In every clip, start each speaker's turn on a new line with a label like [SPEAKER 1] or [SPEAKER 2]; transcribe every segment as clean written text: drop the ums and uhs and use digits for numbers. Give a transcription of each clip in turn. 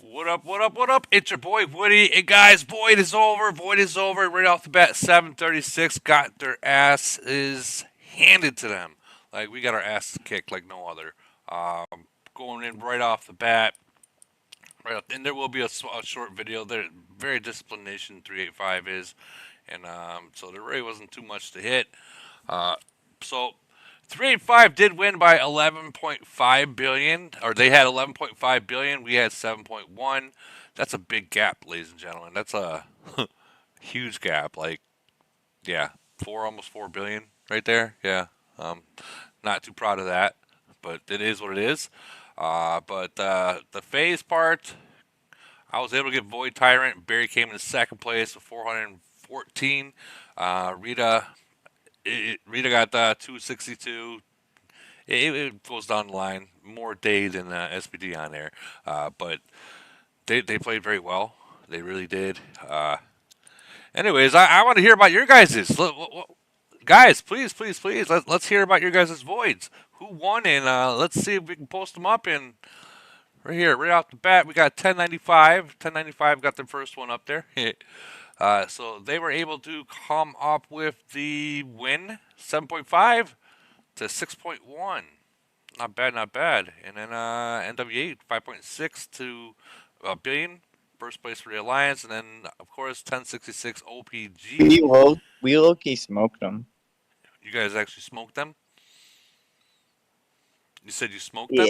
[SPEAKER 1] What up, what up, what up? It's your boy Woody. And guys, Void is over. Void is over. Right off the bat, 736 got their asses handed to them. Like, we got our asses kicked like no other. Going in right off the bat. Right off, and there will be a short video. There, very disciplined nation 385 is. And so there really wasn't too much to hit. So 385 did win by 11.5 billion, or they had 11.5 billion. We had 7.1. That's a big gap, ladies and gentlemen. That's a huge gap. Like, yeah, almost 4 billion right there. Yeah, not too proud of that, but it is what it is. But the phase part, I was able to get Void Tyrant. Barry came in second place with 414. Rita Rita got 262. It goes down the line. More day than SPD on there. But they played very well. They really did. Anyways, I want to hear about your guys's. Guys, please, please, please, let's hear about your guys' voids. Who won? And let's see if we can post them up. And right here, right off the bat, we got 1095. 1095 got the first one up there. So they were able to come up with the win, 7.5 to 6.1. Not bad, not bad. And then NW8, 5.6 to a billion. First place for the Alliance. And then, of course, 1066 OPG.
[SPEAKER 2] We low-key smoked them.
[SPEAKER 1] You guys actually smoked them? You said you smoked them?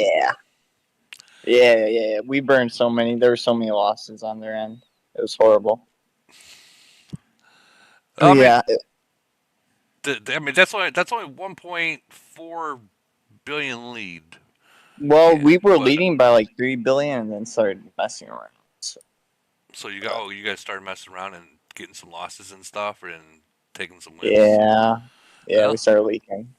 [SPEAKER 2] Yeah. We burned so many. There were so many losses on their end. It was horrible.
[SPEAKER 1] I mean,
[SPEAKER 2] yeah.
[SPEAKER 1] That's only 1.4 billion lead.
[SPEAKER 2] Well, yeah, we were leading by like 3 billion and then started messing around.
[SPEAKER 1] So you guys started messing around and getting some losses and stuff, and taking some wins.
[SPEAKER 2] Yeah, well, we started leaking.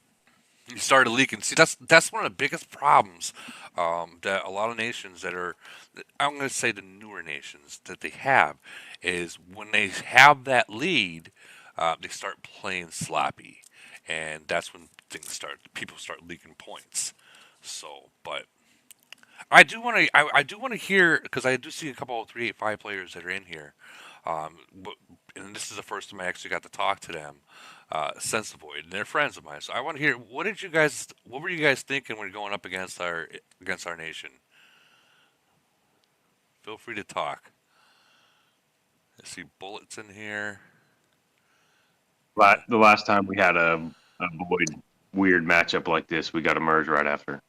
[SPEAKER 1] You started leaking. See, that's one of the biggest problems that a lot of nations that are, I'm going to say the newer nations that they have, is when they have that lead, they start playing sloppy, and that's when people start leaking points. So, but I do want to hear, because I do see a couple of 385 players that are in here, and this is the first time I actually got to talk to them since the Void, and they're friends of mine. So I want to hear, what were you guys thinking when you're going up against our nation? Feel free to talk. I see bullets in here.
[SPEAKER 3] The last time we had a Void weird matchup like this, we got a merge right after.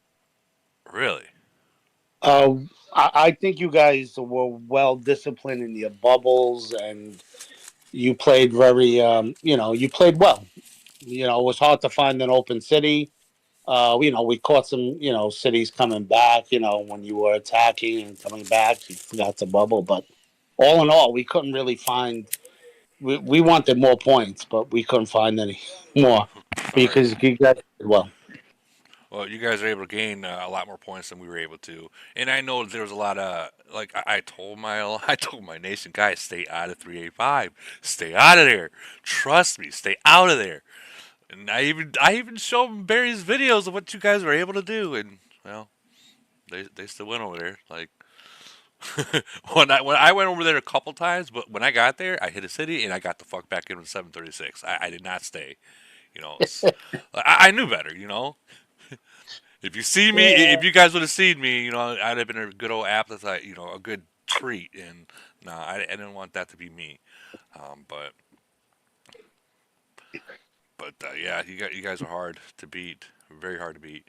[SPEAKER 1] Really?
[SPEAKER 4] I think you guys were well disciplined in your bubbles, and you played very, you played well. It was hard to find an open city. We caught some, cities coming back, when you were attacking and coming back, you forgot to bubble. But all in all, we couldn't really find, we wanted more points, but we couldn't find any more because you guys did well.
[SPEAKER 1] Well, you guys are able to gain a lot more points than we were able to, and I know there was a lot of like I told my nation, guys, stay out of 385, stay out of there. Trust me, stay out of there. And I even showed them Barry's videos of what you guys were able to do, and well, they still went over there. Like when I went over there a couple times, but when I got there, I hit a city and I got the fuck back in with 736. I did not stay. I knew better. If you see me, if you guys would have seen me, I'd have been a good old appetite, a good treat. And no, I didn't want that to be me. But yeah, you guys are hard to beat, very hard to beat,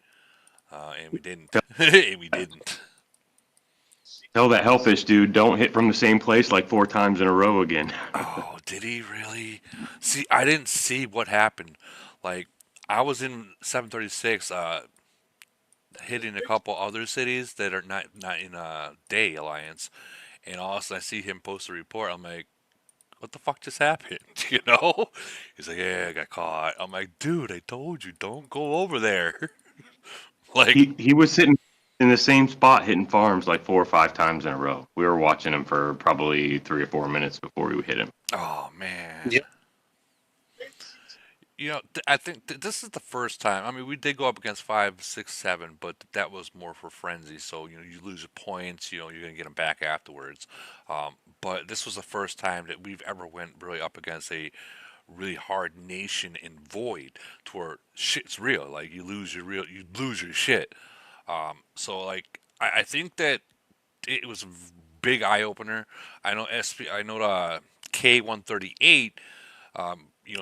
[SPEAKER 1] and we didn't, and we didn't.
[SPEAKER 3] Tell that Hellfish dude, don't hit from the same place like 4 times in a row again.
[SPEAKER 1] Oh, did he really? See, I didn't see what happened. Like, I was in 736. Hitting a couple other cities that are not in Day Alliance, and all of a sudden I see him post a report. I'm like, what the fuck just happened? He's like, yeah, I got caught. I'm like, dude, I told you, don't go over there. Like,
[SPEAKER 3] he was sitting in the same spot hitting farms like 4 or 5 times in a row. We were watching him for probably 3 or 4 minutes before we hit him.
[SPEAKER 1] Oh man.
[SPEAKER 4] Yep.
[SPEAKER 1] I think this is the first time. I mean, we did go up against 5, 6, 7, but that was more for frenzy. So you lose your points. You're gonna get them back afterwards. But this was the first time that we've ever went really up against a really hard nation in void, to where shit's real. Like you lose your shit. So like I think that it was a big eye opener. I know I know K138.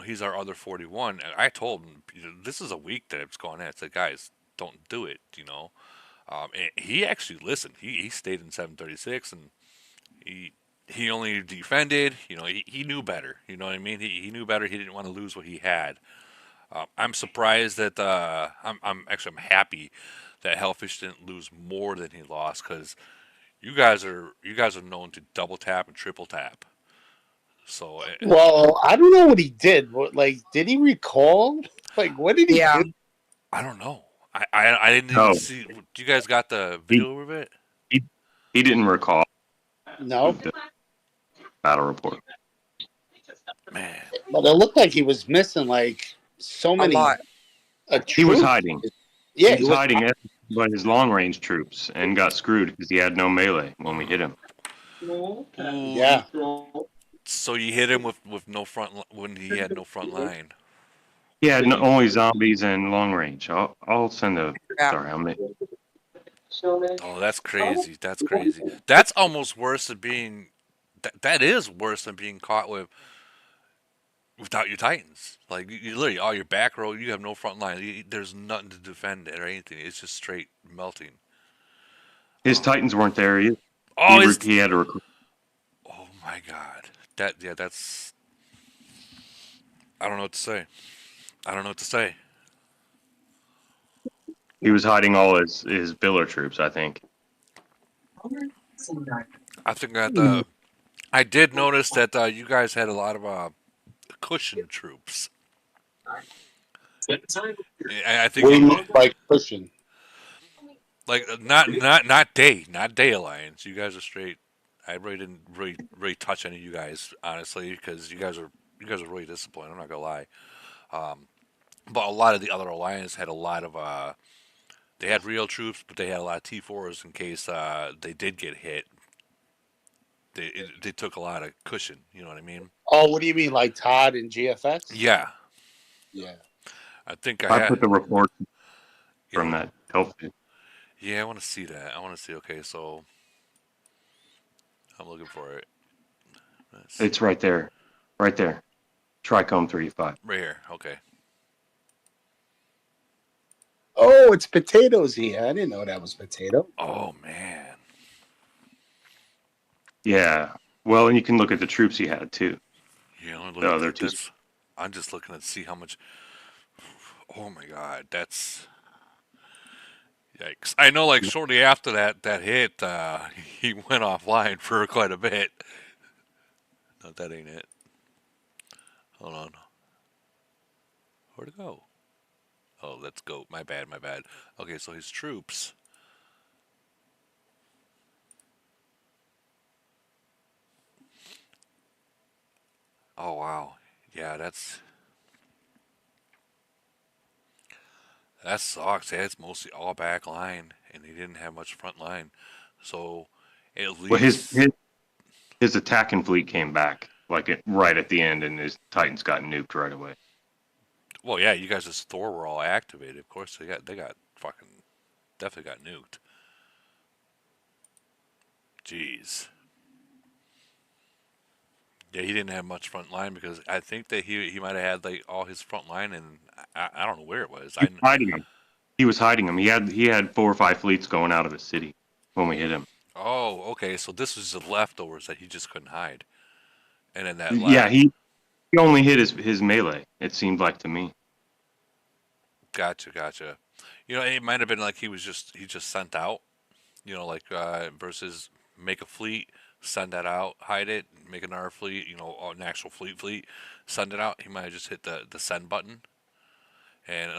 [SPEAKER 1] He's our other 41. And I told him, this is a week that it's gone at. I said, guys, don't do it. And he actually listened. He stayed in 736, and he only defended. He knew better. You know what I mean? He knew better. He didn't want to lose what he had. I'm surprised that I'm happy that Hellfish didn't lose more than he lost, because you guys are known to double tap and triple tap. So
[SPEAKER 4] Well, I don't know what he did. Like, did he recall? Like, what did he
[SPEAKER 2] Yeah.
[SPEAKER 4] do?
[SPEAKER 1] I don't know. I didn't even
[SPEAKER 3] No,
[SPEAKER 1] see. You guys got the
[SPEAKER 3] he
[SPEAKER 1] video of it?
[SPEAKER 3] he, he didn't recall
[SPEAKER 4] No,
[SPEAKER 3] the battle report.
[SPEAKER 1] Man,
[SPEAKER 4] but it looked like he was missing like so
[SPEAKER 2] A
[SPEAKER 4] many.
[SPEAKER 2] lot.
[SPEAKER 3] He was
[SPEAKER 4] Troops.
[SPEAKER 3] hiding.
[SPEAKER 4] Yeah,
[SPEAKER 3] He was hiding by his long range troops and got screwed because he had no melee when we hit him.
[SPEAKER 1] ooh,
[SPEAKER 4] Yeah.
[SPEAKER 1] so you hit him with no when he had no front line.
[SPEAKER 3] He had only zombies and long range. I'll send a.
[SPEAKER 2] Yeah.
[SPEAKER 3] Sorry, I'm.
[SPEAKER 1] Oh, that's crazy. That's crazy. That's almost worse than being. That is worse than being caught without your Titans. Like you literally, all your back row, you have no front line. There's nothing to defend it or anything. It's just straight melting.
[SPEAKER 3] His Titans weren't there. He
[SPEAKER 1] Oh,
[SPEAKER 3] he had to recruit.
[SPEAKER 1] oh my God. That's. I don't know what to say. I don't know what to say.
[SPEAKER 3] He was hiding all his biller troops, I think.
[SPEAKER 1] I think that I did notice that you guys had a lot of cushion troops. I think
[SPEAKER 4] What do you mean by pushing?
[SPEAKER 1] like not day alliance. You guys are straight. I really didn't really touch any of you guys, honestly, because you guys are really disciplined. I'm not gonna lie. Um, but a lot of the other alliance had a lot of they had real troops, but they had a lot of T4s in case they did get hit. They took a lot of cushion. You know what I mean?
[SPEAKER 4] Oh, what do you mean, like Todd and GFX?
[SPEAKER 1] Yeah,
[SPEAKER 4] Yeah.
[SPEAKER 1] I think I
[SPEAKER 3] I
[SPEAKER 1] had.
[SPEAKER 3] put the report from
[SPEAKER 1] Yeah,
[SPEAKER 3] that help.
[SPEAKER 1] yeah, I want to see that. I want to see. Okay, so I'm looking for it. Let's see.
[SPEAKER 3] It's right there, right there. Tricome 35.
[SPEAKER 1] Right here. Okay.
[SPEAKER 4] Oh, it's potatoes here. I didn't know that was potato.
[SPEAKER 1] Oh man.
[SPEAKER 3] Yeah. Well, and you can look at the troops he had too.
[SPEAKER 1] Yeah, let me
[SPEAKER 3] The
[SPEAKER 1] look
[SPEAKER 3] other
[SPEAKER 1] at
[SPEAKER 3] two.
[SPEAKER 1] that's. I'm just looking to see how much. Oh my God, that's yikes! I know, like shortly after that hit, he went offline for quite a bit. No, that ain't it. Hold on. Where'd it go? Oh, let's go. My bad. My bad. Okay, so his troops. Oh wow. Yeah, that sucks. Yeah, it's mostly all back line, and he didn't have much front line. So at
[SPEAKER 3] Well,
[SPEAKER 1] least.
[SPEAKER 3] his attacking fleet came back right at the end, and his Titans got nuked right away.
[SPEAKER 1] Well, yeah, you guys as Thor were all activated. Of course, they got fucking definitely got nuked. Jeez. Yeah, he didn't have much front line, because I think that he might have had like all his front line, and I don't know where it was.
[SPEAKER 3] He was hiding them. He was hiding them. He had 4 or 5 fleets going out of the city when we hit him.
[SPEAKER 1] Oh, okay, so this was the leftovers that he just couldn't hide, and then that
[SPEAKER 3] Yeah,
[SPEAKER 1] left.
[SPEAKER 3] he only hit his melee. It seemed like to me.
[SPEAKER 1] Gotcha, gotcha. It might have been like he just sent out. Like versus make a fleet, send that out, hide it, make another fleet. An actual fleet, send it out. He might have just hit the send button. And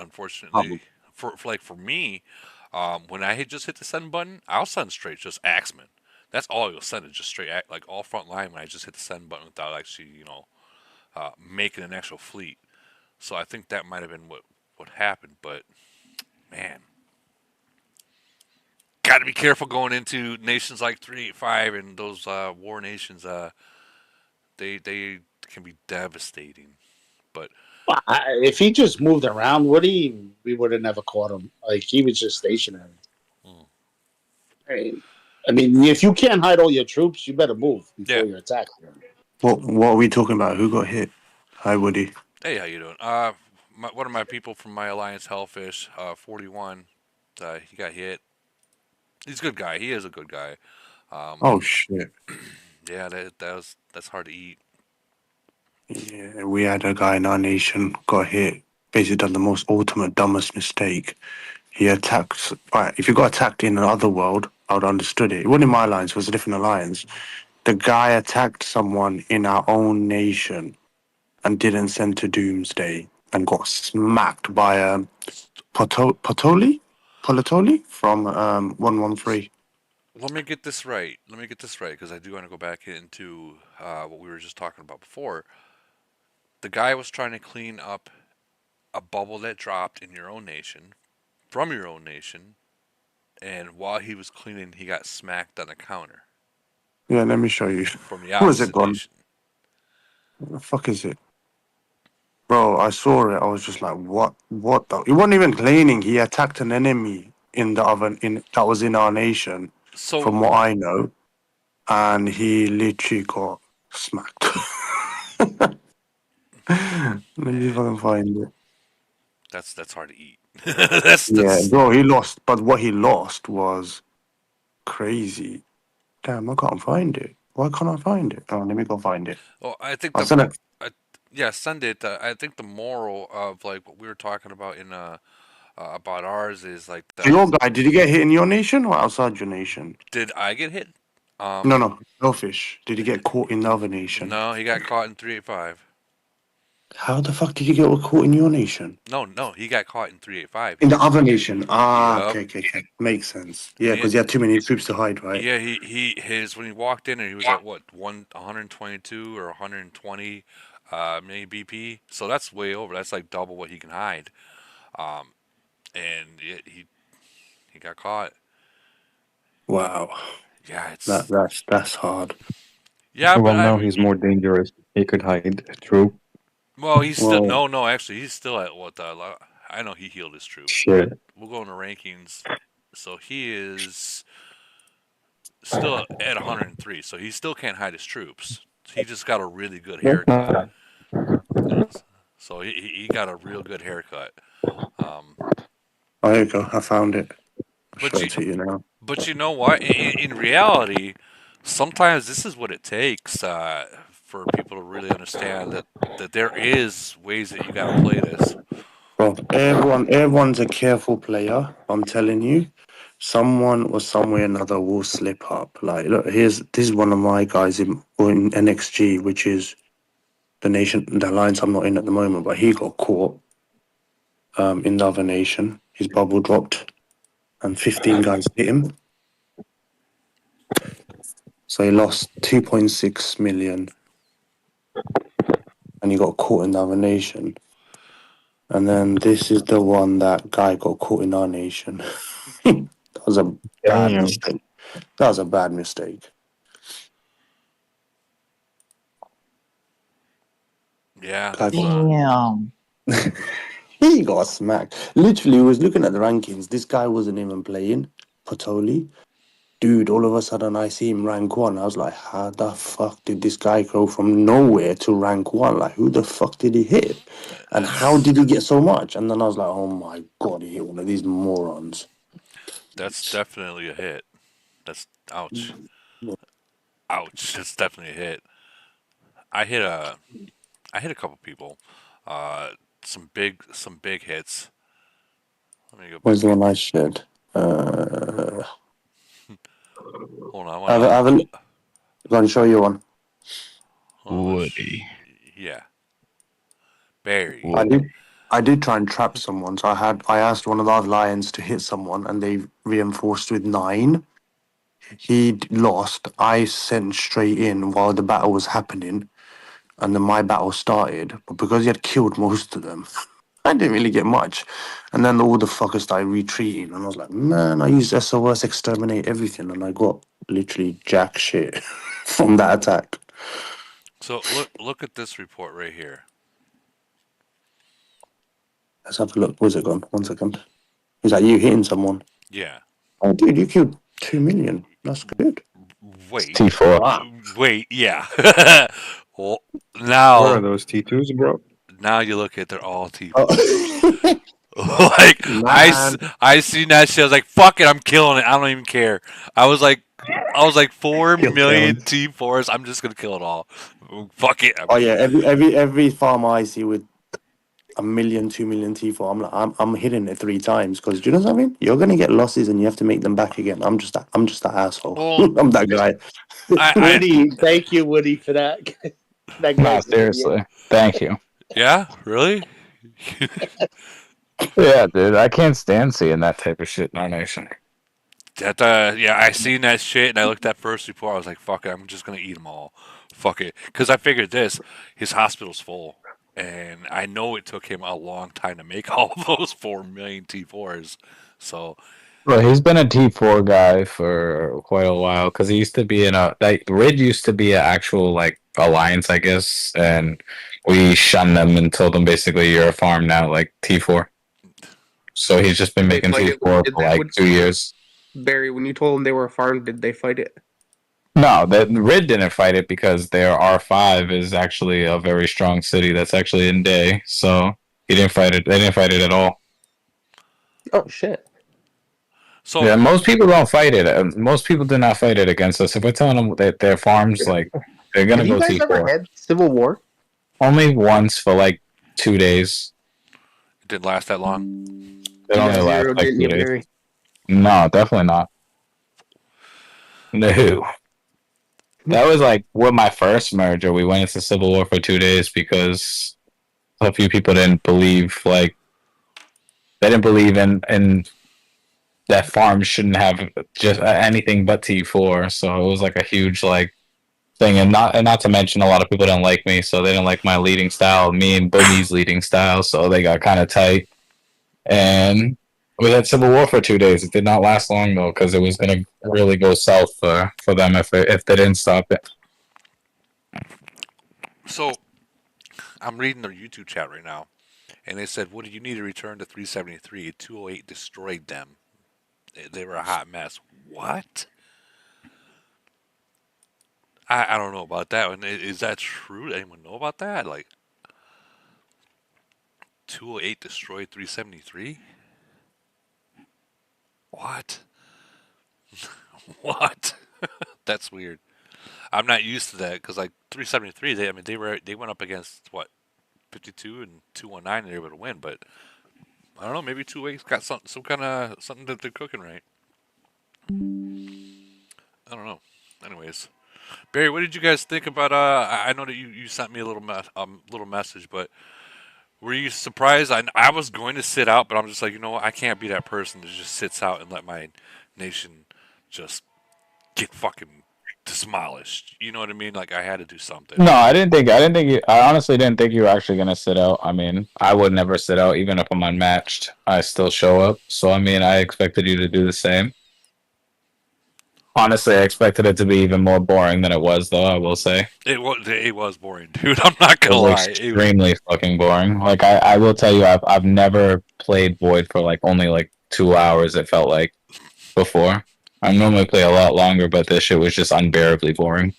[SPEAKER 3] Probably.
[SPEAKER 1] unfortunately, for me, when I had just hit the send button, I'll send straight just Axeman. That's all you'll send, is just straight like all front line when I just hit the send button without actually making an actual fleet. So I think that might have been what happened. But man, got to be careful going into nations like 385 and those war nations. They can be devastating. But
[SPEAKER 4] If he just moved around, we would have never caught him. Like he was just stationary.
[SPEAKER 1] mm,
[SPEAKER 4] Right? I mean, if you can't hide all your troops, you better move
[SPEAKER 1] yeah.
[SPEAKER 4] before you're attacked.
[SPEAKER 5] What are we talking about? Who got hit? Hi, Woody.
[SPEAKER 1] Hey, how you doing? One of my people from my alliance, Hellfish, 41. He got hit. He's a good guy. He is a good guy.
[SPEAKER 5] Oh shit.
[SPEAKER 1] Yeah, that's hard to eat.
[SPEAKER 5] Yeah, we had a guy in our nation got hit. Basically, done the most ultimate dumbest mistake. He attacked. Right, if you got attacked in another world, I would have understood it. It wasn't in my alliance. It was a different alliance. The guy attacked someone in our own nation and didn't send to Doomsday and got smacked by Politoli from 113.
[SPEAKER 1] Let me get this right. Let me get this right because I do want to go back into what we were just talking about before. The guy was trying to clean up a bubble that dropped in your own nation, from your own nation, and while he was cleaning, he got smacked on the counter
[SPEAKER 5] Yeah, let me show you.
[SPEAKER 1] from the
[SPEAKER 5] Where is it
[SPEAKER 1] opposite
[SPEAKER 5] gone?
[SPEAKER 1] nation.
[SPEAKER 5] What the fuck is it? Bro, I saw it. I was just like, what? What the? He wasn't even cleaning. He attacked an enemy in the oven in that was in our nation,
[SPEAKER 1] So
[SPEAKER 5] from what I know, and he literally got smacked. Let me see if I can find it.
[SPEAKER 1] that's hard to eat. That's
[SPEAKER 5] Yeah, bro, he lost, but what he lost was crazy. Damn, I can't find it. Why can't I find it? Oh, let me go find it.
[SPEAKER 1] well, I think
[SPEAKER 5] I'll send it.
[SPEAKER 1] yeah, send it. I think the moral of like what we were talking about in about ours is like
[SPEAKER 5] So your guy, did he get hit in your nation or outside your nation?
[SPEAKER 1] did I get hit?
[SPEAKER 5] No. Selfish. Did he get caught in the other nation?
[SPEAKER 1] No, he got caught in 385.
[SPEAKER 5] How the fuck did you get caught in your nation?
[SPEAKER 1] No, he got caught in 385.
[SPEAKER 5] In the other nation. Ah,
[SPEAKER 1] Yep.
[SPEAKER 5] okay. Makes sense. Yeah,
[SPEAKER 1] And
[SPEAKER 5] because he had too many troops to hide, right?
[SPEAKER 1] yeah, his when he walked in and he was at what 122 or 120 maybe BP. So that's way over. That's like double what he can hide. And he got caught.
[SPEAKER 5] Wow.
[SPEAKER 1] Yeah,
[SPEAKER 5] That's hard.
[SPEAKER 1] yeah, but
[SPEAKER 6] Well, now he's more dangerous. He could hide through.
[SPEAKER 1] well, he's still
[SPEAKER 5] Well,
[SPEAKER 1] no, actually, he's still at what I know he healed his troops, but
[SPEAKER 6] Shit.
[SPEAKER 1] we'll go into rankings. So he is still at 103, so he still can't hide his troops. He just got a really good haircut. You know, so he got a real good haircut.
[SPEAKER 5] there you go. I found it. I'll
[SPEAKER 1] But
[SPEAKER 5] show
[SPEAKER 1] you
[SPEAKER 5] it to you now.
[SPEAKER 1] but you know what? In reality, sometimes this is what it takes for people to really understand that there is ways that you got to play this.
[SPEAKER 5] Well, everyone's a careful player. I'm telling you. Someone or somewhere or another will slip up. Like, look, this is one of my guys in NXG, which is the alliance I'm not in at the moment, but he got caught in the other nation. His bubble dropped and 15 guys hit him. So he lost 2.6 million and he got caught in the other nation. And then this is the one that guy got caught in our nation. That was a bad
[SPEAKER 6] Damn.
[SPEAKER 5] mistake. That was a bad mistake.
[SPEAKER 1] Yeah,
[SPEAKER 5] Guy
[SPEAKER 1] that's
[SPEAKER 5] got,
[SPEAKER 2] Damn.
[SPEAKER 5] he got smacked. Literally, he was looking at the rankings. This guy wasn't even playing. Patoli. Dude, all of a sudden I see him rank one. I was like, how the fuck did this guy go from nowhere to rank one? Like, who the fuck did he hit? And how did he get so much? And then I was like, oh my god, he hit one of these morons.
[SPEAKER 1] that's definitely a hit. That's ouch. Ouch. That's definitely a hit. I hit a I hit a couple people. Uh, some big hits. Let me go
[SPEAKER 5] Where's
[SPEAKER 1] back.
[SPEAKER 5] the one I shared? Uh,
[SPEAKER 1] Hold on. I
[SPEAKER 5] I
[SPEAKER 1] wanna.
[SPEAKER 5] haven't gonna show you one.
[SPEAKER 6] Woody.
[SPEAKER 1] Yeah. Barry.
[SPEAKER 5] I did try and trap someone. So I asked one of the other lions to hit someone, and they reinforced with 9. He lost. I sent straight in while the battle was happening. and then my battle started. But because he had killed most of them, I didn't really get much. And then all the fuckers started retreating, and I was like, man, I used SOS exterminate everything, and I got literally jack shit from that attack.
[SPEAKER 1] So look at this report right here.
[SPEAKER 5] Let's have a look. Where's it gone? 1 second. Is that you hitting someone?
[SPEAKER 1] Yeah.
[SPEAKER 5] Oh, dude, you killed 2 million. That's good.
[SPEAKER 1] Wait.
[SPEAKER 6] T4.
[SPEAKER 1] Wait. Yeah. Well,
[SPEAKER 6] What are
[SPEAKER 1] now
[SPEAKER 6] those T2s, bro?
[SPEAKER 1] you look at they're all T4s.
[SPEAKER 5] Oh.
[SPEAKER 1] Like
[SPEAKER 5] Man.
[SPEAKER 1] I seen that shit. I was like, fuck it, I'm killing it. I don't even care. I was like 4
[SPEAKER 6] Kill
[SPEAKER 1] million
[SPEAKER 6] count.
[SPEAKER 1] T4s. I'm just gonna kill it all. Fuck it. I
[SPEAKER 5] Oh
[SPEAKER 1] mean,
[SPEAKER 5] yeah, every farmer I see with 1 million, 2 million T4, I'm hitting it 3 times because do you know something? You're gonna get losses and you have to make them back again. I'm just that asshole.
[SPEAKER 1] well,
[SPEAKER 5] I'm that guy.
[SPEAKER 1] I
[SPEAKER 4] Woody, thank you, Woody, for that. That
[SPEAKER 6] No,
[SPEAKER 4] guy's an idiot.
[SPEAKER 6] seriously. Thank you.
[SPEAKER 1] yeah, really.
[SPEAKER 6] Yeah, dude. I can't stand seeing that type of shit in our nation.
[SPEAKER 1] That yeah, I seen that shit and I looked at first report. I was like, fuck it, I'm just gonna eat them all. Fuck it, because I figured his hospital's full, and I know it took him a long time to make all of those 4 million T4s. So
[SPEAKER 6] Well, he's been a T4 guy for quite a while because he used to be in a like Rid used to be an actual like alliance, I guess, and we shunned them and told them basically you're a farm now, like T4. So he's just been
[SPEAKER 7] They
[SPEAKER 6] making
[SPEAKER 7] fight it.
[SPEAKER 6] T4
[SPEAKER 7] Did
[SPEAKER 6] for
[SPEAKER 7] they,
[SPEAKER 6] like
[SPEAKER 7] would,
[SPEAKER 6] 2 years.
[SPEAKER 7] Barry, when you told them they were a farm, did they fight it?
[SPEAKER 6] No, that Rid didn't fight it because their R5 is actually a very strong city that's actually in Day. So he didn't fight it. They didn't fight it at all.
[SPEAKER 7] Oh shit!
[SPEAKER 1] so
[SPEAKER 6] Yeah, most people don't fight it. Most people do not fight it against us. If we're telling them that their farms, like, they're gonna
[SPEAKER 7] Have you
[SPEAKER 6] go
[SPEAKER 7] guys ever
[SPEAKER 6] T4.
[SPEAKER 7] had civil war?
[SPEAKER 6] Only once for like 2 days.
[SPEAKER 1] it didn't last that long.
[SPEAKER 6] It
[SPEAKER 7] You
[SPEAKER 6] only
[SPEAKER 7] got
[SPEAKER 6] lasts
[SPEAKER 7] zero,
[SPEAKER 6] like
[SPEAKER 7] didn't
[SPEAKER 6] 2
[SPEAKER 7] you,
[SPEAKER 6] days.
[SPEAKER 7] Barry?
[SPEAKER 6] No, definitely not. No. That was like with my first merger. We went into civil war for 2 days because a few people didn't believe, like, they didn't believe in that farms shouldn't have just anything but T4. So it was like a huge like thing, and not to mention a lot of people don't like me, so they didn't like my leading style, me and Boogie's leading style, so they got kind of tight. And we had civil war for 2 days. It did not last long though, because it was gonna really go south for them if they didn't stop it.
[SPEAKER 1] So I'm reading their YouTube chat right now, and they said, "What do you need to return to 373? 208 destroyed them. They were a hot mess." What? I don't know about that one. Is that true? Does anyone know about that? Like 208 destroyed 373? What? What? That's weird. I'm not used to that because like 373, they went up against what 52 and 219 and they were able to win, but I don't know. Maybe 208's got some kind of something that they're cooking right. I don't know. Anyways, Barry, what did you guys think about? I know that you sent me a little message, but were you surprised? I was going to sit out, but I'm just like, you know what? I can't be that person that just sits out and let my nation just get fucking demolished. You know what I mean? Like I had to do something.
[SPEAKER 6] No, I honestly didn't think you were actually gonna sit out. I mean, I would never sit out, even if I'm unmatched. I still show up. So I mean, I expected you to do the same. Honestly, I expected it to be even more boring than it was, though. I will say
[SPEAKER 1] It was boring, dude. I'm not
[SPEAKER 6] it
[SPEAKER 1] gonna
[SPEAKER 6] was
[SPEAKER 1] lie.
[SPEAKER 6] extremely fucking boring. Like I will tell you, I've never played Void for like only like 2 hours. It felt like before. I normally play a lot longer, but this shit was just unbearably boring.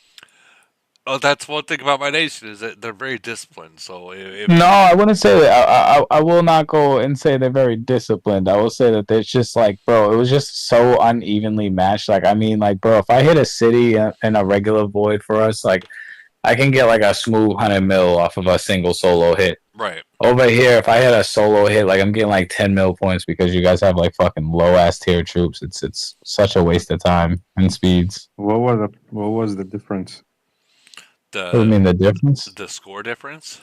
[SPEAKER 1] Oh, that's one thing about my nation is that they're very disciplined. So if
[SPEAKER 6] No, I wouldn't say that. I will not go and say they're very disciplined. I will say that it's just like, bro, it was just so unevenly matched. Like, I mean, like, bro, if I hit a city in a regular void for us, like, I can get like a smooth 100 mil off of a single solo hit.
[SPEAKER 1] right,
[SPEAKER 6] Over here, if I hit a solo hit, like, I'm getting like 10 mil points because you guys have like fucking low ass tier troops. It's such a waste of time and speeds.
[SPEAKER 8] What was the difference?
[SPEAKER 6] What do you
[SPEAKER 1] the
[SPEAKER 6] mean the difference?
[SPEAKER 1] the score difference,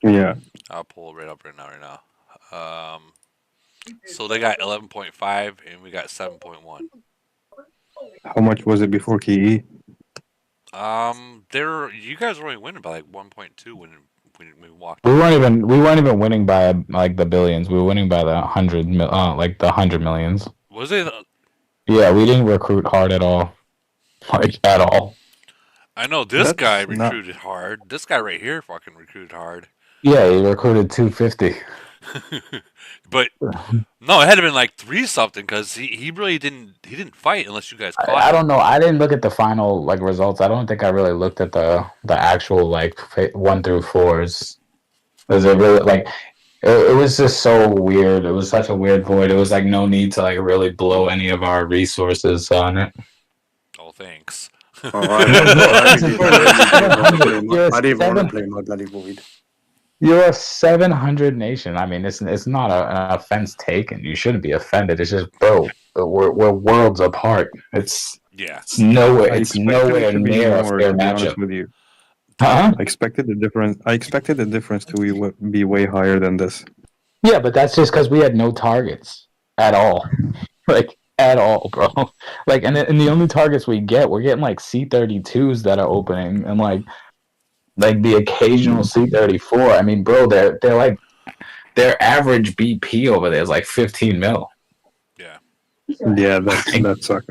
[SPEAKER 8] Yeah.
[SPEAKER 1] I'll pull it right up right now. So they got 11.5 and we got 7.1.
[SPEAKER 8] How much was it before KE?
[SPEAKER 1] You guys were only winning by like 1.2 when we walked
[SPEAKER 6] We
[SPEAKER 1] in.
[SPEAKER 6] weren't even winning by like the billions. We were winning by the like the 100 millions.
[SPEAKER 1] Was it?
[SPEAKER 6] Yeah, we didn't recruit hard at all, like at all.
[SPEAKER 1] I know this guy
[SPEAKER 8] That's not.
[SPEAKER 1] recruited hard. This guy right here fucking recruited hard.
[SPEAKER 6] Yeah, he recruited 250.
[SPEAKER 1] But no, it had to been like three something because he really didn't fight unless you guys caught
[SPEAKER 6] I
[SPEAKER 1] him.
[SPEAKER 6] don't know. I didn't look at the final like results. I don't think I really looked at the actual like 1 through 4s. Was it really like it was just so weird. It was such a weird void. It was like no need to like really blow any of our resources on it.
[SPEAKER 1] Oh, thanks.
[SPEAKER 8] Oh, I
[SPEAKER 6] No,
[SPEAKER 8] didn't.
[SPEAKER 6] bro,
[SPEAKER 8] I
[SPEAKER 6] listen,
[SPEAKER 8] really,
[SPEAKER 6] bro,
[SPEAKER 8] I really didn't want to play.
[SPEAKER 6] you're a
[SPEAKER 5] I didn't want to
[SPEAKER 6] 7
[SPEAKER 5] play my bloody void.
[SPEAKER 6] you're a 700 nation. I mean, it's not an offense taken. You shouldn't be offended. It's just, bro, we're worlds apart.
[SPEAKER 1] Yeah.
[SPEAKER 8] I
[SPEAKER 6] It's
[SPEAKER 8] expected it
[SPEAKER 6] nowhere
[SPEAKER 8] to be
[SPEAKER 6] near a
[SPEAKER 8] more,
[SPEAKER 6] fair
[SPEAKER 8] to be honest
[SPEAKER 6] matchup.
[SPEAKER 8] with you.
[SPEAKER 6] Huh?
[SPEAKER 8] I expected the difference. I expected the difference to be way higher than this.
[SPEAKER 6] Yeah, but that's just because we had no targets at all. Like at all, bro. Like, and the only targets we're getting like C32s that are opening, and like the occasional C34. I mean, bro, they're like their average BP over there is like 15 mil.
[SPEAKER 1] Yeah.
[SPEAKER 8] Yeah, that sucked.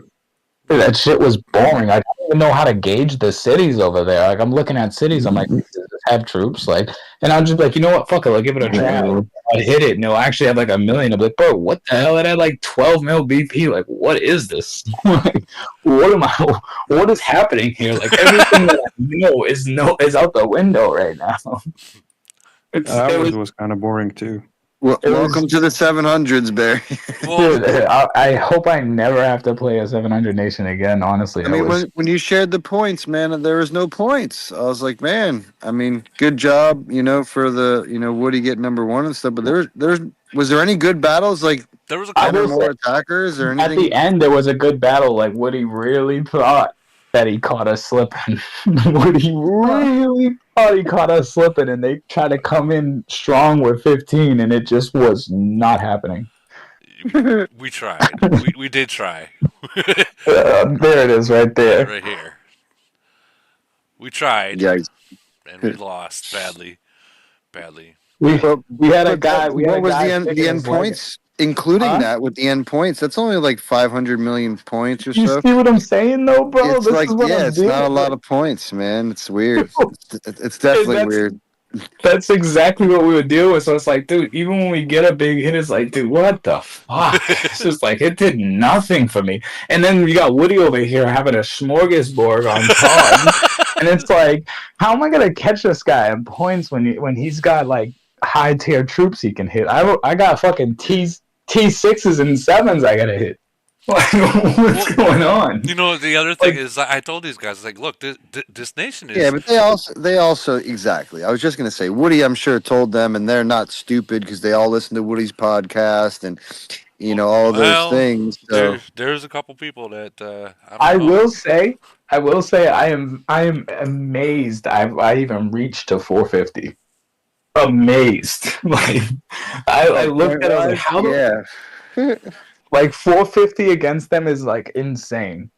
[SPEAKER 6] That shit was boring. I don't even know how to gauge the cities over there. Like, I'm looking at cities, I'm like, does this have troops? Like, and I'm just like, you know what? Fuck it, like, give it a try. I'd hit it, and it'll actually have like a million. I'm like, bro, what the hell? It had like 12 mil BP. Like, what is this? Like, what am I? What is happening here? Like, everything that I know is out the window right now.
[SPEAKER 8] Ours was kind of boring too.
[SPEAKER 2] Well,
[SPEAKER 6] It was-
[SPEAKER 2] welcome to the 700s, Barry.
[SPEAKER 1] Well,
[SPEAKER 6] Dude, I hope I never have to play a 700 nation again. Honestly,
[SPEAKER 2] I mean, when you shared the points, man, there was no points. I was like, man, I mean, good job, for the, Woody getting #1 and stuff. But was there any good battles, like
[SPEAKER 1] there was a
[SPEAKER 6] I
[SPEAKER 2] 10 or
[SPEAKER 6] will
[SPEAKER 1] couple.
[SPEAKER 2] more attackers or
[SPEAKER 6] at
[SPEAKER 2] anything?
[SPEAKER 6] the end there was a good battle. Like Woody really thought that he caught us slipping. Woody really thought he caught us slipping, and they tried to come in strong with 15, and it just was not happening.
[SPEAKER 1] We tried. We did try.
[SPEAKER 6] There it is, right there.
[SPEAKER 1] Right here. We tried
[SPEAKER 2] Yeah.
[SPEAKER 1] and we lost badly. Badly.
[SPEAKER 6] We had a guy. We had
[SPEAKER 2] What
[SPEAKER 6] a
[SPEAKER 2] was
[SPEAKER 6] guy
[SPEAKER 2] the end
[SPEAKER 6] sticking his leg in.
[SPEAKER 2] points? Including
[SPEAKER 6] Huh?
[SPEAKER 2] that with the end points, that's only like 500 million points or
[SPEAKER 6] You
[SPEAKER 2] so.
[SPEAKER 6] see what I'm saying, though, bro?
[SPEAKER 2] It's
[SPEAKER 6] This
[SPEAKER 2] like,
[SPEAKER 6] is what I'm
[SPEAKER 2] it's
[SPEAKER 6] doing.
[SPEAKER 2] not a lot of points, man. It's weird. It's definitely
[SPEAKER 6] That's-
[SPEAKER 2] weird.
[SPEAKER 6] That's exactly what we would deal with. So it's like, dude, even when we get a big hit, it's like, dude, what the fuck? It's just like it did nothing for me. And then you got Woody over here having a smorgasbord on Todd, and it's like, how am I gonna catch this guy in points when he's got like high tier troops he can hit? I got fucking T6s and 7s I gotta hit. Like, what's going on?
[SPEAKER 1] You know, the other thing is, I told these guys, like, look, this nation is.
[SPEAKER 2] Yeah, but they also exactly. I was just gonna say Woody. I'm sure told them, and they're not stupid because they all listen to Woody's podcast and all those things. So
[SPEAKER 1] There's a couple people that
[SPEAKER 6] I
[SPEAKER 1] don't know.
[SPEAKER 6] will say I am amazed I even reached to 450. Amazed. Like I looked at it, I was like, how
[SPEAKER 2] yeah.
[SPEAKER 6] like 450 against them is like insane.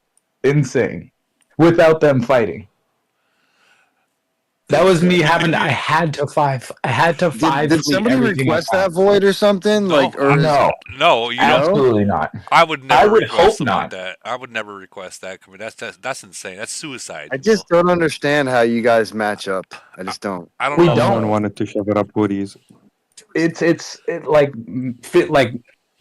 [SPEAKER 6] Insane. Without them fighting. That was me having I had to five
[SPEAKER 2] Did somebody
[SPEAKER 6] everything I
[SPEAKER 2] request
[SPEAKER 6] got.
[SPEAKER 2] that void or something?
[SPEAKER 1] No,
[SPEAKER 2] Like, or
[SPEAKER 6] No.
[SPEAKER 1] No, you don't.
[SPEAKER 6] Absolutely not.
[SPEAKER 1] I would never
[SPEAKER 6] I would
[SPEAKER 1] request
[SPEAKER 6] hope
[SPEAKER 1] something
[SPEAKER 6] not.
[SPEAKER 1] like that. I would never request that. I mean, that's insane. That's suicide.
[SPEAKER 2] I just don't understand how you guys match up. I just don't.
[SPEAKER 1] I don't
[SPEAKER 6] We
[SPEAKER 1] know.
[SPEAKER 6] don't.
[SPEAKER 8] Someone wanted to shove it up Woody's.
[SPEAKER 6] It like fit like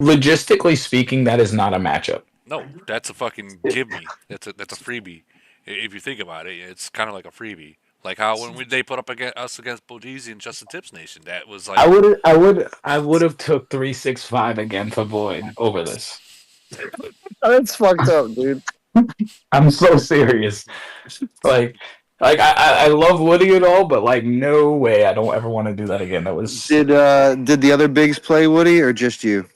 [SPEAKER 6] logistically speaking, that is not a matchup.
[SPEAKER 1] No, that's a fucking give me. That's a freebie. If you think about it, it's kind of like a freebie. Like how when they put up us against Bodisi and Justin Tips Nation, that was like
[SPEAKER 6] I would have took 365 again for Void over this.
[SPEAKER 2] That's fucked up, dude.
[SPEAKER 6] I'm so serious. Like I love Woody and all, but like no way I don't ever want to do that again. That was
[SPEAKER 2] Did the other bigs play Woody or just you?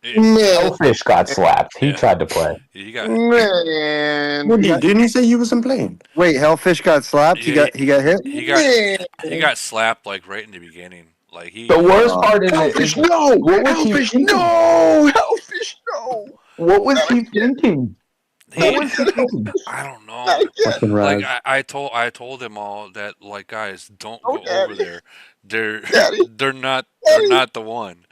[SPEAKER 6] Hellfish got slapped. He
[SPEAKER 1] Yeah.
[SPEAKER 6] tried to play.
[SPEAKER 1] You got
[SPEAKER 2] Man.
[SPEAKER 5] Woody, didn't he say you wasn't playing?
[SPEAKER 2] Wait, Hellfish got slapped.
[SPEAKER 1] Yeah,
[SPEAKER 2] He got hit.
[SPEAKER 1] he got slapped like right in the beginning. Like he
[SPEAKER 6] The worst part is
[SPEAKER 5] Hellfish,
[SPEAKER 6] is
[SPEAKER 5] no!
[SPEAKER 6] what was he
[SPEAKER 5] Hellfish,
[SPEAKER 6] thinking?
[SPEAKER 5] no! Hellfish, no!
[SPEAKER 6] What was he thinking?
[SPEAKER 1] I don't know.
[SPEAKER 9] Not again.
[SPEAKER 8] Fucking
[SPEAKER 1] Like
[SPEAKER 8] Raz.
[SPEAKER 1] I told them all that, like, guys, don't
[SPEAKER 9] Oh,
[SPEAKER 1] go over
[SPEAKER 9] Daddy.
[SPEAKER 1] there. They're
[SPEAKER 9] Daddy.
[SPEAKER 1] they're not
[SPEAKER 9] Daddy.
[SPEAKER 1] the one.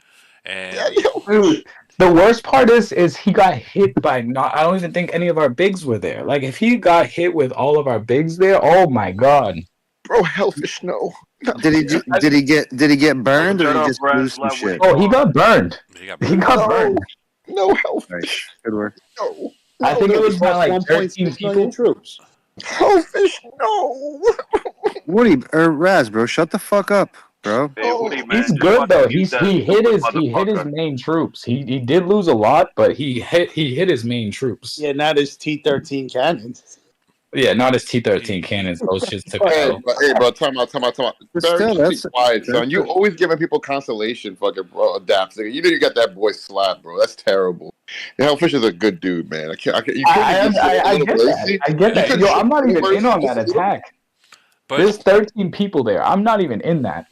[SPEAKER 1] And
[SPEAKER 9] Daddy.
[SPEAKER 6] Dude, the worst part is he got hit by not. I don't even think any of our bigs were there. Like if he got hit with all of our bigs there, oh my god.
[SPEAKER 9] Bro, Hellfish, no.
[SPEAKER 2] Did he get burned or
[SPEAKER 3] Shut
[SPEAKER 2] did he
[SPEAKER 3] up,
[SPEAKER 2] just
[SPEAKER 3] Raz,
[SPEAKER 2] lose some
[SPEAKER 3] let Woody
[SPEAKER 2] shit?
[SPEAKER 6] Oh, he got burned.
[SPEAKER 1] he got
[SPEAKER 6] He
[SPEAKER 1] burned.
[SPEAKER 6] got
[SPEAKER 9] No.
[SPEAKER 6] burned.
[SPEAKER 9] No,
[SPEAKER 2] Right.
[SPEAKER 9] Hellfish.
[SPEAKER 2] Good work.
[SPEAKER 9] No.
[SPEAKER 6] I think it was by like 13
[SPEAKER 4] 1.6 million
[SPEAKER 6] people.
[SPEAKER 4] troops.
[SPEAKER 9] Hellfish, no.
[SPEAKER 2] Woody or Raz, bro, shut the fuck up, bro.
[SPEAKER 3] Hey, Woody, man,
[SPEAKER 6] He's
[SPEAKER 3] just
[SPEAKER 6] good though.
[SPEAKER 3] fucking use that
[SPEAKER 6] He hit his
[SPEAKER 3] motherfucker.
[SPEAKER 6] main troops. He did lose a lot, but he hit his main troops.
[SPEAKER 4] Yeah, not his T-13 cannons.
[SPEAKER 6] Yeah, not his T-13 cannons. Those shits took
[SPEAKER 9] Hey,
[SPEAKER 6] out.
[SPEAKER 9] bro, time out.
[SPEAKER 2] But
[SPEAKER 9] Barry,
[SPEAKER 2] still,
[SPEAKER 9] just be quiet, son. You always giving people consolation, fucking bro. Adapt. You know you got that boy slapped, bro. That's terrible. Hellfish is a good dude, man. I can't. You couldn't
[SPEAKER 6] I get that. I get that. Yo, I'm not even in on that attack.
[SPEAKER 1] But
[SPEAKER 6] There's 13 people there. I'm not even in that.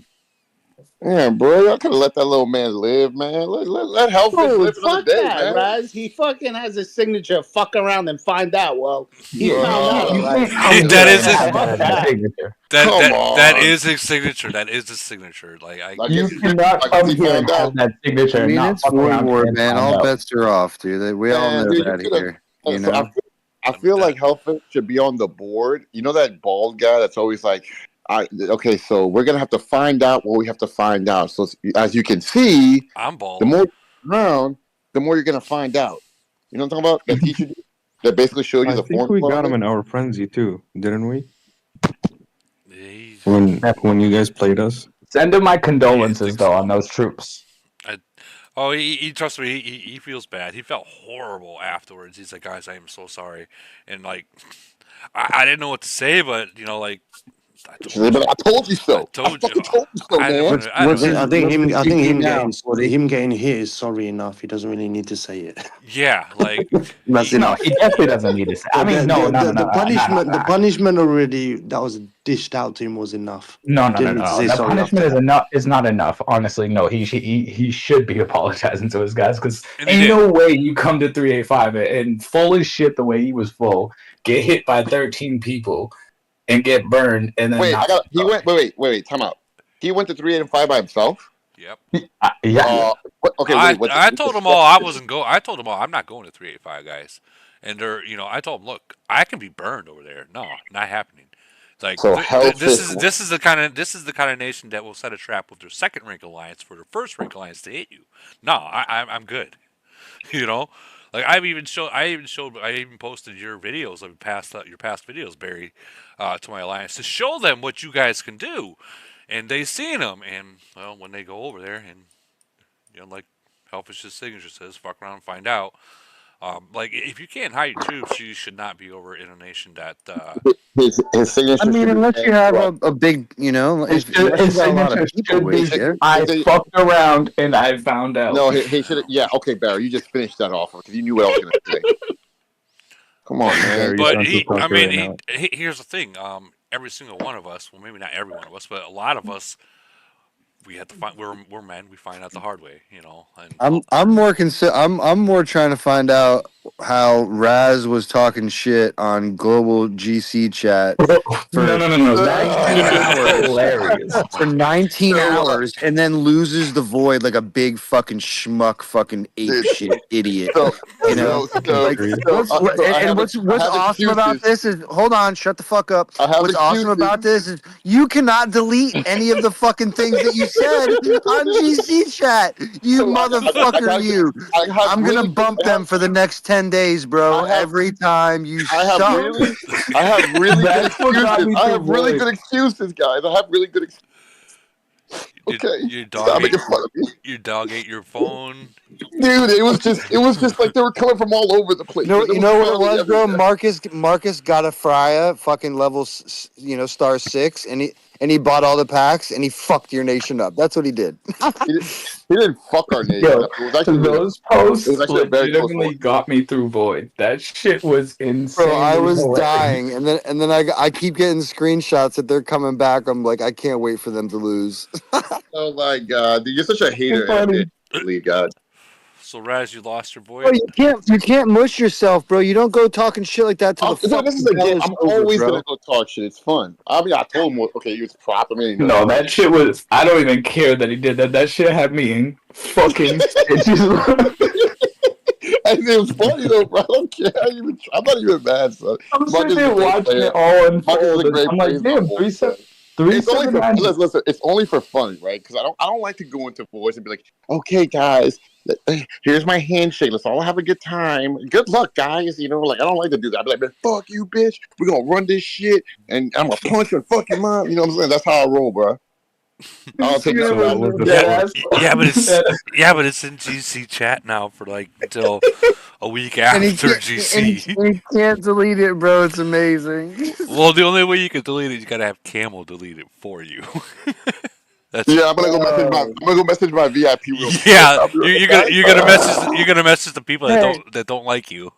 [SPEAKER 9] Yeah, bro. Y'all could have let that little man live, man. Let Hellfish
[SPEAKER 4] Dude,
[SPEAKER 9] live another
[SPEAKER 4] fuck
[SPEAKER 9] day,
[SPEAKER 4] that,
[SPEAKER 9] man.
[SPEAKER 4] Raz. He fucking has his signature. Fuck around and find out. Well, he
[SPEAKER 6] Yeah,
[SPEAKER 4] found out.
[SPEAKER 6] you
[SPEAKER 4] Right?
[SPEAKER 6] can't come here
[SPEAKER 1] That
[SPEAKER 6] and
[SPEAKER 1] is
[SPEAKER 6] have
[SPEAKER 1] his-
[SPEAKER 6] that signature.
[SPEAKER 9] Come
[SPEAKER 1] that
[SPEAKER 9] on.
[SPEAKER 1] is his signature. That is his signature. Like I
[SPEAKER 9] Like
[SPEAKER 6] You
[SPEAKER 9] it's-
[SPEAKER 6] cannot
[SPEAKER 9] like
[SPEAKER 6] come
[SPEAKER 9] he
[SPEAKER 6] here and
[SPEAKER 9] found
[SPEAKER 6] have
[SPEAKER 9] out.
[SPEAKER 6] that signature
[SPEAKER 2] I
[SPEAKER 6] and
[SPEAKER 2] mean,
[SPEAKER 6] not
[SPEAKER 2] it's
[SPEAKER 6] fuck
[SPEAKER 2] World
[SPEAKER 6] around
[SPEAKER 2] War,
[SPEAKER 6] and
[SPEAKER 2] man.
[SPEAKER 6] find
[SPEAKER 2] All
[SPEAKER 6] out.
[SPEAKER 2] bets are off, dude. We all
[SPEAKER 9] Man,
[SPEAKER 2] know
[SPEAKER 9] dude, you
[SPEAKER 2] that
[SPEAKER 9] could've-
[SPEAKER 2] here. You
[SPEAKER 9] So
[SPEAKER 2] know,
[SPEAKER 9] I feel like Hellfish should be on the board. You know that bald guy that's always like, okay, so we're gonna have to find out what we have to find out. So as you can see,
[SPEAKER 1] I'm bald.
[SPEAKER 9] the more around, the more you're gonna find out. You know what I'm talking about? That teacher that basically showed you
[SPEAKER 8] I
[SPEAKER 9] the
[SPEAKER 8] think
[SPEAKER 9] formula.
[SPEAKER 8] we got
[SPEAKER 9] on
[SPEAKER 8] him
[SPEAKER 9] it?
[SPEAKER 8] in our frenzy too, didn't we?
[SPEAKER 1] He-
[SPEAKER 8] When you guys played us.
[SPEAKER 6] Send him my condolences
[SPEAKER 1] think
[SPEAKER 6] though
[SPEAKER 1] so.
[SPEAKER 6] on those troops.
[SPEAKER 1] Oh, he trust me. He feels bad. He felt horrible afterwards. He's like, guys, I am so sorry. And like, I didn't know what to say, but you know, like, I
[SPEAKER 9] I told you so.
[SPEAKER 1] told
[SPEAKER 9] fucking
[SPEAKER 1] you.
[SPEAKER 9] told you so,
[SPEAKER 1] I
[SPEAKER 9] man.
[SPEAKER 1] didn't wanna-
[SPEAKER 2] What's it-
[SPEAKER 5] I think him. I think him
[SPEAKER 2] now,
[SPEAKER 5] getting hit is sorry enough. He doesn't really need to say it.
[SPEAKER 1] yeah, like
[SPEAKER 2] That's
[SPEAKER 6] No,
[SPEAKER 2] enough.
[SPEAKER 6] he definitely doesn't need to say. I mean,
[SPEAKER 5] The punishment, the punishment already that was dished out to him was enough.
[SPEAKER 6] No.
[SPEAKER 5] Didn't need to say
[SPEAKER 6] The
[SPEAKER 5] sorry
[SPEAKER 6] punishment
[SPEAKER 5] after
[SPEAKER 6] is enough. Is not enough. Honestly, no. He should be apologizing to his guys because
[SPEAKER 1] And he
[SPEAKER 6] ain't
[SPEAKER 1] did.
[SPEAKER 6] no way you come to 385 and full as shit the way he was full, get hit by 13 people, and get burned, and then
[SPEAKER 9] Wait,
[SPEAKER 6] not.
[SPEAKER 9] he went. Wait, time out. He went to 3 and 5 by himself.
[SPEAKER 1] Yep.
[SPEAKER 6] Yeah.
[SPEAKER 9] Okay.
[SPEAKER 1] I told them all I wasn't go. I told them all I'm not going to 385 guys, and they're I told them, look, I can be burned over there. No, not happening. Like
[SPEAKER 9] So
[SPEAKER 1] this is the kind of nation that will set a trap with their second rank alliance for their first rank alliance to hit you. No, I'm good. You know, like I even posted your videos of your past videos, Barry, to my alliance to show them what you guys can do, and they seen them, and well, when they go over there and like Hellfish's signature says, fuck around and find out. Like if you can't hide your troops, you should not be over in a nation that.
[SPEAKER 9] His signature.
[SPEAKER 2] I mean, unless you have a big,
[SPEAKER 6] His
[SPEAKER 2] unless you got a lot of
[SPEAKER 6] signature
[SPEAKER 2] people
[SPEAKER 6] should be,
[SPEAKER 2] with you.
[SPEAKER 6] I fucked around and I found out.
[SPEAKER 9] No, he should. Yeah, okay, Barry, you just finished that off because you knew what I was going to say. Come on, man.
[SPEAKER 1] But here's the thing. Every single one of us, well, maybe not every one of us, but a lot of us, we had to find. We're men. We find out the hard way, And
[SPEAKER 2] I'm more trying to find out how Raz was talking shit on global GC chat for
[SPEAKER 6] No.
[SPEAKER 2] 19 hours.
[SPEAKER 6] Hilarious.
[SPEAKER 2] For 19 hours and then loses the void like a big fucking schmuck, fucking ape shit idiot. What's awesome about this is hold on, shut the fuck up. What's awesome about this is you cannot delete any of the fucking things that you said on GC chat. You motherfucker, you. I'm gonna bump them for the next 10 days, bro. Every time you
[SPEAKER 9] I have really good excuses. I have really good excuses, guys. I have really good excuses. Okay.
[SPEAKER 1] Your dog ate your phone.
[SPEAKER 9] Dude, it was just like they were coming from all over the place.
[SPEAKER 2] You know what it was, bro? Marcus got a Freya, fucking level, star 6, and he bought all the packs and he fucked your nation up. That's what he did.
[SPEAKER 9] He didn't fuck our nation.
[SPEAKER 6] Yo,
[SPEAKER 9] It was actually
[SPEAKER 6] those posts
[SPEAKER 9] it was actually a very close
[SPEAKER 6] legitimately got me through void. That shit was insane.
[SPEAKER 2] Bro, I was dying, and then I keep getting screenshots that they're coming back. I'm like, I can't wait for them to lose.
[SPEAKER 9] Oh my god, dude, you're such a hater, God.
[SPEAKER 1] So Raz, you lost your
[SPEAKER 2] Bro,
[SPEAKER 1] void.
[SPEAKER 2] you can't mush yourself, bro. You don't go talking shit like that till the
[SPEAKER 9] Dude, this is
[SPEAKER 2] fucking
[SPEAKER 9] a game.
[SPEAKER 2] hell is
[SPEAKER 9] I'm
[SPEAKER 2] over,
[SPEAKER 9] always
[SPEAKER 2] bro.
[SPEAKER 9] gonna go talk shit. It's fun. I mean, I told him, okay, you was prop. I mean,
[SPEAKER 6] No, that shit was. I don't even care that he did that. That shit had me in fucking stitches.
[SPEAKER 9] I think it was funny though, bro. I don't care. I'm not even mad, son.
[SPEAKER 6] I'm
[SPEAKER 9] Marcus
[SPEAKER 6] sitting
[SPEAKER 9] is a
[SPEAKER 6] there
[SPEAKER 9] great
[SPEAKER 6] watching
[SPEAKER 9] player.
[SPEAKER 6] it all
[SPEAKER 9] Marcus is
[SPEAKER 6] unfold,
[SPEAKER 9] a
[SPEAKER 6] and
[SPEAKER 9] great
[SPEAKER 6] I'm
[SPEAKER 9] player.
[SPEAKER 6] like,
[SPEAKER 9] He's my
[SPEAKER 6] damn,
[SPEAKER 9] boy, man.
[SPEAKER 6] three
[SPEAKER 9] It's only
[SPEAKER 6] seven
[SPEAKER 9] for
[SPEAKER 6] nine.
[SPEAKER 9] listen. It's only for fun, right? Because I don't like to go into voice and be like, okay, guys, here's my handshake. Let's all have a good time. Good luck, guys. You know, like I don't like to do that. I'd be like, man, fuck you, bitch. We're gonna run this shit, and I'm gonna punch your fucking mom. You know what I'm saying? That's how I roll, bro. I'll take
[SPEAKER 6] Yeah,
[SPEAKER 9] that.
[SPEAKER 8] So what was the
[SPEAKER 1] Yeah,
[SPEAKER 8] score?
[SPEAKER 1] yeah, but it's in GC chat now for like until a week
[SPEAKER 2] And
[SPEAKER 1] after GC.
[SPEAKER 2] he can't delete it, bro. It's amazing.
[SPEAKER 1] Well, the only way you can delete it, you gotta have Camel delete it for you. That's
[SPEAKER 9] Yeah, I'm gonna go message my VIP real quick.
[SPEAKER 1] yeah.
[SPEAKER 9] I'll be right back.
[SPEAKER 1] You're gonna message the people
[SPEAKER 2] Hey,
[SPEAKER 1] that don't like you.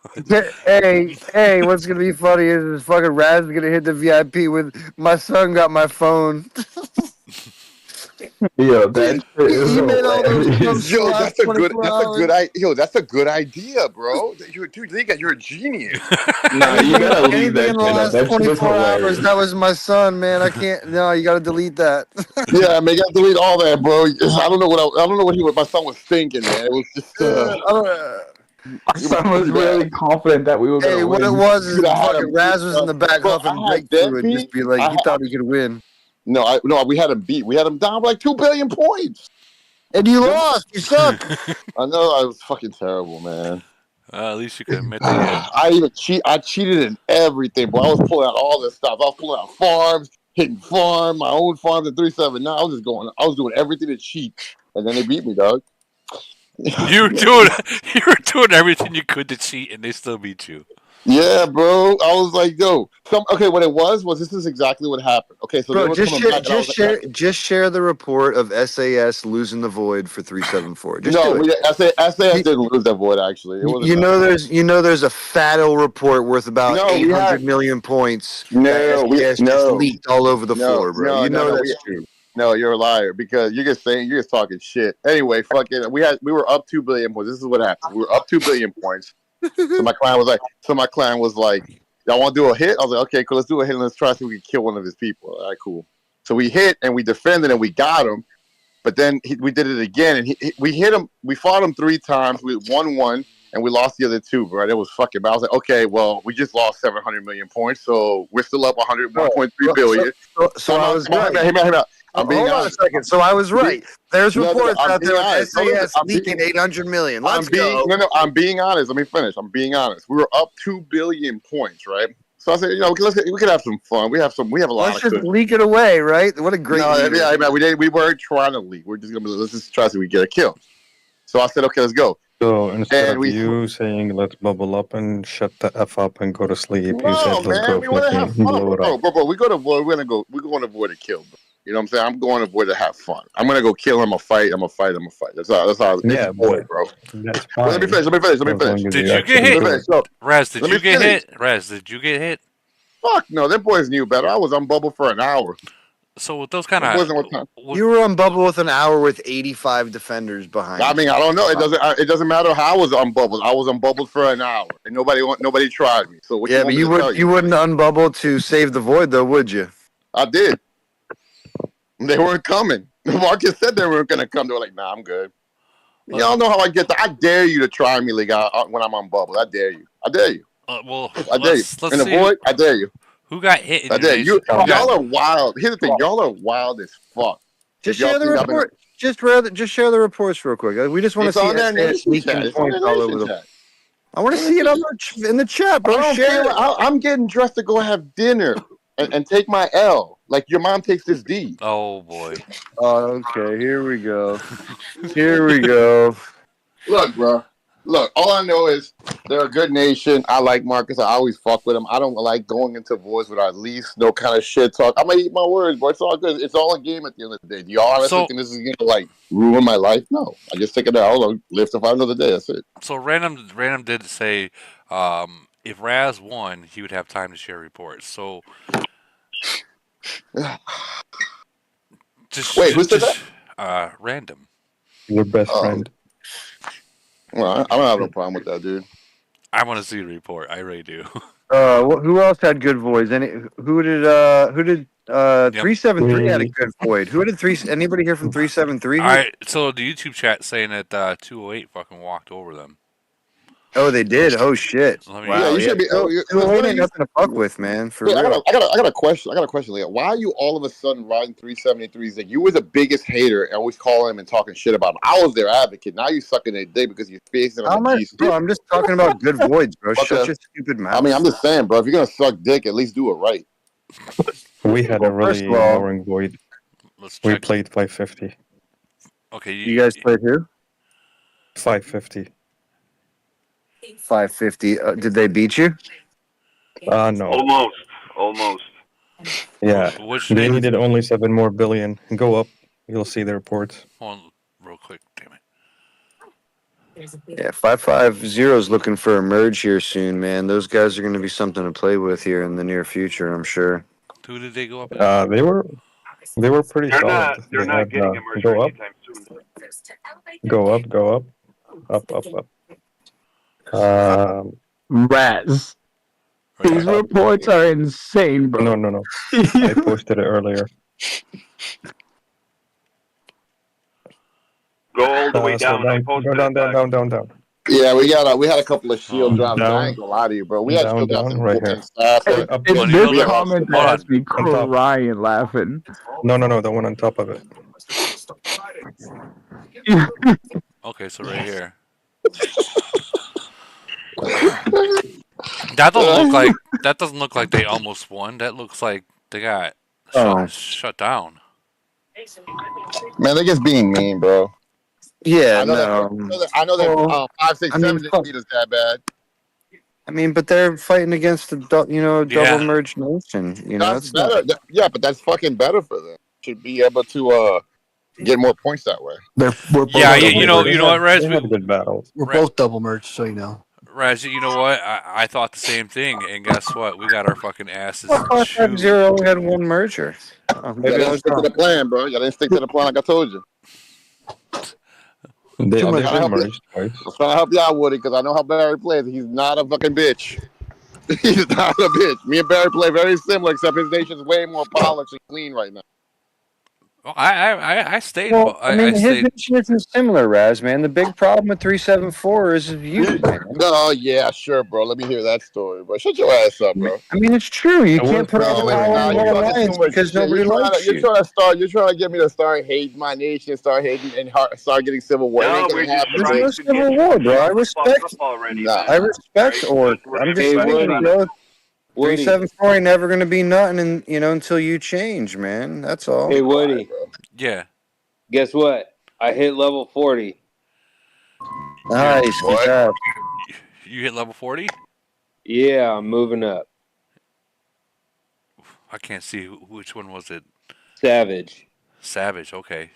[SPEAKER 2] hey, what's gonna be funny is fucking Raz gonna hit the VIP with my son got my phone.
[SPEAKER 6] Yo, that shit is
[SPEAKER 2] He made all those
[SPEAKER 6] hilarious.
[SPEAKER 2] posts the
[SPEAKER 9] Yo,
[SPEAKER 2] last 24 hours.
[SPEAKER 9] that's a good idea, bro. You're a genius.
[SPEAKER 6] Nah, you gotta leave
[SPEAKER 2] Anything
[SPEAKER 6] that
[SPEAKER 2] in the
[SPEAKER 6] shit up.
[SPEAKER 2] last
[SPEAKER 6] That shit was
[SPEAKER 2] 24 hours,
[SPEAKER 6] hilarious.
[SPEAKER 2] that was my son, man. I can't. No, you got to delete that.
[SPEAKER 9] Yeah, man, you gotta delete all that, bro. I don't know what my son was thinking, man. It was just
[SPEAKER 6] My
[SPEAKER 9] it was
[SPEAKER 6] son was
[SPEAKER 9] pretty bad.
[SPEAKER 6] really confident that we were
[SPEAKER 2] Hey,
[SPEAKER 6] gonna
[SPEAKER 2] what it
[SPEAKER 6] win.
[SPEAKER 2] was is
[SPEAKER 9] Dude, I had him
[SPEAKER 2] fucking
[SPEAKER 9] beat,
[SPEAKER 2] Raz was in the back
[SPEAKER 9] bro.
[SPEAKER 2] huffing
[SPEAKER 9] I had
[SPEAKER 2] brake
[SPEAKER 9] them
[SPEAKER 2] fluid, just
[SPEAKER 9] beat.
[SPEAKER 2] be like, he thought he could win,
[SPEAKER 9] No, we had him beat. We had him down by like 2 billion points.
[SPEAKER 2] and you lost. You suck.
[SPEAKER 9] I know I was fucking terrible, man.
[SPEAKER 1] At least you can admit that.
[SPEAKER 9] I cheated in everything, bro. I was pulling out all this stuff. I was pulling out farms, hitting my own farms at 379. I was doing everything to cheat, and then they beat me, dog.
[SPEAKER 1] You were doing everything you could to cheat, and they still beat you.
[SPEAKER 9] Yeah, bro. I was like, yo, what it was this is exactly what happened. Okay, so they
[SPEAKER 2] Bro,
[SPEAKER 9] were coming back, and I was like,
[SPEAKER 2] just share the report of SAS losing the void for 374. Just
[SPEAKER 9] no,
[SPEAKER 2] do it.
[SPEAKER 9] SAS didn't lose that void. Actually, it wasn't.
[SPEAKER 2] You know there's a fatal report worth about
[SPEAKER 9] No,
[SPEAKER 2] 800 million points
[SPEAKER 9] no,
[SPEAKER 2] that SAS just leaked all over the floor, bro. You know that's true.
[SPEAKER 9] No, you're a liar because you're just talking shit. Anyway, fucking, we were up 2 billion points. This is what happened. We were up 2 billion points. So my client was like, y'all want to do a hit? I was like, okay, cool, let's do a hit and let's try to see if we can kill one of his people. All right, cool. So we hit and we defended and we got him, but then we did it again and we hit him. We fought him 3 times. We won 1 and we lost the other 2. Right? It was fucking bad. I was like, okay, well, we just lost 700 million points, so we're still up 101.3 billion.
[SPEAKER 2] So I was right.
[SPEAKER 9] Hear me out. I'm being
[SPEAKER 2] Hold on a
[SPEAKER 9] honest.
[SPEAKER 2] second. So I was right. There's reports
[SPEAKER 9] I'm
[SPEAKER 2] out
[SPEAKER 9] being
[SPEAKER 2] there of
[SPEAKER 9] honest.
[SPEAKER 2] SAS
[SPEAKER 9] I'm
[SPEAKER 2] leaking
[SPEAKER 9] being-
[SPEAKER 2] 800 million. Let's go.
[SPEAKER 9] I'm being honest. Let me finish. I'm being honest. We were up 2 billion points, right? So I said, we could have some fun. We have a lot
[SPEAKER 2] Let's
[SPEAKER 9] of
[SPEAKER 2] just
[SPEAKER 9] good.
[SPEAKER 2] leak it away, right? What a great.
[SPEAKER 9] We weren't trying to leak. We're just gonna let's just try to see if we get a kill. So I said, okay, let's go.
[SPEAKER 8] So instead
[SPEAKER 9] And
[SPEAKER 8] of you saying let's bubble up and shut the F up and go to sleep, you
[SPEAKER 9] No,
[SPEAKER 8] said let's
[SPEAKER 9] man,
[SPEAKER 8] go
[SPEAKER 9] we want to have
[SPEAKER 8] fucking
[SPEAKER 9] fun,
[SPEAKER 8] blow it up.
[SPEAKER 9] bro. We go to avoid. We're going to avoid a kill, bro. You know what I'm saying? I'm going to avoid to have fun. I'm gonna go kill him. I'm gonna fight. That's how.
[SPEAKER 8] Yeah,
[SPEAKER 9] it's avoid, bro.
[SPEAKER 8] That's
[SPEAKER 9] Well,
[SPEAKER 8] fine.
[SPEAKER 9] let me finish.
[SPEAKER 8] As long as
[SPEAKER 1] Did
[SPEAKER 8] you
[SPEAKER 1] you get hit?
[SPEAKER 8] actually do it.
[SPEAKER 9] So,
[SPEAKER 1] Raz, did
[SPEAKER 9] Let
[SPEAKER 1] you
[SPEAKER 9] me
[SPEAKER 1] get
[SPEAKER 9] finish.
[SPEAKER 1] hit? Raz, did you get hit?
[SPEAKER 9] fuck no, them boys knew better. I was on bubble for an hour.
[SPEAKER 1] So with those kind
[SPEAKER 9] Them boys know what
[SPEAKER 1] of,
[SPEAKER 9] time.
[SPEAKER 2] You were on bubble with an hour with 85 defenders behind.
[SPEAKER 9] I mean, I don't know. It doesn't matter how I was on bubbles. I was on bubbles for an hour, and nobody tried me. So what
[SPEAKER 2] Yeah,
[SPEAKER 9] you
[SPEAKER 2] but
[SPEAKER 9] want me to tell
[SPEAKER 2] you wouldn't unbubble to save the void, though, would you?
[SPEAKER 9] I did. They weren't coming. Marcus said they weren't gonna come. They were like, "Nah, I'm good." Y'all know how I get. I dare you to try me, like when I'm on bubbles. I dare you. I dare you.
[SPEAKER 1] well,
[SPEAKER 9] I dare you.
[SPEAKER 1] let's
[SPEAKER 9] In the
[SPEAKER 1] see
[SPEAKER 9] void, I dare you.
[SPEAKER 1] who got hit in
[SPEAKER 9] I
[SPEAKER 1] your
[SPEAKER 9] dare you.
[SPEAKER 1] nation.
[SPEAKER 9] Y'all are wild. Here's the thing. Y'all are wild as fuck.
[SPEAKER 2] Just
[SPEAKER 9] If y'all
[SPEAKER 2] share the
[SPEAKER 9] think I've been-
[SPEAKER 2] report. Just share the reports real quick. We just want to
[SPEAKER 9] It's
[SPEAKER 2] see
[SPEAKER 9] on their
[SPEAKER 2] SAS
[SPEAKER 9] nation
[SPEAKER 2] leaking
[SPEAKER 9] chat. It's on
[SPEAKER 2] points
[SPEAKER 9] their
[SPEAKER 2] all
[SPEAKER 9] nation
[SPEAKER 2] over the.
[SPEAKER 9] chat.
[SPEAKER 2] I want to see it in the chat, bro.
[SPEAKER 9] I don't
[SPEAKER 2] Share
[SPEAKER 9] care.
[SPEAKER 2] it.
[SPEAKER 9] I'm getting dressed to go have dinner and take my L. Like your mom takes this D.
[SPEAKER 1] Oh boy.
[SPEAKER 2] Okay, here we go. Here we go.
[SPEAKER 9] Look, bro. Look, all I know is they're a good nation. I like Marcus. I always fuck with him. I don't like going into voids with at least no kind of shit talk. I'm gonna eat my words, bro. It's all good. It's all a game at the end of the day. Do y'all honestly think this is gonna ruin my life? No. I just take it out. I'll live to fight another day. That's it.
[SPEAKER 1] So random did say if Raz won, he would have time to share reports. So
[SPEAKER 9] Wait, who said that?
[SPEAKER 1] Random.
[SPEAKER 8] Your best friend.
[SPEAKER 9] Well, I don't have no problem with that, dude.
[SPEAKER 1] I want to see the report. I really do.
[SPEAKER 2] Who else had good voids? Who did 373 had a good void? Who did anybody hear from 373?
[SPEAKER 1] So the YouTube chat saying that 208 fucking walked over them.
[SPEAKER 2] Oh, they did. Oh shit!
[SPEAKER 1] Let me-
[SPEAKER 2] Wow.
[SPEAKER 9] Yeah, you should be.
[SPEAKER 2] So,
[SPEAKER 9] it was
[SPEAKER 2] 208
[SPEAKER 9] really-
[SPEAKER 2] ain't nothing to fuck with, man. For
[SPEAKER 9] Wait,
[SPEAKER 2] real.
[SPEAKER 9] I got a question. I got a question, Leah. Why are you all of a sudden riding 373s? Like you were the biggest hater and always calling him and talking shit about him. I was their advocate. Now you sucking their dick because you're facing them on GC.
[SPEAKER 2] Bro, I'm just talking about good voids, bro.
[SPEAKER 9] Okay.
[SPEAKER 2] Shut your stupid mouth.
[SPEAKER 9] I mean, I'm just saying, bro. If you're gonna suck dick, at least do it right.
[SPEAKER 8] We had a really
[SPEAKER 2] First of all-
[SPEAKER 8] boring void.
[SPEAKER 1] Let's
[SPEAKER 8] We
[SPEAKER 1] check.
[SPEAKER 8] played 550.
[SPEAKER 1] Okay,
[SPEAKER 2] You guys played who?
[SPEAKER 8] 550.
[SPEAKER 2] 550. Did they beat you?
[SPEAKER 8] No.
[SPEAKER 10] Almost.
[SPEAKER 8] Yeah.
[SPEAKER 1] Which
[SPEAKER 8] They
[SPEAKER 1] name?
[SPEAKER 8] needed only 7 more billion. Go up. You'll see the reports.
[SPEAKER 1] Hold on, real quick. Damn it.
[SPEAKER 2] Yeah, 550 is looking for a merge here soon, man. Those guys are going to be something to play with here in the near future, I'm sure.
[SPEAKER 1] Who did they go up? Against?
[SPEAKER 8] They were pretty
[SPEAKER 10] They're
[SPEAKER 8] solid.
[SPEAKER 10] not
[SPEAKER 8] They had,
[SPEAKER 10] getting a merger
[SPEAKER 8] go up,
[SPEAKER 10] anytime soon.
[SPEAKER 8] go up, go up, up.
[SPEAKER 11] Raz.
[SPEAKER 1] Right
[SPEAKER 11] These
[SPEAKER 1] here.
[SPEAKER 11] reports are insane, bro.
[SPEAKER 8] No. I posted it earlier.
[SPEAKER 10] Go all the way
[SPEAKER 8] So
[SPEAKER 10] down. I posted
[SPEAKER 8] go
[SPEAKER 10] it back.
[SPEAKER 8] down.
[SPEAKER 9] Yeah, we had a couple of shield drops.
[SPEAKER 8] Down.
[SPEAKER 9] I ain't gonna lie to you, bro. We had
[SPEAKER 8] Down,
[SPEAKER 9] shield drops
[SPEAKER 8] down,
[SPEAKER 9] in,
[SPEAKER 8] right
[SPEAKER 9] in
[SPEAKER 8] here.
[SPEAKER 9] staff.
[SPEAKER 11] Hey,
[SPEAKER 8] Up.
[SPEAKER 11] and
[SPEAKER 1] Money
[SPEAKER 11] this
[SPEAKER 1] builder?
[SPEAKER 11] comment
[SPEAKER 1] Hold
[SPEAKER 11] has me
[SPEAKER 8] On top.
[SPEAKER 11] crying laughing.
[SPEAKER 8] No, the one on top of it.
[SPEAKER 1] Okay, so right here. That doesn't look like they almost won. That looks like they got shut down.
[SPEAKER 9] Man, they're just being mean, bro.
[SPEAKER 2] Yeah,
[SPEAKER 9] I know that
[SPEAKER 2] Well,
[SPEAKER 9] 5, 6,
[SPEAKER 2] I mean,
[SPEAKER 9] 7 didn't beat us that bad.
[SPEAKER 2] I mean, but they're fighting against a double
[SPEAKER 1] Yeah.
[SPEAKER 2] merged nation.
[SPEAKER 9] That's
[SPEAKER 2] it's
[SPEAKER 9] better.
[SPEAKER 2] not.
[SPEAKER 9] Yeah, but that's fucking better for them. Should be able to get more points that way.
[SPEAKER 11] We're
[SPEAKER 1] Yeah,
[SPEAKER 11] both
[SPEAKER 1] you know what, Rez?
[SPEAKER 8] They had good battles.
[SPEAKER 11] We're both double merged, so you know.
[SPEAKER 1] Rez, you know what? I thought the same thing, and guess what? We got our fucking asses
[SPEAKER 2] Well, 550
[SPEAKER 1] chewed.
[SPEAKER 2] only had one merger.
[SPEAKER 9] You didn't stick to the plan, bro. You didn't stick to the plan like I told you.
[SPEAKER 8] They
[SPEAKER 9] Too much.
[SPEAKER 8] did merge twice.
[SPEAKER 9] I'm trying to help you out, Woody, because I know how Barry plays. He's not a fucking bitch. He's not a bitch. Me and Barry play very similar, except his nation's way more polished and clean right now.
[SPEAKER 1] Well, I stayed.
[SPEAKER 2] Well, I mean,
[SPEAKER 1] I
[SPEAKER 2] his
[SPEAKER 1] stayed.
[SPEAKER 2] mission isn't similar, Raz, man. The big problem with 374 is you, man.
[SPEAKER 9] No, yeah, sure, bro. Let me hear that story, bro. Shut your ass up, bro.
[SPEAKER 2] I mean, it's true. You
[SPEAKER 8] I
[SPEAKER 2] can't
[SPEAKER 8] was
[SPEAKER 2] put all the
[SPEAKER 8] pretty
[SPEAKER 2] power
[SPEAKER 8] sure.
[SPEAKER 2] in
[SPEAKER 9] You're
[SPEAKER 2] one
[SPEAKER 9] talking
[SPEAKER 2] alliance
[SPEAKER 9] too much
[SPEAKER 2] because
[SPEAKER 9] shit.
[SPEAKER 2] nobody likes you.
[SPEAKER 9] You're trying to get me to start hating my nation, start hating and start getting civil war.
[SPEAKER 10] No,
[SPEAKER 9] It ain't
[SPEAKER 10] we're
[SPEAKER 9] gonna
[SPEAKER 10] just
[SPEAKER 9] happen.
[SPEAKER 10] trying
[SPEAKER 2] There's
[SPEAKER 10] to
[SPEAKER 2] no
[SPEAKER 10] get
[SPEAKER 2] civil war, bro. I
[SPEAKER 10] fucked
[SPEAKER 2] respect.
[SPEAKER 10] up already.
[SPEAKER 9] Nah.
[SPEAKER 10] man.
[SPEAKER 2] I respect
[SPEAKER 10] Right?
[SPEAKER 2] Orc.
[SPEAKER 10] We're
[SPEAKER 2] I'm just
[SPEAKER 10] everybody's
[SPEAKER 2] saying,
[SPEAKER 10] trying
[SPEAKER 2] bro.
[SPEAKER 10] to-
[SPEAKER 2] 374 ain't never gonna be nothing, until you change, man. That's all.
[SPEAKER 12] Hey, Woody,
[SPEAKER 1] Yeah.
[SPEAKER 12] guess what? I hit level 40.
[SPEAKER 2] Nice.
[SPEAKER 9] What?
[SPEAKER 2] Good job.
[SPEAKER 1] You hit level 40?
[SPEAKER 12] Yeah, I'm moving up.
[SPEAKER 1] I can't see which one was it.
[SPEAKER 12] Savage.
[SPEAKER 1] Savage. Okay.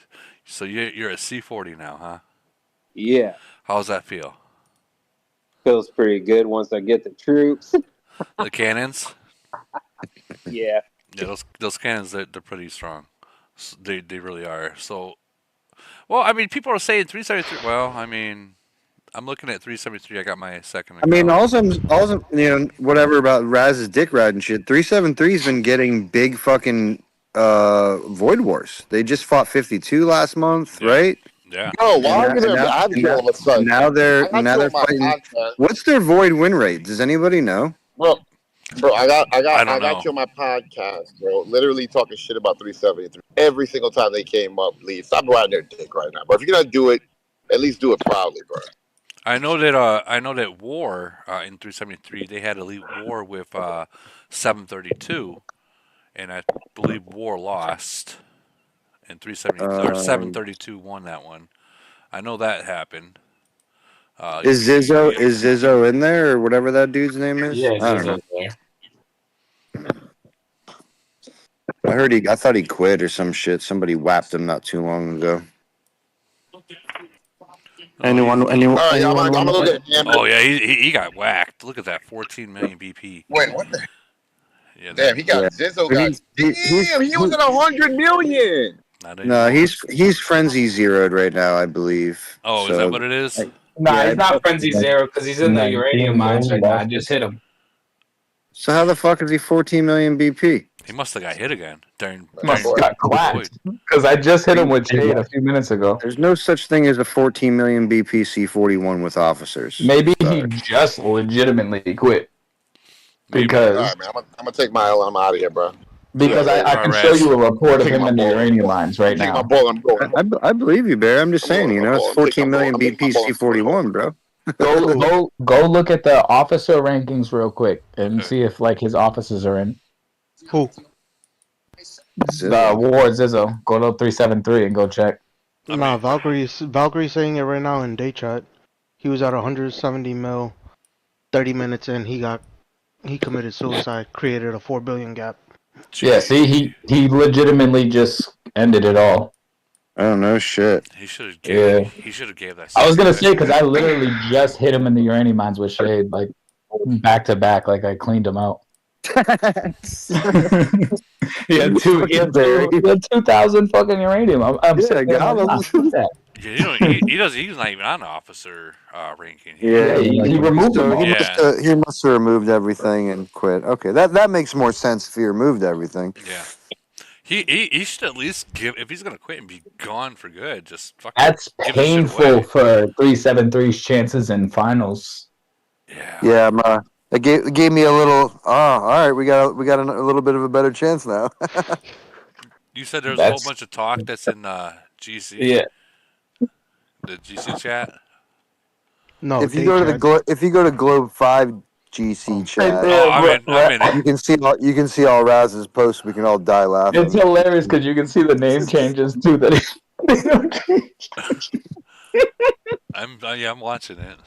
[SPEAKER 1] So you're at C40 now, huh?
[SPEAKER 12] Yeah,
[SPEAKER 1] How's that feel?
[SPEAKER 12] feels pretty good once I get the troops.
[SPEAKER 1] The cannons?
[SPEAKER 12] Yeah.
[SPEAKER 1] Yeah, those cannons they're pretty strong. They really are. So, well, I mean, people are saying 373. Well, I mean, I'm looking at 373. I got my second.
[SPEAKER 2] I mean,
[SPEAKER 1] account.
[SPEAKER 2] also, whatever about Raz's dick riding shit. 373's been getting big fucking Void Wars. They just fought 52 last month,
[SPEAKER 1] Yeah.
[SPEAKER 2] right?
[SPEAKER 1] Yeah.
[SPEAKER 9] Bro, why are you there? I have you all of a sudden.
[SPEAKER 2] Now they're
[SPEAKER 9] I got you on my
[SPEAKER 2] fighting.
[SPEAKER 9] podcast.
[SPEAKER 2] What's their Void win rate? Does anybody know?
[SPEAKER 9] Bro, I got
[SPEAKER 1] don't know.
[SPEAKER 9] you on my podcast, bro. Literally talking shit about 373 every single time they came up. Leave. Stop riding their dick right now, bro. If you're gonna do it, at least do it proudly, bro.
[SPEAKER 1] I know that War in 373 they had Elite War with 732, and I believe War lost, and 370 or 732 won that one. I know that happened.
[SPEAKER 2] Is Zizzo in there or whatever that dude's name is?
[SPEAKER 6] Yeah,
[SPEAKER 2] I don't know.
[SPEAKER 6] there.
[SPEAKER 2] I thought he quit or some shit. Somebody whapped him not too long ago.
[SPEAKER 8] Anyone?
[SPEAKER 9] All right, I'm
[SPEAKER 8] wanna-
[SPEAKER 9] gonna look at
[SPEAKER 1] Oh yeah, he got whacked. Look at that, 14 million BP.
[SPEAKER 9] Wait, what the?
[SPEAKER 1] Yeah,
[SPEAKER 9] Damn, he got Zizzo got. Damn, he was at 100 million.
[SPEAKER 2] No, he's frenzy zeroed right now, I believe.
[SPEAKER 1] Oh, is that what it is?
[SPEAKER 6] Nah,
[SPEAKER 2] Yeah,
[SPEAKER 6] he's not Frenzy Zero because he's in the
[SPEAKER 5] 19
[SPEAKER 6] uranium mines right now. I
[SPEAKER 5] left.
[SPEAKER 6] just hit him.
[SPEAKER 2] So how the fuck is he 14 million BP?
[SPEAKER 1] He must have got hit again during
[SPEAKER 6] Must have
[SPEAKER 9] boy.
[SPEAKER 6] got clapped because I just hit him with shade a few minutes ago.
[SPEAKER 2] There's no such thing as a 14 million BP C41 with officers.
[SPEAKER 6] Maybe he
[SPEAKER 2] Sorry.
[SPEAKER 6] just legitimately quit
[SPEAKER 1] Maybe.
[SPEAKER 9] All
[SPEAKER 6] because
[SPEAKER 9] right, man. I'm gonna take my L and I'm out of here, bro.
[SPEAKER 6] I can show you a report of him in the uranium mines right
[SPEAKER 9] I'm taking my
[SPEAKER 6] now.
[SPEAKER 9] ball. I'm going.
[SPEAKER 2] I believe you, Barry. I'm just saying, you know, it's 14 million BP C41, bro.
[SPEAKER 6] Go look at the officer rankings real quick and see if like his officers are in.
[SPEAKER 11] Who?
[SPEAKER 6] The Ward Zizzo. Go to 373 and go check.
[SPEAKER 11] Nah, Valkyrie's saying it right now in day chat. He was at 170 mil, 30 minutes in. He committed suicide, created a 4 billion gap.
[SPEAKER 6] Yeah, see, he legitimately just ended it all.
[SPEAKER 2] I don't know shit.
[SPEAKER 1] He should have
[SPEAKER 6] Yeah.
[SPEAKER 1] gave that.
[SPEAKER 6] I was gonna say because I literally just hit him in the uranium mines with shade, like back to back, like I cleaned him out. he had 2,000 fucking uranium. I'm
[SPEAKER 2] Yeah, I got him.
[SPEAKER 1] Yeah, he doesn't. He's not even on the officer ranking.
[SPEAKER 2] Yeah,
[SPEAKER 6] he removed
[SPEAKER 2] so
[SPEAKER 6] them all.
[SPEAKER 2] he must have removed everything and quit. Okay, that makes more sense if he removed everything.
[SPEAKER 1] Yeah. He should at least give, if he's gonna quit and be gone for good, just fucking
[SPEAKER 6] That's
[SPEAKER 1] give this shit
[SPEAKER 6] painful
[SPEAKER 1] away.
[SPEAKER 6] for 373's chances in finals.
[SPEAKER 2] Yeah, it gave me a little. Oh, all right, we got a little bit of a better chance now.
[SPEAKER 1] You said there's a whole bunch of talk that's in GC.
[SPEAKER 6] Yeah.
[SPEAKER 1] The GC chat.
[SPEAKER 11] No,
[SPEAKER 2] if you go to Globe 5 GC chat,
[SPEAKER 1] I'm in it.
[SPEAKER 2] You can see all Raz's posts. We can all die laughing.
[SPEAKER 6] It's hilarious because you can see the name changes too. That
[SPEAKER 1] I'm watching it.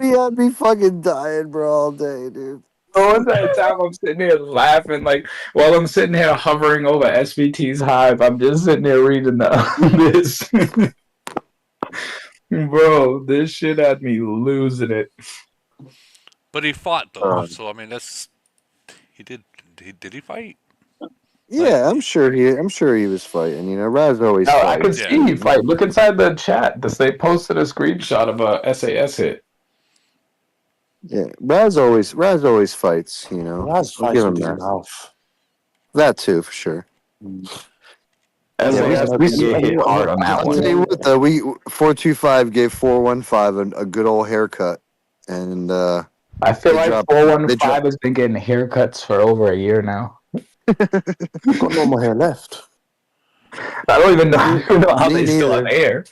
[SPEAKER 2] Yeah, I'd be fucking dying, bro, all day, dude.
[SPEAKER 6] One time I'm sitting here laughing, like while I'm sitting here hovering over SVT's hive, I'm just sitting there reading this. Bro, this shit had me losing it.
[SPEAKER 1] But he fought though, so I mean he did he fight?
[SPEAKER 2] Yeah, I'm sure he was fighting. You know, Raz always
[SPEAKER 6] No,
[SPEAKER 2] fights.
[SPEAKER 6] I can see he fight. Look inside the chat. They posted a screenshot of a SAS hit.
[SPEAKER 2] Yeah, Raz always fights. You know,
[SPEAKER 5] Raz
[SPEAKER 2] I'll
[SPEAKER 5] fights
[SPEAKER 2] give him
[SPEAKER 5] with his
[SPEAKER 2] that.
[SPEAKER 5] mouth.
[SPEAKER 2] That too, for sure.
[SPEAKER 6] SAS we hit hard on that
[SPEAKER 2] I'll
[SPEAKER 6] one.
[SPEAKER 2] tell you what, though, we 425 gave 415 a good old haircut, and
[SPEAKER 6] I feel like 415 has been getting haircuts for over a year now.
[SPEAKER 5] I've got no more hair left.
[SPEAKER 6] I don't even know how they still have hair.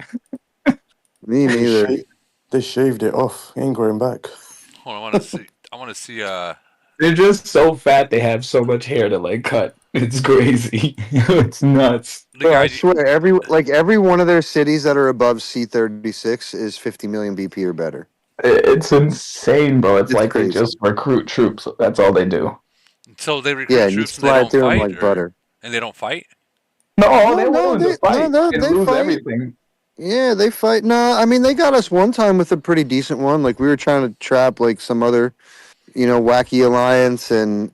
[SPEAKER 2] Me neither.
[SPEAKER 5] They shaved it off. It ain't growing back.
[SPEAKER 1] Hold on, I want to see.
[SPEAKER 6] They're just so fat. They have so much hair to like cut. It's crazy. It's nuts.
[SPEAKER 2] Bro, I swear, every one of their cities that are above C36 is 50 million BP or better.
[SPEAKER 6] It's insane, bro. It's like
[SPEAKER 2] crazy.
[SPEAKER 6] they just recruit troops. That's all they do.
[SPEAKER 1] So they recruit troops and they don't
[SPEAKER 2] through
[SPEAKER 1] fight,
[SPEAKER 2] them like butter.
[SPEAKER 1] And they don't fight.
[SPEAKER 6] No, they're willing to fight.
[SPEAKER 2] No,
[SPEAKER 6] they
[SPEAKER 2] they
[SPEAKER 6] lose
[SPEAKER 2] fight.
[SPEAKER 6] everything.
[SPEAKER 2] Yeah, they fight. No, I mean they got us one time with a pretty decent one. Like we were trying to trap like some other, wacky alliance, and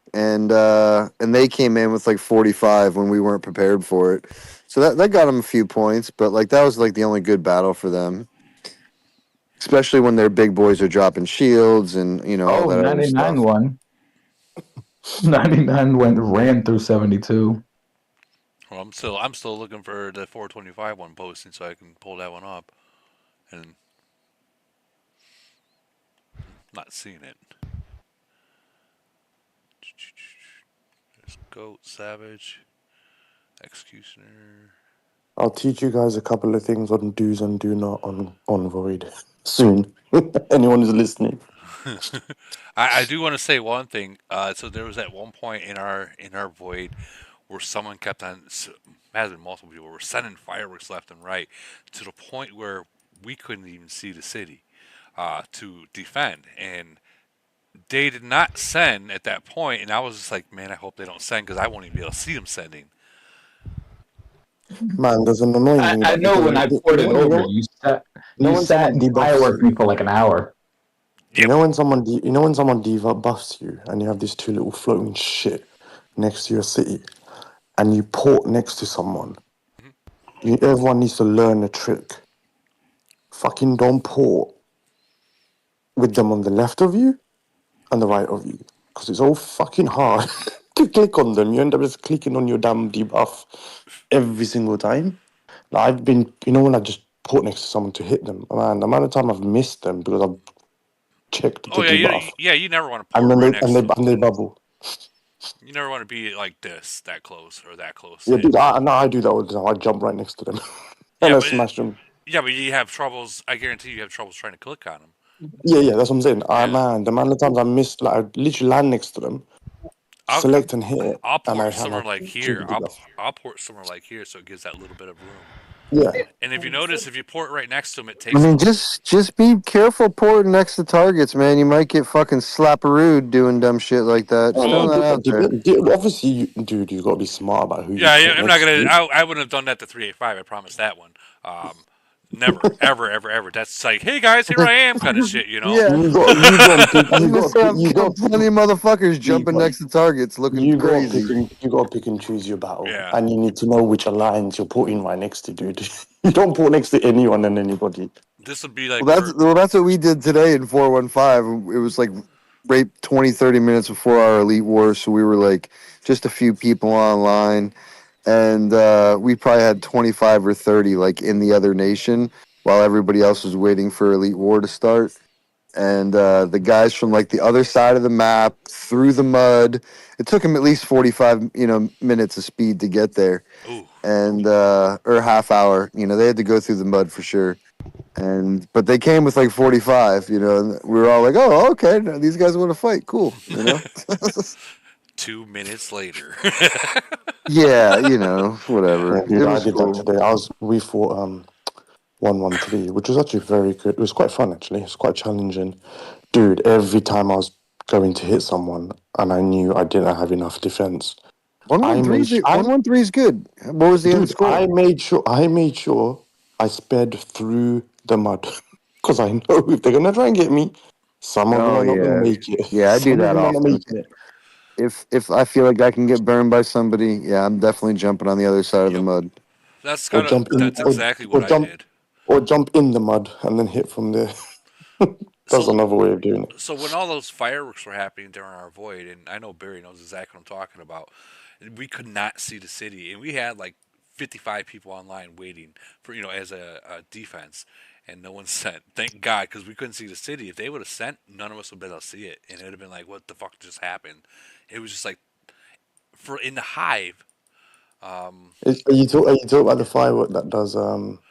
[SPEAKER 2] they came in with like 45 when we weren't prepared for it. So that got them a few points, but like that was like the only good battle for them. Especially when their big boys are dropping shields and all that other
[SPEAKER 6] 99
[SPEAKER 2] stuff.
[SPEAKER 6] won. 99 ran through 72.
[SPEAKER 1] Well, I'm still looking for the 425 one posting so I can pull that one up, and not seeing it. There's Goat, Savage, Executioner.
[SPEAKER 5] I'll teach you guys a couple of things on do's and do not on Void soon. Anyone who's listening.
[SPEAKER 1] I do want to say one thing. So there was at one point in our void where someone kept on, has been multiple people, were sending fireworks left and right to the point where we couldn't even see the city to defend. And they did not send at that point, and I was just like, man, I hope they don't send because I won't even be able to see them sending.
[SPEAKER 5] Man, there's an annoying thing.
[SPEAKER 6] I know when I poured it over, you sat and fireworked me for like an hour.
[SPEAKER 5] You know when someone debuffs you and you have these two little floating shit next to your city, and you port next to someone. Everyone needs to learn the trick. Fucking don't port with them on the left of you and the right of you because it's all fucking hard to click on them. You end up just clicking on your damn debuff every single time. Like I've been, when I just put next to someone to hit them, man, the amount of time I've missed them because I've checked
[SPEAKER 1] Oh
[SPEAKER 5] the
[SPEAKER 1] yeah,
[SPEAKER 5] debuff
[SPEAKER 1] you never want to
[SPEAKER 5] and
[SPEAKER 1] port
[SPEAKER 5] then
[SPEAKER 1] right
[SPEAKER 5] they
[SPEAKER 1] next to them.
[SPEAKER 5] and they bubble.
[SPEAKER 1] You never want to be like this, that close, or that close.
[SPEAKER 5] Yeah, dude, I do that all the time. I jump right next to them and
[SPEAKER 1] Yeah,
[SPEAKER 5] I
[SPEAKER 1] but
[SPEAKER 5] smash them.
[SPEAKER 1] yeah, but you have troubles. I guarantee you have troubles trying to click on them.
[SPEAKER 5] Yeah, that's what I'm saying.
[SPEAKER 1] Yeah.
[SPEAKER 5] Man, the amount of times I missed, like, I literally land next to them,
[SPEAKER 1] I'll
[SPEAKER 5] select and hit it,
[SPEAKER 1] I'll
[SPEAKER 5] and I
[SPEAKER 1] port
[SPEAKER 5] and I
[SPEAKER 1] somewhere like
[SPEAKER 5] do
[SPEAKER 1] here.
[SPEAKER 5] the debuff.
[SPEAKER 1] I'll port somewhere like here, so it gives that little bit of room.
[SPEAKER 5] Yeah.
[SPEAKER 1] And if you notice, if you port right next to them, it
[SPEAKER 2] I
[SPEAKER 1] takes.
[SPEAKER 2] mean, just be careful porting next to targets, man. You might get fucking slapperooed doing dumb shit like that. Just throwing that out there.
[SPEAKER 5] Obviously, dude, you got to be smart about who you
[SPEAKER 1] Yeah,
[SPEAKER 5] put
[SPEAKER 1] I'm not
[SPEAKER 5] next
[SPEAKER 1] gonna.
[SPEAKER 5] to.
[SPEAKER 1] I wouldn't have done that to 385. I promise that one. Never, ever, ever, ever. That's like, hey guys, here I am, kind of shit. You know.
[SPEAKER 2] Yeah.
[SPEAKER 5] You got to pick.
[SPEAKER 2] I was gonna say I've got plenty of motherfuckers jumping next to targets looking crazy.
[SPEAKER 5] You got to pick and choose your battle,
[SPEAKER 1] Yeah.
[SPEAKER 5] and you need to know which alliance you're putting right next to, dude. You don't put next to anyone and anybody.
[SPEAKER 1] This would be like
[SPEAKER 2] Well, that's what we did today in 415. It was like right 20, 30 minutes before our Elite War, so we were like just a few people online, and we probably had 25 or 30 like in the other nation while everybody else was waiting for Elite War to start. And the guys from like the other side of the map through the mud. It took them at least 45 minutes of speed to get there, and or half hour. They had to go through the mud for sure. But they came with like 45, and we were all like, oh, okay, now these guys want to fight, cool.
[SPEAKER 1] 2 minutes later.
[SPEAKER 2] Yeah, whatever.
[SPEAKER 5] Yeah, dude,
[SPEAKER 2] It
[SPEAKER 5] I
[SPEAKER 2] was
[SPEAKER 5] did
[SPEAKER 2] cool.
[SPEAKER 5] that today. We fought 113, which was actually very good. It was quite fun actually. It's quite challenging. Dude, every time I was going to hit someone and I knew I didn't have enough defense,
[SPEAKER 2] 113 is good. What was the end score?
[SPEAKER 5] I made sure I sped through the mud because I know if they're gonna try and get me, some of them
[SPEAKER 2] Oh
[SPEAKER 5] are not gonna
[SPEAKER 2] yeah,
[SPEAKER 5] make it.
[SPEAKER 2] yeah. I do
[SPEAKER 5] Some of
[SPEAKER 2] that
[SPEAKER 5] them are not
[SPEAKER 2] often.
[SPEAKER 5] making it.
[SPEAKER 2] If I feel like I can get burned by somebody, yeah, I'm definitely jumping on the other side of the mud.
[SPEAKER 1] That's exactly what I did.
[SPEAKER 5] Or jump in the mud and then hit from there. That's another way of doing it.
[SPEAKER 1] So when all those fireworks were happening during our void, and I know Barry knows exactly what I'm talking about, we could not see the city, and we had like 55 people online waiting for as a defense, and no one sent. Thank God, because we couldn't see the city. If they would have sent, none of us would have been able to see it, and it would have been like, what the fuck just happened? It was just like for in the hive.
[SPEAKER 5] Are you talking about the firework that does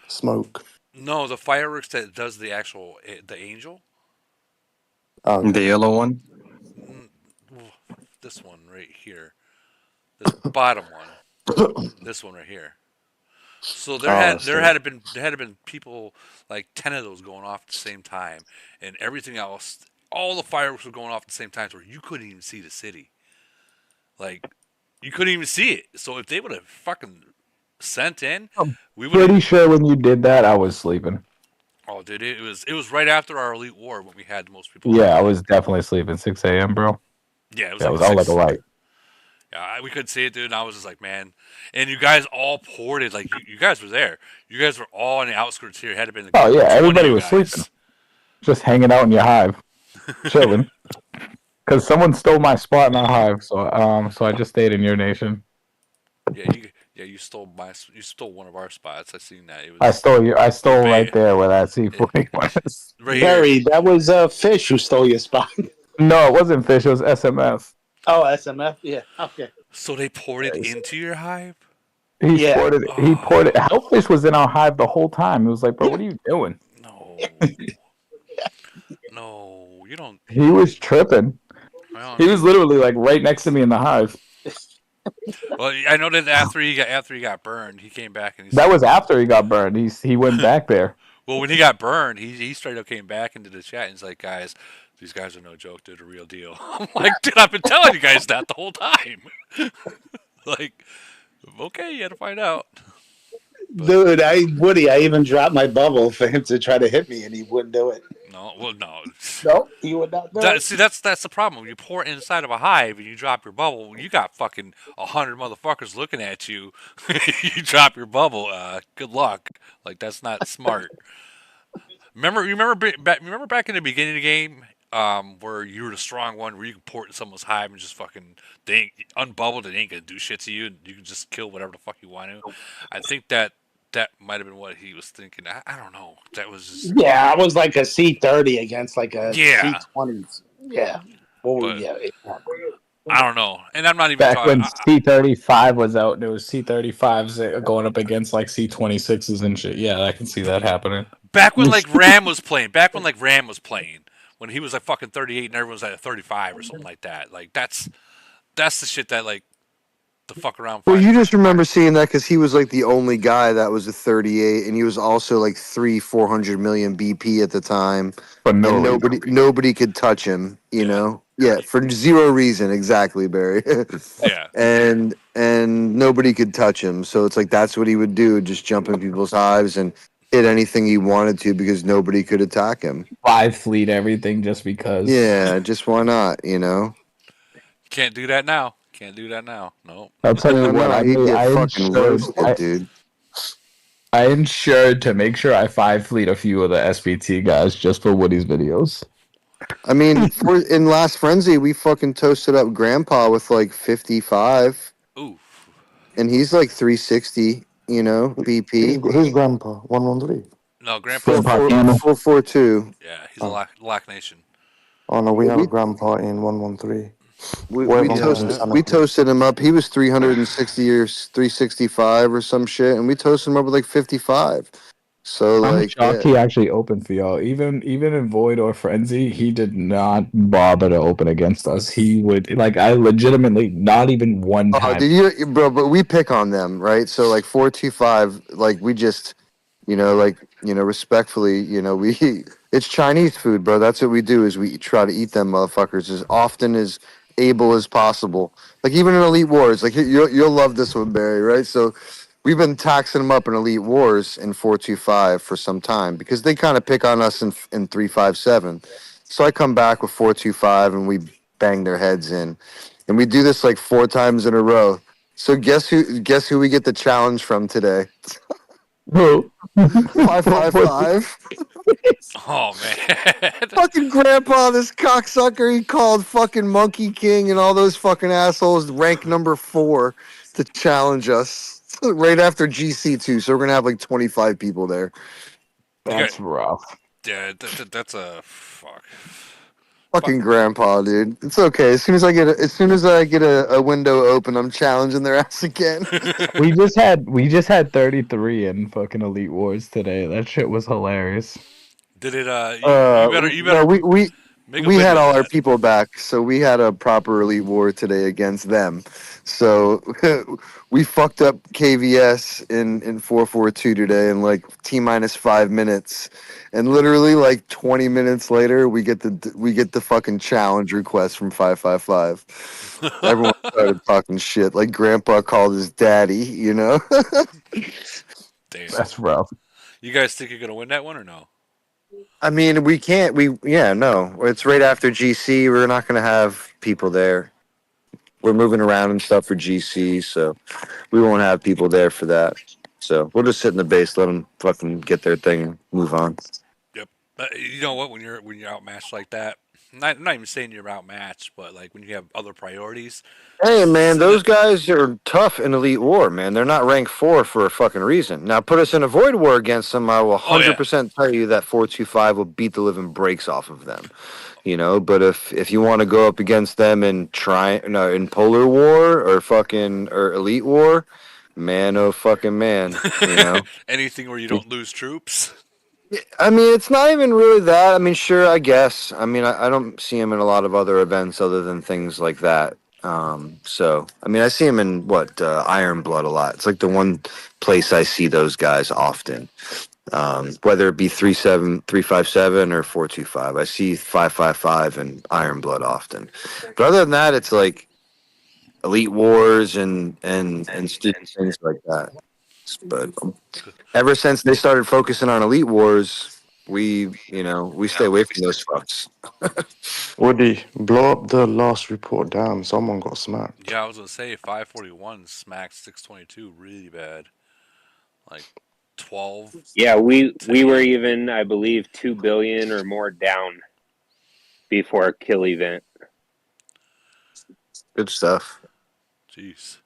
[SPEAKER 5] smoke?
[SPEAKER 1] No, the fireworks that does the actual the angel.
[SPEAKER 5] Oh, okay.
[SPEAKER 8] The yellow one?
[SPEAKER 1] This one right here. This bottom one. This one right here. So there had been people like 10 of those going off at the same time, and everything else, all the fireworks were going off at the same time, where you couldn't even see the city. Like you couldn't even see it. So if they would have fucking sent in, we would.
[SPEAKER 6] Pretty sure when you did that, I was sleeping.
[SPEAKER 1] Oh, dude, it was right after our Elite War when we had the most people.
[SPEAKER 6] Yeah, I was definitely sleeping. 6 a.m., bro.
[SPEAKER 1] Yeah, it
[SPEAKER 6] was
[SPEAKER 1] like
[SPEAKER 6] all like a light.
[SPEAKER 1] Yeah, we couldn't see it, dude. And I was just like, man. And you guys all ported. Like, you guys were there. You guys were all on the outskirts here. It had to been.
[SPEAKER 6] Oh, yeah. Everybody was
[SPEAKER 1] guys.
[SPEAKER 6] sleeping. Just hanging out in your hive. Chilling. Because someone stole my spot in our hive. So I just stayed in your nation.
[SPEAKER 1] You stole one of our spots. I seen that. It was,
[SPEAKER 6] I stole right there where that C40 was.
[SPEAKER 1] Right
[SPEAKER 4] Barry, that was Fish who stole your spot.
[SPEAKER 6] No, it wasn't Fish. It was SMS.
[SPEAKER 4] Oh, SMF? Yeah, okay.
[SPEAKER 1] So they ported into your hive?
[SPEAKER 6] He ported. Hellfish was in our hive the whole time. It was like, bro, what are you doing?
[SPEAKER 1] No, you don't.
[SPEAKER 6] He was tripping. He was literally like right next to me in the hive.
[SPEAKER 1] Well, I know that after he got burned, he came back and
[SPEAKER 6] that was after he got burned. He went back there.
[SPEAKER 1] Well, when he got burned, he straight up came back into the chat and he's like, guys, these guys are no joke. They're the real deal. I'm like, dude, I've been telling you guys that the whole time. Like, okay, you had to find out.
[SPEAKER 4] But, dude, Woody, I even dropped my bubble for him to try to hit me, and he wouldn't do it.
[SPEAKER 1] No,
[SPEAKER 4] Nope, he would not do it.
[SPEAKER 1] See, that's the problem. When you pour inside of a hive and you drop your bubble, you got fucking 100 motherfuckers looking at you. You drop your bubble. Good luck. Like, that's not smart. Remember back in the beginning of the game, where you were the strong one, where you could port in someone's hive and just fucking they ain't unbubbled, and they ain't gonna do shit to you, and you can just kill whatever the fuck you want to. I think that might have been what he was thinking. I don't know. That was just
[SPEAKER 4] Yeah, I was like a C30 against like a
[SPEAKER 1] yeah,
[SPEAKER 4] C20. Yeah. Well,
[SPEAKER 1] but
[SPEAKER 4] yeah. Exactly.
[SPEAKER 1] I don't know. And I'm not even
[SPEAKER 6] Back
[SPEAKER 1] talking.
[SPEAKER 6] when C35 was out, there was C35s going up against like C26s and shit. Yeah, I can see that happening.
[SPEAKER 1] Back when like Ram was playing. Back when like Ram was playing. When he was like fucking 38 and everyone was at a 35 or something like that. Like that's the shit that like the fuck around
[SPEAKER 2] Well,
[SPEAKER 1] fight.
[SPEAKER 2] you just remember seeing that because he was like the only guy that was a 38, and he was also like 400 million BP at the time,
[SPEAKER 6] For no
[SPEAKER 2] and
[SPEAKER 6] reason.
[SPEAKER 2] nobody could touch him. You
[SPEAKER 1] Yeah.
[SPEAKER 2] know, yeah, for zero reason, exactly, Barry.
[SPEAKER 1] Yeah.
[SPEAKER 2] and nobody could touch him. So it's like that's what he would do, just jump in people's hives and hit anything he wanted to because nobody could attack him.
[SPEAKER 6] 5 fleet everything just because.
[SPEAKER 2] Yeah, just why not? You know.
[SPEAKER 1] Can't do that now. Can't do that now. No.
[SPEAKER 6] I'll tell you
[SPEAKER 2] No,
[SPEAKER 6] what,
[SPEAKER 2] no,
[SPEAKER 6] I
[SPEAKER 2] he'd
[SPEAKER 6] made,
[SPEAKER 2] get fucking roasted, dude.
[SPEAKER 6] I ensured to make sure I 5 fleet a few of the SBT guys just for Woody's videos.
[SPEAKER 2] I mean, in Last Frenzy, we fucking toasted up Grandpa with like 55,
[SPEAKER 1] Ooh.
[SPEAKER 2] and he's like 360. You know, BP
[SPEAKER 5] Who's grandpa? 113.
[SPEAKER 1] No, Grandpa's
[SPEAKER 6] Grandpa
[SPEAKER 1] 4
[SPEAKER 6] Campbell.
[SPEAKER 2] 442.
[SPEAKER 1] Yeah, he's a
[SPEAKER 5] Oh.
[SPEAKER 1] Lock Nation.
[SPEAKER 5] Oh no, we
[SPEAKER 2] Well,
[SPEAKER 5] have a grandpa in 113.
[SPEAKER 2] we
[SPEAKER 5] Whatever I'm saying,
[SPEAKER 11] Yeah.
[SPEAKER 2] toasted him up. He was 360 or 365 or some shit, and we toasted him up with like 55. So
[SPEAKER 6] I'm
[SPEAKER 2] like,
[SPEAKER 6] shocked he actually opened for y'all. Even in Void or Frenzy, he did not bother to open against us. He would like I legitimately not even one
[SPEAKER 2] oh,
[SPEAKER 6] time.
[SPEAKER 2] did you, bro? But we pick on them, right? So like 425, like we just, respectfully, we it's Chinese food, bro. That's what we do is we try to eat them motherfuckers as often as able as possible. Like even in Elite Wars, like you'll love this one, Barry, right? So we've been taxing them up in Elite Wars in 425 for some time because they kind of pick on us in 357. So I come back with 425 and we bang their heads in, and we do this like 4 times in a row. So guess who we get the challenge from today?
[SPEAKER 6] Who?
[SPEAKER 2] 555.
[SPEAKER 1] Oh man.
[SPEAKER 2] Fucking grandpa, this cocksucker, he called fucking Monkey King and all those fucking assholes rank number 4 to challenge us right after GC2. So we're gonna have like 25 people there.
[SPEAKER 6] That's rough.
[SPEAKER 1] Yeah, that's a fuck.
[SPEAKER 2] Fucking grandpa, dude. It's okay. As soon as I get a window open, I'm challenging their ass again.
[SPEAKER 6] We just had 33 in fucking Elite Wars today. That shit was hilarious.
[SPEAKER 1] Did it? You better
[SPEAKER 2] No,
[SPEAKER 1] make a
[SPEAKER 2] we had
[SPEAKER 1] video of
[SPEAKER 2] all our
[SPEAKER 1] that.
[SPEAKER 2] people back, so we had a proper elite war today against them. So we fucked up KVS in 442 today in like T-5 minutes, and literally like 20 minutes later, we get the fucking challenge request from 555. Everyone started talking shit. Like Grandpa called his daddy, you know.
[SPEAKER 1] Damn.
[SPEAKER 6] That's rough.
[SPEAKER 1] You guys think you're gonna win that one or no?
[SPEAKER 2] I mean, we can't. No. It's right after GC. We're not going to have people there. We're moving around and stuff for GC, so we won't have people there for that. So we'll just sit in the base, let them fucking get their thing, and move on.
[SPEAKER 1] Yep. You know what? When you're outmatched like that, I'm not even saying you're outmatched, but like when you have other priorities.
[SPEAKER 2] Hey, man, those guys are tough in Elite War, man. They're not rank 4 for a fucking reason. Now, put us in a Void War against them, I will 100% tell you that 425 will beat the living brakes off of them. But if you want to go up against them in in Polar War or Elite War, man, oh fucking man,
[SPEAKER 1] Anything where you don't lose troops.
[SPEAKER 2] I mean, it's not even really that. I mean, sure, I guess. I mean, I don't see him in a lot of other events other than things like that. So, I mean, I see him in Iron Blood a lot. It's like the one place I see those guys often. Whether it be 357 or 425, I see 555 and Iron Blood often. But other than that, it's like Elite Wars and student things like that. But ever since they started focusing on Elite Wars, we stay away from those fucks.
[SPEAKER 5] Woody, blow up the last report down. Someone got smacked.
[SPEAKER 1] Yeah, I was gonna say 541 smacked 622 really bad. Like 12.
[SPEAKER 12] Yeah, we were
[SPEAKER 1] 8.
[SPEAKER 12] even, I believe, 2 billion or more down before kill event.
[SPEAKER 2] Good stuff.
[SPEAKER 1] Jeez.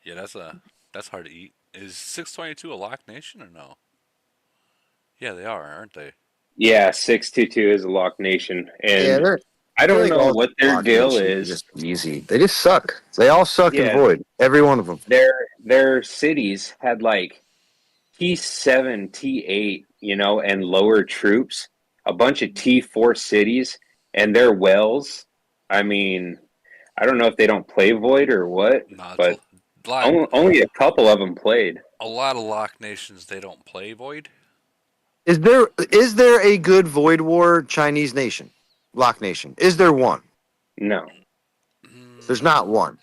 [SPEAKER 1] Yeah, that's hard to eat. Is 622 a lock nation or no? Yeah, they are, aren't they?
[SPEAKER 12] Yeah, 622 is a lock nation,
[SPEAKER 2] Yeah,
[SPEAKER 12] and
[SPEAKER 2] they're
[SPEAKER 12] I
[SPEAKER 2] they're
[SPEAKER 12] don't
[SPEAKER 2] like
[SPEAKER 12] know
[SPEAKER 2] all
[SPEAKER 12] what their
[SPEAKER 2] Lock
[SPEAKER 12] deal
[SPEAKER 2] Nations are
[SPEAKER 12] is.
[SPEAKER 2] just easy. They just suck. They all suck in
[SPEAKER 12] Yeah,
[SPEAKER 2] Void. Every one of them.
[SPEAKER 12] their cities had like T7, T8, and lower troops, a bunch of T4 cities, and their wells. I mean, I don't know if they don't play Void or what,
[SPEAKER 1] No, it's
[SPEAKER 12] but
[SPEAKER 1] a lot.
[SPEAKER 12] only a couple of them played.
[SPEAKER 1] A lot of lock nations they don't play Void.
[SPEAKER 2] Is there a good Void War Chinese nation? Lock Nation. Is there one?
[SPEAKER 12] No,
[SPEAKER 2] There's not one.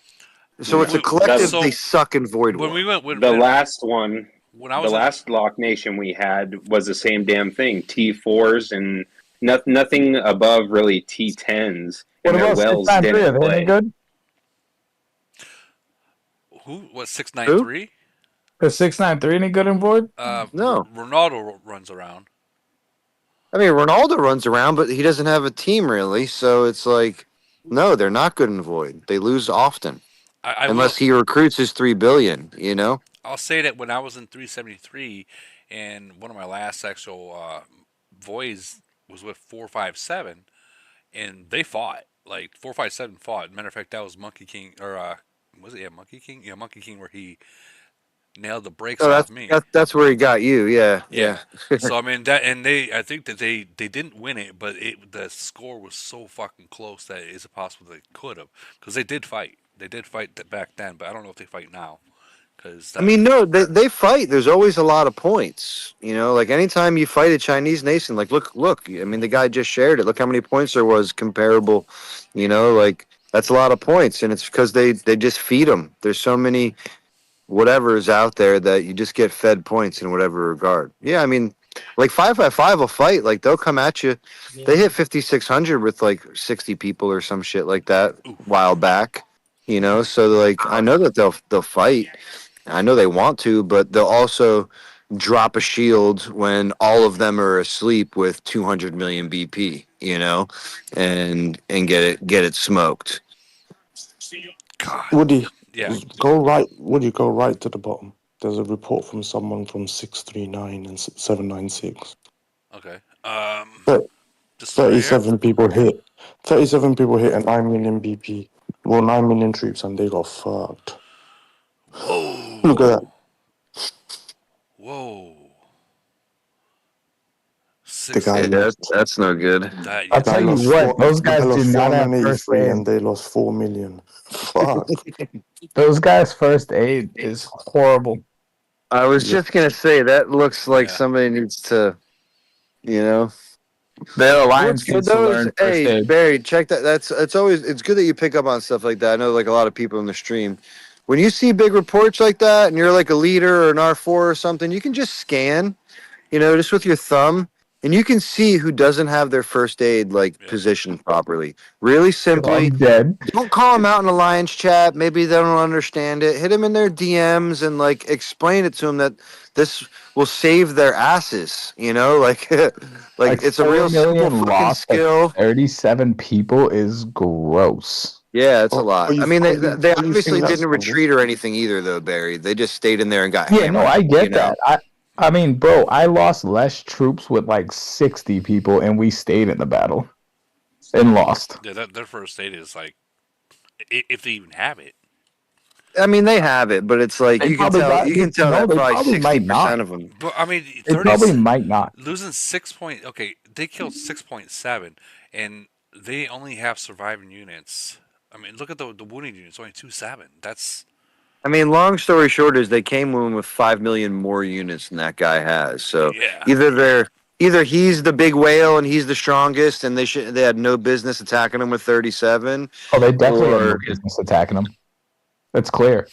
[SPEAKER 2] So it's a
[SPEAKER 12] no.
[SPEAKER 2] collective. They
[SPEAKER 1] So
[SPEAKER 2] suck in Void
[SPEAKER 1] when we
[SPEAKER 2] War.
[SPEAKER 1] went
[SPEAKER 12] The last one,
[SPEAKER 1] when I
[SPEAKER 12] the
[SPEAKER 1] was in
[SPEAKER 12] last lock nation we had was the same damn thing. T4s and nothing above really T10s,
[SPEAKER 6] What
[SPEAKER 12] and their
[SPEAKER 6] about
[SPEAKER 12] wells
[SPEAKER 6] 693?
[SPEAKER 12] didn't
[SPEAKER 6] Are they any
[SPEAKER 12] play.
[SPEAKER 6] good?
[SPEAKER 1] what 693?
[SPEAKER 6] Is 693 any good in Void?
[SPEAKER 2] No.
[SPEAKER 1] Ronaldo runs around.
[SPEAKER 2] I mean, Ronaldo runs around, but he doesn't have a team really. So it's like, no, they're not good in Void. They lose often
[SPEAKER 1] I will.
[SPEAKER 2] unless he recruits his 3 billion. You know.
[SPEAKER 1] I'll say that when I was in 373, and one of my last actual voids was with 457, and they fought like 457 fought. Matter of fact, that was Monkey King or was it Monkey King? Yeah, Monkey King where he nailed the brakes
[SPEAKER 2] Oh,
[SPEAKER 1] off me.
[SPEAKER 2] that's where he got you. Yeah,
[SPEAKER 1] Yeah.
[SPEAKER 2] yeah.
[SPEAKER 1] So I mean that, and I think that they didn't win it, but the score was so fucking close that it's possible they could have, because they did fight. They did fight back then, but I don't know if they fight now. Cause
[SPEAKER 2] I mean, no, they fight. There's always a lot of points. You know, like anytime you fight a Chinese nation, like look. I mean, the guy just shared it. Look how many points there was comparable. You know, like that's a lot of points, and it's because they just feed them. There's so many whatever is out there that you just get fed points in whatever regard. Yeah, I mean, like 555 will fight. Like they'll come at you. They hit 5600 with like 60 people or some shit like that a while back. You know, so like I know that they'll fight. I know they want to, but they'll also drop a shield when all of them are asleep with 200 million BP. You know, and get it smoked.
[SPEAKER 1] God.
[SPEAKER 5] Woody,
[SPEAKER 1] Yeah.
[SPEAKER 5] Woody, go right to the bottom. There's a report from someone from 639 and 796.
[SPEAKER 1] Okay.
[SPEAKER 5] But
[SPEAKER 1] This one right here.
[SPEAKER 5] 37 people hit. 37 people hit and 9 million BP. Well, 9 million troops, and they got fucked.
[SPEAKER 1] Whoa.
[SPEAKER 5] Look at that.
[SPEAKER 1] Whoa.
[SPEAKER 5] The guy lost.
[SPEAKER 2] That's no good.
[SPEAKER 1] That,
[SPEAKER 6] I'll
[SPEAKER 1] yeah,
[SPEAKER 6] tell you what, those guys do not have first
[SPEAKER 5] 483
[SPEAKER 6] aid.
[SPEAKER 5] and they lost 4 million. Fuck.
[SPEAKER 6] Those guys' first aid is horrible.
[SPEAKER 2] I was just gonna say that looks like somebody needs to, you know.
[SPEAKER 6] The
[SPEAKER 2] What's
[SPEAKER 6] Alliance
[SPEAKER 2] good
[SPEAKER 6] needs to
[SPEAKER 2] though
[SPEAKER 6] learn
[SPEAKER 2] is,
[SPEAKER 6] first
[SPEAKER 2] hey
[SPEAKER 6] aid.
[SPEAKER 2] Barry, check that. It's good that you pick up on stuff like that. I know like a lot of people in the stream. When you see big reports like that, and you're like a leader or an R4 or something, you can just scan, you know, just with your thumb, and you can see who doesn't have their first aid like positioned properly. Really simply,
[SPEAKER 6] I'm dead.
[SPEAKER 2] don't call them out in Alliance chat. Maybe they don't understand it. Hit them in their DMs and like explain it to them that this will save their asses. You know, like like it's a
[SPEAKER 6] 4
[SPEAKER 2] real simple
[SPEAKER 6] million
[SPEAKER 2] fucking
[SPEAKER 6] lost to
[SPEAKER 2] skill.
[SPEAKER 6] 37 people is gross.
[SPEAKER 2] Yeah, it's a lot. I mean, they
[SPEAKER 5] you
[SPEAKER 2] obviously
[SPEAKER 5] think that's
[SPEAKER 2] didn't retreat or anything either, though, Barry. They just stayed in there and got
[SPEAKER 6] Yeah,
[SPEAKER 2] hammered.
[SPEAKER 6] no, I
[SPEAKER 2] You
[SPEAKER 6] get
[SPEAKER 2] know?
[SPEAKER 6] that. I mean, bro, I lost less troops with like 60 people, and we stayed in the battle and lost.
[SPEAKER 1] yeah, their first aid is like, if they even have it.
[SPEAKER 2] I mean, they have it, but it's like
[SPEAKER 6] They
[SPEAKER 2] you can
[SPEAKER 6] probably
[SPEAKER 2] tell.
[SPEAKER 6] got-
[SPEAKER 2] You can tell
[SPEAKER 6] no,
[SPEAKER 2] that
[SPEAKER 6] they
[SPEAKER 2] probably
[SPEAKER 6] probably might
[SPEAKER 2] 60%
[SPEAKER 6] not.
[SPEAKER 2] of them.
[SPEAKER 1] But I mean,
[SPEAKER 6] They
[SPEAKER 1] 30,
[SPEAKER 6] probably might not.
[SPEAKER 1] losing 6 point. Okay, they killed 6.7, and they only have surviving units. I mean, look at the wounded units. Only 2.7. That's.
[SPEAKER 2] I mean, long story short is they came in with 5 million more units than that guy has. So
[SPEAKER 1] Yeah.
[SPEAKER 2] either he's the big whale and he's the strongest, and they had no business attacking him with 37.
[SPEAKER 6] Oh, they definitely have no
[SPEAKER 2] Or
[SPEAKER 6] business attacking them. That's clear.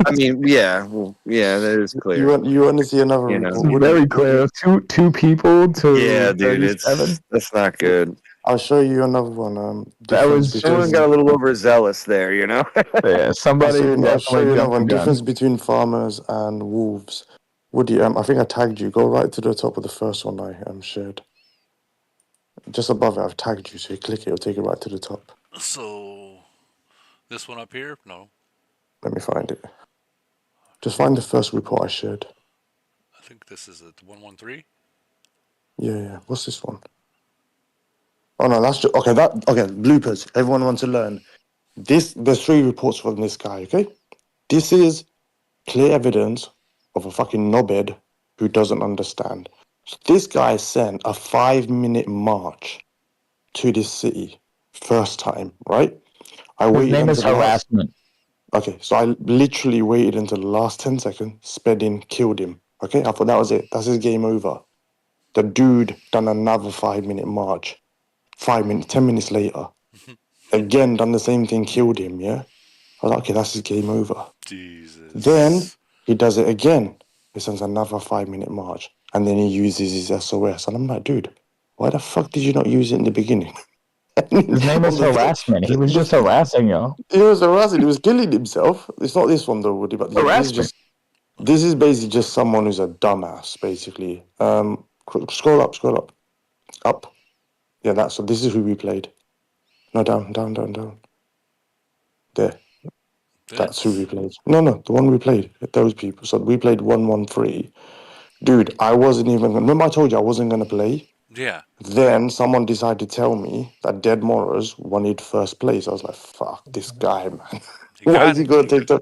[SPEAKER 2] I mean, yeah, well, yeah, that is clear.
[SPEAKER 5] You want to see another
[SPEAKER 2] You know.
[SPEAKER 5] report?
[SPEAKER 6] It's very clear. Two people to
[SPEAKER 2] Yeah, dude,
[SPEAKER 6] 37.
[SPEAKER 2] that's not good.
[SPEAKER 5] I'll show you another one.
[SPEAKER 6] That was
[SPEAKER 2] Someone got a little overzealous there, you know.
[SPEAKER 6] Yeah, somebody
[SPEAKER 5] I'll show you
[SPEAKER 6] definitely
[SPEAKER 5] another
[SPEAKER 6] jumped the
[SPEAKER 5] one.
[SPEAKER 6] gun.
[SPEAKER 5] Difference between farmers and wolves. Woody, I think I tagged you. Go right to the top of the first one I shared. Just above it, I've tagged you. So you click it, it'll take it right to the top.
[SPEAKER 1] So this one up here? No.
[SPEAKER 5] Let me find it. Just find the first report I shared.
[SPEAKER 1] I think this is a 113.
[SPEAKER 5] Yeah. What's this one? Oh no, that's just okay. Bloopers. Everyone wants to learn. There's 3 reports from this guy. Okay, this is clear evidence of a fucking knobhead who doesn't understand. So this guy sent a 5-minute march to this city first time, right? I
[SPEAKER 6] His
[SPEAKER 5] waited
[SPEAKER 6] name is
[SPEAKER 5] until the last.
[SPEAKER 6] harassment.
[SPEAKER 5] Okay, so I literally waited until the last 10 seconds, sped in, killed him. Okay, I thought that was it. That's his game over. The dude done another 5-minute march. 5 minutes, 10 minutes later, again done the same thing, killed him. Yeah, I was like, okay, that's his game over.
[SPEAKER 1] Jesus.
[SPEAKER 5] Then he does it again. He sends another 5-minute march, and then he uses his SOS. And I'm like, dude, why the fuck did you not use it in the beginning?
[SPEAKER 6] His name is harassment. He was just harassing you.
[SPEAKER 5] He was harassing. He was killing himself. It's not this one though, Woody. But look,
[SPEAKER 6] Harassment.
[SPEAKER 5] this is basically just someone who's a dumbass, basically. Scroll up. Yeah, that's so. This is who we played. No, down. There. That's who we played. No, the one we played. Those people. So we played 113. Dude, I wasn't even. Remember, I told you I wasn't gonna play.
[SPEAKER 1] Yeah.
[SPEAKER 5] Then someone decided to tell me that Dead Morris wanted first place. I was like, "Fuck this guy, man! Why is he gonna take the?"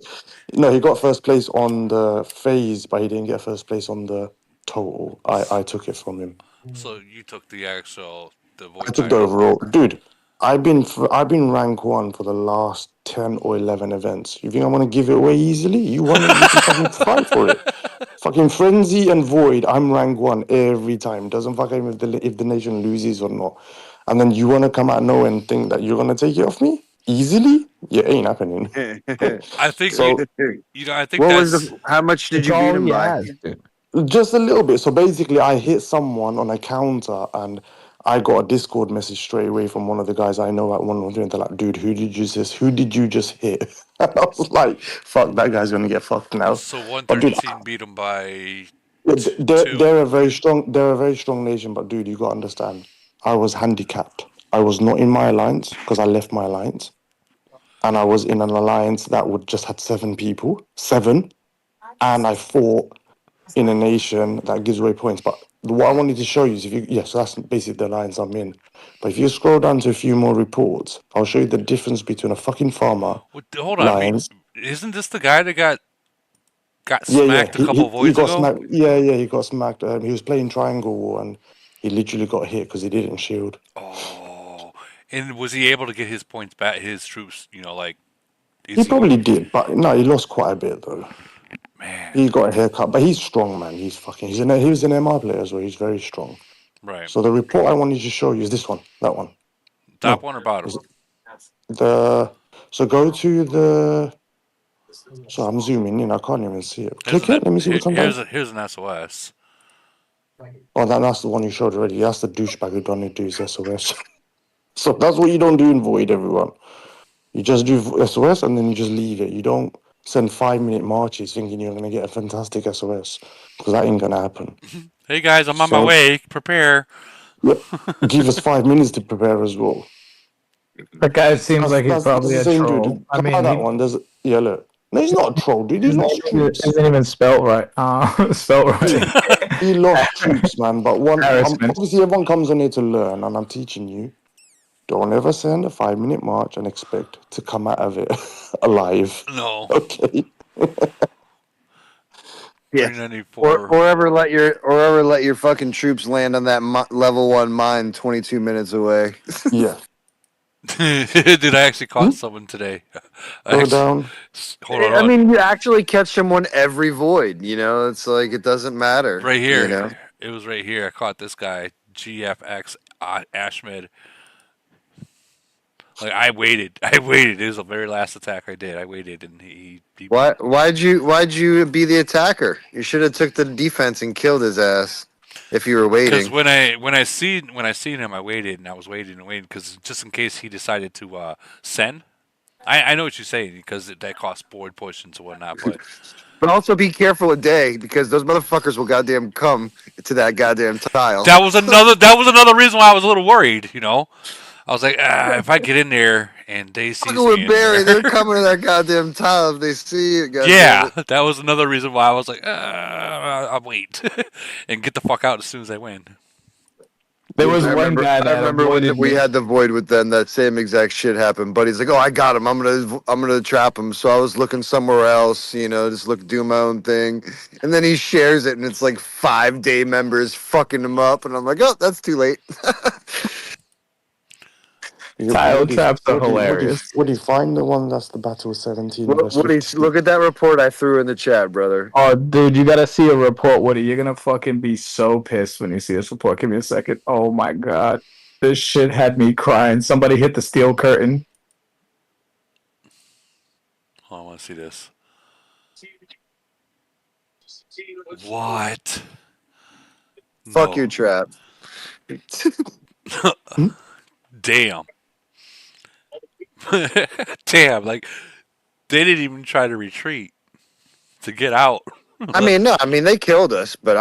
[SPEAKER 5] No, he got first place on the phase, but he didn't get first place on the total. I took it from him.
[SPEAKER 1] So you took the actual void
[SPEAKER 5] I took the
[SPEAKER 1] title.
[SPEAKER 5] overall, dude. I've been rank 1 for the last 10 or 11 events. You think I'm gonna give it away easily? You can fucking fight for it. Fucking Frenzy and Void, I'm rank 1 every time. Doesn't fucking if the nation loses or not. And then you wanna come out nowhere and think that you're gonna take it off me easily? Yeah, ain't happening.
[SPEAKER 1] I think
[SPEAKER 5] So
[SPEAKER 1] I think that's.
[SPEAKER 2] How much did
[SPEAKER 6] It's
[SPEAKER 2] you beat
[SPEAKER 6] all
[SPEAKER 2] him
[SPEAKER 6] he
[SPEAKER 2] by?
[SPEAKER 6] has, dude.
[SPEAKER 5] just a little bit. So basically, I hit someone on a counter, and I got a Discord message straight away from one of the guys I know at 113. They're like, "Dude, who did you just hit?" And I was like, "Fuck, that guy's gonna get fucked now."
[SPEAKER 1] So
[SPEAKER 5] But dude,
[SPEAKER 1] 113 beat him by
[SPEAKER 5] they're
[SPEAKER 1] 2.
[SPEAKER 5] they're a very strong nation. But dude, you gotta understand, I was handicapped. I was not in my alliance because I left my alliance, and I was in an alliance that would just had 7 people, 7, and I fought in a nation that gives away points. But what I wanted to show you is so that's basically the lines I'm in. But if you scroll down to a few more reports, I'll show you the difference between a fucking farmer,
[SPEAKER 1] Hold on.
[SPEAKER 5] lions.
[SPEAKER 1] Isn't this the guy that got
[SPEAKER 5] Yeah.
[SPEAKER 1] smacked a couple
[SPEAKER 5] He
[SPEAKER 1] voids
[SPEAKER 5] got
[SPEAKER 1] ago?
[SPEAKER 5] smacked. Yeah, he got smacked. He was playing Triangle War and he literally got hit because he didn't shield.
[SPEAKER 1] Oh. And was he able to get his points back? His troops,
[SPEAKER 5] He probably did, but no, he lost quite a bit though.
[SPEAKER 1] Man.
[SPEAKER 5] He got a haircut, but he's strong, man. He was an MR player as well. He's very strong.
[SPEAKER 1] Right.
[SPEAKER 5] So the report I wanted to show you is this one, that one.
[SPEAKER 1] Top one or bottom?
[SPEAKER 5] So go to the. So I'm zooming in. I can't even see it. Click it. Let me see what's on that.
[SPEAKER 1] Here's an SOS.
[SPEAKER 5] Oh, that's the one you showed already. That's the douchebag who don't do his SOS. So that's what you don't do in Void, everyone. You just do SOS and then you just leave it. You don't send 5-minute marches thinking you're gonna get a fantastic SOS because that ain't gonna happen.
[SPEAKER 1] Hey guys, I'm on my way. Prepare.
[SPEAKER 5] Give us 5 minutes to prepare as well.
[SPEAKER 6] That guy seems like he's probably
[SPEAKER 5] the
[SPEAKER 6] a
[SPEAKER 5] same
[SPEAKER 6] troll.
[SPEAKER 5] dude. Come on, that one. Look. No, he's not a troll, dude. He's lost troops.
[SPEAKER 6] Isn't even spelt right. Spelt right.
[SPEAKER 5] He lost troops, man. But
[SPEAKER 6] Harassment.
[SPEAKER 5] obviously everyone comes on here to learn, and I'm teaching you. Don't ever send a 5-minute march and expect to come out of it alive.
[SPEAKER 1] No.
[SPEAKER 5] Okay.
[SPEAKER 2] Yeah.
[SPEAKER 1] 394.
[SPEAKER 2] Or ever let your fucking troops land on that level 1 mine 22 minutes away.
[SPEAKER 5] Yeah.
[SPEAKER 1] Dude, I actually caught someone today.
[SPEAKER 5] Go down.
[SPEAKER 1] Hold on.
[SPEAKER 2] I mean, you actually catch someone every void. It's like it doesn't matter.
[SPEAKER 1] Right here.
[SPEAKER 2] You know?
[SPEAKER 1] It was right here. I caught this guy, GFX Ashmed. Like I waited. It was the very last attack I did. I waited, and he
[SPEAKER 2] Why'd you be the attacker? You should have took the defense and killed his ass if you were waiting.
[SPEAKER 1] Because when I seen him, I waited and I was waiting and waiting because just in case he decided to send. I know what you're saying because that costs board push and so whatnot, but
[SPEAKER 2] But also be careful a day because those motherfuckers will goddamn come to that goddamn tile.
[SPEAKER 1] That was another reason why I was a little worried. I was like, if I get in there and they sees
[SPEAKER 2] Fucking
[SPEAKER 1] me
[SPEAKER 2] with
[SPEAKER 1] in
[SPEAKER 2] Barry,
[SPEAKER 1] there,
[SPEAKER 2] they're coming to that goddamn tile if they see it. Goddamn
[SPEAKER 1] yeah,
[SPEAKER 2] it!
[SPEAKER 1] that was another reason why I was like, I'll wait and get the fuck out as soon as I win.
[SPEAKER 6] There was
[SPEAKER 2] I
[SPEAKER 6] one
[SPEAKER 2] remember.
[SPEAKER 6] guy
[SPEAKER 2] I
[SPEAKER 6] that
[SPEAKER 2] remember when
[SPEAKER 6] avoided
[SPEAKER 2] we
[SPEAKER 6] me.
[SPEAKER 2] had the void with them. That same exact shit happened. But he's like, "Oh, I got him. I'm gonna trap him." So I was looking somewhere else. Just doing my own thing. And then he shares it, and it's like 5 day members fucking him up, and I'm like, "Oh, that's too late."
[SPEAKER 6] Tile traps are hilarious.
[SPEAKER 5] Would he find the one that's the battle 17 verse
[SPEAKER 2] What do you
[SPEAKER 5] 56?
[SPEAKER 2] look at that report I threw in the chat, brother?
[SPEAKER 6] Oh, dude, you gotta see a report, Woody. You're gonna fucking be so pissed when you see this report. Give me a second. Oh my god. This shit had me crying. Somebody hit the steel curtain.
[SPEAKER 1] Oh, I want to see this. What?
[SPEAKER 2] Fuck
[SPEAKER 1] No.
[SPEAKER 2] your trap.
[SPEAKER 1] Damn. Damn. Like they didn't even try to retreat to get out.
[SPEAKER 2] I mean, no, I mean they killed us, but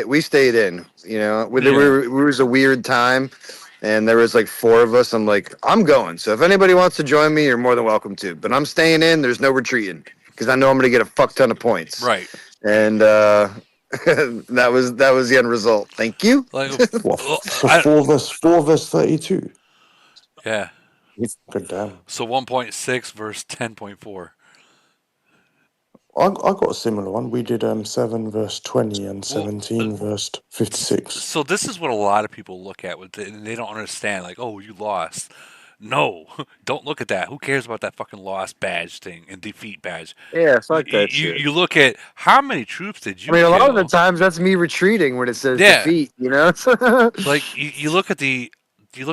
[SPEAKER 2] we stayed in.
[SPEAKER 1] Yeah.
[SPEAKER 2] It was a weird time, and there was like 4 of us. I'm like, I'm going. So if anybody wants to join me, you're more than welcome to. But I'm staying in. There's no retreating because I know I'm gonna get a fuck ton of points.
[SPEAKER 1] Right.
[SPEAKER 2] And that was the end result. Thank you.
[SPEAKER 1] Like,
[SPEAKER 5] What? So
[SPEAKER 1] I,
[SPEAKER 5] 4 verse 32.
[SPEAKER 1] yeah.
[SPEAKER 5] Good damn.
[SPEAKER 1] So 1.6 versus 10.4.
[SPEAKER 5] I got a similar one. We did 7 verse 20 and
[SPEAKER 1] Well,
[SPEAKER 5] 17 verse 56.
[SPEAKER 1] so this is what a lot of people look at with it, and they don't understand. Like, oh, you lost. No, don't look at that. Who cares about that fucking loss badge thing and defeat badge?
[SPEAKER 2] Yeah,
[SPEAKER 1] You,
[SPEAKER 2] fuck that
[SPEAKER 1] you,
[SPEAKER 2] shit.
[SPEAKER 1] you look at how many troops did
[SPEAKER 2] I
[SPEAKER 1] you
[SPEAKER 2] mean, a lot of the
[SPEAKER 1] kill?
[SPEAKER 2] times that's me retreating when it says
[SPEAKER 1] Yeah,
[SPEAKER 2] defeat.
[SPEAKER 1] like you look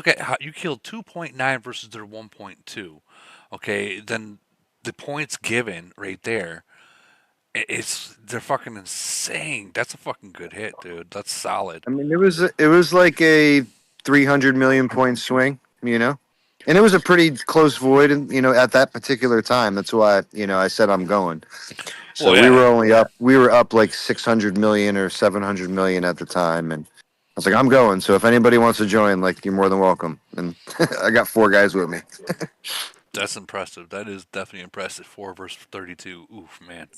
[SPEAKER 1] at how you killed 2.9 versus their 1.2. Okay, then the points given right there. They're fucking insane. That's a fucking good hit, dude. That's solid.
[SPEAKER 2] I mean, it was like a 300 million point swing, and it was a pretty close void, and at that particular time. That's why I said I'm going. So
[SPEAKER 1] Well,
[SPEAKER 2] we were
[SPEAKER 1] yeah.
[SPEAKER 2] only up. We were up like 600 million or 700 million at the time, and I was like, I'm going. So if anybody wants to join, like, you're more than welcome. And I got 4 guys with me.
[SPEAKER 1] That's impressive. That is definitely impressive. 4 versus 32. Oof, man.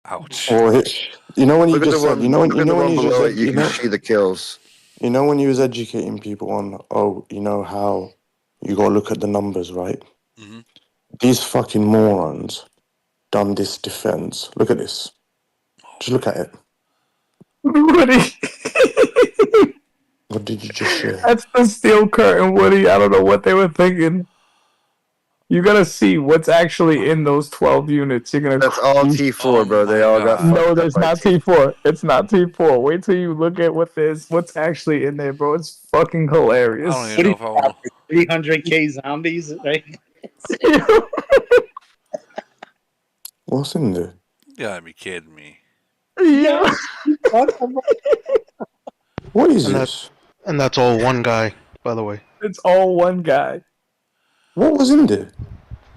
[SPEAKER 1] Ouch.
[SPEAKER 5] Or you know when you
[SPEAKER 2] Look at the
[SPEAKER 5] just said,
[SPEAKER 2] one. Look
[SPEAKER 5] you
[SPEAKER 2] at the
[SPEAKER 5] know when
[SPEAKER 2] one
[SPEAKER 5] you just
[SPEAKER 2] below
[SPEAKER 5] said,
[SPEAKER 2] it. You can see the kills.
[SPEAKER 5] when you was educating people on, oh, you know how you gotta look at the numbers, right?
[SPEAKER 1] Hmm.
[SPEAKER 5] These fucking morons done this defense. Look at this. Just look at it.
[SPEAKER 6] Woody.
[SPEAKER 5] What did you just share?
[SPEAKER 6] That's the steel curtain, Woody. I don't know what they were thinking. You gotta see what's actually in those 12 units. You're gonna.
[SPEAKER 2] That's all T4,
[SPEAKER 1] Oh
[SPEAKER 2] bro. They
[SPEAKER 1] my
[SPEAKER 2] all got
[SPEAKER 1] god.
[SPEAKER 6] No,
[SPEAKER 2] fucked up
[SPEAKER 6] there's
[SPEAKER 2] by
[SPEAKER 6] not
[SPEAKER 2] T4.
[SPEAKER 6] T4. It's not T4. Wait till you look at what's actually in there, bro. It's fucking
[SPEAKER 1] I don't
[SPEAKER 6] hilarious.
[SPEAKER 1] even know if I want to.
[SPEAKER 4] 300k zombies, right?
[SPEAKER 5] What's in there?
[SPEAKER 1] You gotta be kidding me.
[SPEAKER 6] Yeah.
[SPEAKER 5] What is
[SPEAKER 11] And
[SPEAKER 5] this?
[SPEAKER 11] that's all one guy, by the way.
[SPEAKER 6] It's all one guy.
[SPEAKER 5] What was in there?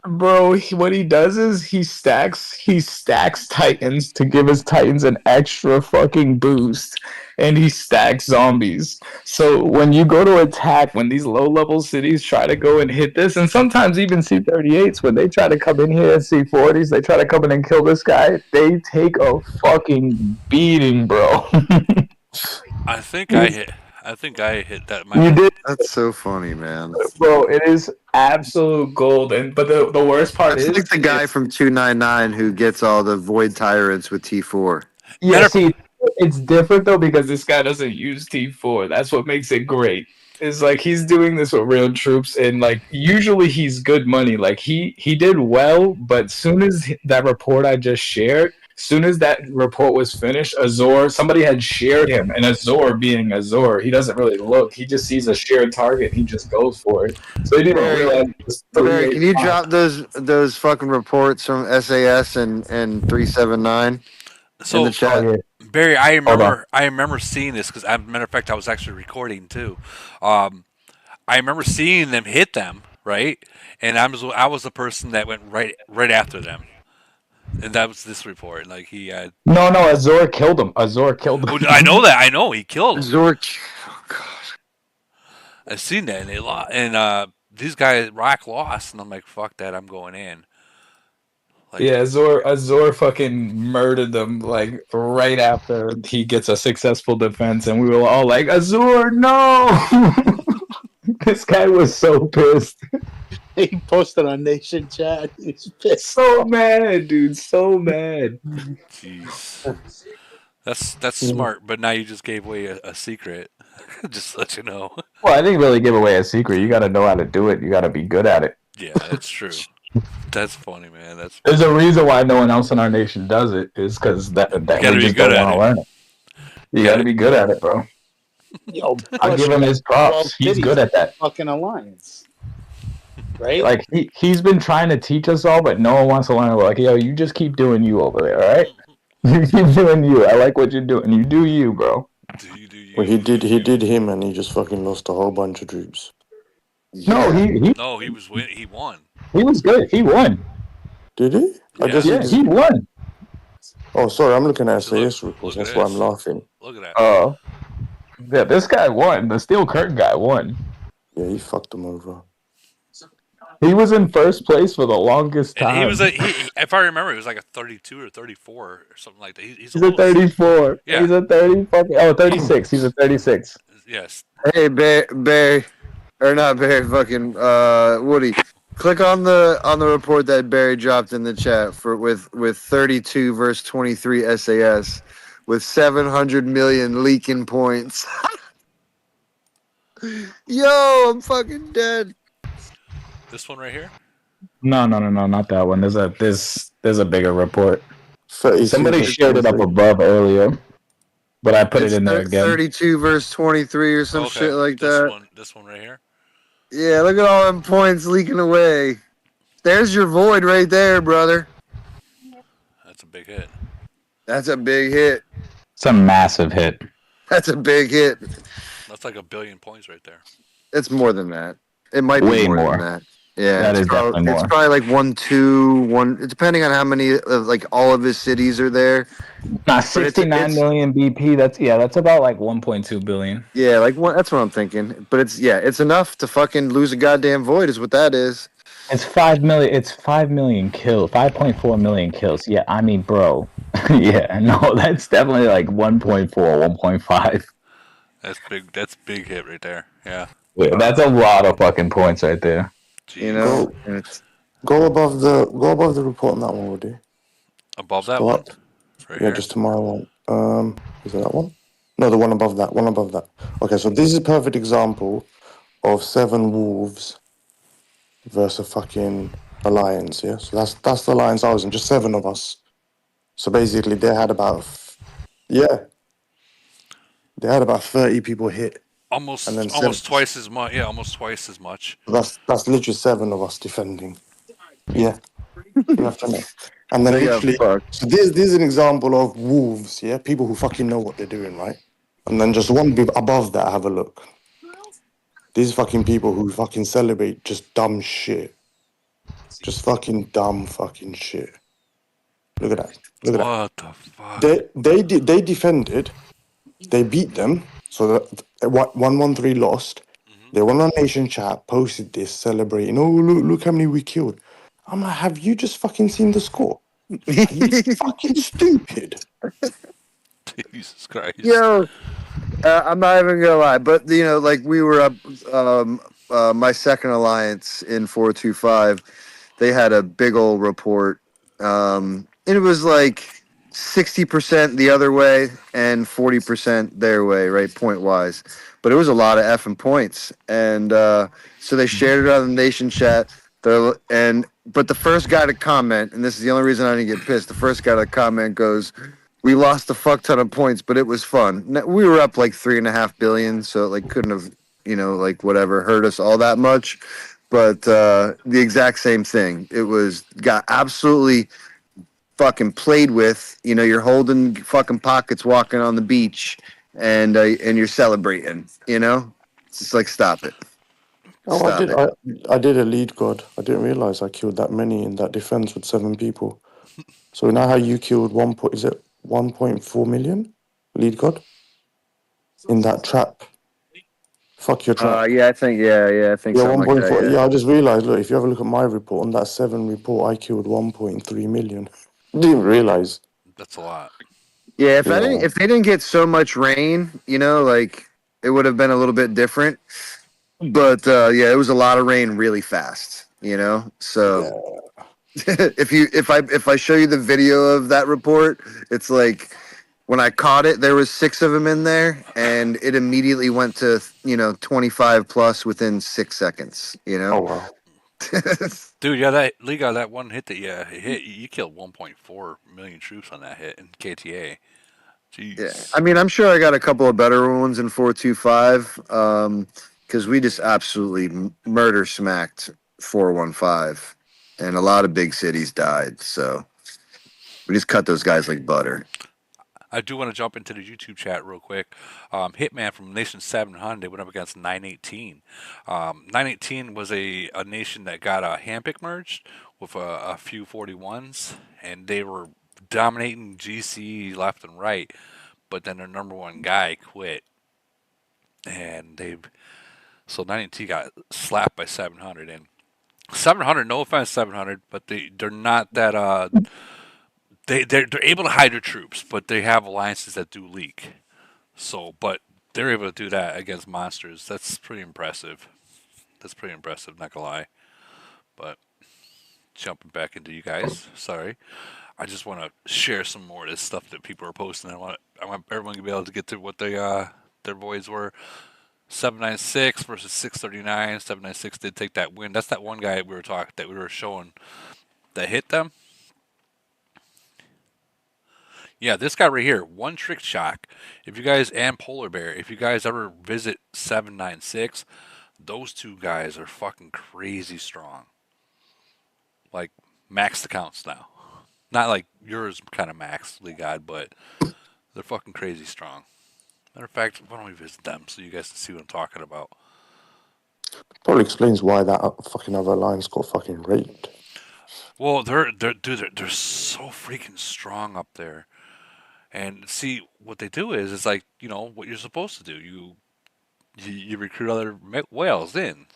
[SPEAKER 6] Bro, what he does is he stacks Titans to give his Titans an extra fucking boost, and he stacks zombies. So when you go to attack, when these low level cities try to go and hit this, and sometimes even C-38s, when they try to come in here, C-40s, they try to come in and kill this guy, they take a fucking beating, bro.
[SPEAKER 1] I think I hit. I think I hit that.
[SPEAKER 6] You did,
[SPEAKER 2] That's so funny, man.
[SPEAKER 6] bro. It is absolute gold, and but the worst part
[SPEAKER 2] That's
[SPEAKER 6] is,
[SPEAKER 2] like the guy from 299 who gets all the void tyrants with T4.
[SPEAKER 6] yeah, see, it's different though because this guy doesn't use T4. That's what makes it great. Is like he's doing this with real troops, and like usually he's good money. Like he did well, but soon as that report I just shared, soon as that report was finished, Azor, somebody had shared him, and Azor being Azor, he doesn't really look. He just sees a shared target, and he just goes for it. So he didn't realize it was
[SPEAKER 2] Barry, can you
[SPEAKER 6] 385.
[SPEAKER 2] drop those fucking reports from SAS and 379 in
[SPEAKER 1] So
[SPEAKER 2] the chat?
[SPEAKER 1] Barry, I
[SPEAKER 6] Hold on.
[SPEAKER 1] remember seeing this because, as a matter of fact, I was actually recording too. I remember seeing them hit them right, and I was the person that went right after them. And that was this report. Like he had.
[SPEAKER 6] No, Azor killed him. Azor killed him.
[SPEAKER 1] Oh, I know that. I know he killed him.
[SPEAKER 2] Zork. Oh, God.
[SPEAKER 1] I seen that, and they lost. And these guys Rock lost, and I'm like, fuck that. I'm going in. Like,
[SPEAKER 6] Yeah, Azor fucking murdered them like right after he gets a successful defense, and we were all like, Azor, no! This guy was so pissed.
[SPEAKER 4] He posted on Nation Chat. He's pissed.
[SPEAKER 6] So mad, dude. So mad.
[SPEAKER 1] jeez. That's smart, but now you just gave away a secret. Just to let you know.
[SPEAKER 6] Well, I didn't really give away a secret. You got to know how to do it. You got to be good at it.
[SPEAKER 1] Yeah, that's true. That's funny, man. That's
[SPEAKER 6] There's a reason why no one else in our nation does it. Is because that we just don't want to learn it. You got to be good at it, bro.
[SPEAKER 4] Yo,
[SPEAKER 6] I'll give him his props. He's good at that.
[SPEAKER 4] Fucking alliance, right?
[SPEAKER 6] Like he's been trying to teach us all, but no one wants to learn. We're like, yo, you just keep doing you over there, all right? You keep doing you. I like what you're doing. You do you, bro.
[SPEAKER 1] Do you?
[SPEAKER 5] Well, he did him, and he just fucking lost a whole bunch of troops.
[SPEAKER 6] No, he
[SPEAKER 1] he won.
[SPEAKER 6] He was good. He won.
[SPEAKER 5] Did he?
[SPEAKER 1] Yeah.
[SPEAKER 6] He won.
[SPEAKER 5] Oh, sorry, I'm looking at SAS reports. That's why I'm laughing.
[SPEAKER 1] Look at that.
[SPEAKER 6] Oh. Yeah, this guy won. The Steel Curtain guy won.
[SPEAKER 5] Yeah, he fucked him over.
[SPEAKER 6] He was in first place for the longest time.
[SPEAKER 1] And he was if I remember, it was like a 32 or 34 or something like that. He's
[SPEAKER 6] a 34.
[SPEAKER 1] Yeah.
[SPEAKER 6] He's a 30 fucking. Oh, 36. He's a 36.
[SPEAKER 1] Yes.
[SPEAKER 2] Hey, Barry, or not Barry, fucking Woody. Click on the report that Barry dropped in the chat with 32 verse 23 SAS with 700 million leaking points. Yo, I'm fucking dead.
[SPEAKER 1] This one right here?
[SPEAKER 6] No, not that one. There's a bigger report.
[SPEAKER 5] 32
[SPEAKER 6] Somebody shared it up above earlier, but I put it in there again.
[SPEAKER 2] 32 verse 23 or some shit like that.
[SPEAKER 1] This one right here.
[SPEAKER 2] Yeah, look at all them points leaking away. There's your void right there, brother.
[SPEAKER 1] That's a big hit.
[SPEAKER 2] That's a big hit.
[SPEAKER 6] It's a massive hit.
[SPEAKER 2] That's a big hit.
[SPEAKER 1] That's like 1 billion points right there.
[SPEAKER 2] It's more than that. It might be
[SPEAKER 6] Way
[SPEAKER 2] more
[SPEAKER 6] more.
[SPEAKER 2] than that. Yeah,
[SPEAKER 6] That is
[SPEAKER 2] probably,
[SPEAKER 6] definitely
[SPEAKER 2] it's
[SPEAKER 6] more.
[SPEAKER 2] probably like 1, 2, 1, depending on how many of like all of his cities are there.
[SPEAKER 6] Nah, 69 million BP. That's about like 1.2 billion.
[SPEAKER 2] Yeah, like that's what I'm thinking. But it's enough to fucking lose a goddamn void, is what that is.
[SPEAKER 6] It's 5 million. It's 5 million kills. 5.4 million kills. Yeah, I mean, bro. Yeah, no, that's definitely like 1.4, 1.5.
[SPEAKER 1] That's big. That's big hit right there. Yeah.
[SPEAKER 6] Yeah, that's a lot of fucking points right there.
[SPEAKER 1] Jeez.
[SPEAKER 2] You know,
[SPEAKER 5] Go above the report on that one, would you?
[SPEAKER 1] Above that
[SPEAKER 5] Go
[SPEAKER 1] one?
[SPEAKER 5] up.
[SPEAKER 1] Right
[SPEAKER 5] Yeah,
[SPEAKER 1] here?
[SPEAKER 5] just to my one. Is it that one? No, the one above that. One above that. Okay, so this is a perfect example of 7 wolves versus a fucking alliance. Yeah, so that's the alliance I was in. Just 7 of us. So basically, they had about 30 people hit.
[SPEAKER 1] Almost
[SPEAKER 5] And then
[SPEAKER 1] twice as much. Yeah, almost twice as much.
[SPEAKER 5] That's literally 7 of us defending. Yeah. You have to know. And then literally, so this is an example of wolves, yeah? People who fucking know what they're doing, right? And then just one bit above that, have a look. These fucking people who fucking celebrate just dumb shit. Just fucking dumb fucking shit. Look at that. Look at that.
[SPEAKER 1] What the fuck?
[SPEAKER 5] They defended. They beat them. So that 1-1-3 lost. They went on Nation Chat, posted this, celebrating. Oh, look how many we killed. I'm like, have you just fucking seen the score? Are you fucking stupid?
[SPEAKER 1] Jesus Christ.
[SPEAKER 2] Yo, I'm not even gonna lie, but you know, like we were up, my second alliance in 425. They had a big old report, and it was like 60% the other way and 40% their way, right, point wise. But it was a lot of effing points, and so they shared it on the Nation Chat. But the first guy to comment, and this is the only reason I didn't get pissed. The first guy to comment goes, "We lost a fuck ton of points, but it was fun." We were up like 3.5 billion, so it like couldn't have, like whatever hurt us all that much. But the exact same thing. It got absolutely fucking played with. You're holding fucking pockets, walking on the beach, and you're celebrating. It's just like, stop it.
[SPEAKER 5] Oh, I did a lead god. I didn't realize I killed that many in that defense with 7 people. So now how you killed is it 1.4 million lead god in that trap? Fuck your trap.
[SPEAKER 2] Yeah, I think I think
[SPEAKER 5] Yeah,
[SPEAKER 2] something like that.
[SPEAKER 5] 1.4.
[SPEAKER 2] Yeah.
[SPEAKER 5] Yeah, I just realized. Look, if you have a look at my report, on that 7 report, I killed 1.3 million. Didn't realize.
[SPEAKER 1] That's a lot.
[SPEAKER 2] Yeah,
[SPEAKER 5] Yeah.
[SPEAKER 2] if they didn't get so much rain, like it would have been a little bit different. But yeah, it was a lot of rain really fast. So
[SPEAKER 5] Yeah.
[SPEAKER 2] if I show you the video of that report, it's like when I caught it, there was 6 of them in there, and it immediately went to 25 plus within 6 seconds.
[SPEAKER 5] Oh wow.
[SPEAKER 1] Dude, yeah, that one hit that hit, you killed 1.4 million troops on that hit in KTA.
[SPEAKER 2] Yeah,
[SPEAKER 1] Jeez.
[SPEAKER 2] I mean, I'm sure I got a couple of better ones in 425, because we just absolutely murder smacked 415, and a lot of big cities died. So we just cut those guys like butter.
[SPEAKER 1] I do want to jump into the YouTube chat real quick. Hitman from Nation 700 went up against 918. 918 was a nation that got a handpick merged with a few 41s, and they were dominating GC left and right. But then their number one guy quit, and so 918 got slapped by 700. And 700, no offense, 700, but they're not that they're able to hide their troops, but they have alliances that do leak. So, but they're able to do that against monsters. That's pretty impressive. Not gonna lie. But jumping back into you guys, sorry. I just want to share some more of this stuff that people are posting. I want everyone to be able to get to what their boys were. 796 versus 639. 796 did take that win. That's that one guy we were showing that hit them. Yeah, this guy right here, One Trick Shock. If you guys, and Polar Bear, if you guys ever visit 796, those two guys are fucking crazy strong. Like, max accounts now. Not like yours kind of max, Lee God, but they're fucking crazy strong. Matter of fact, why don't we visit them so you guys can see what I'm talking about?
[SPEAKER 5] Probably explains why that fucking other alliance got fucking raped.
[SPEAKER 1] Well, they're so freaking strong up there. And see, what they do is, it's like, what you're supposed to do. You recruit other whales in,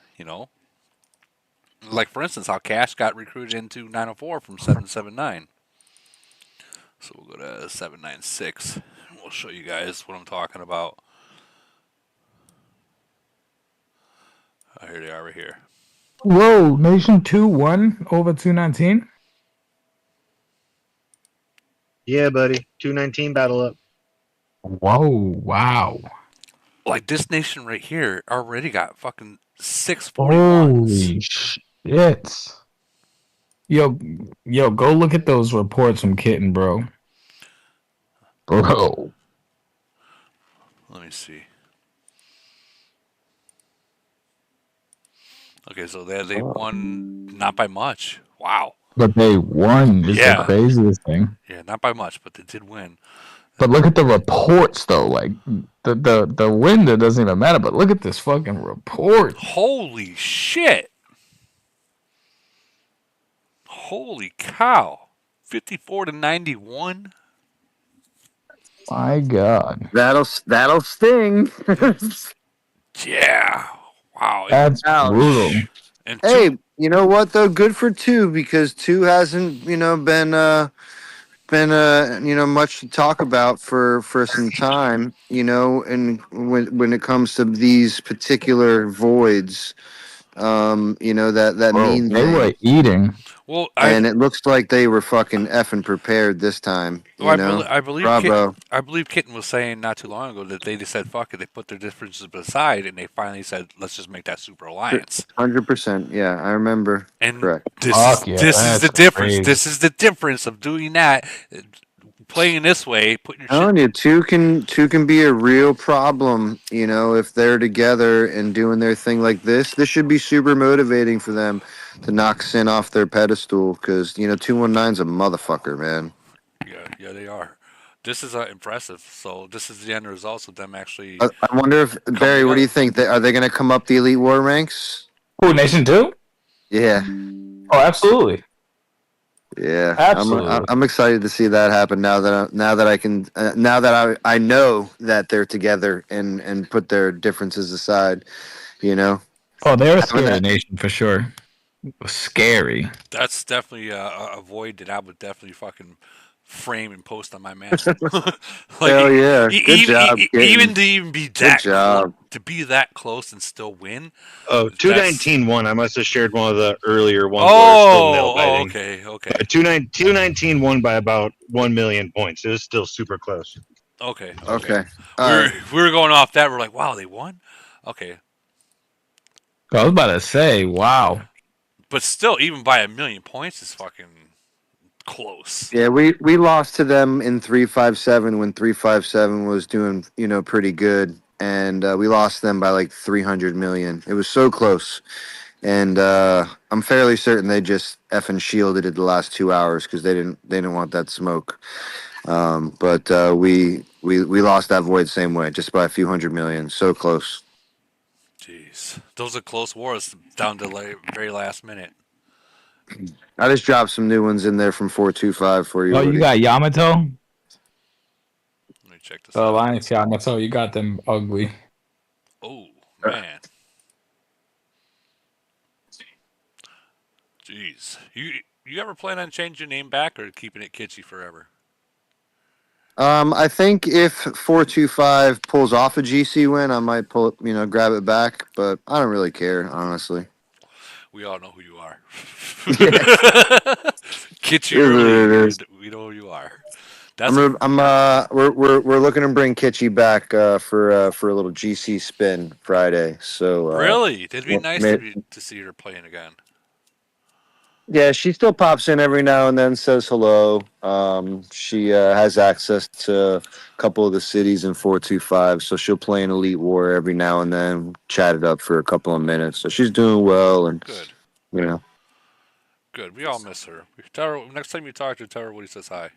[SPEAKER 1] Like, for instance, how Cash got recruited into 904 from 779. So we'll go to 796. We'll show you guys what I'm talking about. Oh, here they are right here.
[SPEAKER 13] Whoa, Nation 2-1 over 219?
[SPEAKER 11] Yeah, buddy. 219 battle up.
[SPEAKER 13] Whoa, wow.
[SPEAKER 1] Like, this nation right here already got fucking 641s.
[SPEAKER 13] Holy shit. Yo, go look at those reports from Kitten, bro. Bro.
[SPEAKER 1] Let me see. Okay, so they won not by much. Wow.
[SPEAKER 13] But they won. It's the craziest thing.
[SPEAKER 1] Yeah, not by much, but they did win.
[SPEAKER 13] But look at the reports, though. Like, the win, that doesn't even matter. But look at this fucking report.
[SPEAKER 1] Holy shit. Holy cow. 54-91.
[SPEAKER 13] My God.
[SPEAKER 2] That'll sting.
[SPEAKER 1] Yeah. Wow.
[SPEAKER 13] That's brutal.
[SPEAKER 1] And
[SPEAKER 2] hey, you know what though? Good for 2, because 2 hasn't been much to talk about for some time. And when it comes to these particular voids, that mean
[SPEAKER 13] they
[SPEAKER 2] thing.
[SPEAKER 13] were eating.
[SPEAKER 1] Well,
[SPEAKER 2] it looks like they were fucking effing prepared this time.
[SPEAKER 1] I believe
[SPEAKER 2] Bravo.
[SPEAKER 1] I believe Kitten was saying not too long ago that they just said fuck it. They put their differences aside and they finally said let's just make that super alliance.
[SPEAKER 2] 100%. Yeah, I remember.
[SPEAKER 1] And
[SPEAKER 2] correct.
[SPEAKER 1] This is the difference. Crazy. This is the difference of doing that. Playing this way, putting your
[SPEAKER 2] telling you, two can be a real problem, if they're together and doing their thing like this. This should be super motivating for them to knock Sin off their pedestal, because 219's a motherfucker, man.
[SPEAKER 1] Yeah, they are. This is impressive. So this is the end results of them actually.
[SPEAKER 2] I wonder if Barry, what do you think? Are they going to come up the Elite War ranks?
[SPEAKER 13] Who, Nation 2?
[SPEAKER 2] Yeah.
[SPEAKER 13] Oh, absolutely.
[SPEAKER 2] Yeah,
[SPEAKER 13] Absolutely.
[SPEAKER 2] I'm excited to see that happen now that I can now that I know that they're together and put their differences aside. You know,
[SPEAKER 13] Oh, they're a
[SPEAKER 2] having
[SPEAKER 13] scary
[SPEAKER 2] that.
[SPEAKER 13] nation for sure. Scary.
[SPEAKER 1] That's definitely a void that I would definitely fucking frame and post on my mantle. Like
[SPEAKER 2] Hell yeah, good job,
[SPEAKER 1] even
[SPEAKER 2] kitten.
[SPEAKER 1] to even be
[SPEAKER 2] Good
[SPEAKER 1] that close,
[SPEAKER 2] job.
[SPEAKER 1] to be that close and still win.
[SPEAKER 14] Oh,
[SPEAKER 1] That's
[SPEAKER 14] 219 won. I must have shared one of the earlier ones where it's still nail
[SPEAKER 1] oh
[SPEAKER 14] biting.
[SPEAKER 1] okay
[SPEAKER 14] But 219 won by about 1 million points. It was still super close.
[SPEAKER 1] okay.
[SPEAKER 2] Okay,
[SPEAKER 1] We
[SPEAKER 2] all
[SPEAKER 1] were
[SPEAKER 2] right.
[SPEAKER 1] we were going off that. We're like, wow, they won. Okay,
[SPEAKER 13] I was about to say, wow.
[SPEAKER 1] but still, even by a million points is fucking close.
[SPEAKER 2] Yeah, we lost to them in 357 when 357 was doing pretty good, and we lost them by like 300 million. It was so close, and I'm fairly certain they just effing shielded it the last 2 hours because they didn't want that smoke. But we lost that void same way, just by a few hundred million. So close.
[SPEAKER 1] Jeez, those are close wars down to the very last minute.
[SPEAKER 2] I just dropped some new ones in there from 425 for you,
[SPEAKER 13] Oh, you
[SPEAKER 2] Woody.
[SPEAKER 13] got Yamato?
[SPEAKER 1] Let me check this out.
[SPEAKER 13] Alliance Yamato, you got them ugly.
[SPEAKER 1] Oh man, jeez, you ever plan on changing your name back or keeping it kitschy forever?
[SPEAKER 2] I think if 425 pulls off a GC win, I might pull it, grab it back, but I don't really care, honestly.
[SPEAKER 1] We all know who you are.
[SPEAKER 2] Yes.
[SPEAKER 1] Kitschy
[SPEAKER 2] It is
[SPEAKER 1] or
[SPEAKER 2] what it
[SPEAKER 1] leave,
[SPEAKER 2] is.
[SPEAKER 1] we know who you are.
[SPEAKER 2] We're looking to bring Kitschy back for a little GC spin Friday. So
[SPEAKER 1] Really, it'd be nice
[SPEAKER 2] may,
[SPEAKER 1] to see her playing again.
[SPEAKER 2] yeah, she still pops in every now and then, says hello. She has access to a couple of the cities in 425, so she'll play an Elite War every now and then, chat it up for a couple of minutes. So she's doing well, and
[SPEAKER 1] Good,
[SPEAKER 2] you know.
[SPEAKER 1] good. We all miss her. Tell her next time you talk to her, tell her Woody says hi.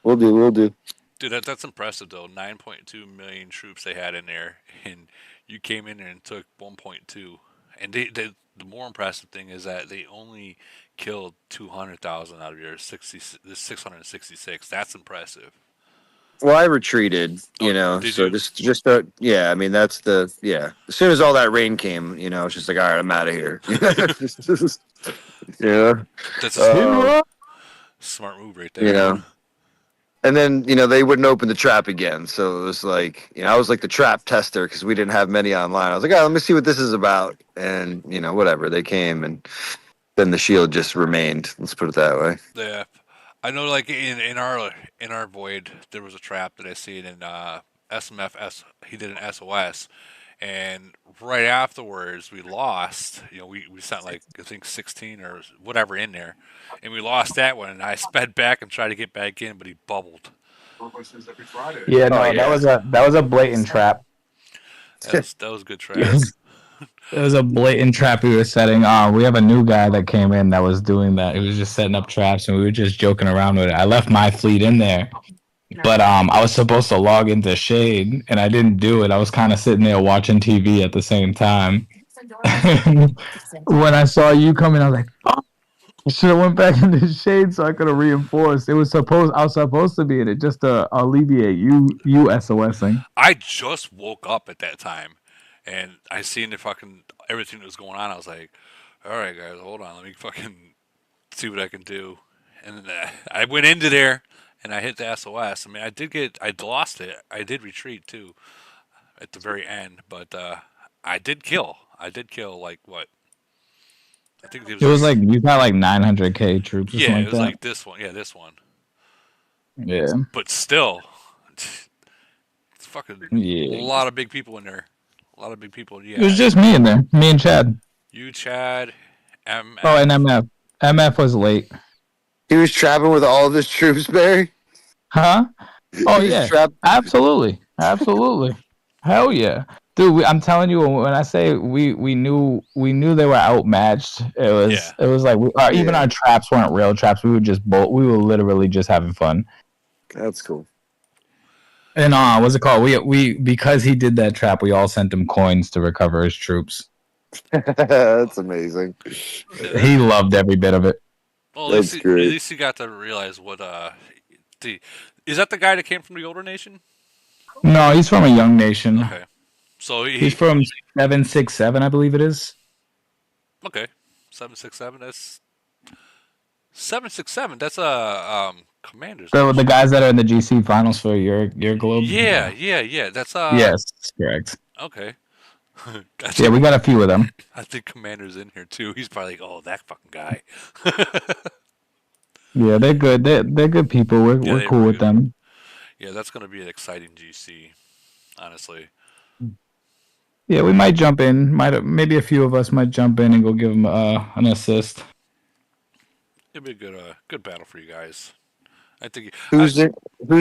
[SPEAKER 2] We'll do.
[SPEAKER 1] Dude, that's impressive though. 9.2 million troops they had in there, and you came in there and took 1.2. And the more impressive thing is that they only killed 200,000 out of your 666. That's impressive.
[SPEAKER 2] Well, I retreated,
[SPEAKER 1] Did
[SPEAKER 2] so
[SPEAKER 1] you?
[SPEAKER 2] yeah. I mean, that's yeah. As soon as all that rain came, it's just like, all right, I'm out of here. Yeah.
[SPEAKER 1] That's a smart move right there.
[SPEAKER 2] You know, and then they wouldn't open the trap again, so it was like I was like the trap tester because we didn't have many online. I was like, oh, let me see what this is about, and whatever, they came, and then the shield just remained. Let's put it that way.
[SPEAKER 1] Yeah, I know. Like in our void, there was a trap that I seen in SMFS. He did an SOS, and right afterwards we lost. We sent like I think 16 or whatever in there, and we lost that one. And I sped back and tried to get back in, but he bubbled.
[SPEAKER 13] Yeah, no,
[SPEAKER 2] Oh, yeah.
[SPEAKER 13] that was a blatant trap.
[SPEAKER 1] That was a good trap.
[SPEAKER 13] It was a blatant trap we were setting. We have a new guy that came in that was doing that. He was just setting up traps, and we were just joking around with it. I left my fleet in there, but I was supposed to log into Shade, and I didn't do it. I was kind of sitting there watching TV at the same time. When I saw you coming, I was like, "Oh, I should have went back into Shade so I could have reinforced." I was supposed to be in it just to alleviate you SOSing.
[SPEAKER 1] I just woke up at that time, and I seen the fucking everything that was going on. I was like, "All right, guys, hold on. Let me fucking see what I can do." And then I went into there, and I hit the SOS. I mean, I lost it. I did retreat too at the very end, but I did kill. I did kill like what? I think
[SPEAKER 13] It was like you got like 900k troops or
[SPEAKER 1] yeah,
[SPEAKER 13] something
[SPEAKER 1] it was
[SPEAKER 13] like
[SPEAKER 1] like this one. Yeah, this one.
[SPEAKER 13] that. Yeah.
[SPEAKER 1] But still, it's fucking
[SPEAKER 13] Yeah.
[SPEAKER 1] a lot of big people in there. A lot of big people. Yeah.
[SPEAKER 13] It was just me in there. Me and Chad.
[SPEAKER 1] You, Chad, MF.
[SPEAKER 13] Oh, and MF. MF was late.
[SPEAKER 2] He was trapping with all of his troops, Barry.
[SPEAKER 13] Huh? Oh
[SPEAKER 2] He was
[SPEAKER 13] yeah.
[SPEAKER 2] trapped.
[SPEAKER 13] Absolutely. Hell yeah. Dude, I'm telling you, when I say we knew they were outmatched, it was like even our traps weren't real traps. We were literally just having fun.
[SPEAKER 2] That's cool.
[SPEAKER 13] And what's it called? We because he did that trap, we all sent him coins to recover his troops.
[SPEAKER 2] That's amazing.
[SPEAKER 13] He loved every bit of it.
[SPEAKER 1] Well,
[SPEAKER 2] That's
[SPEAKER 1] at
[SPEAKER 2] great.
[SPEAKER 1] least you got to realize what is that the guy that came from the older nation?
[SPEAKER 13] No, he's from a young nation.
[SPEAKER 1] Okay, so
[SPEAKER 13] He's from 767, I believe it is.
[SPEAKER 1] Okay, 767. That's 767. That's Commanders.
[SPEAKER 13] The guys that are in the GC finals for your globe.
[SPEAKER 1] Yeah. That's
[SPEAKER 13] Yes, correct.
[SPEAKER 1] Okay.
[SPEAKER 13] Yeah, we got a few of them.
[SPEAKER 1] I think Commander's in here too. He's probably like, oh, that fucking guy.
[SPEAKER 13] Yeah, they're good. They're good people. We're cool with them.
[SPEAKER 1] Yeah, that's gonna be an exciting GC, honestly.
[SPEAKER 13] Yeah, we might jump in. Maybe a few of us might jump in and go give them an assist.
[SPEAKER 1] It'd be a good battle for you guys. I think.
[SPEAKER 2] Who's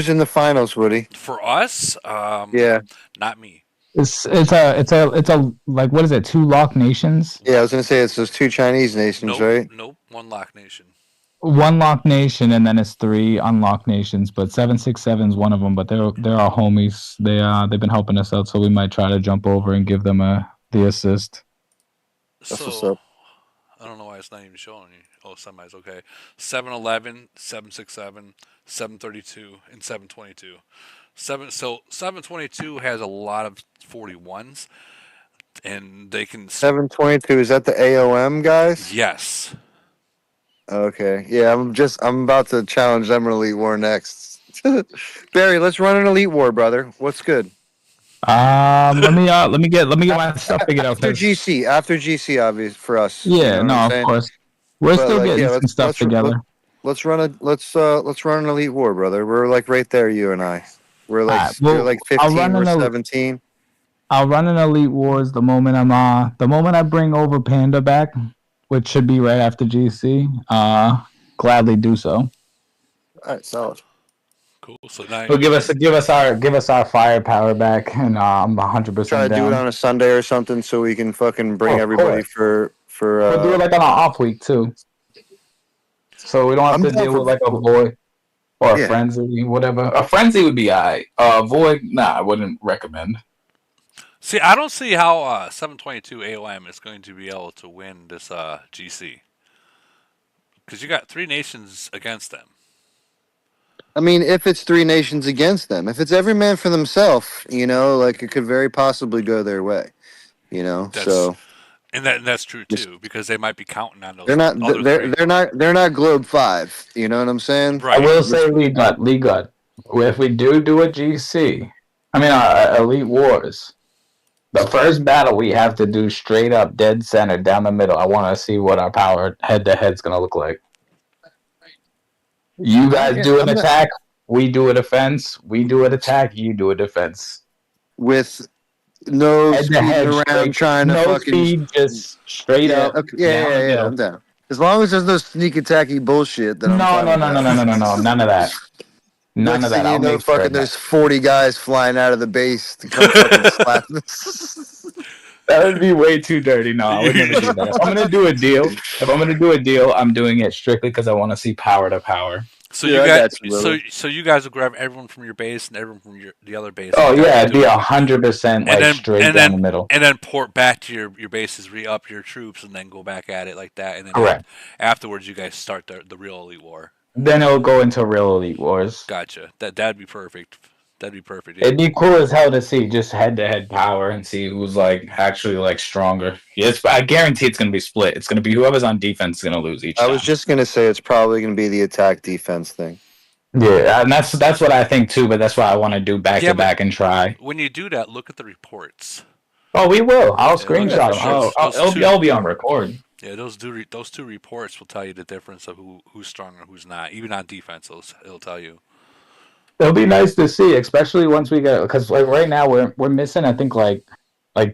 [SPEAKER 2] in the finals, Woody?
[SPEAKER 1] For us?
[SPEAKER 2] Yeah.
[SPEAKER 1] Not me.
[SPEAKER 13] It's a like, what is it? 2 lock nations?
[SPEAKER 2] Yeah, I was gonna say it's those 2 Chinese nations, right?
[SPEAKER 1] Nope. 1 lock nation.
[SPEAKER 13] 1 lock nation, and then it's 3 unlocked nations. But 767 is one of them. But they're our homies. They've been helping us out, so we might try to jump over and give them the assist.
[SPEAKER 2] That's what's up.
[SPEAKER 1] I don't know why it's not even showing you. Oh, somebody's okay. 711, 767, 732, and 722. 722 has a lot of 41s, and they can.
[SPEAKER 2] 722, is that the AOM guys?
[SPEAKER 1] Yes.
[SPEAKER 2] Okay. Yeah, I'm about to challenge them in Elite War next. Barry, let's run an Elite War, brother. What's good?
[SPEAKER 13] Let me get my stuff figured out.
[SPEAKER 2] After GC, obvious for us.
[SPEAKER 13] Yeah, no, of course. We're still getting some stuff together.
[SPEAKER 2] Let's run an Elite War, brother. We're like right there, you and I. We're like you're like 15, we're 17.
[SPEAKER 13] I'll run an Elite Wars the moment I bring over Panda back, which should be right after GC. Gladly do so.
[SPEAKER 2] All right, solid.
[SPEAKER 1] Cool. So now
[SPEAKER 13] give us our firepower back, and I'm 100%
[SPEAKER 2] try to
[SPEAKER 13] down.
[SPEAKER 2] do it on a Sunday or something so we can fucking bring everybody for.
[SPEAKER 13] We'll do it like on an off week too, so we don't have to deal with like a void or a frenzy, whatever. A frenzy would be alright. Void, I wouldn't recommend.
[SPEAKER 1] See, I don't see how 722 AOM is going to be able to win this GC, because you got 3 nations against them.
[SPEAKER 2] I mean, if it's 3 nations against them, if it's every man for themselves, like it could very possibly go their way, so.
[SPEAKER 1] And that's true too, because they might be counting on those.
[SPEAKER 2] They're not Globe 5. You know what I'm saying?
[SPEAKER 13] Right. I will say, League God. If we do a GC, Elite Wars, the first battle we have to do straight up, dead center, down the middle. I want to see what our power head to head's gonna look like. You guys do an attack, we do a defense. We do an attack, you do a defense.
[SPEAKER 2] With no speeding around trying to fucking
[SPEAKER 13] speed, just straight up.
[SPEAKER 2] Okay. Yeah. I'm down. As long as there's no sneak attacky bullshit. Then
[SPEAKER 13] no, none of that. None of that.
[SPEAKER 2] You know, fucking there's 40 guys flying out of the base to come fucking slap us.
[SPEAKER 13] That would be way too dirty. No, I would never do that. If I'm gonna do a deal, I'm doing it strictly because I want to see power to power.
[SPEAKER 1] So you guys will grab everyone from your base and everyone from the other base.
[SPEAKER 13] Oh yeah, it'd be 100% straight down the middle,
[SPEAKER 1] and then port back to your bases, re-up your troops, and then go back at it like that. And then
[SPEAKER 13] correct.
[SPEAKER 1] Afterwards, you guys start the real Elite War.
[SPEAKER 13] Then it'll go into real Elite Wars.
[SPEAKER 1] Gotcha. That'd be perfect. That'd be perfect.
[SPEAKER 13] It'd be cool as hell to see just head-to-head power and see who's actually stronger. Yes, I guarantee it's gonna be split. It's gonna be whoever's on defense is gonna lose each time.
[SPEAKER 2] I was just gonna say it's probably gonna be the attack defense thing.
[SPEAKER 13] Yeah, and that's what I think too. But that's why I want to do back to back and try.
[SPEAKER 1] When you do that, look at the reports.
[SPEAKER 13] Oh, we will. I'll screenshot them. It'll be on record.
[SPEAKER 1] Yeah, those 2 reports will tell you the difference of who's strong and who's not. Even on defense, it'll tell you.
[SPEAKER 13] It'll be nice to see, especially once we get, because right now we're missing, I think like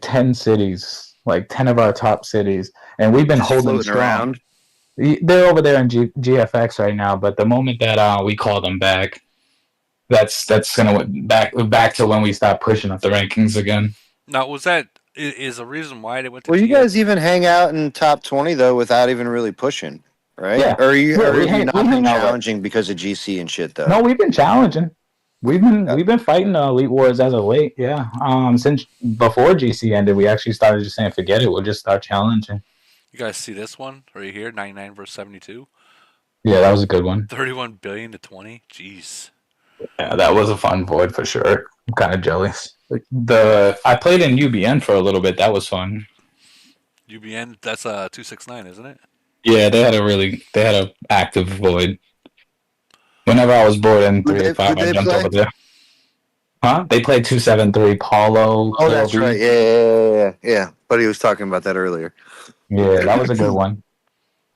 [SPEAKER 13] 10 cities, 10 of our top cities, and we've been holding strong. Around. They're over there in GFX right now, but the moment that we call them back, that's gonna back to when we start pushing up the rankings again.
[SPEAKER 1] Now, is a reason why they went to?
[SPEAKER 2] Well, you guys even hang out in top 20 though without even really pushing. Right?
[SPEAKER 13] Yeah.
[SPEAKER 2] Or are you not been challenging because of GC and shit though?
[SPEAKER 13] No, we've been challenging. We've been fighting Elite Wars as of late, yeah. Since before GC ended, we actually started just saying, forget it, we'll just start challenging.
[SPEAKER 1] You guys see this one right here, 99 versus 72?
[SPEAKER 13] Yeah, that was a good one.
[SPEAKER 1] 31 billion to 20. Jeez.
[SPEAKER 13] Yeah, that was a fun void for sure. I'm kind of jealous. I played in UBN for a little bit. That was fun.
[SPEAKER 1] UBN, that's 269, isn't it?
[SPEAKER 13] Yeah, they had a active void. Whenever I was bored in
[SPEAKER 2] Who'd
[SPEAKER 13] 385, I
[SPEAKER 2] they
[SPEAKER 13] jumped
[SPEAKER 2] play?
[SPEAKER 13] over there. Huh? They played 273 Paulo.
[SPEAKER 2] Oh, that's
[SPEAKER 13] KLB.
[SPEAKER 2] right. Yeah. But he was talking about that earlier.
[SPEAKER 13] Yeah, that was a good one.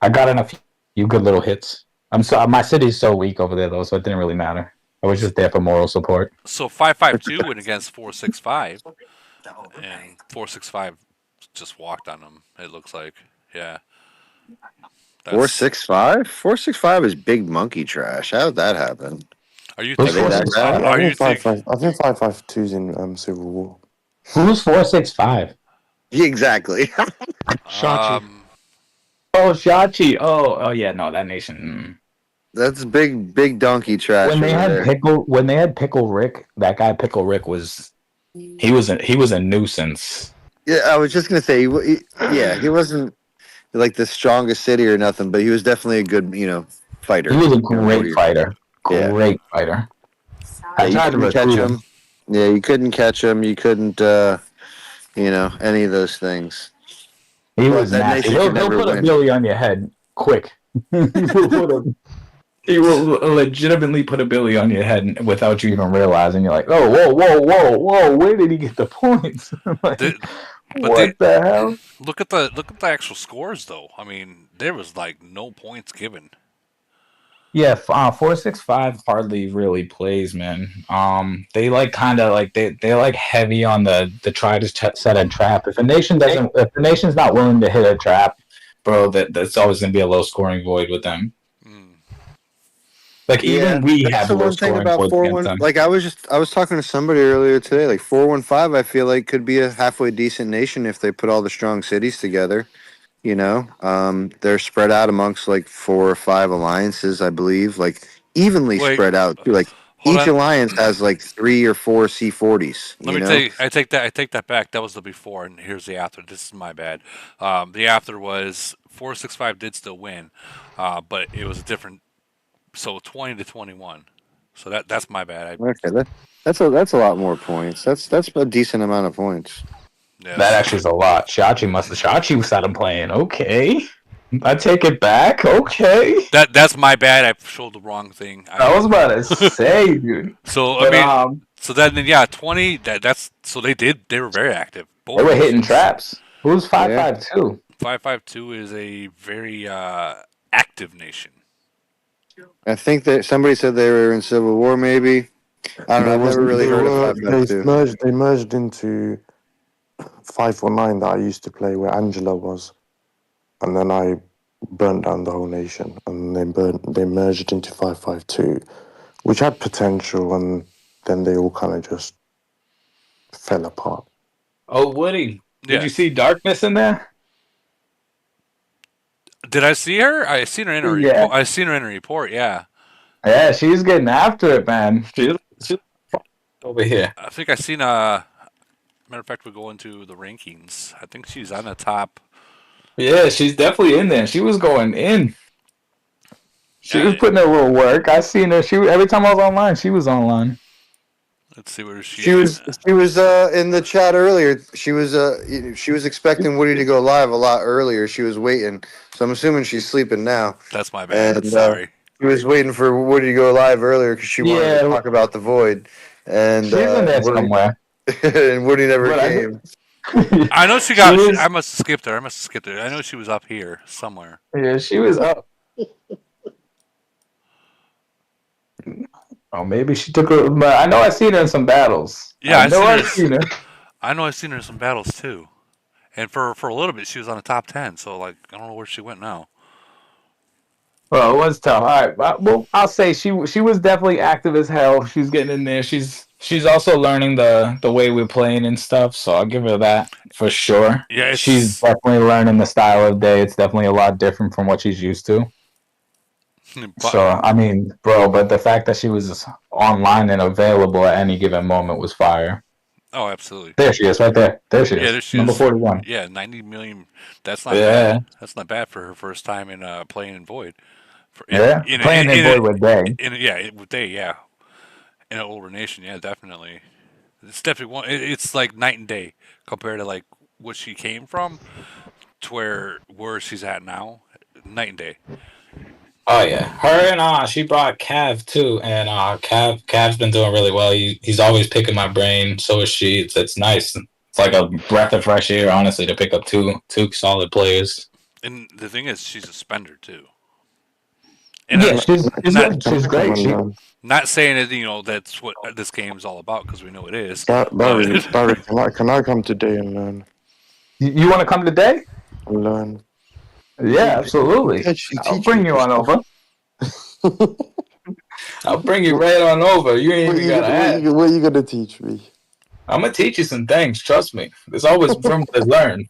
[SPEAKER 13] I got in a few good little hits. My city's so weak over there though, so it didn't really matter. I was just there for moral support.
[SPEAKER 1] So 552 went against 465, and 465 just walked on them. It looks like, yeah.
[SPEAKER 2] 465? 465 is big monkey trash. How did that happen?
[SPEAKER 1] Are you
[SPEAKER 2] Are they that bad?
[SPEAKER 8] I think 552's in Civil War.
[SPEAKER 13] Who's 465?
[SPEAKER 2] Yeah, exactly.
[SPEAKER 11] Shachi.
[SPEAKER 13] Oh, Shachi. Oh, yeah. No, that nation.
[SPEAKER 2] That's big donkey trash.
[SPEAKER 13] When they
[SPEAKER 2] over
[SPEAKER 13] had
[SPEAKER 2] there.
[SPEAKER 13] when they had Pickle Rick, that guy Pickle Rick was he was a nuisance.
[SPEAKER 2] Yeah, I was just gonna say, he wasn't like the strongest city or nothing, but he was definitely a good, fighter.
[SPEAKER 13] He was a great fighter.
[SPEAKER 2] Yeah.
[SPEAKER 13] Great fighter.
[SPEAKER 2] Yeah,
[SPEAKER 13] I tried to recruit him.
[SPEAKER 2] Yeah, you couldn't catch him. You couldn't, any of those things.
[SPEAKER 13] He
[SPEAKER 2] But
[SPEAKER 13] was
[SPEAKER 2] that
[SPEAKER 13] nasty.
[SPEAKER 2] nation
[SPEAKER 13] He'll
[SPEAKER 2] could never
[SPEAKER 13] put a
[SPEAKER 2] win.
[SPEAKER 13] billy on your head quick. He will legitimately put a billy on your head without you even realizing. You're like, oh, whoa! Where did he get the points? Like, what the hell?
[SPEAKER 1] Look at the actual scores though. I mean, there was like no points given.
[SPEAKER 13] Yeah, 465 hardly really plays, man. They like kind of like they like heavy on the try to set a trap. If the nation's not willing to hit a trap, bro, that's always gonna be a low scoring void with them. Like even we
[SPEAKER 2] that's
[SPEAKER 13] have
[SPEAKER 2] the
[SPEAKER 13] low
[SPEAKER 2] one thing
[SPEAKER 13] scoring
[SPEAKER 2] about
[SPEAKER 13] voids against them.
[SPEAKER 2] Like I was talking to somebody earlier today. Like 415, I feel like could be a halfway decent nation if they put all the strong cities together. They're spread out amongst like 4 or 5 alliances, I believe, like evenly spread out too. Like each alliance has like 3 or 4 C40s.
[SPEAKER 1] Let me tell you, I take that back. That was the before, and here's the after. This is my bad. The after was 465 did still win, but it was a different. So 20 to 21. So that's my bad.
[SPEAKER 2] Okay, that's a lot more points. That's a decent amount of points.
[SPEAKER 1] Yes.
[SPEAKER 13] That actually is a lot. Shachi started playing. Okay, I take it back. Okay,
[SPEAKER 1] that's my bad. I showed the wrong thing.
[SPEAKER 13] I was about to say, dude.
[SPEAKER 1] So
[SPEAKER 13] But,
[SPEAKER 1] I mean, so then yeah, 20. That's so they were very active.
[SPEAKER 13] They were hitting traps. Who's 552?
[SPEAKER 1] 552 is a very active nation.
[SPEAKER 2] I think that somebody said they were in Civil War. Maybe I don't know. I've never really heard of 552.
[SPEAKER 8] They merged into 549 that I used to play where Angela was, and then I burnt down the whole nation, and they merged into 552, which had potential, and then they all kind of just fell apart.
[SPEAKER 13] Oh, Woody, did you see Darkness in there?
[SPEAKER 1] Did I see her? I seen her in a report. I seen her in a report. Yeah.
[SPEAKER 13] Yeah, she's getting after it, man. She's over here.
[SPEAKER 1] I think I seen a. Matter of fact, we go into the rankings. I think she's on the top.
[SPEAKER 13] Yeah, she's definitely in there. She was going in. She was putting in a little work. I seen her. Every time I was online, she was online.
[SPEAKER 1] Let's see where
[SPEAKER 2] She was in the chat earlier. She was expecting Woody to go live a lot earlier. She was waiting, so I'm assuming she's sleeping now.
[SPEAKER 1] That's my bad.
[SPEAKER 2] And,
[SPEAKER 1] Sorry.
[SPEAKER 2] She was waiting for Woody to go live earlier because she wanted to talk about the void. And
[SPEAKER 13] she's in there
[SPEAKER 2] Woody,
[SPEAKER 13] somewhere.
[SPEAKER 2] and Woody never came.
[SPEAKER 1] I know she got. I must have skipped her. I know she was up here somewhere.
[SPEAKER 13] Yeah, she was up. Oh, maybe she took her. But I know I seen her in some battles.
[SPEAKER 1] Yeah,
[SPEAKER 13] I know I've seen her.
[SPEAKER 1] I know I've seen her in some battles too. And for a little bit, she was on the top 10. So like, I don't know where she went now.
[SPEAKER 13] Well, it was tough. All right, well, I'll say she was definitely active as hell. She's getting in there. She's also learning the way we're playing and stuff. So I'll give her that for sure.
[SPEAKER 1] Yeah,
[SPEAKER 13] she's definitely learning the style of day. It's definitely a lot different from what she's used to. So I mean, bro, but the fact that she was online and available at any given moment was fire.
[SPEAKER 1] Oh, absolutely.
[SPEAKER 13] There she is, right there. There she is.
[SPEAKER 1] Yeah, there she
[SPEAKER 13] Number
[SPEAKER 1] is.
[SPEAKER 13] 41.
[SPEAKER 1] Yeah, 90 million. That's not bad. That's not bad for her first time in playing in Void.
[SPEAKER 6] Playing in Void with Day.
[SPEAKER 1] With Day, yeah. In an older nation, yeah, definitely. It's definitely one. It's like night and day compared to like what she came from to where she's at now. Night and day.
[SPEAKER 6] Oh yeah, her and she brought Cav too, and Cav's been doing really well. He's always picking my brain. So is she. It's nice. It's like a breath of fresh air, honestly, to pick up two solid players.
[SPEAKER 1] And the thing is, she's a spender too. And
[SPEAKER 6] yeah, she's great.
[SPEAKER 1] Not saying that that's what this game is all about because we know it is.
[SPEAKER 8] Barry, can I come today and learn?
[SPEAKER 6] You want to come today?
[SPEAKER 8] Learn.
[SPEAKER 6] Yeah, absolutely. I'll bring you on over. I'll bring you right on over. You ain't even gotta ask.
[SPEAKER 8] What are you gonna teach me?
[SPEAKER 6] I'm gonna teach you some things. Trust me. There's always room to learn.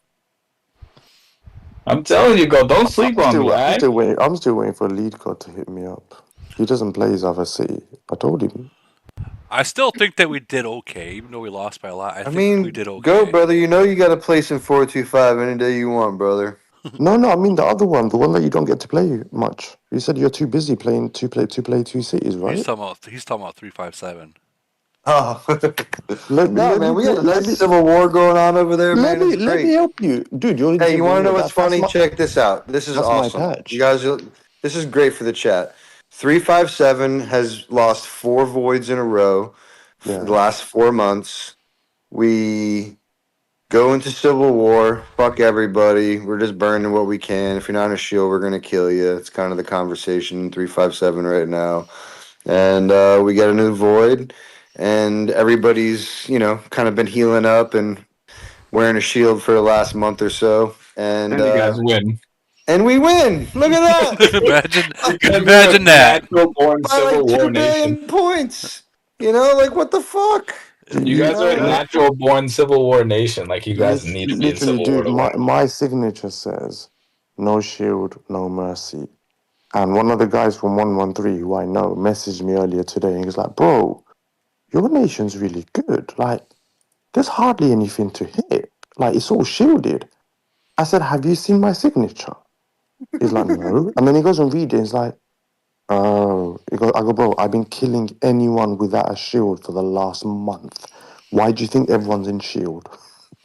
[SPEAKER 6] I'm telling you, don't sleep on me.
[SPEAKER 8] I'm still waiting for Lead God to hit me up. He doesn't play his other city. I told him.
[SPEAKER 1] I still think that we did okay, even though we lost by a lot. I
[SPEAKER 2] mean,
[SPEAKER 1] we did okay.
[SPEAKER 2] Go, brother. You know you got to place in 4-2-5 any day you want, brother.
[SPEAKER 8] No, I mean the other one, the one that you don't get to play much. You said you're too busy playing to play two cities, right?
[SPEAKER 1] He's talking about 3-5-7.
[SPEAKER 2] Oh, man, we got a nice civil war going on over there, man. It's great.
[SPEAKER 8] Let me help you, dude.
[SPEAKER 2] Hey, you want to know what's funny? Check this out. This is awesome.
[SPEAKER 8] My patch.
[SPEAKER 2] You guys, this is great for the chat. 357 has lost 4 voids in a row for the last 4 months. We go into civil war. Fuck everybody. We're just burning what we can. If you're not a shield, we're gonna kill you. It's kind of the conversation 357 right now, and we got a new void, and everybody's kind of been healing up and wearing a shield for the last month or so, and
[SPEAKER 6] you guys win.
[SPEAKER 2] And we win. Look at that.
[SPEAKER 1] imagine that.
[SPEAKER 6] Natural born
[SPEAKER 2] By
[SPEAKER 6] Civil
[SPEAKER 2] like 2
[SPEAKER 6] War
[SPEAKER 2] billion
[SPEAKER 6] nation.
[SPEAKER 2] points. Like what the fuck?
[SPEAKER 6] You guys are a natural born Civil War nation. Like you guys need to be in Civil War to win.
[SPEAKER 8] My signature says, "No shield, no mercy." And one of the guys from 113 who I know messaged me earlier today and he's like, "Bro, your nation's really good. Like, there's hardly anything to hit. Like, it's all shielded." I said, "Have you seen my signature?" He's like, "No." And then he goes and reads it. He's like, "Oh." I go, "Bro, I've been killing anyone without a shield for the last month. Why do you think everyone's in shield?"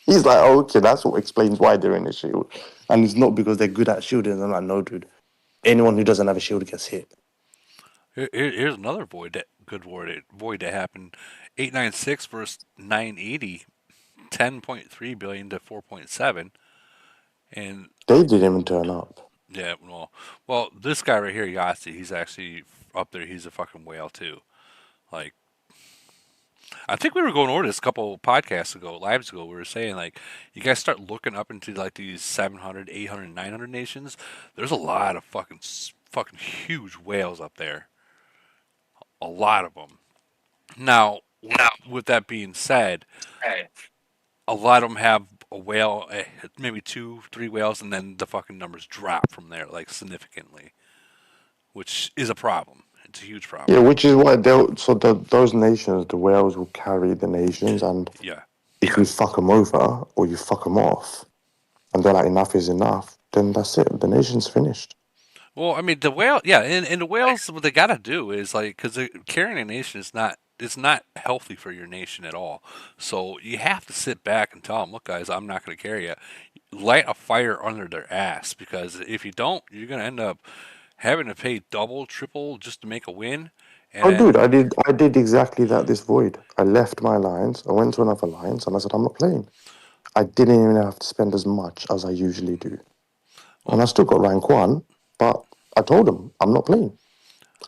[SPEAKER 8] He's like, "Oh, okay, that's what explains why they're in the shield. And it's not because they're good at shielding." And I'm like, "No, dude. Anyone who doesn't have a shield gets hit."
[SPEAKER 1] Here's another void that happened. 896 versus 980, 10.3 billion to 4.7, and
[SPEAKER 8] they didn't even turn up.
[SPEAKER 1] Yeah, well, this guy right here, Yahtzee, he's actually up there. He's a fucking whale too. Like, I think we were going over this a couple podcasts ago, lives ago. We were saying like, you guys start looking up into like these 700, 800, 900 nations. There's a lot of fucking huge whales up there. A lot of them. Now, with that being said, a lot of them have a whale, maybe 2-3 whales, and then the fucking numbers drop from there like significantly, which is a problem. It's a huge problem.
[SPEAKER 8] Yeah, which is why those nations, the whales will carry the nations, and if you fuck them over or you fuck them off, and they're like, enough is enough, then that's it. The nation's finished.
[SPEAKER 1] Well, I mean, the whale, and the whales, what they gotta do is like, because carrying a nation is not. It's not healthy for your nation at all. So you have to sit back and tell them, look, guys, I'm not going to carry you. Light a fire under their ass, because if you don't, you're going to end up having to pay double, triple just to make a win. And
[SPEAKER 8] dude, I did exactly that this void. I left my alliance, I went to another alliance, and I said, I'm not playing. I didn't even have to spend as much as I usually do. And I still got rank 1, but I told them, I'm not playing.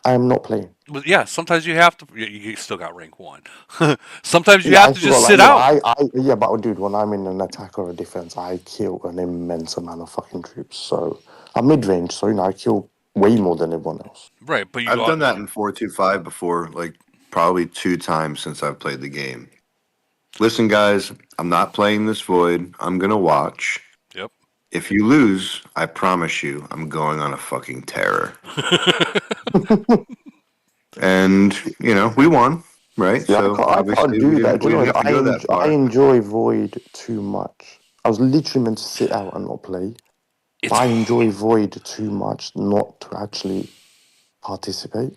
[SPEAKER 8] I am not playing.
[SPEAKER 1] But yeah, sometimes you have to. You still got rank 1. Sometimes you have to just sit out.
[SPEAKER 8] But dude, when I'm in an attack or a defense, I kill an immense amount of fucking troops. So I'm mid range, so I kill way more than everyone else.
[SPEAKER 1] Right, but
[SPEAKER 15] I've done that in 4-2-5 before, like probably 2 times since I've played the game. Listen, guys, I'm not playing this void. I'm gonna watch.
[SPEAKER 1] Yep.
[SPEAKER 15] If you lose, I promise you, I'm going on a fucking terror. And we won, right?
[SPEAKER 8] Yeah,
[SPEAKER 15] so
[SPEAKER 8] I can't do that. I enjoy void too much. I was literally meant to sit out and not play. I enjoy void too much not to actually participate.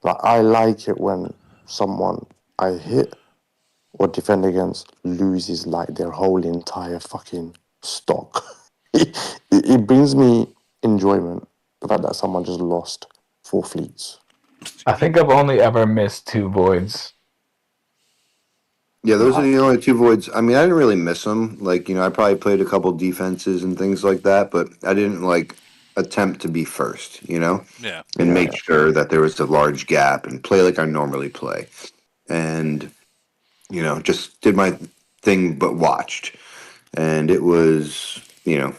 [SPEAKER 8] Like I like it when someone I hit or defend against loses like their whole entire fucking stock. It brings me enjoyment. The fact that someone just lost 4 fleets.
[SPEAKER 13] I think I've only ever missed 2 voids.
[SPEAKER 15] Yeah, those are the only 2 voids. I mean, I didn't really miss them. Like, I probably played a couple defenses and things like that, but I didn't like attempt to be first,
[SPEAKER 1] Yeah.
[SPEAKER 15] and make sure that there was a large gap and play like I normally play. And, just did my thing, but watched. And it was, it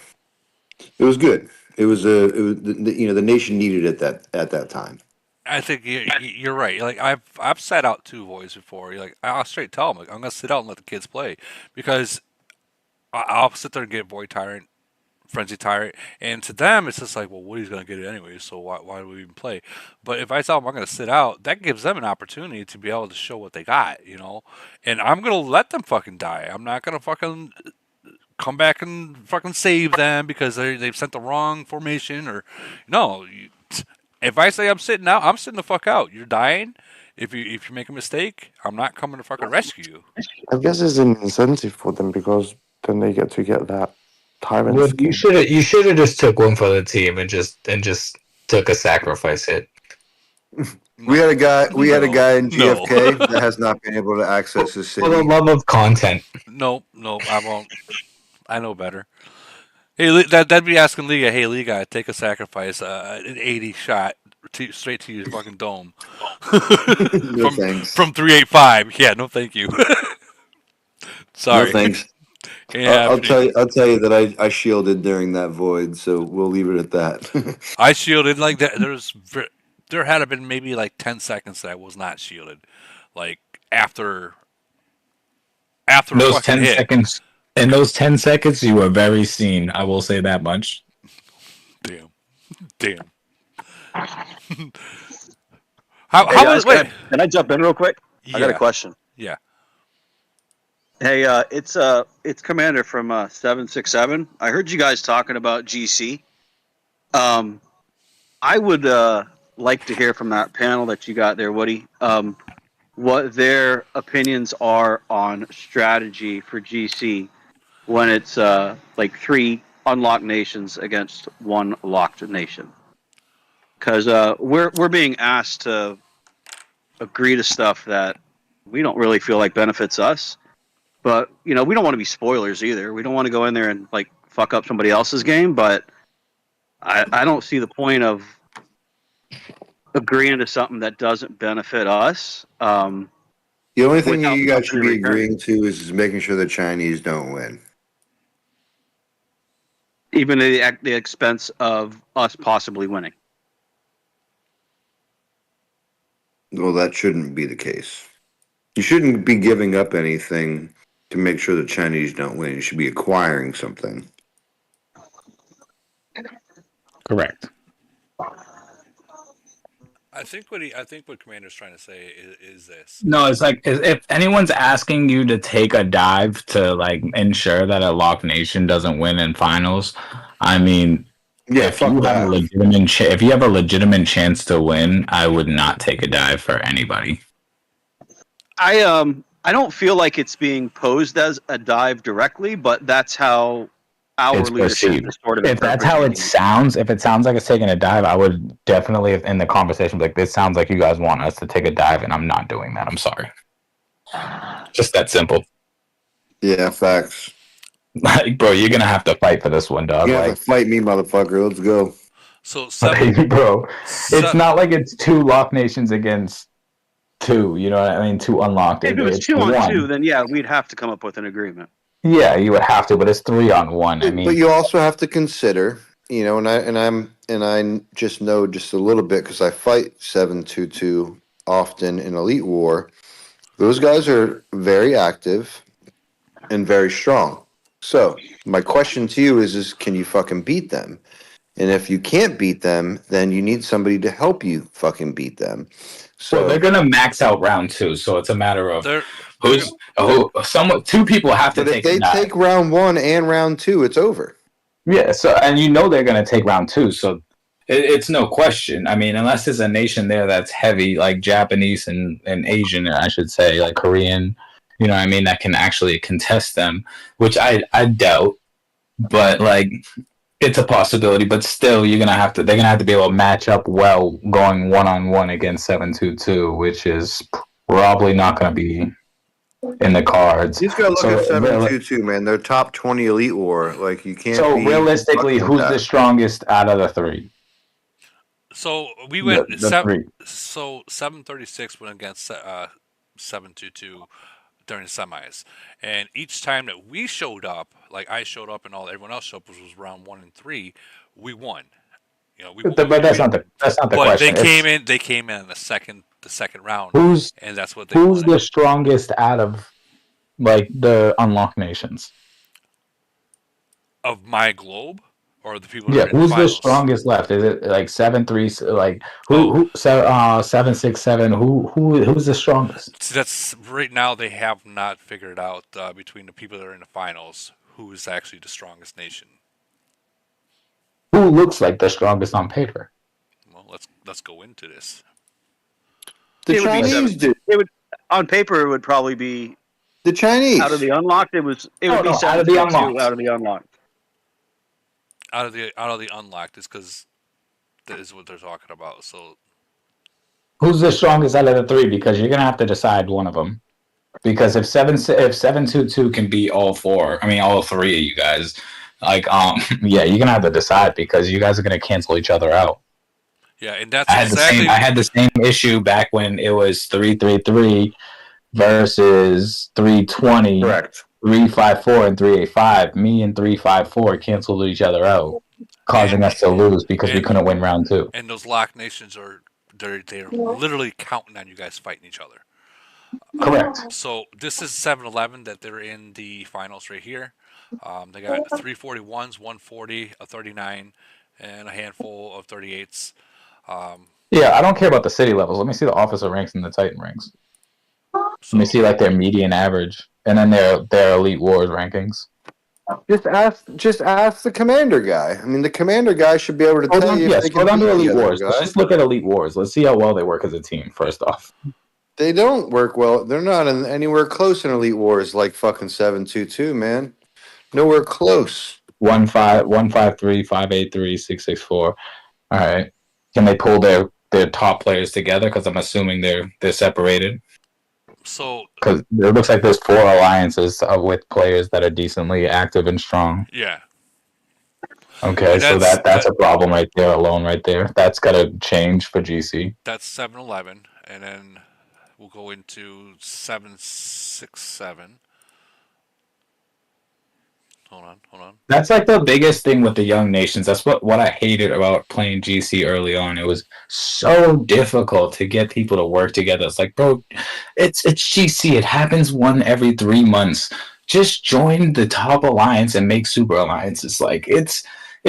[SPEAKER 15] was good. It was the nation needed it at that time.
[SPEAKER 1] I think you're right. Like I've sat out 2 voids before. You're like I'll straight tell them like I'm gonna sit out and let the kids play because I'll sit there and get void tyrant, frenzy tyrant, and to them it's just like, well, Woody's gonna get it anyway, so why do we even play? But if I tell them I'm gonna sit out, that gives them an opportunity to be able to show what they got, and I'm gonna let them fucking die. I'm not gonna fucking come back and fucking save them because they've sent the wrong formation or no. If I say I'm sitting out, I'm sitting the fuck out. You're dying. If you make a mistake, I'm not coming to fucking rescue you.
[SPEAKER 8] I guess it's an incentive for them because then they get to get that tyrant
[SPEAKER 13] Well,
[SPEAKER 8] skin.
[SPEAKER 13] you should have just took one for the team and just took a sacrifice hit.
[SPEAKER 15] We had a guy in
[SPEAKER 1] No.
[SPEAKER 15] GFK that has not been able to access his
[SPEAKER 13] For the
[SPEAKER 15] city.
[SPEAKER 13] love of content.
[SPEAKER 1] No, I won't. I know better. Hey, that'd be asking Liga. Hey, Liga, take a sacrifice, an 80 shot straight to your fucking dome.
[SPEAKER 15] No thanks.
[SPEAKER 1] From 385. Yeah, no, thank you. Sorry.
[SPEAKER 15] No thanks. I'll tell you that I shielded during that void, so we'll leave it at that.
[SPEAKER 1] I shielded like that. There had been maybe like 10 seconds that I was not shielded, like after
[SPEAKER 13] those
[SPEAKER 1] a fucking
[SPEAKER 13] 10
[SPEAKER 1] hit.
[SPEAKER 13] seconds. In those 10 seconds, you were very seen. I will say that much.
[SPEAKER 1] Damn. Hey
[SPEAKER 16] guys, can I jump in real quick?
[SPEAKER 1] Yeah.
[SPEAKER 16] I got a question.
[SPEAKER 1] Yeah.
[SPEAKER 16] Hey, it's Commander from 767. I heard you guys talking about GC. I would like to hear from that panel that you got there, Woody. What their opinions are on strategy for GC when it's like 3 unlocked nations against 1 locked nation. Because we're being asked to agree to stuff that we don't really feel like benefits us. But, we don't want to be spoilers either. We don't want to go in there and, like, fuck up somebody else's game. But I don't see the point of agreeing to something that doesn't benefit us.
[SPEAKER 15] The only thing you guys should be agreeing to is making sure the Chinese don't win.
[SPEAKER 16] Even at the expense of us possibly winning.
[SPEAKER 15] Well, that shouldn't be the case. You shouldn't be giving up anything to make sure the Chinese don't win. You should be acquiring something.
[SPEAKER 13] Correct.
[SPEAKER 1] I think what Commander's trying to say is this.
[SPEAKER 13] No, it's like if anyone's asking you to take a dive to like ensure that a locked nation doesn't win in finals, I mean,
[SPEAKER 15] yeah,
[SPEAKER 13] if you have a legitimate if you have a legitimate chance to win, I would not take a dive for anybody.
[SPEAKER 16] I don't feel like it's being posed as a dive directly, but that's how our
[SPEAKER 13] It's
[SPEAKER 16] leadership
[SPEAKER 13] perceived.
[SPEAKER 16] is sort of
[SPEAKER 13] If that's how it
[SPEAKER 16] interpreting
[SPEAKER 13] sounds, if it sounds like it's taking a dive, I would definitely, in the conversation, be like, this sounds like you guys want us to take a dive, and I'm not doing that. I'm sorry. Just that simple.
[SPEAKER 15] Yeah, facts.
[SPEAKER 13] Like, bro, you're gonna have to fight for this one, dog.
[SPEAKER 15] You
[SPEAKER 13] Like,
[SPEAKER 15] have to fight me, motherfucker. Let's go.
[SPEAKER 1] So,
[SPEAKER 13] bro, it's not like it's 2 locked nations against 2. You know what I mean? 2 unlocked.
[SPEAKER 16] If it was
[SPEAKER 13] It's
[SPEAKER 16] 2 on
[SPEAKER 13] 1.
[SPEAKER 16] 2, then yeah, we'd have to come up with an agreement.
[SPEAKER 13] Yeah, you would have to, but it's 3 on 1. I mean,
[SPEAKER 15] But you also have to consider, and I just know just a little bit because I fight 722 often in Elite War. Those guys are very active and very strong. So my question to you is can you fucking beat them? And if you can't beat them, then you need somebody to help you fucking beat them. So
[SPEAKER 13] well, they're gonna max out round 2, so it's a matter of
[SPEAKER 15] But
[SPEAKER 13] two people have to
[SPEAKER 15] if
[SPEAKER 13] take
[SPEAKER 15] they
[SPEAKER 13] a dive.
[SPEAKER 15] take round 1 and round 2, it's over.
[SPEAKER 13] Yeah, so and they're gonna take round 2, so
[SPEAKER 6] It's no question. I mean, unless there's a nation there that's heavy, like Japanese and Asian, I should say, like Korean, you know what I mean, that can actually contest them, which I doubt. But like, it's a possibility. But still, they're gonna have to be able to match up well going 1-on-1 against 722, which is probably not gonna be in the cards.
[SPEAKER 15] You just gotta look at
[SPEAKER 6] So,
[SPEAKER 15] 722, man. They're top 20 Elite War. Like you can't
[SPEAKER 6] so
[SPEAKER 15] be
[SPEAKER 6] realistically,
[SPEAKER 15] fucking with
[SPEAKER 6] who's the
[SPEAKER 15] that.
[SPEAKER 6] strongest out of the three?
[SPEAKER 1] So we went
[SPEAKER 6] The three.
[SPEAKER 1] So 736 went against 722 during the semis, and each time that we showed up, like I showed up and everyone else showed up, which was round 1 and 3, we won. You know,
[SPEAKER 6] But that's not the
[SPEAKER 1] but
[SPEAKER 6] question.
[SPEAKER 1] they came in the second round,
[SPEAKER 6] Who's
[SPEAKER 1] and that's what they
[SPEAKER 6] who's
[SPEAKER 1] won.
[SPEAKER 6] the strongest out of like the unlocked nations?
[SPEAKER 1] Of my globe, or the people that
[SPEAKER 6] Yeah,
[SPEAKER 1] are in the
[SPEAKER 6] who's the
[SPEAKER 1] finals.
[SPEAKER 6] strongest left? Is it like 7-3? Like who 7-6-7? Who's the strongest?
[SPEAKER 1] That's right now. They have not figured out between the people that are in the finals who is actually the strongest nation.
[SPEAKER 6] Who looks like the strongest on paper?
[SPEAKER 1] Well, let's go into this.
[SPEAKER 15] The
[SPEAKER 16] It would be
[SPEAKER 15] Chinese do.
[SPEAKER 16] It would on paper it would probably be
[SPEAKER 15] The Chinese.
[SPEAKER 16] out of the unlocked. It would be
[SPEAKER 6] out of the
[SPEAKER 16] 7-2
[SPEAKER 6] unlocked.
[SPEAKER 16] out of the unlocked.
[SPEAKER 1] Out of the unlocked is because that is what they're talking about. So
[SPEAKER 6] Who's the strongest out of the three? Because you're gonna have to decide one of them. Because if 722 can beat all four, I mean all three of you guys, like yeah, you're gonna have to decide because you guys are gonna cancel each other out.
[SPEAKER 1] yeah, and that's
[SPEAKER 6] I had the same issue back when it was 333 versus 320.
[SPEAKER 15] Correct.
[SPEAKER 6] 354 and 385. Me and 354 canceled each other out, causing us to lose because we couldn't win round two.
[SPEAKER 1] And those locked nations they're literally counting on you guys fighting each other.
[SPEAKER 6] Correct.
[SPEAKER 1] So this is 7-Eleven that they're in the finals right here. They got 341s, 140, a 39, and a handful of 38s.
[SPEAKER 6] Yeah, I don't care about the city levels. Let me see the officer ranks and the Titan ranks. Let me see like their median average, and then their Elite Wars rankings.
[SPEAKER 15] Just ask the commander guy. I mean, the commander guy should be able to tell you.
[SPEAKER 6] Yes, go down to Elite Wars.
[SPEAKER 15] Guy.
[SPEAKER 6] Let's just look at Elite Wars. Let's see how well they work as a team. First off,
[SPEAKER 15] they don't work well. They're not anywhere close in Elite Wars like fucking 722, man. Nowhere close.
[SPEAKER 6] 153, 583, 664. All right. Can they pull their top players together? Because I'm assuming they're separated.
[SPEAKER 1] So
[SPEAKER 6] because it looks like there's 4 alliances with players that are decently active and strong.
[SPEAKER 1] Yeah.
[SPEAKER 6] Okay, so that's a problem right there alone. Right there, that's got to change for GC.
[SPEAKER 1] That's 7-Eleven, and then we'll go into 767. Hold on.
[SPEAKER 6] That's like the biggest thing with the young nations. That's what I hated about playing GC early on. It was so difficult to get people to work together. It's like, bro, it's GC. It happens one every 3 months. Just join the top alliance and make super alliances. Like it's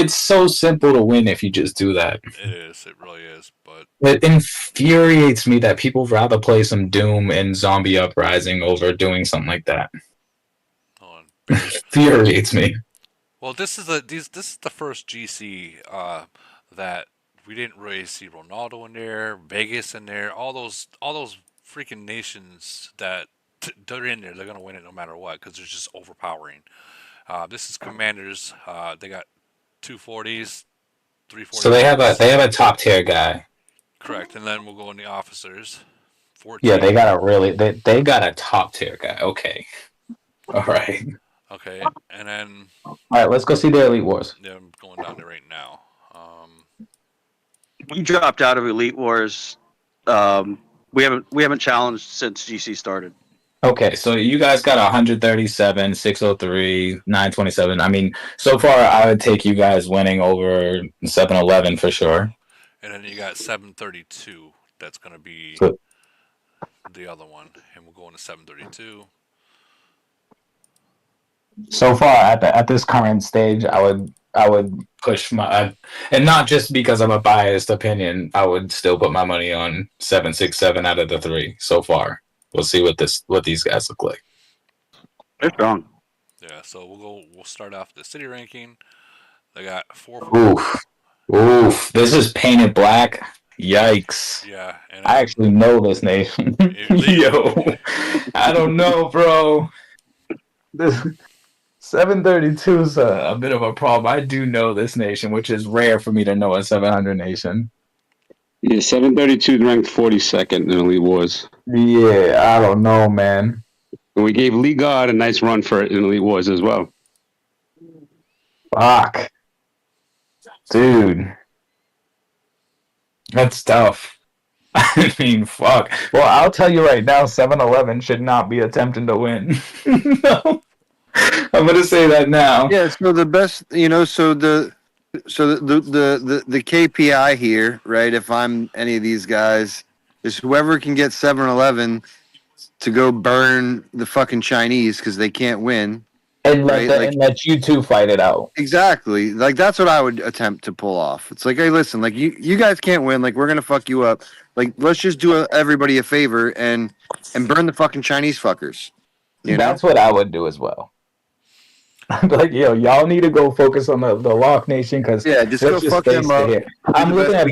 [SPEAKER 6] so simple to win if you just do that.
[SPEAKER 1] It is. It really is. But
[SPEAKER 6] it infuriates me that people rather play some Doom and Zombie Uprising over doing something like that. Infuriates me.
[SPEAKER 1] Well, this is the first GC that we didn't really see Ronaldo in there, Vegas in there, all those freaking nations that they're in there. They're gonna win it no matter what because they're just overpowering. This is Commanders. They got 240s, 340s.
[SPEAKER 6] So they have a top tier guy.
[SPEAKER 1] Correct, and then we'll go in the officers.
[SPEAKER 6] 14. Yeah, they got a top tier guy. Okay, all right.
[SPEAKER 1] Okay, and then
[SPEAKER 6] all right, let's go see the Elite Wars.
[SPEAKER 1] Yeah, I'm going down there right now.
[SPEAKER 16] We dropped out of Elite Wars. We haven't challenged since GC started.
[SPEAKER 6] Okay, so you guys got 137, 603, 927. I mean, so far I would take you guys winning over 7-Eleven for sure.
[SPEAKER 1] And then you got 732. That's going to be the other one, and we'll go into 732.
[SPEAKER 6] So far at this current stage, I would push my, and not just because I'm a biased opinion, I would still put my money on 767 out of the 3 so far. We'll see what these guys look like.
[SPEAKER 16] They're strong.
[SPEAKER 1] Yeah, so we'll start off the city ranking. They got 4.
[SPEAKER 6] Oof.
[SPEAKER 13] Oof, this is painted black. Yikes.
[SPEAKER 1] Yeah, and
[SPEAKER 13] I actually know this nation. Yo, I don't know, bro. This 732 is a bit of a problem. I do know this nation, which is rare for me to know a 700 nation.
[SPEAKER 17] Yeah, 732 ranked 42nd in Elite Wars.
[SPEAKER 13] Yeah, I don't know, man.
[SPEAKER 17] And we gave Lee God a nice run for it in Elite Wars as well.
[SPEAKER 13] Fuck. Dude. That's tough. I mean, fuck. Well, I'll tell you right now, 7-Eleven should not be attempting to win. No. I'm gonna say that now.
[SPEAKER 2] Yeah, so the best, so the KPI here, right? If I'm any of these guys, is whoever can get 7-Eleven to go burn the fucking Chinese because they can't win.
[SPEAKER 13] And
[SPEAKER 2] right?
[SPEAKER 13] and let you two fight it out.
[SPEAKER 2] Exactly. Like that's what I would attempt to pull off. It's like, hey, listen, like you guys can't win. Like we're gonna fuck you up. Like let's just do everybody a favor and burn the fucking Chinese fuckers.
[SPEAKER 13] That's what I would do as well. Like, yo, y'all need to go focus on the Lock Nation because
[SPEAKER 2] just go fuck them up.
[SPEAKER 13] Here. I'm looking at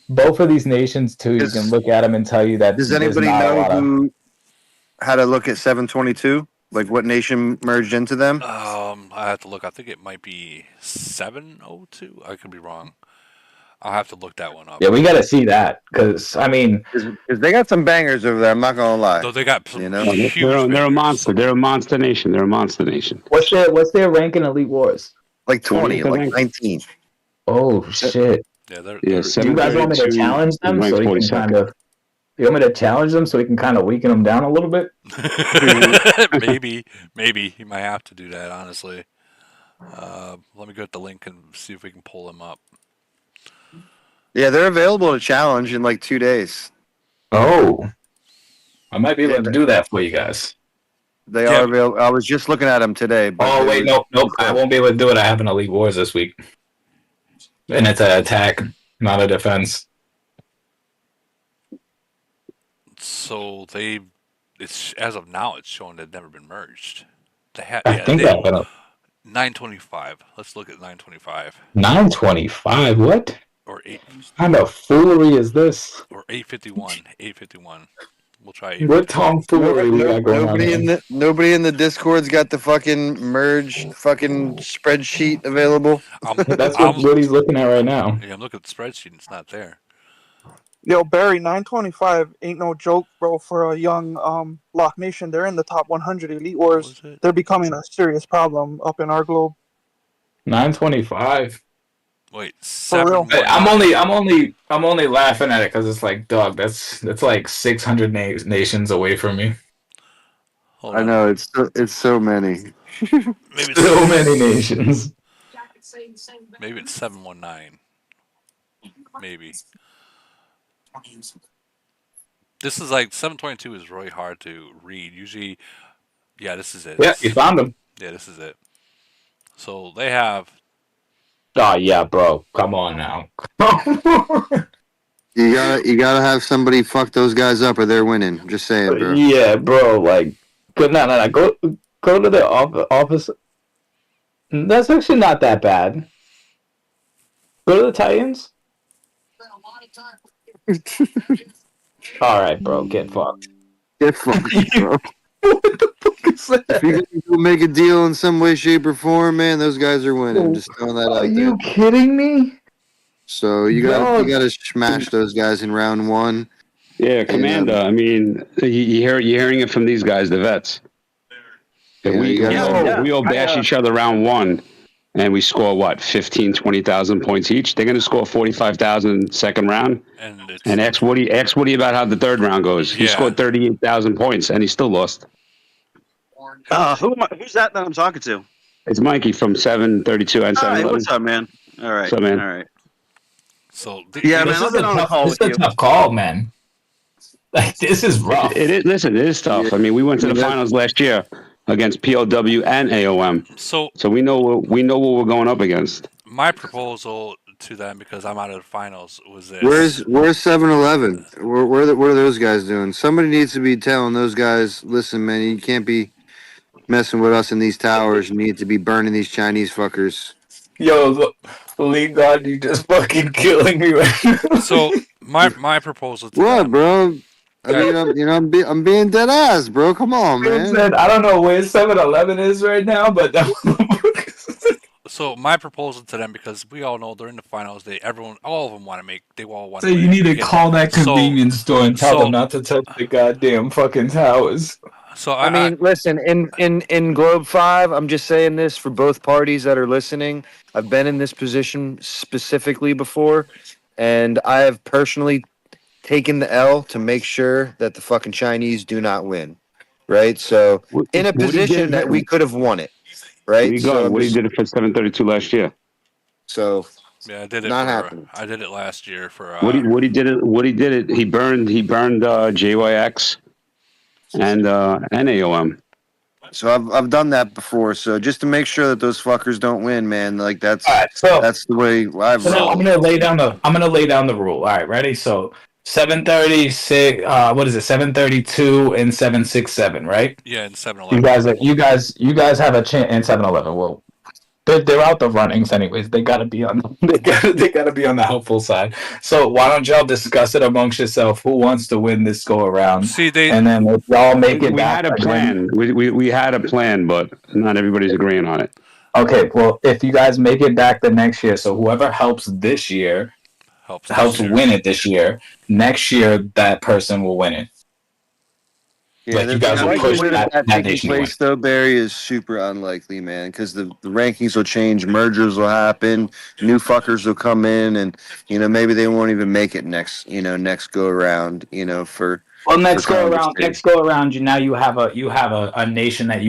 [SPEAKER 13] both of these nations too. You can look at them and tell you that.
[SPEAKER 2] Does anybody know how to look at 722? Like what nation merged into them?
[SPEAKER 1] I have to look. I think it might be 702. I could be wrong. I'll have to look that one up.
[SPEAKER 13] Yeah, we got to see that because I mean,
[SPEAKER 2] because they got some bangers over there. I'm not gonna lie.
[SPEAKER 1] Though they got some
[SPEAKER 17] huge. They're a monster. They're a monster nation. They're a monster nation.
[SPEAKER 13] What's their rank in Elite Wars?
[SPEAKER 2] Like 20, like 19.
[SPEAKER 13] Oh shit!
[SPEAKER 1] Yeah,
[SPEAKER 13] do you guys want me to challenge them so we can kind of? You want me to challenge them so we can kind of weaken them down a little bit?
[SPEAKER 1] maybe you might have to do that. Honestly, let me go to the link and see if we can pull them up.
[SPEAKER 2] Yeah, they're available to challenge in like 2 days.
[SPEAKER 13] Oh, I might be able to do that for you guys.
[SPEAKER 2] They are available. I was just looking at them today.
[SPEAKER 13] But wait, nope. I won't be able to do it. I have an Elite Wars this week, and it's an attack, not a defense.
[SPEAKER 1] So it's as of now, it's showing they've never been merged.
[SPEAKER 13] I think I've been up.
[SPEAKER 1] 925. Let's look at 925.
[SPEAKER 13] 925. What?
[SPEAKER 1] Or 8.
[SPEAKER 13] What kind of foolery is this?
[SPEAKER 1] Or 851. 851. We'll try.
[SPEAKER 13] What tomfoolery we got going on?
[SPEAKER 2] Nobody in the Discord's got the fucking merge fucking spreadsheet available.
[SPEAKER 13] That's what Woody's looking at right now.
[SPEAKER 1] Yeah, I'm looking at the spreadsheet. It's not there.
[SPEAKER 18] Yo, Barry, 925 ain't no joke, bro. For a young Lock Nation, they're in the top 100 Elite Wars. They're becoming a serious problem up in our globe.
[SPEAKER 13] 925.
[SPEAKER 1] Wait,
[SPEAKER 18] for real?
[SPEAKER 13] I'm only laughing at it because it's like, dog, that's like 600 nations away from me.
[SPEAKER 2] I know it's so many.
[SPEAKER 1] Maybe
[SPEAKER 13] so many nations.
[SPEAKER 1] Maybe it's 719. Maybe. This is like 722 is really hard to read. Usually, yeah, this is it.
[SPEAKER 13] Yeah, you found them.
[SPEAKER 1] Yeah, this is it. So they have.
[SPEAKER 13] Oh yeah, bro. Come on now.
[SPEAKER 2] You gotta have somebody fuck those guys up or they're winning. I'm just saying, bro.
[SPEAKER 13] Yeah, bro. Like, no. Go to the office. That's actually not that bad. Go to the Titans. All right, bro. Get fucked.
[SPEAKER 2] Get fucked, bro.
[SPEAKER 13] What the fuck is that?
[SPEAKER 2] If you're gonna make a deal in some way, shape, or form, man, those guys are winning. Just throwing that out there.
[SPEAKER 13] Are you kidding me?
[SPEAKER 2] So you gotta smash those guys in round one.
[SPEAKER 17] Yeah, Commander. I mean, you're hearing it from these guys, the vets. We all bash each other round one, and we score what 15,000-20,000 points each. They're going to score 45,000 second round. And ask Woody about how the third round goes. He scored 38,000 points, and he still lost.
[SPEAKER 16] Who's that I'm talking to?
[SPEAKER 17] It's Mikey from 732 and 711.
[SPEAKER 16] Hi, what's up, man? All right.
[SPEAKER 17] What's up, man?
[SPEAKER 16] All right.
[SPEAKER 1] So
[SPEAKER 16] man, I'll get on a call with you.
[SPEAKER 13] This is a tough call, man. Like, this is rough.
[SPEAKER 17] Listen, it is tough. I mean, we went to the finals last year against POW and AOM.
[SPEAKER 1] So
[SPEAKER 17] we know what we're going up against.
[SPEAKER 1] My proposal to them, because I'm out of the finals, was this.
[SPEAKER 2] Where's 7-Eleven? What are those guys doing? Somebody needs to be telling those guys, listen, man, you can't be messing with us in these towers. You need to be burning these Chinese fuckers.
[SPEAKER 13] Yo, League God, you just fucking killing me right now.
[SPEAKER 1] So my proposal to
[SPEAKER 2] What,
[SPEAKER 1] them,
[SPEAKER 2] bro? I
[SPEAKER 1] guys,
[SPEAKER 2] mean, I'm being dead ass, bro. Come on,
[SPEAKER 13] Dude
[SPEAKER 2] man.
[SPEAKER 13] said, I don't know where 7-Eleven is right now, but
[SPEAKER 1] so my proposal to them, because we all know they're in the finals. All of them want to make. They all want
[SPEAKER 13] so
[SPEAKER 1] to
[SPEAKER 13] you need to
[SPEAKER 1] get
[SPEAKER 13] call
[SPEAKER 1] in.
[SPEAKER 13] that
[SPEAKER 1] So
[SPEAKER 13] convenience store and tell them
[SPEAKER 1] so
[SPEAKER 13] not to touch the goddamn fucking towers.
[SPEAKER 1] so
[SPEAKER 2] I mean, listen, in Globe 5, I'm just saying this for both parties that are listening. I've been in this position specifically before, and I have personally taken the L to make sure that the fucking Chinese do not win. Right? So, in a
[SPEAKER 17] Woody did
[SPEAKER 2] position
[SPEAKER 17] it.
[SPEAKER 2] that we could have won it. Right?
[SPEAKER 17] We got
[SPEAKER 2] So, I'm
[SPEAKER 17] Woody
[SPEAKER 2] just
[SPEAKER 17] did it for 732 last year.
[SPEAKER 2] so
[SPEAKER 1] yeah, I did it
[SPEAKER 2] not
[SPEAKER 1] for.
[SPEAKER 2] happening.
[SPEAKER 1] I did it last year for.
[SPEAKER 17] Woody did it. Woody did it. He burned JYX and AOM.
[SPEAKER 2] So I've done that before. So just to make sure that those fuckers don't win, man, like
[SPEAKER 13] All right, so
[SPEAKER 2] that's the way I've
[SPEAKER 13] So now
[SPEAKER 2] rolled.
[SPEAKER 13] I'm gonna lay down the rule. All right, ready? So 736. What is it? 732 and 767. Right?
[SPEAKER 1] Yeah, in 7-Eleven.
[SPEAKER 13] You guys have a chance in 7-Eleven. Well, they're out the runnings anyways. They gotta be on. They gotta be on the helpful side. So why don't y'all discuss it amongst yourself? Who wants to win this go around?
[SPEAKER 1] See, they
[SPEAKER 13] And then if y'all make it
[SPEAKER 17] We
[SPEAKER 13] back
[SPEAKER 17] had a
[SPEAKER 13] again.
[SPEAKER 17] plan. We had a plan, but not everybody's agreeing on it.
[SPEAKER 13] Okay, well, if you guys make it back the next year, so whoever helps this year helps win it this year. Next year, that person will win it.
[SPEAKER 2] Yeah,
[SPEAKER 13] Like you
[SPEAKER 2] the
[SPEAKER 13] guys will push
[SPEAKER 2] likelihood of
[SPEAKER 13] that
[SPEAKER 2] that taking
[SPEAKER 13] nation to win.
[SPEAKER 2] place, though, Barry, is super unlikely, man. Because the rankings will change, mergers will happen, new fuckers will come in, and maybe they won't even make it next go around. For
[SPEAKER 13] Well,
[SPEAKER 2] for
[SPEAKER 13] next go around, you have a nation that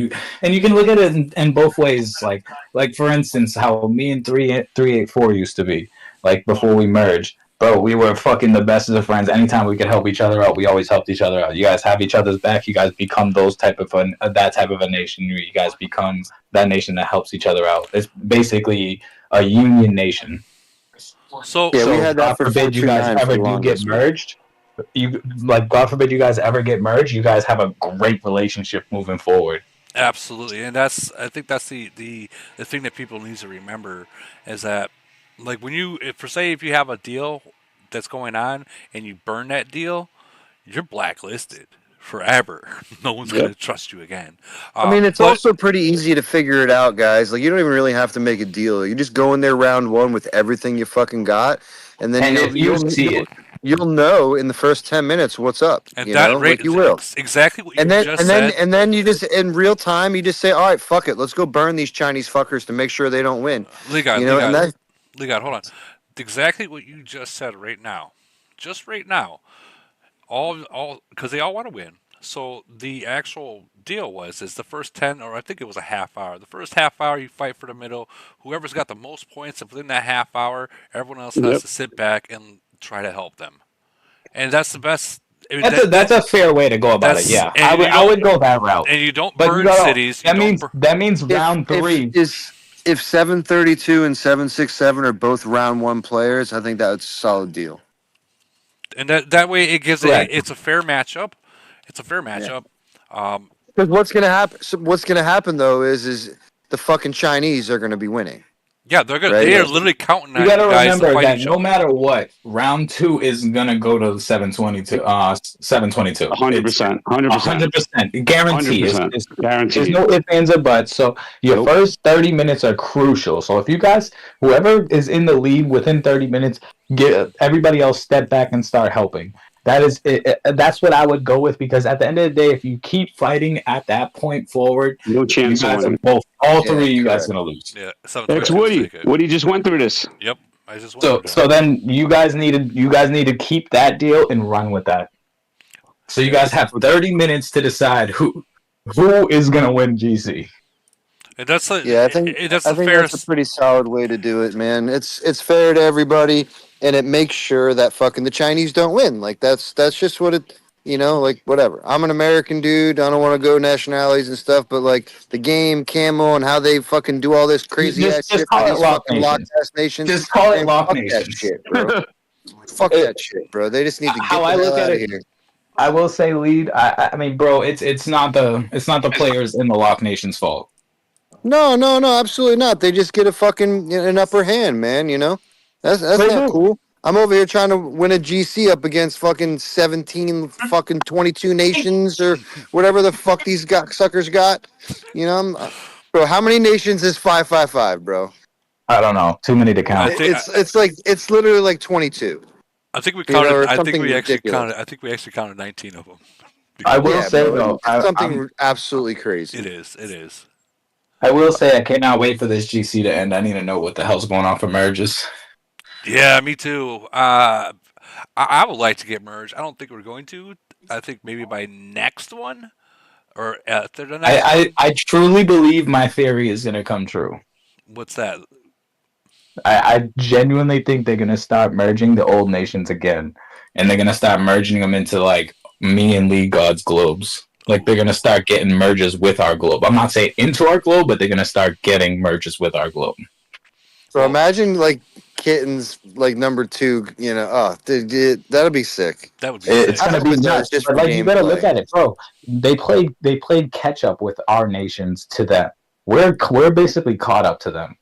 [SPEAKER 13] and you can look at it in both ways. Like for instance, how me and 384 used to be, like before we merged. Bro, we were fucking the best of friends. Anytime we could help each other out, we always helped each other out. You guys have each other's back. You guys become that type of a nation. You guys become that nation that helps each other out. It's basically a union nation.
[SPEAKER 1] So
[SPEAKER 2] yeah, we had that
[SPEAKER 13] God
[SPEAKER 2] for
[SPEAKER 13] forbid you guys
[SPEAKER 2] 429 for
[SPEAKER 13] ever
[SPEAKER 2] the
[SPEAKER 13] do get
[SPEAKER 2] longest, man.
[SPEAKER 13] merged. God forbid you guys ever get merged. You guys have a great relationship moving forward.
[SPEAKER 1] absolutely, and I think that's the thing that people need to remember is that, like, if you have a deal that's going on and you burn that deal, you're blacklisted forever. No one's
[SPEAKER 17] Yep.
[SPEAKER 1] going to trust you again.
[SPEAKER 2] I mean, it's
[SPEAKER 1] But
[SPEAKER 2] also pretty easy to figure it out, guys. Like, you don't even really have to make a deal. You just go in there round one with everything you fucking got, and then
[SPEAKER 13] And if you see it,
[SPEAKER 2] you'll know in the first 10 minutes what's up.
[SPEAKER 1] and that rate
[SPEAKER 2] Like you will.
[SPEAKER 1] exactly what
[SPEAKER 2] And
[SPEAKER 1] you
[SPEAKER 2] then
[SPEAKER 1] just
[SPEAKER 2] and
[SPEAKER 1] said.
[SPEAKER 2] then and then you just in real time you just say, all right, fuck it, let's go burn these Chinese fuckers to make sure they don't win. And that
[SPEAKER 1] Ligat, hold on. Exactly what you just said right now. Just right now. All because they all want to win. So the actual deal is the first 10, or I think it was a half hour. The first half hour you fight for the middle. Whoever's got the most points within that half hour, everyone else has
[SPEAKER 17] Yep.
[SPEAKER 1] to sit back and try to help them. And that's the best. I mean,
[SPEAKER 13] that's a fair way to go about it. Yeah, I would go that route.
[SPEAKER 1] And you don't
[SPEAKER 13] But
[SPEAKER 1] burn
[SPEAKER 13] you gotta,
[SPEAKER 1] cities.
[SPEAKER 13] that means round three.
[SPEAKER 2] If 732 and 767 are both round one players, I think that's a solid deal.
[SPEAKER 1] And that way it gives
[SPEAKER 2] Correct.
[SPEAKER 1] it's a fair matchup. It's a fair matchup.
[SPEAKER 2] Because what's gonna happen? What's gonna happen though is the fucking Chinese are gonna be winning.
[SPEAKER 1] Yeah, they're gonna.
[SPEAKER 2] Right?
[SPEAKER 1] They are literally counting on
[SPEAKER 13] You gotta
[SPEAKER 1] guys to
[SPEAKER 13] remember
[SPEAKER 1] fight
[SPEAKER 13] that
[SPEAKER 1] each
[SPEAKER 13] no
[SPEAKER 1] other.
[SPEAKER 13] matter what, round two is gonna go to 722. 722.
[SPEAKER 17] 100%.
[SPEAKER 13] 100%. Guarantee.
[SPEAKER 17] 100%. Guaranteed.
[SPEAKER 13] There's no ifs, ands, or buts. So your first 30 minutes are crucial. So if you guys, whoever is in the lead within 30 minutes, get everybody else step back and start helping. That is it. That's what I would go with, because at the end of the day, if you keep fighting at that point forward,
[SPEAKER 17] no chance
[SPEAKER 13] you guys
[SPEAKER 17] of
[SPEAKER 13] are
[SPEAKER 17] winning.
[SPEAKER 13] all three of you guys are gonna lose.
[SPEAKER 1] Yeah,
[SPEAKER 17] That's Woody. Woody just went through this.
[SPEAKER 1] Yep, I just went
[SPEAKER 13] So then you guys need to keep that deal and run with that. So you guys have 30 minutes to decide who is gonna win GC.
[SPEAKER 1] And that's a,
[SPEAKER 2] Yeah, I think
[SPEAKER 1] that's
[SPEAKER 2] I
[SPEAKER 1] the
[SPEAKER 2] think
[SPEAKER 1] fairest.
[SPEAKER 2] that's a pretty solid way to do it, man. It's fair to everybody, and it makes sure that fucking the Chinese don't win. Like that's just what it. Like whatever. I'm an American dude. I don't want to go nationalities and stuff, but like the game, camo, and how they fucking do all this crazy ass shit
[SPEAKER 13] call
[SPEAKER 2] for
[SPEAKER 13] it
[SPEAKER 2] these
[SPEAKER 13] Lock
[SPEAKER 2] fucking
[SPEAKER 13] Nation.
[SPEAKER 2] locked ass nations.
[SPEAKER 13] Just call it
[SPEAKER 2] man,
[SPEAKER 13] Lock
[SPEAKER 2] fuck
[SPEAKER 13] Nation.
[SPEAKER 2] that shit, bro. Fuck that shit, bro. They just need to get
[SPEAKER 13] How
[SPEAKER 2] the
[SPEAKER 13] I
[SPEAKER 2] hell
[SPEAKER 13] look
[SPEAKER 2] out
[SPEAKER 13] at
[SPEAKER 2] of
[SPEAKER 13] it,
[SPEAKER 2] here.
[SPEAKER 13] I will say, lead. I mean, bro, it's not the players in the Lock Nation's fault.
[SPEAKER 2] No, absolutely not. They just get a fucking an upper hand, man. You know, that's
[SPEAKER 13] They
[SPEAKER 2] not
[SPEAKER 13] do.
[SPEAKER 2] cool. I'm over here trying to win a GC up against fucking 17, fucking 22 nations or whatever the fuck these suckers got. You know, bro. How many nations is 555, bro?
[SPEAKER 13] I don't know. Too many to count.
[SPEAKER 2] It's literally like 22.
[SPEAKER 1] I think we
[SPEAKER 2] You know,
[SPEAKER 1] counted.
[SPEAKER 2] or
[SPEAKER 1] I think
[SPEAKER 2] something
[SPEAKER 1] we actually
[SPEAKER 2] ridiculous.
[SPEAKER 1] counted. I think we actually counted 19 of them.
[SPEAKER 13] I will say
[SPEAKER 2] bro,
[SPEAKER 13] though,
[SPEAKER 2] it's something absolutely crazy.
[SPEAKER 1] It is. It is.
[SPEAKER 13] I will say I cannot wait for this GC to end. I need to know what the hell's going on for merges.
[SPEAKER 1] Yeah, me too. I would like to get merged. I don't think we're going to. I think maybe by next one or after the next one.
[SPEAKER 13] I truly believe my theory is going to come true.
[SPEAKER 1] What's that?
[SPEAKER 13] I genuinely think they're going to start merging the old nations again, and they're going to start merging them into like me and Lee God's globes. Like they're going to start getting merges with our globe. I'm not saying into our globe, but they're going to start getting merges with our globe.
[SPEAKER 2] So imagine like Kittens like number 2. You know, that'd be sick.
[SPEAKER 1] That would be.
[SPEAKER 13] It's going to be nuts.
[SPEAKER 2] Just
[SPEAKER 13] But like you got to look at it, bro. They played catch up with our nations to them. We're basically caught up to them.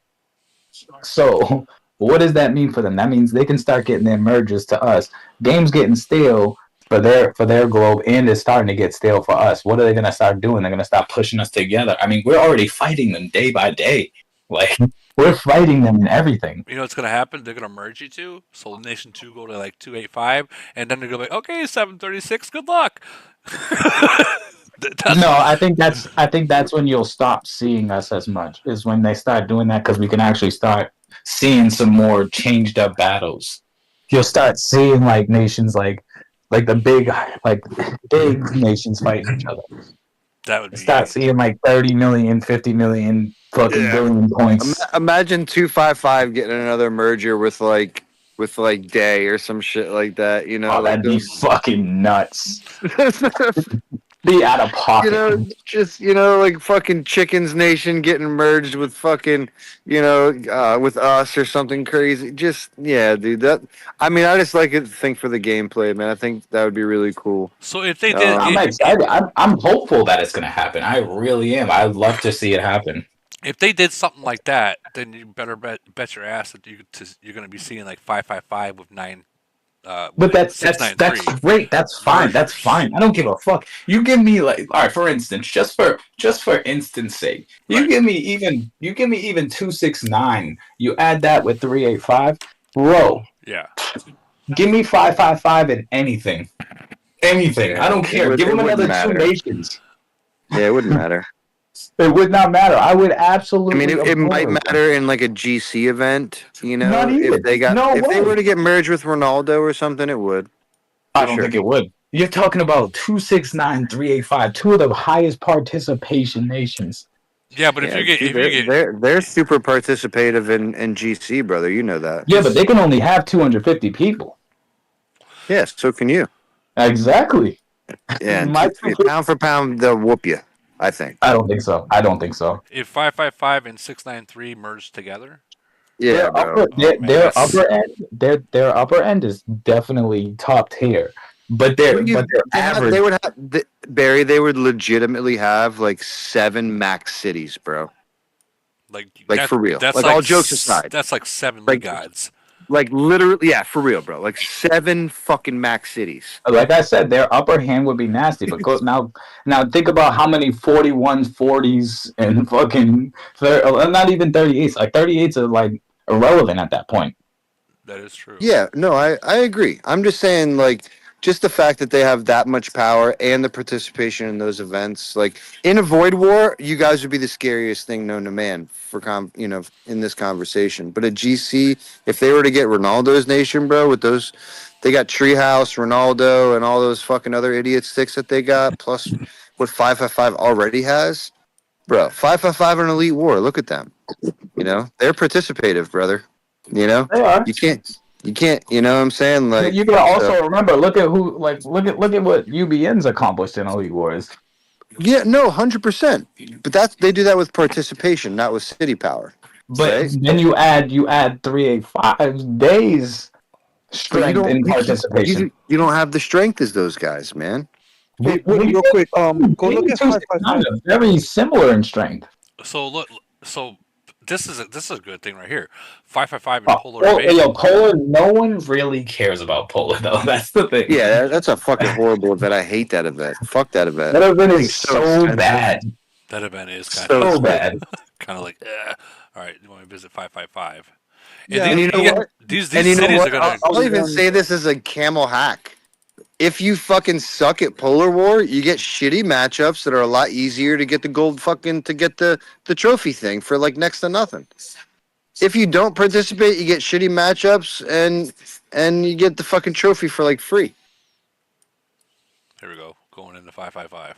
[SPEAKER 13] So what does that mean for them? That means they can start getting their merges to us. Games getting stale for their globe, and it's starting to get stale for us. What are they going to start doing? They're going to start pushing us together. I mean, we're already fighting them day by day. Like we're fighting them in everything.
[SPEAKER 1] You know what's gonna happen? They're gonna merge you two. So Nation 2 go to like 285, and then they're gonna be like, okay, 736. Good luck.
[SPEAKER 13] No, I think that's when you'll stop seeing us as much. Is when they start doing that, because we can actually start seeing some more changed up battles. You'll start seeing like nations like the big nations fighting each other.
[SPEAKER 1] That would be.
[SPEAKER 13] Start seeing like 30 million, 50 million fucking billion points.
[SPEAKER 2] Imagine 255 getting another merger with like Day or some shit like that. You know,
[SPEAKER 13] Oh,
[SPEAKER 2] like
[SPEAKER 13] that'd be fucking nuts. Be out of pocket.
[SPEAKER 2] You know, like fucking Chickens Nation getting merged with fucking, with us or something crazy. Just dude. I mean, I just like it. Think for the gameplay, man. I think that would be really cool.
[SPEAKER 1] So if they did,
[SPEAKER 13] I'm excited. I'm hopeful that it's gonna happen. I really am. I'd love to see it happen.
[SPEAKER 1] If they did something like that, then you better bet your ass that you're going to be seeing like 555 with 9.
[SPEAKER 13] But that's great. That's fine. That's fine. I don't give a fuck. You give me like, all right, for instance, just for instance sake, you give me even 269. You add that with 385, bro.
[SPEAKER 1] Yeah.
[SPEAKER 13] Give me 555 and anything. I don't care. Give them another 2 nations.
[SPEAKER 2] Yeah, it wouldn't matter.
[SPEAKER 13] It would not matter. I would absolutely.
[SPEAKER 2] I mean, it might matter in like a GC event, you know.
[SPEAKER 13] Not even.
[SPEAKER 2] If they were to get merged with Ronaldo or something, it would.
[SPEAKER 13] I don't think it would. You're talking about 269, 385, 2 of the highest participation nations.
[SPEAKER 1] Yeah, but if you get
[SPEAKER 2] they're super participative in GC, brother. You know that.
[SPEAKER 13] Yeah, but they can only have 250 people.
[SPEAKER 2] Yes, so can you.
[SPEAKER 13] Exactly.
[SPEAKER 2] Yeah, pound for pound, they'll whoop you. I think.
[SPEAKER 13] I don't think so.
[SPEAKER 1] If 555 and 693 merge together,
[SPEAKER 2] yeah,
[SPEAKER 13] their upper end is definitely top tier, but their average.
[SPEAKER 2] They would have Barry. They would legitimately have like 7 max cities, bro.
[SPEAKER 1] Like
[SPEAKER 2] for real.
[SPEAKER 1] That's
[SPEAKER 2] like all jokes aside,
[SPEAKER 1] that's like 7 league gods.
[SPEAKER 2] Like literally, yeah, for real, bro. Like 7 fucking max cities.
[SPEAKER 13] Like I said, their upper hand would be nasty. But now think about how many 41s, 40s, and fucking not even 38s. Like 38s are like irrelevant at that point.
[SPEAKER 1] That is true.
[SPEAKER 2] Yeah, no, I agree. I'm just saying, like, just the fact that they have that much power and the participation in those events, like in a Void War, you guys would be the scariest thing known to man in this conversation. But at GC, if they were to get Ronaldo's nation, bro, with those, they got Treehouse, Ronaldo, and all those fucking other idiot sticks that they got, plus what 555 already has, bro. 555 in Elite War, look at them. You know, they're participative, brother. You know,
[SPEAKER 13] they are.
[SPEAKER 2] You can't. You know what I'm saying? Like
[SPEAKER 13] you gotta also remember, look at what UBN's accomplished in Elite Wars.
[SPEAKER 2] Yeah, no, 100%. But they do that with participation, not with city power.
[SPEAKER 13] But
[SPEAKER 2] right?
[SPEAKER 13] Then you add 385 days strength in participation.
[SPEAKER 2] You don't have the strength as those guys, man.
[SPEAKER 18] Hey, real quick, go look at 555.
[SPEAKER 13] Very similar in strength.
[SPEAKER 1] So So this is a good thing right here. 555 and polar
[SPEAKER 13] Well,
[SPEAKER 1] invasion.
[SPEAKER 13] polar. No one really cares about polar though. That's the thing.
[SPEAKER 2] Yeah, that's a fucking horrible event. I hate that event. Fuck that event.
[SPEAKER 13] That event is
[SPEAKER 2] It's
[SPEAKER 13] so
[SPEAKER 2] expensive.
[SPEAKER 13] bad.
[SPEAKER 1] That event is kind
[SPEAKER 2] So
[SPEAKER 1] of
[SPEAKER 13] bad.
[SPEAKER 1] kind of like. All right, you want to visit 555?
[SPEAKER 2] Yeah, and you know what?
[SPEAKER 1] These
[SPEAKER 2] and you know
[SPEAKER 1] cities
[SPEAKER 2] what?
[SPEAKER 1] are gonna.
[SPEAKER 2] I'll even say this as a camel hack. If you fucking suck at Polar War, you get shitty matchups that are a lot easier to get the gold fucking to get the trophy thing for like next to nothing. If you don't participate, you get shitty matchups and you get the fucking trophy for like free.
[SPEAKER 1] Here we go. Going into 555.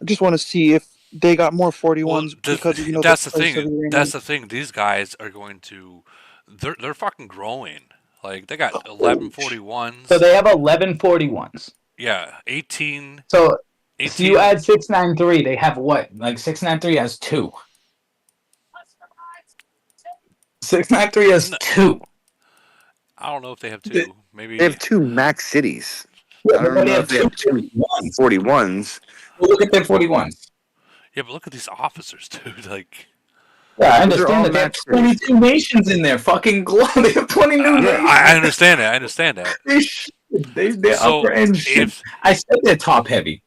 [SPEAKER 18] I just want to see if they got more 41s
[SPEAKER 1] Well,
[SPEAKER 18] because
[SPEAKER 1] that's
[SPEAKER 18] the
[SPEAKER 1] the
[SPEAKER 18] price of
[SPEAKER 1] thing.
[SPEAKER 18] uranium.
[SPEAKER 1] That's the thing. These guys are going to. They're fucking growing. Like they got 1141s.
[SPEAKER 13] So they have 1141s.
[SPEAKER 1] Yeah, 18.
[SPEAKER 13] So
[SPEAKER 1] 18.
[SPEAKER 13] if you add 693, they have what? Like 693 has 2. 693 has 2.
[SPEAKER 1] I don't know if they have 2. Maybe
[SPEAKER 2] they have 2 max cities.
[SPEAKER 13] Yeah,
[SPEAKER 2] I don't know if they have 2 41s.
[SPEAKER 13] Well, look at their 41s.
[SPEAKER 1] Yeah, but look at these officers, dude. Like.
[SPEAKER 13] Yeah, I understand that they have 22 nations in their fucking globe. They have 20 new nations.
[SPEAKER 1] I understand that. I understand that.
[SPEAKER 13] They're upper end shit. I said they're top heavy.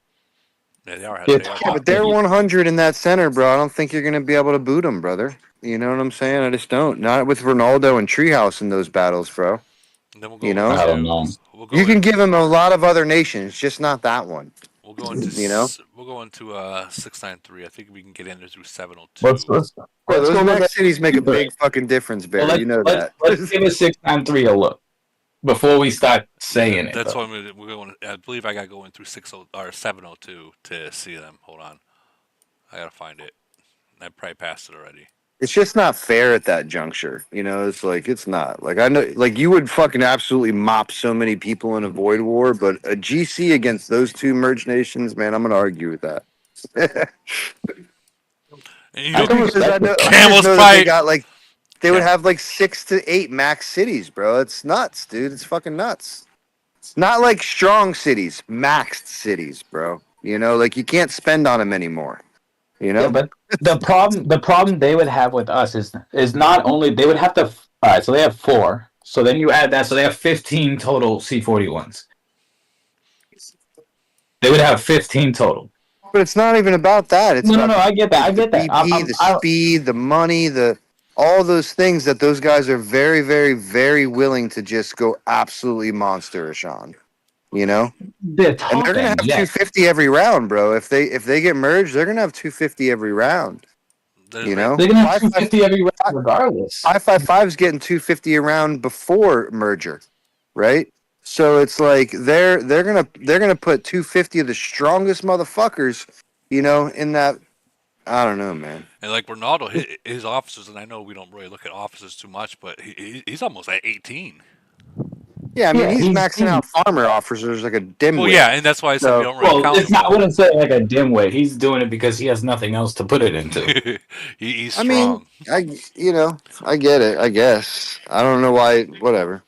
[SPEAKER 1] Yeah, they are.
[SPEAKER 2] Yeah, but they're 100 in that center, bro. I don't think you're going to be able to boot them, brother. You know what I'm saying? I just don't. Not with Ronaldo and Treehouse in those battles, bro.
[SPEAKER 1] Then we'll go
[SPEAKER 2] you know?
[SPEAKER 13] I don't know.
[SPEAKER 2] You can give him a lot of other nations, just not that one.
[SPEAKER 1] We'll go into we'll go into 693. I think we can get in there through 702.
[SPEAKER 13] Let's
[SPEAKER 2] those
[SPEAKER 13] go
[SPEAKER 2] max cities make a big fucking difference, Barry.
[SPEAKER 13] Well,
[SPEAKER 2] you know that.
[SPEAKER 13] Let's give a 693 a look before we start saying it.
[SPEAKER 1] That's what we're going. I believe I got to go in through 60 or 702 to see them. Hold on, I gotta find it. I probably passed it already.
[SPEAKER 2] It's just not fair at that juncture. You know, it's like it's not. Like I know like you would fucking absolutely mop so many people in a void war, but a GC against those 2 merged nations, man, I'm gonna argue with that.
[SPEAKER 1] And you know,
[SPEAKER 2] Camels fight. They got like they would have like 6 to 8 max cities, bro. It's nuts, dude. It's fucking nuts. It's not like strong cities, maxed cities, bro. You know, like you can't spend on them anymore. You know,
[SPEAKER 13] yeah, but the problem they would have with us is not only they would have to. All right, so they have 4. So then you add that, so they have 15 total C41s. They would have 15 total.
[SPEAKER 2] But it's not even about that. It's
[SPEAKER 13] no,
[SPEAKER 2] about
[SPEAKER 13] I get that. I get that.
[SPEAKER 2] The speed, the money, all those things that those guys are very, very, very willing to just go absolutely monsterish on. You know, and they're gonna have 250 every round, bro. If they get merged, they're gonna have 250 every round. You know,
[SPEAKER 13] they're gonna have 250 every round regardless.
[SPEAKER 2] 555 is getting 250 a round before merger, right? So it's like they're gonna put 250 of the strongest motherfuckers, you know, in that. I don't know, man.
[SPEAKER 1] And like Ronaldo, his officers, and I know we don't really look at officers too much, but he's almost at 18.
[SPEAKER 2] Yeah, I mean he's maxing out farmer officers like a dimwit.
[SPEAKER 1] Well, yeah, and that's why I said we don't really count him.
[SPEAKER 13] I wouldn't say like a dimwit. He's doing it because he has nothing else to put it into.
[SPEAKER 1] He's strong.
[SPEAKER 2] I mean, I get it. I guess I don't know why. Whatever.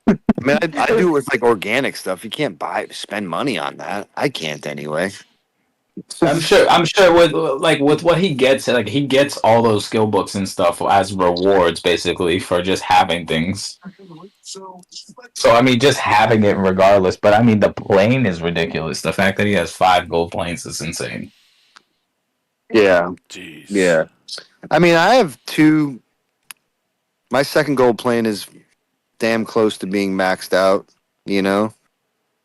[SPEAKER 2] I mean, I do it with like organic stuff. You can't spend money on that. I can't anyway.
[SPEAKER 13] I'm sure with what he gets, like he gets all those skill books and stuff as rewards, basically for just having things. So I mean, just having it regardless. But I mean, the plane is ridiculous. The fact that he has 5 gold planes is insane.
[SPEAKER 2] Yeah.
[SPEAKER 1] Jeez.
[SPEAKER 2] Yeah. I mean, I have 2. My second gold plane is damn close to being maxed out. You know.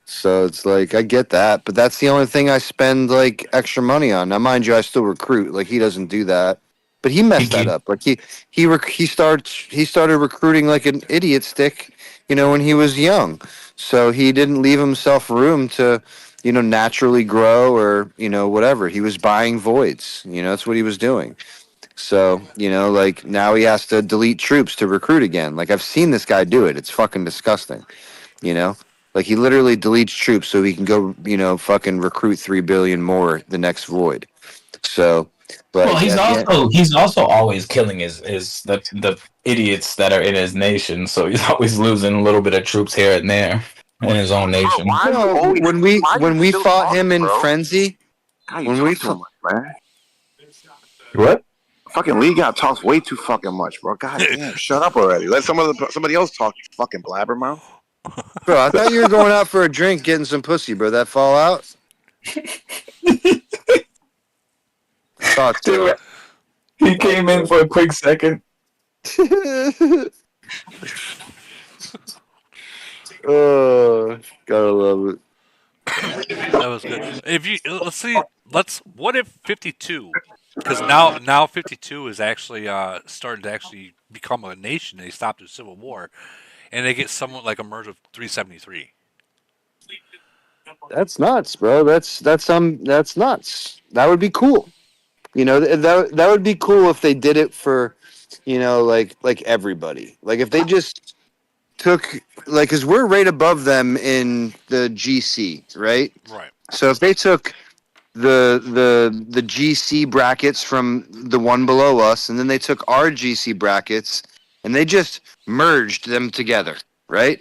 [SPEAKER 2] So it's like I get that, but that's the only thing I spend like extra money on. Now, mind you, I still recruit. Like he doesn't do that, but he messed that up. Like he started recruiting like an idiot stick, you know, when he was young. So he didn't leave himself room to, you know, naturally grow or you know whatever. He was buying voids. You know, that's what he was doing. So you know, like now he has to delete troops to recruit again. Like I've seen this guy do it. It's fucking disgusting. You know. Like he literally deletes troops so he can go, you know, fucking recruit 3 billion more the next void. So, but
[SPEAKER 13] well, he's also always killing the idiots that are in his nation. So he's always losing a little bit of troops here and there in his own nation.
[SPEAKER 2] When we fought him in Frenzy,
[SPEAKER 6] What?
[SPEAKER 9] Fucking Lee got talks way too fucking much, bro. God damn, shut up already. Let somebody else talk. You fucking blabbermouth.
[SPEAKER 2] Bro, I thought you were going out for a drink, getting some pussy, bro. That fall out? Talk to
[SPEAKER 13] Dude, he came in for a quick second.
[SPEAKER 2] Oh, gotta love it.
[SPEAKER 1] That was good. If you let's see, what if 52? Because now 52 is actually starting to actually become a nation. They stopped the Civil War, and they get someone like a merge of 373.
[SPEAKER 2] That's nuts, bro. That's nuts. That would be cool. You know, that would be cool if they did it for, like everybody. Like if they just took like, because we're right above them in the GC, right?
[SPEAKER 1] Right.
[SPEAKER 2] So if they took the GC brackets from the one below us, and then they took our GC brackets and they just merged them together, right?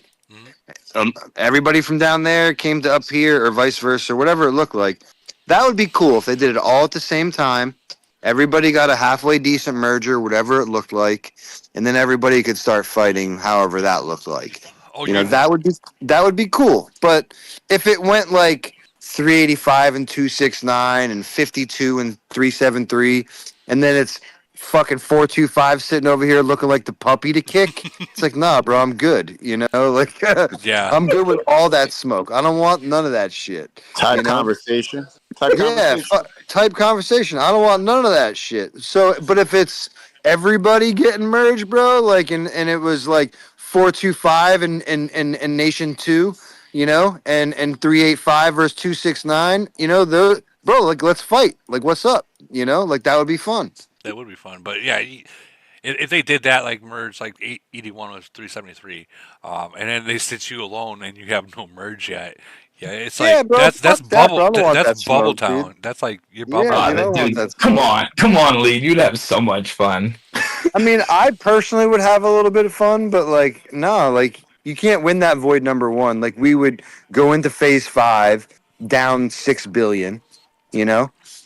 [SPEAKER 2] Everybody from down there came to up here, or vice versa, or whatever it looked like. That would be cool if they did it all at the same time. Everybody got a halfway decent merger, whatever it looked like, and then everybody could start fighting, however that looked like.
[SPEAKER 1] Oh,
[SPEAKER 2] That would be cool. But if it went like 385 and 269 and 52 and 373, and then it's fucking 425 sitting over here looking like the puppy to kick, it's like, nah, bro, I'm good. Like
[SPEAKER 1] Yeah.
[SPEAKER 2] I'm good with all that smoke. I don't want none of that shit.
[SPEAKER 9] Type conversation. Type conversation.
[SPEAKER 2] Type conversation. I don't want none of that shit. So, but if it's everybody getting merged, bro, like, and it was like 425 and Nation 2, and 385 versus 269, bro, like, let's fight. Like, what's up? Like, that would be fun.
[SPEAKER 1] That would be fun. But yeah, if they did that, like merge, like 81 was 373, and then they sit you alone and you have no merge yet. Yeah, it's like
[SPEAKER 2] bro,
[SPEAKER 1] that's
[SPEAKER 2] fuck that,
[SPEAKER 1] bubble
[SPEAKER 2] bro. I don't want
[SPEAKER 1] that's
[SPEAKER 2] that
[SPEAKER 1] bubble
[SPEAKER 2] smoke,
[SPEAKER 1] town.
[SPEAKER 2] dude.
[SPEAKER 1] That's like your bubble.
[SPEAKER 2] Yeah, you don't want
[SPEAKER 13] Dude,
[SPEAKER 2] that
[SPEAKER 13] come
[SPEAKER 2] smoke.
[SPEAKER 13] on, Lee. You'd have so much fun.
[SPEAKER 2] I mean, I personally would have a little bit of fun, but like, no, like you can't win that void number one. Like we would go into phase 5 down 6 billion,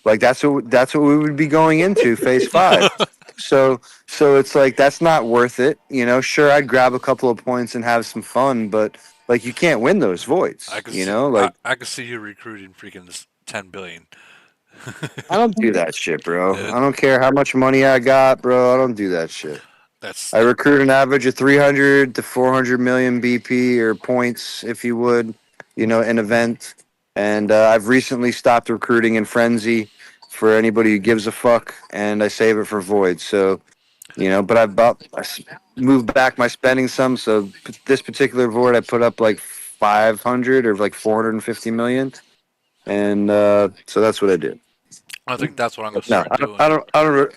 [SPEAKER 2] like that's what we would be going into phase 5. So it's like that's not worth it. Sure, I'd grab a couple of points and have some fun, but like you can't win those voids.
[SPEAKER 1] I could I could see you recruiting freaking this 10 billion.
[SPEAKER 2] I don't do that shit, bro. I don't care how much money I got, bro. I don't do that shit. I recruit an average of 300 to 400 million BP or points, if you would, an event. And I've recently stopped recruiting in Frenzy for anybody who gives a fuck, and I save it for Void. So, but moved back my spending some. So this particular Void, I put up like 500 or like 450 million. And so that's what I did.
[SPEAKER 1] I think that's what I'm gonna
[SPEAKER 2] No,
[SPEAKER 1] start doing.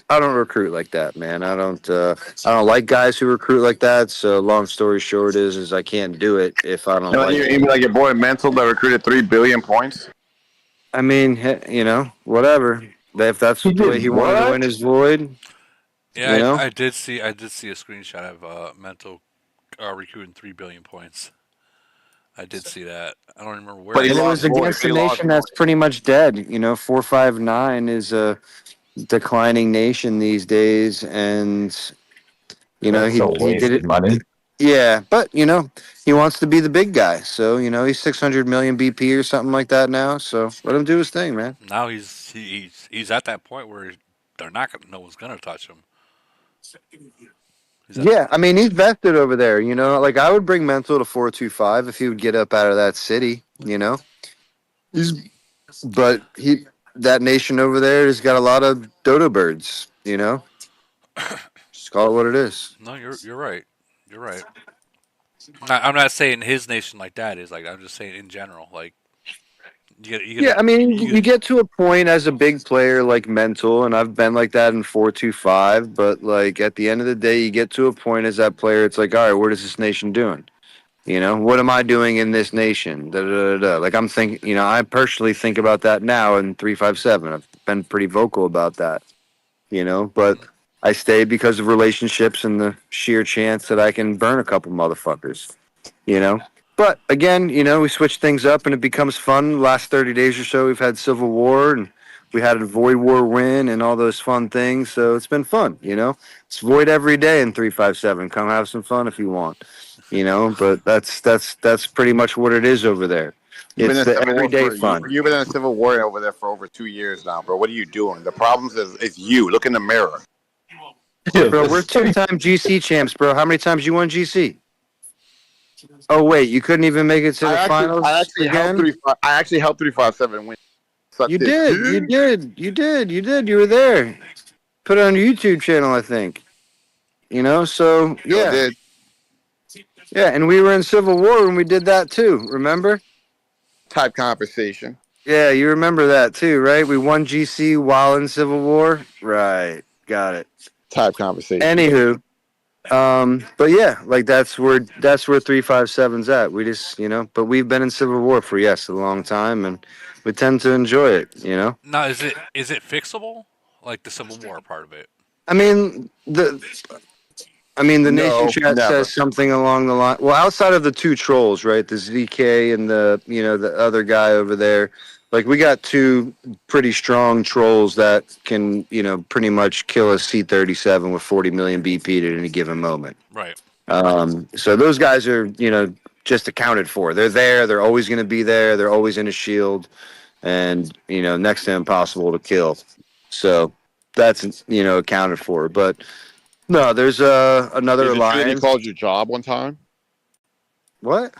[SPEAKER 2] I don't recruit like that, man. I don't like guys who recruit like that. So long story short is I can't do it if I don't like
[SPEAKER 9] You
[SPEAKER 2] it.
[SPEAKER 9] mean like your boy Mental that recruited 3 billion points?
[SPEAKER 2] I mean, whatever. If that's the way he wanted to win his void.
[SPEAKER 1] Yeah, I did see a screenshot of Mental recruiting 3 billion points. I did see that. I don't remember where.
[SPEAKER 2] But it was against a nation that's pretty much dead. 459 is a declining nation these days, and he did it.
[SPEAKER 13] Money.
[SPEAKER 2] Yeah, but he wants to be the big guy, so he's 600 million BP or something like that now. So let him do his thing, man.
[SPEAKER 1] Now he's at that point where they're not gonna, no one's gonna touch him.
[SPEAKER 2] Yeah, I mean he's vested over there. Like I would bring Mental to 425 if he would get up out of that city. But that nation over there has got a lot of dodo birds. Just call it what it is.
[SPEAKER 1] No, you're right. You're right. I'm not saying his nation like that is like. I'm just saying in general, like.
[SPEAKER 2] I mean, you get to a point as a big player like Mental, and I've been like that in 425. But like at the end of the day, you get to a point as that player. It's like, all right, what is this nation doing? What am I doing in this nation? Da, da, da, da. Like I'm thinking, I personally think about that now in 357. I've been pretty vocal about that. But I stay because of relationships and the sheer chance that I can burn a couple motherfuckers. But again, we switch things up and it becomes fun. The last 30 days or so, we've had Civil War and We had a Void War win and all those fun things. So it's been fun, you know. It's Void every day in 357. Come have some fun if you want, you know. But that's pretty much what it is over there.
[SPEAKER 9] You've been
[SPEAKER 2] It's
[SPEAKER 9] in
[SPEAKER 2] the
[SPEAKER 9] Civil War
[SPEAKER 2] everyday
[SPEAKER 9] for
[SPEAKER 2] fun.
[SPEAKER 9] you've been in Civil War over there for over 2 years now, bro. What are you doing? The problem is you. Look in the mirror.
[SPEAKER 2] Bro, we're two-time GC champs, bro. How many times you won GC? Oh wait, you couldn't even make it to the finals again.
[SPEAKER 9] I actually helped 357 win. Suck
[SPEAKER 2] You
[SPEAKER 9] this
[SPEAKER 2] did, you
[SPEAKER 9] dick.
[SPEAKER 2] did, you did, you did. You were there. Put it on your YouTube channel, I think. You know, so
[SPEAKER 9] Sure
[SPEAKER 2] yeah,
[SPEAKER 9] did.
[SPEAKER 2] yeah, and we were in Civil War when we did that too. Remember?
[SPEAKER 9] Type conversation.
[SPEAKER 2] Yeah, you remember that too, right? We won GC while in Civil War. Right, got it.
[SPEAKER 9] Type conversation.
[SPEAKER 2] Anywho, but yeah, like that's where 357's at. We just, you know, but we've been in Civil War for a long time, and we tend to enjoy it. You know.
[SPEAKER 1] Now, is it fixable? Like the Civil War part of it?
[SPEAKER 2] I mean the nation
[SPEAKER 9] No,
[SPEAKER 2] chat
[SPEAKER 9] never.
[SPEAKER 2] says something along the line. Well, outside of the two trolls, right? The ZK and the other guy over there. Like we got two pretty strong trolls that can, pretty much kill a C-37 with 40 million BP at any given moment.
[SPEAKER 1] Right.
[SPEAKER 2] So those guys are, just accounted for. They're there. They're always going to be there. They're always in a shield, and next to impossible to kill. So that's accounted for. But no, there's another
[SPEAKER 9] Is it true that he
[SPEAKER 2] alliance.
[SPEAKER 9] called your job one time?
[SPEAKER 2] What?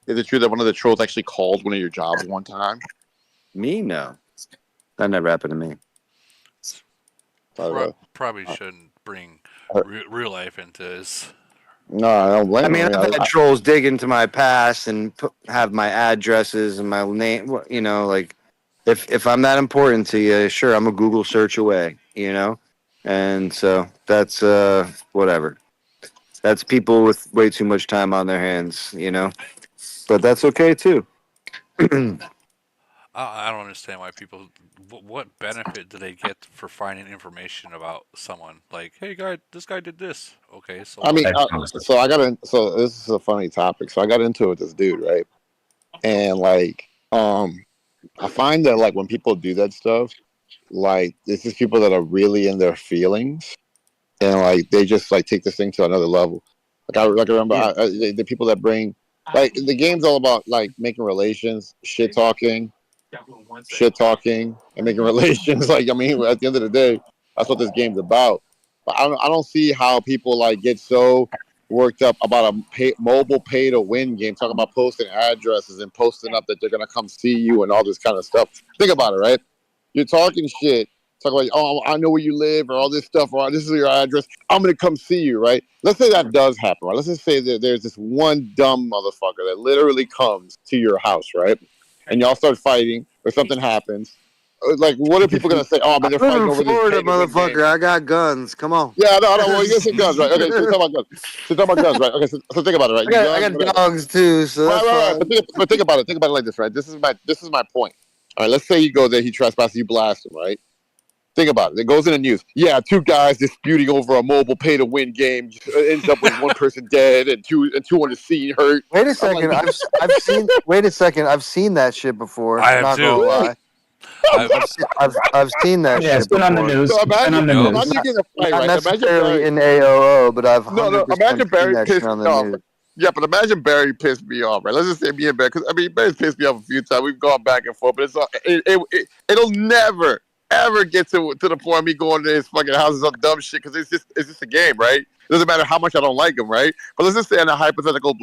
[SPEAKER 9] Is it true that one of the trolls actually called one of your jobs one time?
[SPEAKER 2] Me? No. That never happened to me.
[SPEAKER 1] Probably shouldn't bring real life into this.
[SPEAKER 9] No, I don't blame
[SPEAKER 2] I mean,
[SPEAKER 9] him.
[SPEAKER 2] I've had trolls dig into my past and have my addresses and my name. Like if I'm that important to you, sure, I'm a Google search away. And so that's whatever. That's people with way too much time on their hands. But that's okay too.
[SPEAKER 1] I don't understand why people. What benefit do they get for finding information about someone? Like, hey, this guy did this. Okay, so
[SPEAKER 9] I mean, so I got in. So this is a funny topic. So I got into it with this dude, right? And I find that when people do that stuff, this is people that are really in their feelings, and they just take this thing to another level. I remember the people that bring the game's all about making relations, shit talking, and making relations. At the end of the day, that's what this game's about. But I don't see how people get so worked up about a mobile pay to win game, talking about posting addresses and posting up that they're gonna come see you and all this kind of stuff. Think about it, right? You're talking shit, talk about, oh, I know where you live or all this stuff, or this is your address. I'm gonna come see you, right? Let's say that does happen, right? Let's just say that there's this one dumb motherfucker that literally comes to your house, right? And y'all start fighting or something happens. What are people gonna say? Oh, man, they're fighting over
[SPEAKER 2] Florida,
[SPEAKER 9] this
[SPEAKER 2] motherfucker. I got guns. Come on.
[SPEAKER 9] Yeah, no. Well, you get some guns, right? Okay, so talk about guns. Right? Okay, so think about it, right?
[SPEAKER 2] I got dogs too, so that's
[SPEAKER 9] right. But think about it. Think about it like this, right? This is my point. All right, let's say you go there, he trespasses, you blast him, right? Think about it. It goes in the news. Yeah, two guys disputing over a mobile pay-to-win game ends up with one person dead and two on the scene hurt.
[SPEAKER 2] Wait a second. I've seen. Wait a second. I've seen that shit before.
[SPEAKER 1] I have
[SPEAKER 2] not
[SPEAKER 1] too.
[SPEAKER 2] Gonna lie. I've seen that shit.
[SPEAKER 6] It's been on the
[SPEAKER 2] before.
[SPEAKER 6] news.
[SPEAKER 9] So imagine
[SPEAKER 6] news.
[SPEAKER 9] you get in a fight,
[SPEAKER 2] Not
[SPEAKER 9] right?
[SPEAKER 2] necessarily in AOO, but I've
[SPEAKER 9] Imagine Barry
[SPEAKER 2] seen that
[SPEAKER 9] pissed
[SPEAKER 2] shit on
[SPEAKER 9] me
[SPEAKER 2] the
[SPEAKER 9] off.
[SPEAKER 2] news.
[SPEAKER 9] Yeah, but imagine Barry pissed me off, right? Let's just say me and Barry, because Barry's pissed me off a few times. We've gone back and forth, but it'll never ever get to the point of me going to his fucking houses on dumb shit because it's just a game, right? It doesn't matter how much I don't like him, right? But let's just say in a hypothetical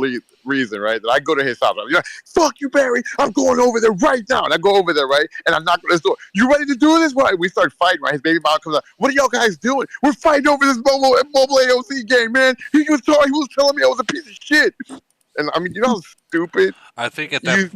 [SPEAKER 9] reason, right? That I go to his house. I'm like, fuck you, Barry. I'm going over there right now. And I go over there, right? And I knock on his door. You ready to do this? Right? We start fighting, right? His baby mom comes out. What are y'all guys doing? We're fighting over this mobile AOC game, man. He was telling me I was a piece of shit. And I mean, you know how stupid.
[SPEAKER 1] I think at that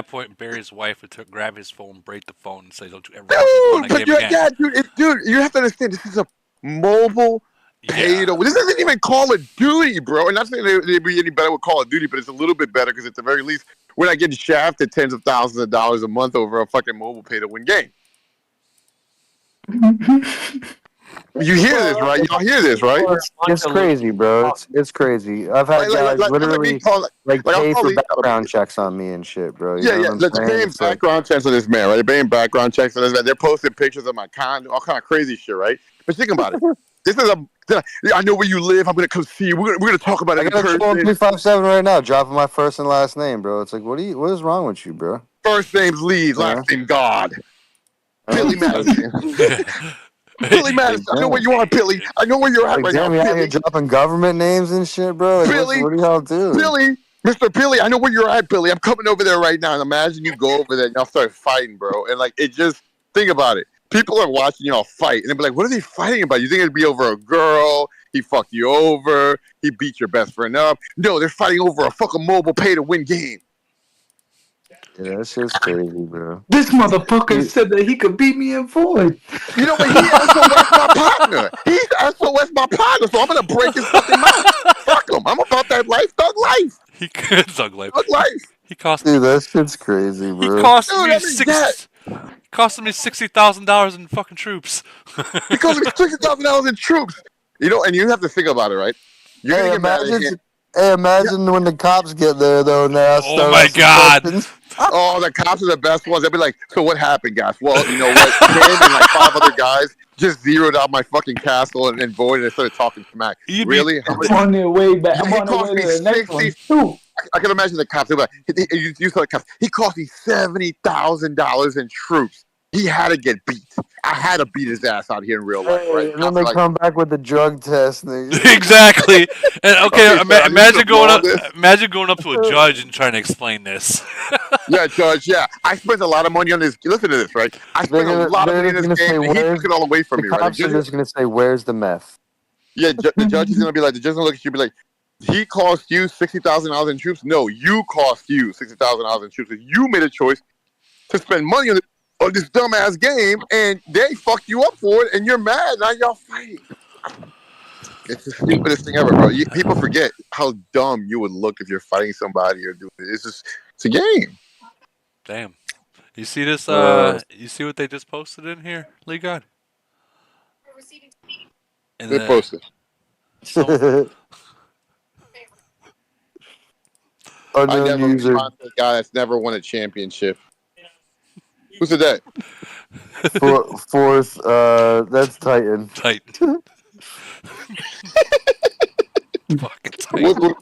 [SPEAKER 1] point, Barry's wife would grab his phone, break the phone, and say, "Don't you ever want to game again."
[SPEAKER 9] Yeah, dude, you have to understand. This is a mobile pay to. This isn't even Call of Duty, bro. And not saying it'd be any better with Call of Duty, but it's a little bit better because at the very least, we're not getting shafted tens of thousands of dollars a month over a fucking mobile pay to win game. You hear this, right? Y'all hear this, right?
[SPEAKER 2] It's crazy, bro. It's crazy. I've had guys literally like
[SPEAKER 9] I'm
[SPEAKER 2] pay for
[SPEAKER 9] calling,
[SPEAKER 2] background checks on me and shit, bro. You
[SPEAKER 9] yeah,
[SPEAKER 2] know
[SPEAKER 9] yeah.
[SPEAKER 2] what I'm
[SPEAKER 9] They're
[SPEAKER 2] saying?
[SPEAKER 9] paying
[SPEAKER 2] It's like,
[SPEAKER 9] background checks on this man, right? They're paying background checks on this man. They're posting pictures of my condo, all kind of crazy shit, right? But think about it. This is I know where you live. I'm gonna come see you. We're gonna talk about it
[SPEAKER 2] I
[SPEAKER 9] in
[SPEAKER 2] got a troll on
[SPEAKER 9] person.
[SPEAKER 2] 357 right now, dropping my first and last name, bro. It's like, what is wrong with you, bro?
[SPEAKER 9] First name's Lee, last name God. Billy Madison. Billy Madison. I know where you are, Billy. I know where you're at
[SPEAKER 2] Like,
[SPEAKER 9] right
[SPEAKER 2] damn,
[SPEAKER 9] now,
[SPEAKER 2] you out
[SPEAKER 9] Billy.
[SPEAKER 2] here dropping government names and shit, bro. Like,
[SPEAKER 9] Billy,
[SPEAKER 2] what are y'all doing?
[SPEAKER 9] Billy, Mr. Billy, I know where you're at, Billy. I'm coming over there right now. And imagine you go over there and y'all start fighting, bro. And like, it just, think about it. People are watching y'all fight and they'll be like, what are they fighting about? You think it'd be over a girl? He fucked you over. He beat your best friend up. No, they're fighting over a fucking mobile pay to win game.
[SPEAKER 2] Yeah, that shit's crazy, bro.
[SPEAKER 13] This motherfucker said that he could beat me in Void.
[SPEAKER 9] You know what? He SOS my partner. He's SOS my partner, so I'm gonna break his fucking mouth. Fuck him. I'm about that life, thug life.
[SPEAKER 1] He could Thug Life.
[SPEAKER 9] Thug life.
[SPEAKER 1] He cost me.
[SPEAKER 2] Dude, that shit's crazy,
[SPEAKER 1] He
[SPEAKER 2] bro.
[SPEAKER 1] cost
[SPEAKER 9] Dude,
[SPEAKER 1] me
[SPEAKER 9] I mean, that.
[SPEAKER 1] Costing me $60,000 in fucking troops.
[SPEAKER 9] Because of $60,000 in troops. You know, and you have to think about it, right? You're
[SPEAKER 2] Hey,
[SPEAKER 9] gonna get mad at him.
[SPEAKER 2] imagine when the cops get there, though, and they ask
[SPEAKER 1] Oh my God.
[SPEAKER 2] questions.
[SPEAKER 9] Oh, the cops are the best ones. They'll be like, so what happened, guys? Well, you know what? Ken and like 5 other guys just zeroed out my fucking castle and Void and they started talking smack. Really?
[SPEAKER 13] I'm on their way back.
[SPEAKER 9] Yeah,
[SPEAKER 13] I'm
[SPEAKER 9] he
[SPEAKER 13] on their
[SPEAKER 9] cost
[SPEAKER 13] way
[SPEAKER 9] me
[SPEAKER 13] to the next one
[SPEAKER 9] 60.
[SPEAKER 13] too.
[SPEAKER 9] I can imagine the cops. They're like, you saw the cops. He cost me $70,000 in troops. He had to get beat. I had to beat his ass out here in real life, right?
[SPEAKER 2] And then they come back with the drug test. And
[SPEAKER 1] Exactly. And okay,
[SPEAKER 9] Okay, sir,
[SPEAKER 1] imagine going up.
[SPEAKER 9] this.
[SPEAKER 1] Imagine going up to a judge and trying to explain this.
[SPEAKER 9] Yeah, Judge. Yeah, I spent a lot of money on this. Listen to this, right? I spent a lot of money on this game, and he took it all away from me, right?
[SPEAKER 2] Cops are just gonna say, "Where's the meth?"
[SPEAKER 9] Yeah, the judge is gonna be like, the judge is gonna look at you and be like, he cost you $60,000 in troops. No, you cost you $60,000 in troops. You made a choice to spend money on this dumbass game, and they fucked you up for it, and you're mad. Now y'all fighting. It's the stupidest thing ever, bro. People forget how dumb you would look if you're fighting somebody or doing it. It's a game.
[SPEAKER 1] Damn. You see this? You see what they just posted in here, Lee God? And
[SPEAKER 9] They posted. I never respond to a guy that's never won a championship. Who said that?
[SPEAKER 2] Fourth, that's Titan.
[SPEAKER 1] Titan. Fucking Titan.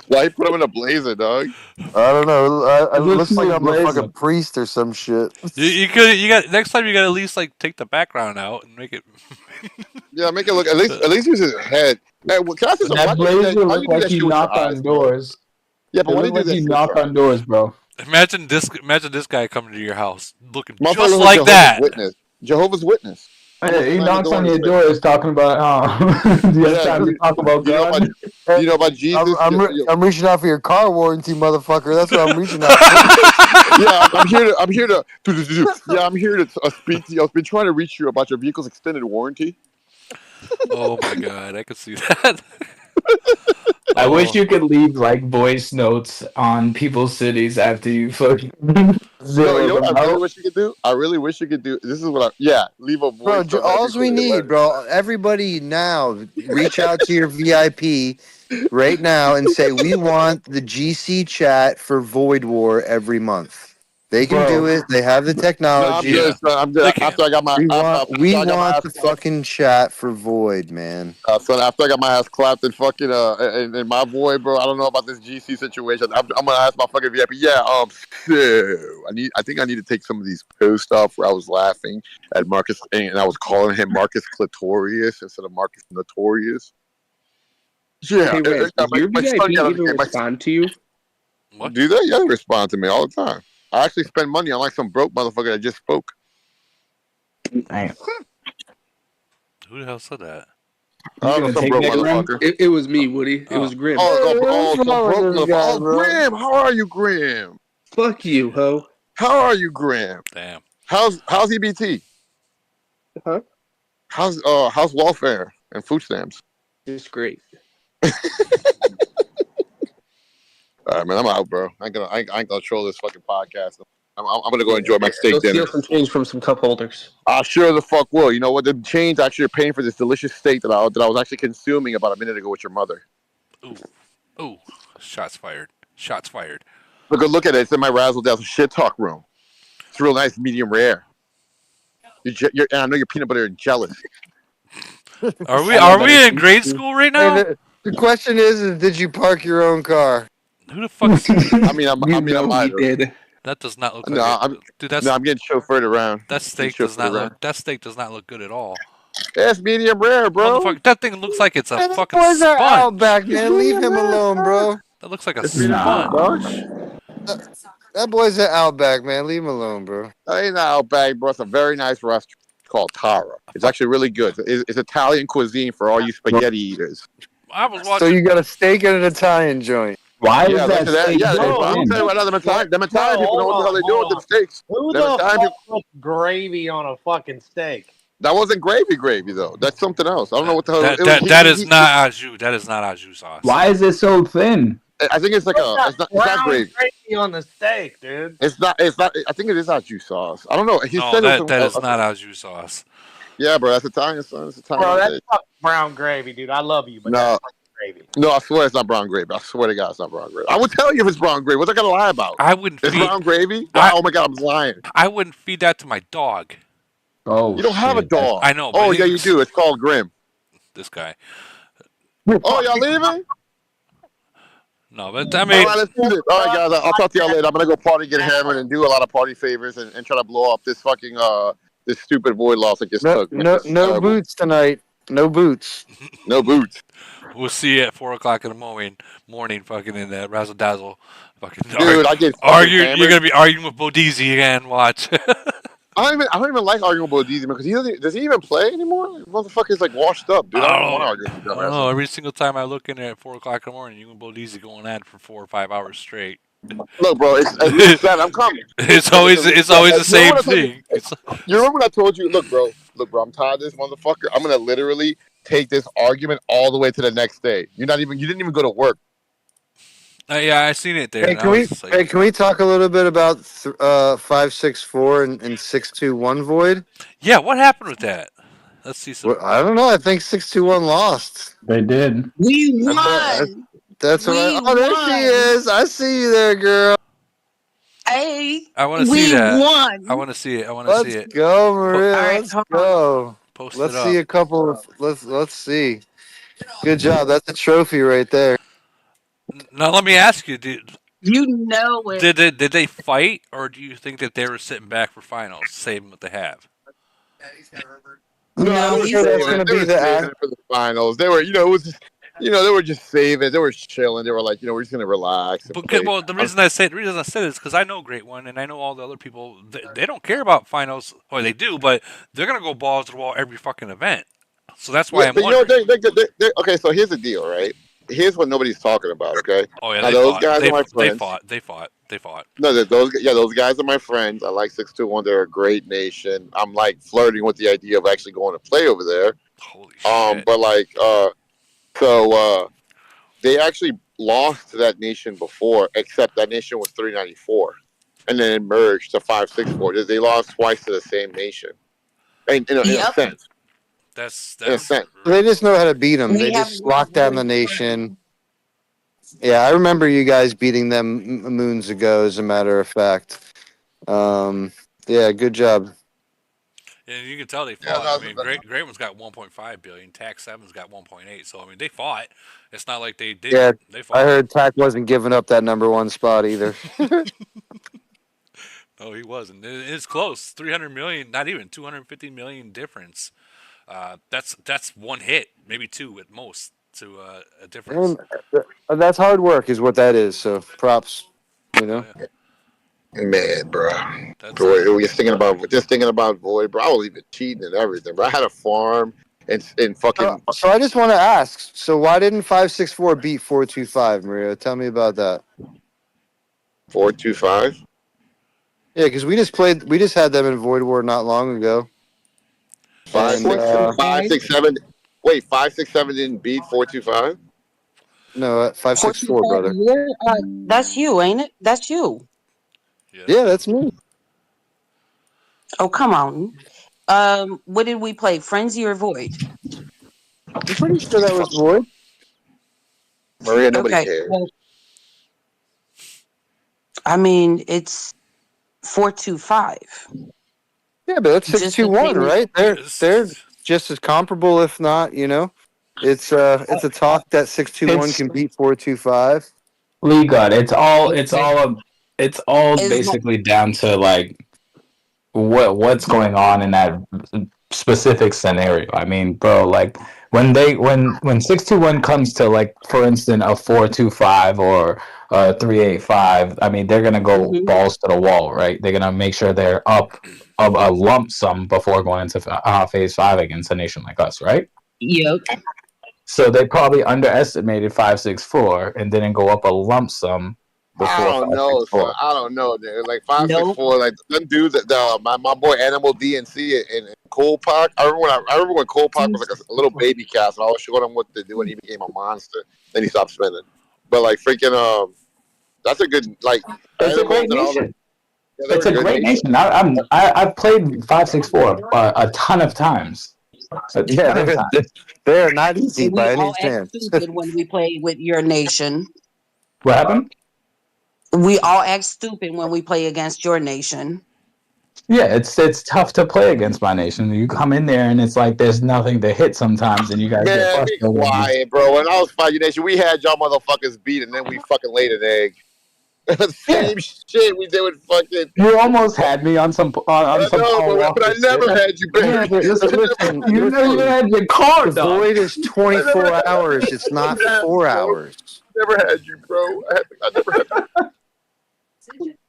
[SPEAKER 9] Why you put him in a blazer, dog?
[SPEAKER 2] I don't know. It looks like I'm a
[SPEAKER 13] blazer.
[SPEAKER 2] fucking priest or some shit.
[SPEAKER 1] You could. You got next time. You got to at least like take the background out and make it.
[SPEAKER 9] Yeah, make it look. At least use his head. Hey, well, can I say something?
[SPEAKER 6] That blazer looked like he knocked on doors.
[SPEAKER 9] Yeah, but
[SPEAKER 6] it
[SPEAKER 9] why
[SPEAKER 6] looked
[SPEAKER 9] do you
[SPEAKER 6] like
[SPEAKER 9] do
[SPEAKER 6] he
[SPEAKER 9] that?
[SPEAKER 6] knocked on doors, bro.
[SPEAKER 1] Imagine this guy coming to your house looking
[SPEAKER 9] Motherfucker
[SPEAKER 1] just
[SPEAKER 9] was
[SPEAKER 1] like
[SPEAKER 9] Jehovah's
[SPEAKER 1] that.
[SPEAKER 9] Witness. Jehovah's Witness.
[SPEAKER 6] Hey, he knocks on your doors talking about the other time you talk about
[SPEAKER 9] Do you know
[SPEAKER 6] God.
[SPEAKER 9] do you know about Jesus?
[SPEAKER 2] I'm reaching out for your car warranty, motherfucker. That's what I'm reaching out for.
[SPEAKER 9] Yeah, I'm here to. Yeah, I'm here to speak to you. I've been trying to reach you about your vehicle's extended warranty.
[SPEAKER 1] Oh my God, I could see that.
[SPEAKER 13] I wish you could leave like voice notes on people's cities after you fucking
[SPEAKER 9] No,
[SPEAKER 13] zero
[SPEAKER 9] you know
[SPEAKER 13] them
[SPEAKER 9] what I really
[SPEAKER 13] out.
[SPEAKER 9] wish you could do? I really wish you could do. This is what leave a voice.
[SPEAKER 2] Bro, all we need, bro, everybody now, reach out to your VIP right now and say, we want the GC chat for Void War every month. They can do it. They have the technology.
[SPEAKER 9] No, I'm good. After I got my,
[SPEAKER 2] we want the fucking chat for Void, man.
[SPEAKER 9] Son, after I got my ass clapped and fucking in my Void, bro. I don't know about this GC situation. I'm gonna ask my fucking VIP. Yeah, so I think I need to take some of these posts off where I was laughing at Marcus and I was calling him Marcus Clitorius instead of Marcus Notorious. Yeah,
[SPEAKER 7] Hey, wait, does your VIP even respond to you?
[SPEAKER 1] What?
[SPEAKER 9] Do they? Yeah, they respond to me all the time. I actually spend money on like some broke motherfucker that just spoke.
[SPEAKER 13] Damn.
[SPEAKER 1] Who the hell said that?
[SPEAKER 9] Some broke motherfucker.
[SPEAKER 7] It was me, Woody. It was Grimm.
[SPEAKER 9] Some broke motherfucker. Grimm, how are you, Grimm?
[SPEAKER 7] Fuck you, ho.
[SPEAKER 9] How are you, Grimm?
[SPEAKER 1] Damn.
[SPEAKER 9] How's EBT?
[SPEAKER 7] Huh?
[SPEAKER 9] How's welfare and food stamps?
[SPEAKER 7] It's great.
[SPEAKER 9] All right, man, I'm out, bro. I ain't gonna troll this fucking podcast. I'm gonna go enjoy my steak
[SPEAKER 7] Go
[SPEAKER 9] dinner.
[SPEAKER 7] steal some change from some cup holders.
[SPEAKER 9] I sure the fuck will. You know what? The change actually are paying for this delicious steak that I was actually consuming about a minute ago with your mother.
[SPEAKER 1] Ooh, shots fired. Shots fired.
[SPEAKER 9] Look at it. It's in my razzle dazzle shit talk room. It's real nice, medium rare. And I know you're peanut butter and jealous.
[SPEAKER 1] Are we in grade school right now?
[SPEAKER 2] Hey, the question is, did you park your own car?
[SPEAKER 1] Who the fuck?
[SPEAKER 9] I might
[SPEAKER 7] did.
[SPEAKER 1] That does not look like it. Dude,
[SPEAKER 9] I'm getting chauffeured around.
[SPEAKER 1] That steak does not look good at all.
[SPEAKER 9] That's medium rare, bro.
[SPEAKER 1] Motherfucker, that thing looks like it's a fucking
[SPEAKER 2] Boys are
[SPEAKER 1] sponge.
[SPEAKER 2] Outback, man. Leave him alone, bro.
[SPEAKER 1] That looks like a sponge.
[SPEAKER 2] That boy's at Outback, man. Leave him alone, bro.
[SPEAKER 9] I ain't Outback, bro. It's a very nice restaurant called Tara. It's actually really good. It's Italian cuisine for all you spaghetti eaters.
[SPEAKER 1] I was watching.
[SPEAKER 2] So you got a steak and an Italian joint.
[SPEAKER 13] Why is
[SPEAKER 9] Yeah,
[SPEAKER 13] that steak?
[SPEAKER 9] yeah, I'll tell you right now, them Italian people know what the hell they do with them steaks.
[SPEAKER 19] Who
[SPEAKER 9] Them
[SPEAKER 19] the
[SPEAKER 9] Italian
[SPEAKER 19] fuck
[SPEAKER 9] people-
[SPEAKER 19] puts gravy on a fucking steak?
[SPEAKER 9] That wasn't gravy though. That's something else. I don't know what the hell.
[SPEAKER 1] That is not au jus. That is not au jus sauce.
[SPEAKER 13] Why is it so thin?
[SPEAKER 9] I think it's like it's not gravy.
[SPEAKER 19] Gravy on the steak, dude.
[SPEAKER 9] It's not. I think it is au jus sauce. I don't know. He
[SPEAKER 1] No,
[SPEAKER 9] said
[SPEAKER 1] that is not au jus sauce.
[SPEAKER 9] Yeah, bro. That's Italian, son. It's Italian.
[SPEAKER 19] Bro, that's not brown gravy, dude. I love you, but
[SPEAKER 9] No.
[SPEAKER 19] that's not gravy.
[SPEAKER 9] No, I swear it's not brown gravy. I swear to God, it's not brown gravy. I would tell you if it's brown gravy. What's I gotta lie about?
[SPEAKER 1] I wouldn't.
[SPEAKER 9] It's
[SPEAKER 1] feed,
[SPEAKER 9] brown gravy. Oh my God, I'm lying.
[SPEAKER 1] I wouldn't feed that to my dog.
[SPEAKER 13] Oh,
[SPEAKER 9] You don't have a dog.
[SPEAKER 1] I know. But
[SPEAKER 9] Oh yeah, you do. It's called Grimm.
[SPEAKER 1] This guy.
[SPEAKER 9] Oh, y'all leaving?
[SPEAKER 1] No, but I mean.
[SPEAKER 9] All right, let's do this. All right, guys. I'll talk to y'all later. I'm gonna go party, get hammered, and do a lot of party favors, and try to blow up this fucking this stupid void loss that just took.
[SPEAKER 2] No boots tonight. No boots.
[SPEAKER 9] No boots.
[SPEAKER 1] We'll see you at 4:00 in the morning, fucking in that razzle dazzle, fucking.
[SPEAKER 9] Dude, I get
[SPEAKER 1] argue.
[SPEAKER 9] hammered.
[SPEAKER 1] You're gonna be arguing with Bodizzi again. Watch.
[SPEAKER 9] I don't even like arguing with Bodizzi because does he even play anymore? Motherfucker's like washed up, dude. I don't want to argue with him.
[SPEAKER 1] I don't know. Every single time I look in there at 4:00 in the morning, you and Bodizzi going at it for 4 or 5 hours straight.
[SPEAKER 9] Look, bro, it's sad. I'm coming.
[SPEAKER 1] It's always the same thing.
[SPEAKER 9] You remember when I told you? Look, bro, I'm tired of this motherfucker. I'm gonna literally take this argument all the way to the next day. You didn't even go to work.
[SPEAKER 1] Yeah, I seen it there.
[SPEAKER 2] Hey, can we talk a little bit about 564 and 621 void?
[SPEAKER 1] Yeah, what happened with that? Let's see some.
[SPEAKER 2] Well, I don't know. I think 621 lost.
[SPEAKER 13] They did.
[SPEAKER 20] We won.
[SPEAKER 2] That's what there she is. I see you there, girl.
[SPEAKER 20] Hey,
[SPEAKER 1] I want to see that.
[SPEAKER 20] Won.
[SPEAKER 1] I want to see it.
[SPEAKER 2] Let's go, Maria. Let's go.
[SPEAKER 1] Post
[SPEAKER 2] let's
[SPEAKER 1] it
[SPEAKER 2] see
[SPEAKER 1] up.
[SPEAKER 2] a couple of. Let's see. Good job. That's a trophy right there.
[SPEAKER 1] Now let me ask you,
[SPEAKER 20] you know it.
[SPEAKER 1] Did they fight, or do you think that they were sitting back for finals, saving what they have?
[SPEAKER 9] No,
[SPEAKER 2] I'm
[SPEAKER 9] they
[SPEAKER 2] sure that's
[SPEAKER 9] were
[SPEAKER 2] going to be
[SPEAKER 9] saving
[SPEAKER 2] the.
[SPEAKER 9] it for the finals. They were, it was just, they were just saving. They were chilling. They were like, we're just gonna relax.
[SPEAKER 1] Well, the reason I said it is because I know Great One, and I know all the other people. They don't care about finals, or they do, but they're gonna go balls to the wall every fucking event. So that's why I'm wondering.
[SPEAKER 9] Okay, so here's the deal, right? Here's what nobody's talking about. Okay.
[SPEAKER 1] Oh yeah,
[SPEAKER 9] now, those guys are my friends.
[SPEAKER 1] They fought.
[SPEAKER 9] No, those guys are my friends. I like 621. They're a great nation. I'm like flirting with the idea of actually going to play over there.
[SPEAKER 1] Holy shit.
[SPEAKER 9] But like, so they actually lost to that nation before, except that nation was 394, and then it merged to 564. They lost twice to the same nation. In a sense.
[SPEAKER 1] That's
[SPEAKER 9] in a sense.
[SPEAKER 2] They just know how to beat them. They just lock down the nation. Yeah, I remember you guys beating them moons ago. As a matter of fact, yeah, good job.
[SPEAKER 1] And you can tell they fought. I mean, Great One's got 1.5 billion. TAC 7's got 1.8. So I mean, they fought. It's not like they did.
[SPEAKER 2] Yeah,
[SPEAKER 1] they fought.
[SPEAKER 2] I heard TAC wasn't giving up that number one spot either.
[SPEAKER 1] No, he wasn't. It's close. 300 million, not even 250 million difference. That's one hit, maybe two at most, to a difference.
[SPEAKER 2] And that's hard work, is what that is. So props,
[SPEAKER 1] Yeah.
[SPEAKER 9] Man, bro. We're just thinking about Void, bro. I was even cheating and everything, bro. I had a farm and fucking.
[SPEAKER 2] So I just want to ask. So why didn't 564 beat 425, Maria? Tell me about that.
[SPEAKER 9] 425.
[SPEAKER 2] Yeah, because we just had them in Void War not long ago.
[SPEAKER 9] 567. Wait, 567 didn't beat 425.
[SPEAKER 2] No, 564, brother.
[SPEAKER 20] That's you, ain't it? That's you.
[SPEAKER 2] Yeah, that's me.
[SPEAKER 20] Oh, come on. What did we play? Frenzy or Void?
[SPEAKER 2] I'm pretty sure that was Void.
[SPEAKER 9] Maria, nobody
[SPEAKER 20] Okay.
[SPEAKER 9] cares.
[SPEAKER 20] Well, I mean, it's 4-2-5.
[SPEAKER 2] Yeah, but that's
[SPEAKER 20] Just the
[SPEAKER 2] 6-2-1,
[SPEAKER 20] same as
[SPEAKER 2] right? They're just as comparable, if not. It's a talk that 6-2-1
[SPEAKER 13] It's
[SPEAKER 2] can beat 4-2-5.
[SPEAKER 13] League God. It's all
[SPEAKER 20] is not.
[SPEAKER 13] basically down to like what's going on in that specific scenario. I mean, bro, like when 6-2-1 comes to, like, for instance, a 4-2-5 or a 3-8-5, I mean, they're gonna go
[SPEAKER 20] Mhm.
[SPEAKER 13] balls to the wall, right? They're gonna make sure they're up of a lump sum before going into phase 5 against a nation like us, right?
[SPEAKER 20] Yep.
[SPEAKER 13] So they probably underestimated 5-6-4 and didn't go up a lump sum
[SPEAKER 9] I
[SPEAKER 13] before
[SPEAKER 9] don't know, son.
[SPEAKER 13] 5-6-4.
[SPEAKER 9] I don't know, dude. Like 564,
[SPEAKER 20] Nope.
[SPEAKER 9] like them dudes that my boy Animal DNC in Cole Park. I remember when Cole Park was like a little baby cast, and I was showing him what to do, and he became a monster. Then he stopped spinning. But like freaking that's a good like
[SPEAKER 13] It's a
[SPEAKER 9] Animals
[SPEAKER 13] great
[SPEAKER 9] and all the
[SPEAKER 13] nation.
[SPEAKER 9] yeah, they're
[SPEAKER 13] It's
[SPEAKER 9] a
[SPEAKER 13] a
[SPEAKER 9] good
[SPEAKER 13] great
[SPEAKER 9] nation.
[SPEAKER 13] nation. I've played 5-6-4 a ton of times. A
[SPEAKER 2] Yeah,
[SPEAKER 13] ton of times.
[SPEAKER 2] they're not easy
[SPEAKER 20] And we
[SPEAKER 2] by any
[SPEAKER 20] all act
[SPEAKER 2] chance.
[SPEAKER 20] stupid when we play with your nation.
[SPEAKER 13] What happened?
[SPEAKER 20] We all act stupid when we play against your nation.
[SPEAKER 13] Yeah, it's tough to play against my nation. You come in there and it's like there's nothing to hit sometimes, and you guys get
[SPEAKER 9] Man, be
[SPEAKER 13] frustrated.
[SPEAKER 9] quiet, bro. When I was Fighting Nation, we had y'all motherfuckers beat, and then we fucking laid an egg. Same shit we did with fucking.
[SPEAKER 13] You almost had me on some
[SPEAKER 9] I
[SPEAKER 13] some
[SPEAKER 9] know,
[SPEAKER 13] Paul
[SPEAKER 9] but
[SPEAKER 13] Walker
[SPEAKER 9] I
[SPEAKER 13] shit.
[SPEAKER 9] never had you,
[SPEAKER 2] Yeah,
[SPEAKER 9] Barry.
[SPEAKER 2] but listen,
[SPEAKER 13] You never even had your card,
[SPEAKER 2] the
[SPEAKER 13] dog.
[SPEAKER 2] void is 24 hours. It's not 4 hours.
[SPEAKER 9] Never had you, bro. I never had you.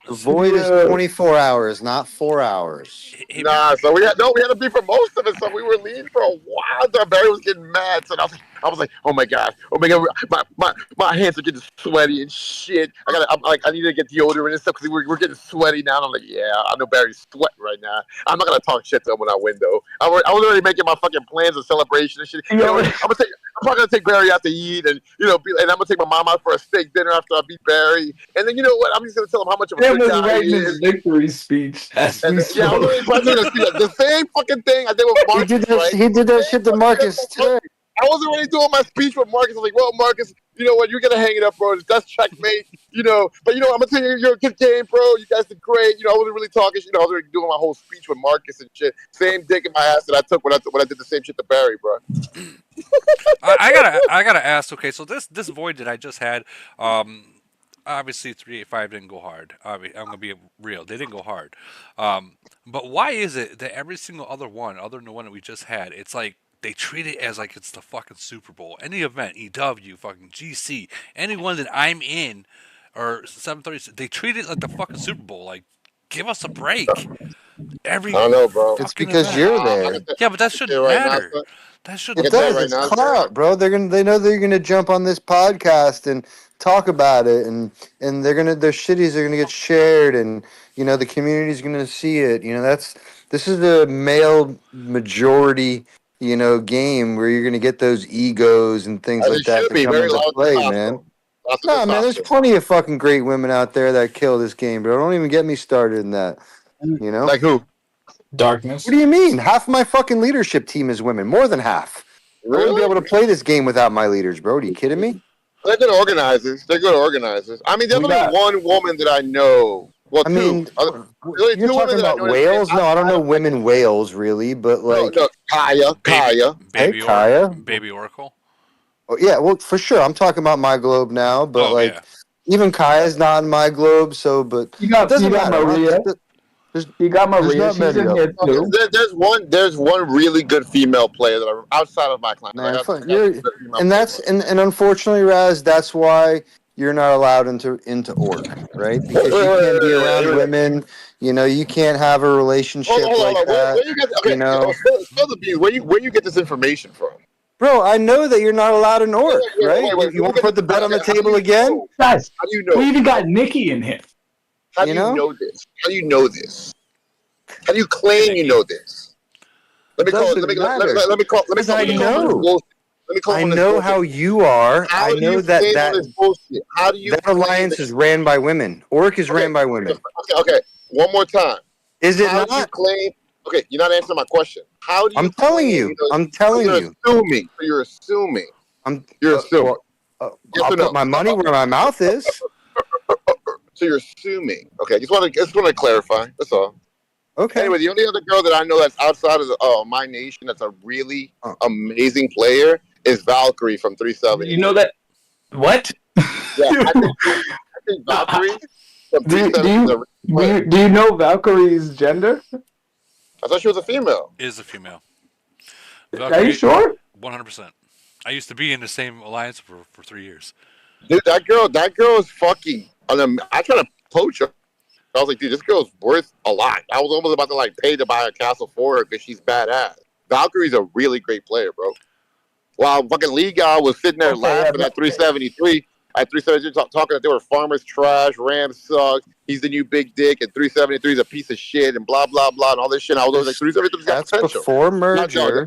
[SPEAKER 2] The void is 24 hours, not 4 hours.
[SPEAKER 9] Nah, so we had to be for most of it. So we were leading for a while. So Barry was getting mad. So I was like, oh my god, my hands are getting sweaty and shit. I need to get deodorant and stuff because we're getting sweaty now. And I'm like, yeah, I know Barry's sweating right now. I'm not gonna talk shit to him when I win though. I was already making my fucking plans of celebration and shit. I'm probably gonna take Barry out to eat, and and I'm gonna take my mom out for a steak dinner after I beat Barry. And then you know what? I'm just gonna tell him how much of a
[SPEAKER 13] Tim
[SPEAKER 9] good
[SPEAKER 13] was
[SPEAKER 9] guy he
[SPEAKER 13] writing
[SPEAKER 9] is.
[SPEAKER 13] his victory speech as we
[SPEAKER 9] Yeah, I was
[SPEAKER 13] spoke.
[SPEAKER 9] already doing the same fucking thing I did with
[SPEAKER 2] He
[SPEAKER 9] Marcus,
[SPEAKER 2] did that.
[SPEAKER 9] right?
[SPEAKER 2] He did that shit to Marcus today.
[SPEAKER 9] I was already doing my speech with Marcus. I was like, well, Marcus, you know what? You're going to hang it up, bro. That's checkmate, But, I'm going to tell you, you're a good game, bro. You guys did great. I wasn't really talking, I was already doing my whole speech with Marcus and shit. Same dick in my ass that I took when I did the same shit to Barry, bro.
[SPEAKER 1] I gotta ask. Okay, so this void that I just had, obviously 385 didn't go hard. I'm gonna be real; they didn't go hard. But why is it that every single other one, other than the one that we just had, it's like they treat it as like it's the fucking Super Bowl? Any event, EW, fucking GC, any one that I'm in, or 730, they treat it like the fucking Super Bowl. Like, give us a break. Every
[SPEAKER 9] I don't know, bro.
[SPEAKER 2] It's
[SPEAKER 1] fucking
[SPEAKER 2] because
[SPEAKER 1] event.
[SPEAKER 2] you're there.
[SPEAKER 1] Yeah, but that shouldn't
[SPEAKER 9] right now,
[SPEAKER 1] matter.
[SPEAKER 9] son.
[SPEAKER 1] That
[SPEAKER 2] It
[SPEAKER 1] shouldn't
[SPEAKER 2] does.
[SPEAKER 1] matter.
[SPEAKER 2] It's clout, bro. They know they're gonna jump on this podcast and talk about it, and their shitties are gonna get shared, and the community's gonna see it. This is a male majority, game where you're gonna get those egos and things
[SPEAKER 9] As
[SPEAKER 2] like
[SPEAKER 9] it
[SPEAKER 2] that
[SPEAKER 9] should
[SPEAKER 2] to
[SPEAKER 9] be.
[SPEAKER 2] come
[SPEAKER 9] Very
[SPEAKER 2] into
[SPEAKER 9] loud
[SPEAKER 2] play, man.
[SPEAKER 9] testosterone. Lots of
[SPEAKER 2] Nah, man, there's
[SPEAKER 9] testosterone.
[SPEAKER 2] plenty of fucking great women out there that kill this game, bro. Don't even get me started in that.
[SPEAKER 9] Like who?
[SPEAKER 13] Darkness.
[SPEAKER 2] What do you mean? Half my fucking leadership team is women. More than half. I wouldn't be
[SPEAKER 9] Really?
[SPEAKER 2] able to play this game without my leaders, bro. Are you kidding me?
[SPEAKER 9] They're good organizers. I mean, there's only one woman that I know. Well,
[SPEAKER 2] I
[SPEAKER 9] two.
[SPEAKER 2] mean,
[SPEAKER 9] There's only
[SPEAKER 2] you're
[SPEAKER 9] two women
[SPEAKER 2] talking
[SPEAKER 9] that I
[SPEAKER 2] about
[SPEAKER 9] know.
[SPEAKER 2] whales? No, I don't know women whales really, but like,
[SPEAKER 9] No, Kaya.
[SPEAKER 2] hey, Kaya.
[SPEAKER 1] Baby Oracle.
[SPEAKER 2] Oh, yeah, well, for sure. I'm talking about my globe now, but
[SPEAKER 1] Oh,
[SPEAKER 2] like,
[SPEAKER 1] yeah.
[SPEAKER 2] even Kaya's not in my globe. So, but
[SPEAKER 13] You got
[SPEAKER 2] it doesn't matter.
[SPEAKER 13] Maria. You got
[SPEAKER 2] There's
[SPEAKER 13] Maria.
[SPEAKER 2] not
[SPEAKER 13] She's
[SPEAKER 2] many
[SPEAKER 13] in
[SPEAKER 2] of
[SPEAKER 13] here
[SPEAKER 2] them.
[SPEAKER 13] too.
[SPEAKER 9] There's one really good female player that are outside of my clan.
[SPEAKER 2] Man,
[SPEAKER 9] I got
[SPEAKER 2] fuck,
[SPEAKER 9] some good female players.
[SPEAKER 2] and unfortunately, Raz, that's why you're not allowed into orc, right? Because you can't be around women. You can't have a relationship
[SPEAKER 9] Hold
[SPEAKER 2] like
[SPEAKER 9] on. Where
[SPEAKER 2] that.
[SPEAKER 9] you get? Okay, spill the beans. Where you get this information from?
[SPEAKER 2] Bro, I know that you're not allowed an orc, right?
[SPEAKER 9] Wait.
[SPEAKER 2] You want to put the bet on the
[SPEAKER 9] How do
[SPEAKER 2] table
[SPEAKER 9] you
[SPEAKER 2] again?
[SPEAKER 9] know?
[SPEAKER 13] Guys,
[SPEAKER 9] How do you know?
[SPEAKER 13] we even got Nikki in here.
[SPEAKER 9] How do you know this? How do you know this? How do you claim you know this? Let me call it. Let me call. Let me call.
[SPEAKER 2] I know. I know how you are. I know that
[SPEAKER 9] bullshit. How do you?
[SPEAKER 2] That alliance is ran by women. Orc is ran by women.
[SPEAKER 9] Okay. One more time.
[SPEAKER 2] Is it
[SPEAKER 9] how do you
[SPEAKER 2] not?
[SPEAKER 9] claim? Okay, you're not answering my question. How do you
[SPEAKER 2] I'm telling
[SPEAKER 9] claim?
[SPEAKER 2] you. I'm telling
[SPEAKER 9] you're
[SPEAKER 2] you.
[SPEAKER 9] assuming. You're assuming.
[SPEAKER 2] I'm.
[SPEAKER 9] You're assuming. Yes
[SPEAKER 2] I'll
[SPEAKER 9] or
[SPEAKER 2] put
[SPEAKER 9] no?
[SPEAKER 2] my money where my mouth is.
[SPEAKER 9] So you're assuming. Okay, I just want to clarify. That's all.
[SPEAKER 2] Okay.
[SPEAKER 9] Anyway, the only other girl that I know that's outside of my nation that's a really amazing player is Valkyrie from 370.
[SPEAKER 13] You know that what?
[SPEAKER 9] Yeah, I think Valkyrie from
[SPEAKER 13] Do you,
[SPEAKER 9] 370 is a really player.
[SPEAKER 13] do you know Valkyrie's gender?
[SPEAKER 9] I thought she was a female.
[SPEAKER 1] Is a female.
[SPEAKER 13] Are you sure?
[SPEAKER 1] 100%. I used to be in the same alliance for 3 years.
[SPEAKER 9] Dude, that girl is fucking. I tried to poach her. I was like, dude, this girl's worth a lot. I was almost about to like pay to buy a castle for her because she's badass. Valkyrie's a really great player, bro. While fucking Liga was sitting there laughing at 373, talking that they were farmers trash, Rams suck, he's the new big dick, and 373 is a piece of shit, and blah blah blah, and all this shit. And I was always like, 373's got
[SPEAKER 2] That's
[SPEAKER 9] potential.
[SPEAKER 2] before merger.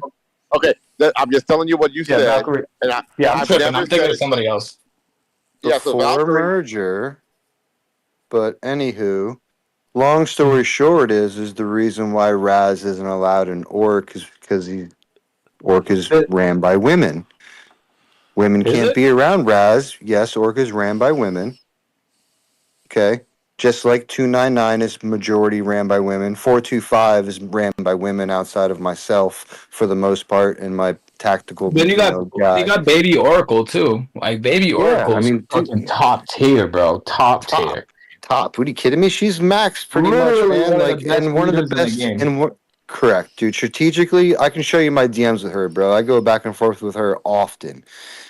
[SPEAKER 9] Okay, I'm just telling you what you said.
[SPEAKER 13] Valkyrie.
[SPEAKER 9] And
[SPEAKER 13] I'm
[SPEAKER 9] I've
[SPEAKER 13] tripping.
[SPEAKER 9] never
[SPEAKER 13] I'm thinking
[SPEAKER 9] said
[SPEAKER 13] of somebody else.
[SPEAKER 9] Yeah, so
[SPEAKER 2] Before
[SPEAKER 9] Valkyrie.
[SPEAKER 2] merger. But anywho, long story short is the reason why Raz isn't allowed in Orc is because Orc is ran by women. Women
[SPEAKER 13] Is
[SPEAKER 2] can't
[SPEAKER 13] it?
[SPEAKER 2] be around Raz. Yes, Orc is ran by women. Okay. Just like 299 is majority ran by women. 425 is ran by women outside of myself for the most part in my tactical,
[SPEAKER 13] Then you
[SPEAKER 2] guy.
[SPEAKER 13] got Baby Oracle too. Like Baby Oracle's fucking top tier, bro. Top tier.
[SPEAKER 2] Top. What are you kidding me? She's max pretty
[SPEAKER 13] Literally
[SPEAKER 2] much, man.
[SPEAKER 13] one of the
[SPEAKER 2] Like,
[SPEAKER 13] best
[SPEAKER 2] and one of the
[SPEAKER 13] leaders in the
[SPEAKER 2] best.
[SPEAKER 13] game.
[SPEAKER 2] And what? Correct, dude. Strategically, I can show you my DMs with her, bro. I go back and forth with her often.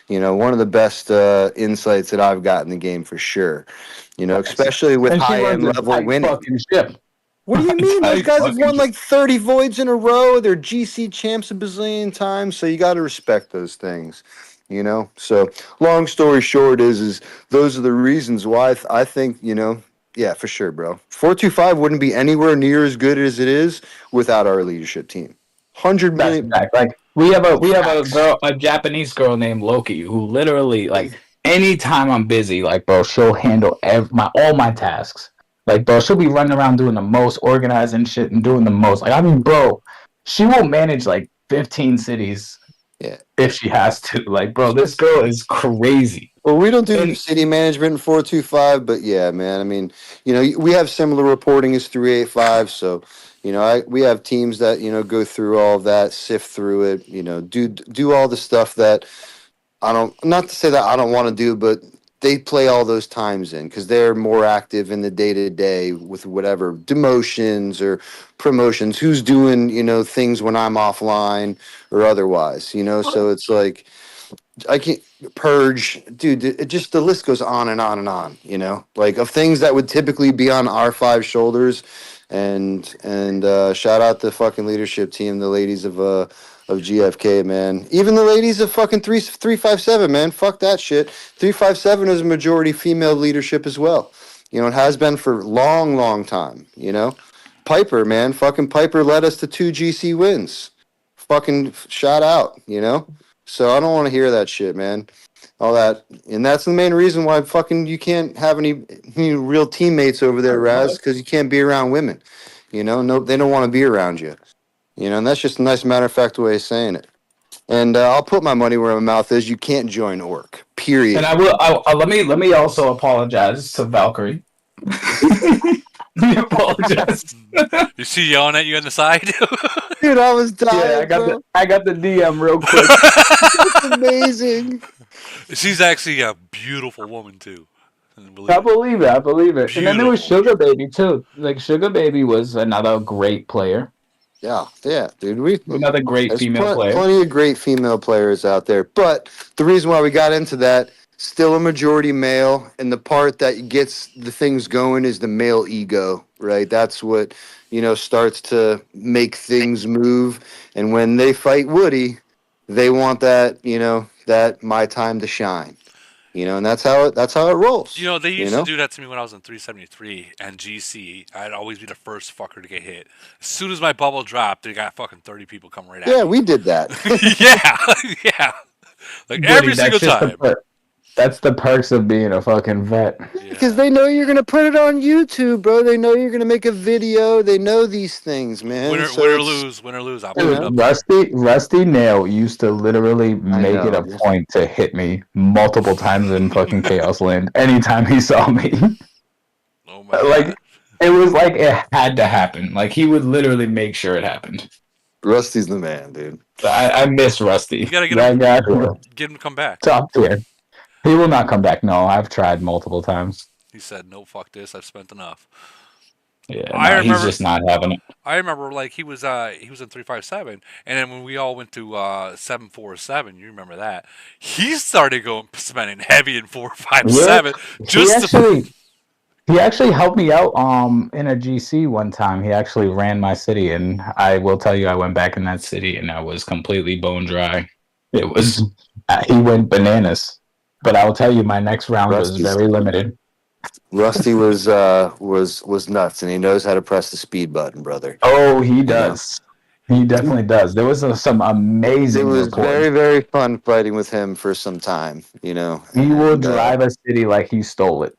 [SPEAKER 2] One of the best insights that I've got in the game for sure. Especially with
[SPEAKER 13] And she
[SPEAKER 2] high
[SPEAKER 13] runs
[SPEAKER 2] end
[SPEAKER 13] a
[SPEAKER 2] level
[SPEAKER 13] tight
[SPEAKER 2] winning.
[SPEAKER 13] fucking ship.
[SPEAKER 2] What do you mean? Those
[SPEAKER 13] Tight
[SPEAKER 2] guys have
[SPEAKER 13] fucking
[SPEAKER 2] won like 30 voids in a row. They're GC champs a bazillion times, so you got to respect those things. So long story short is those are the reasons why I think yeah, for sure, bro. 425 wouldn't be anywhere near as good as it is without our leadership team. 100
[SPEAKER 13] That's
[SPEAKER 2] million.
[SPEAKER 13] fact. Like we have a girl, a Japanese girl named Loki, who literally like anytime I'm busy, like bro, she'll handle all my tasks. Like bro, she'll be running around doing the most, organizing shit and doing the most. Like I mean, bro, she will manage like 15 cities.
[SPEAKER 2] Yeah.
[SPEAKER 13] If she has to. Like bro, this girl is crazy.
[SPEAKER 2] Well, we don't do city management in 425, but yeah, man. I mean, we have similar reporting as 385, so we have teams that go through all of that, sift through it, do all the stuff that I don't. Not to say that I don't want to do, but they play all those times in because they're more active in the day to day with whatever demotions or promotions. Who's doing things when I'm offline or otherwise, So it's like. I can't purge, dude. It just the list goes on and on and on. Like of things that would typically be on our five shoulders, and shout out the fucking leadership team, the ladies of GFK, man. Even the ladies of fucking 357, man. Fuck that shit. 357 is a majority female leadership as well. It has been for long, long time. Piper, man, fucking Piper led us to 2 GC wins. Fucking shout out. So I don't want to hear that shit, man. All that, and that's the main reason why fucking you can't have any real teammates over there, Raz, because you can't be around women. No, they don't want to be around you. And that's just a nice matter of fact way of saying it. And I'll put my money where my mouth is. You can't join Orc. Period.
[SPEAKER 13] And I will. Let me also apologize to Valkyrie. Let me apologize.
[SPEAKER 1] You see yelling at you on the side?
[SPEAKER 2] Dude, I was dying.
[SPEAKER 13] Yeah, I got the DM real quick.
[SPEAKER 2] That's amazing.
[SPEAKER 1] She's actually a beautiful woman too.
[SPEAKER 13] I believe it.
[SPEAKER 1] Beautiful.
[SPEAKER 13] And then there was Sugar Baby too. Like Sugar Baby was another great player.
[SPEAKER 2] Yeah, dude.
[SPEAKER 13] Another great female player.
[SPEAKER 2] Plenty of great female players out there. But the reason why we got into that, still a majority male, and the part that gets the things going is the male ego, right? That's what, starts to make things move. And when they fight Woody, they want that, that my time to shine. And that's how it rolls.
[SPEAKER 1] They used to do that to me when I was in 373 and GC. I'd always be the first fucker to get hit. As soon as my bubble dropped, they got fucking 30 people coming right at me.
[SPEAKER 2] Yeah, we did that.
[SPEAKER 1] yeah. Like
[SPEAKER 13] Woody,
[SPEAKER 1] every single time.
[SPEAKER 13] That's the perks of being a fucking vet.
[SPEAKER 2] Because they know you're gonna put it on YouTube, bro. They know you're gonna make a video. They know these things, man.
[SPEAKER 1] Win
[SPEAKER 2] So
[SPEAKER 1] or
[SPEAKER 2] it's
[SPEAKER 1] lose, win or lose, I'll put
[SPEAKER 2] you
[SPEAKER 1] it
[SPEAKER 2] know.
[SPEAKER 1] up there.
[SPEAKER 13] Rusty Nail used to literally
[SPEAKER 2] I
[SPEAKER 13] make it
[SPEAKER 2] know.
[SPEAKER 13] a point to hit me multiple times in fucking Chaos Land anytime he saw me.
[SPEAKER 1] Oh my god.
[SPEAKER 13] Like it was like it had to happen. Like he would literally make sure it happened.
[SPEAKER 2] Rusty's the man, dude.
[SPEAKER 13] I miss Rusty.
[SPEAKER 1] You gotta
[SPEAKER 13] That guy
[SPEAKER 1] get him to come back.
[SPEAKER 13] top tier. He will not come back. No, I've tried multiple times.
[SPEAKER 1] He said, "No, fuck this. I've spent enough."
[SPEAKER 13] Yeah,
[SPEAKER 1] I
[SPEAKER 13] no,
[SPEAKER 1] remember.
[SPEAKER 13] he's just not having it.
[SPEAKER 1] I remember like he was in 357, and then when we all went to 747, you remember that he started going spending heavy in 457 just
[SPEAKER 13] He actually helped me out in a GC one time. He actually ran my city, and I will tell you, I went back in that city, and I was completely bone dry. It was he went bananas, but I will tell you, my next round was very limited.
[SPEAKER 2] Rusty was nuts, and he knows how to press the speed button, brother.
[SPEAKER 13] Oh, he does. He definitely does. There was some amazing.
[SPEAKER 2] It was
[SPEAKER 13] reports.
[SPEAKER 2] very, very fun fighting with him for some time. You know,
[SPEAKER 13] He will drive a city like he stole it.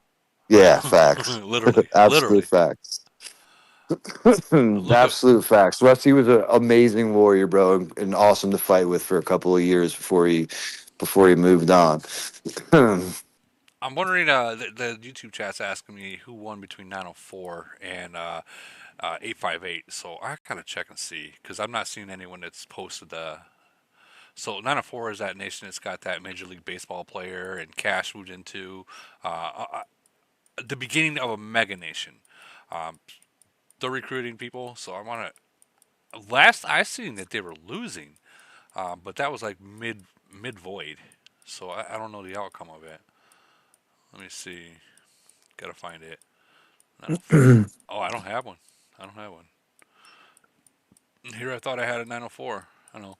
[SPEAKER 2] Yeah, facts.
[SPEAKER 1] Literally,
[SPEAKER 2] absolute facts. Absolute facts. Rusty was an amazing warrior, bro, and awesome to fight with for a couple of years before he moved on.
[SPEAKER 1] I'm wondering. The YouTube chat's asking me who won between 904 and 858. So I gotta check and see because I'm not seeing anyone that's posted the. So 904 is that nation that's got that Major League Baseball player, and Cash moved into the beginning of a mega nation. They're recruiting people, so I want to. Last I seen that they were losing, but that was like mid void, so I don't know the outcome of it. Let me see. Gotta find it. Oh, I don't have one. I don't have one. Here I thought I had a 904. I don't know.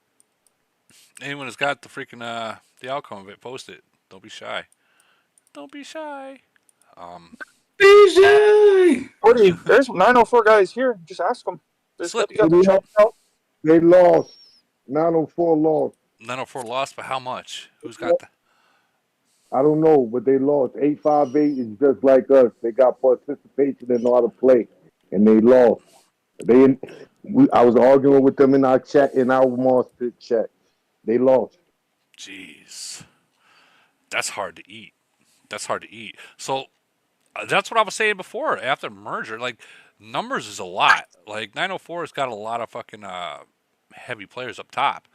[SPEAKER 1] Anyone has got the freaking the outcome of it, post it. Don't be shy. Don't be shy.
[SPEAKER 18] Cody, there's 904 guys here. Just ask them.
[SPEAKER 1] Slip.
[SPEAKER 18] You got the chat out.
[SPEAKER 21] They lost. 904 lost.
[SPEAKER 1] 904 lost, but how much? Who's got that?
[SPEAKER 21] I don't know, but they lost. 858 is just like us. They got participation and know how to play, and they lost. I was arguing with them in our chat, in our Mars Pit chat. They lost.
[SPEAKER 1] Jeez, that's hard to eat. That's hard to eat. So that's what I was saying before. After merger, like numbers is a lot. Like 904 has got a lot of fucking heavy players up top,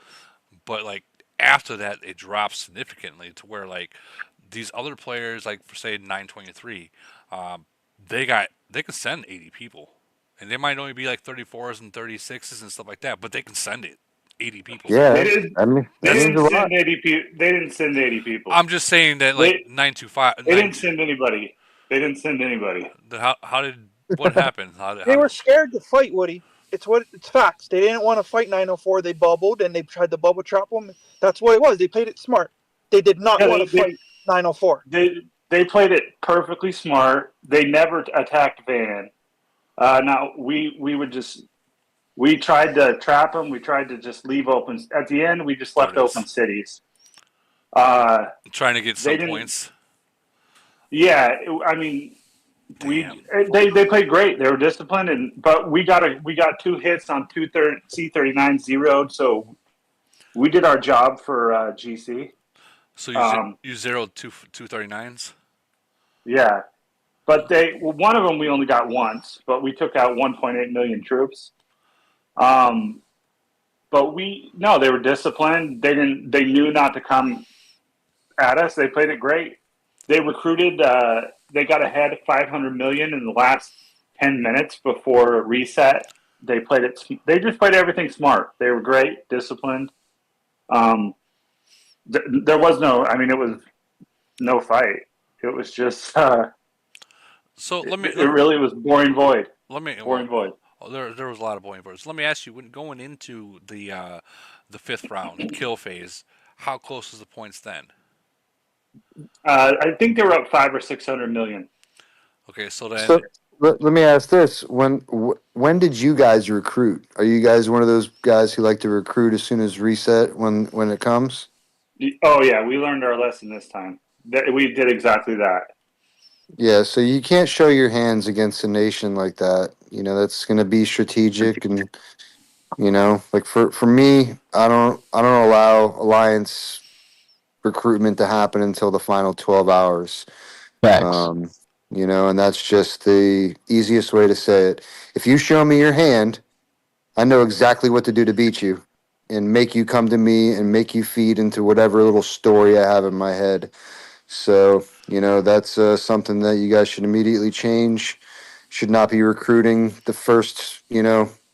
[SPEAKER 1] but like after that, it drops significantly to where like these other players, like for say 923, they can send 80 people, and they might only be like 34s and 36s and stuff like that, but they can send it 80 people.
[SPEAKER 2] Yeah,
[SPEAKER 22] they didn't send 80 people. They didn't send 80 people.
[SPEAKER 1] I'm just saying that like 925.
[SPEAKER 22] They didn't send anybody. They didn't send anybody.
[SPEAKER 1] How did what happened?
[SPEAKER 18] They were scared to fight, Woody. It's facts. They didn't want to fight 904. They bubbled and they tried to bubble trap them. That's what it was. They played it smart. They did not want to fight 904.
[SPEAKER 22] They played it perfectly smart. They never attacked Van. Now we tried to trap them. We tried to just leave open. At the end, we just left open cities.
[SPEAKER 1] Trying to get some points.
[SPEAKER 22] Yeah, I mean, they played great. They were disciplined, but we got 2 hits on C39 zeroed. So we did our job for GC.
[SPEAKER 1] So you zeroed 239s.
[SPEAKER 22] Yeah, but one of them we only got once, but we took out 1.8 million troops. But they were disciplined. They knew not to come at us. They played it great. They recruited. They got ahead 500 million in the last 10 minutes before reset. They played it. They just played everything smart. They were great, disciplined. There was no. I mean, it was no fight. It was just.
[SPEAKER 1] So
[SPEAKER 22] it really was boring void.
[SPEAKER 1] Boring void. Oh, there was a lot of boring voids. Let me ask you, when going into the 5th round kill phase, how close was the points then?
[SPEAKER 22] I think they were up 500 or 600 million.
[SPEAKER 1] Okay, so then.
[SPEAKER 2] So, let me ask this: when did you guys recruit? Are you guys one of those guys who like to recruit as soon as reset when it comes?
[SPEAKER 22] Oh yeah, we learned our lesson this time. We did exactly that.
[SPEAKER 15] Yeah, so you can't show your hands against a nation like that. You know, that's going to be strategic, and like for me, I don't allow alliance recruitment to happen until the final 12 hours.
[SPEAKER 13] Facts.
[SPEAKER 15] Um, and that's just the easiest way to say it. If you show me your hand, I know exactly what to do to beat you and make you come to me and make you feed into whatever little story I have in my head. So, that's something that you guys should immediately change. Should not be recruiting the first,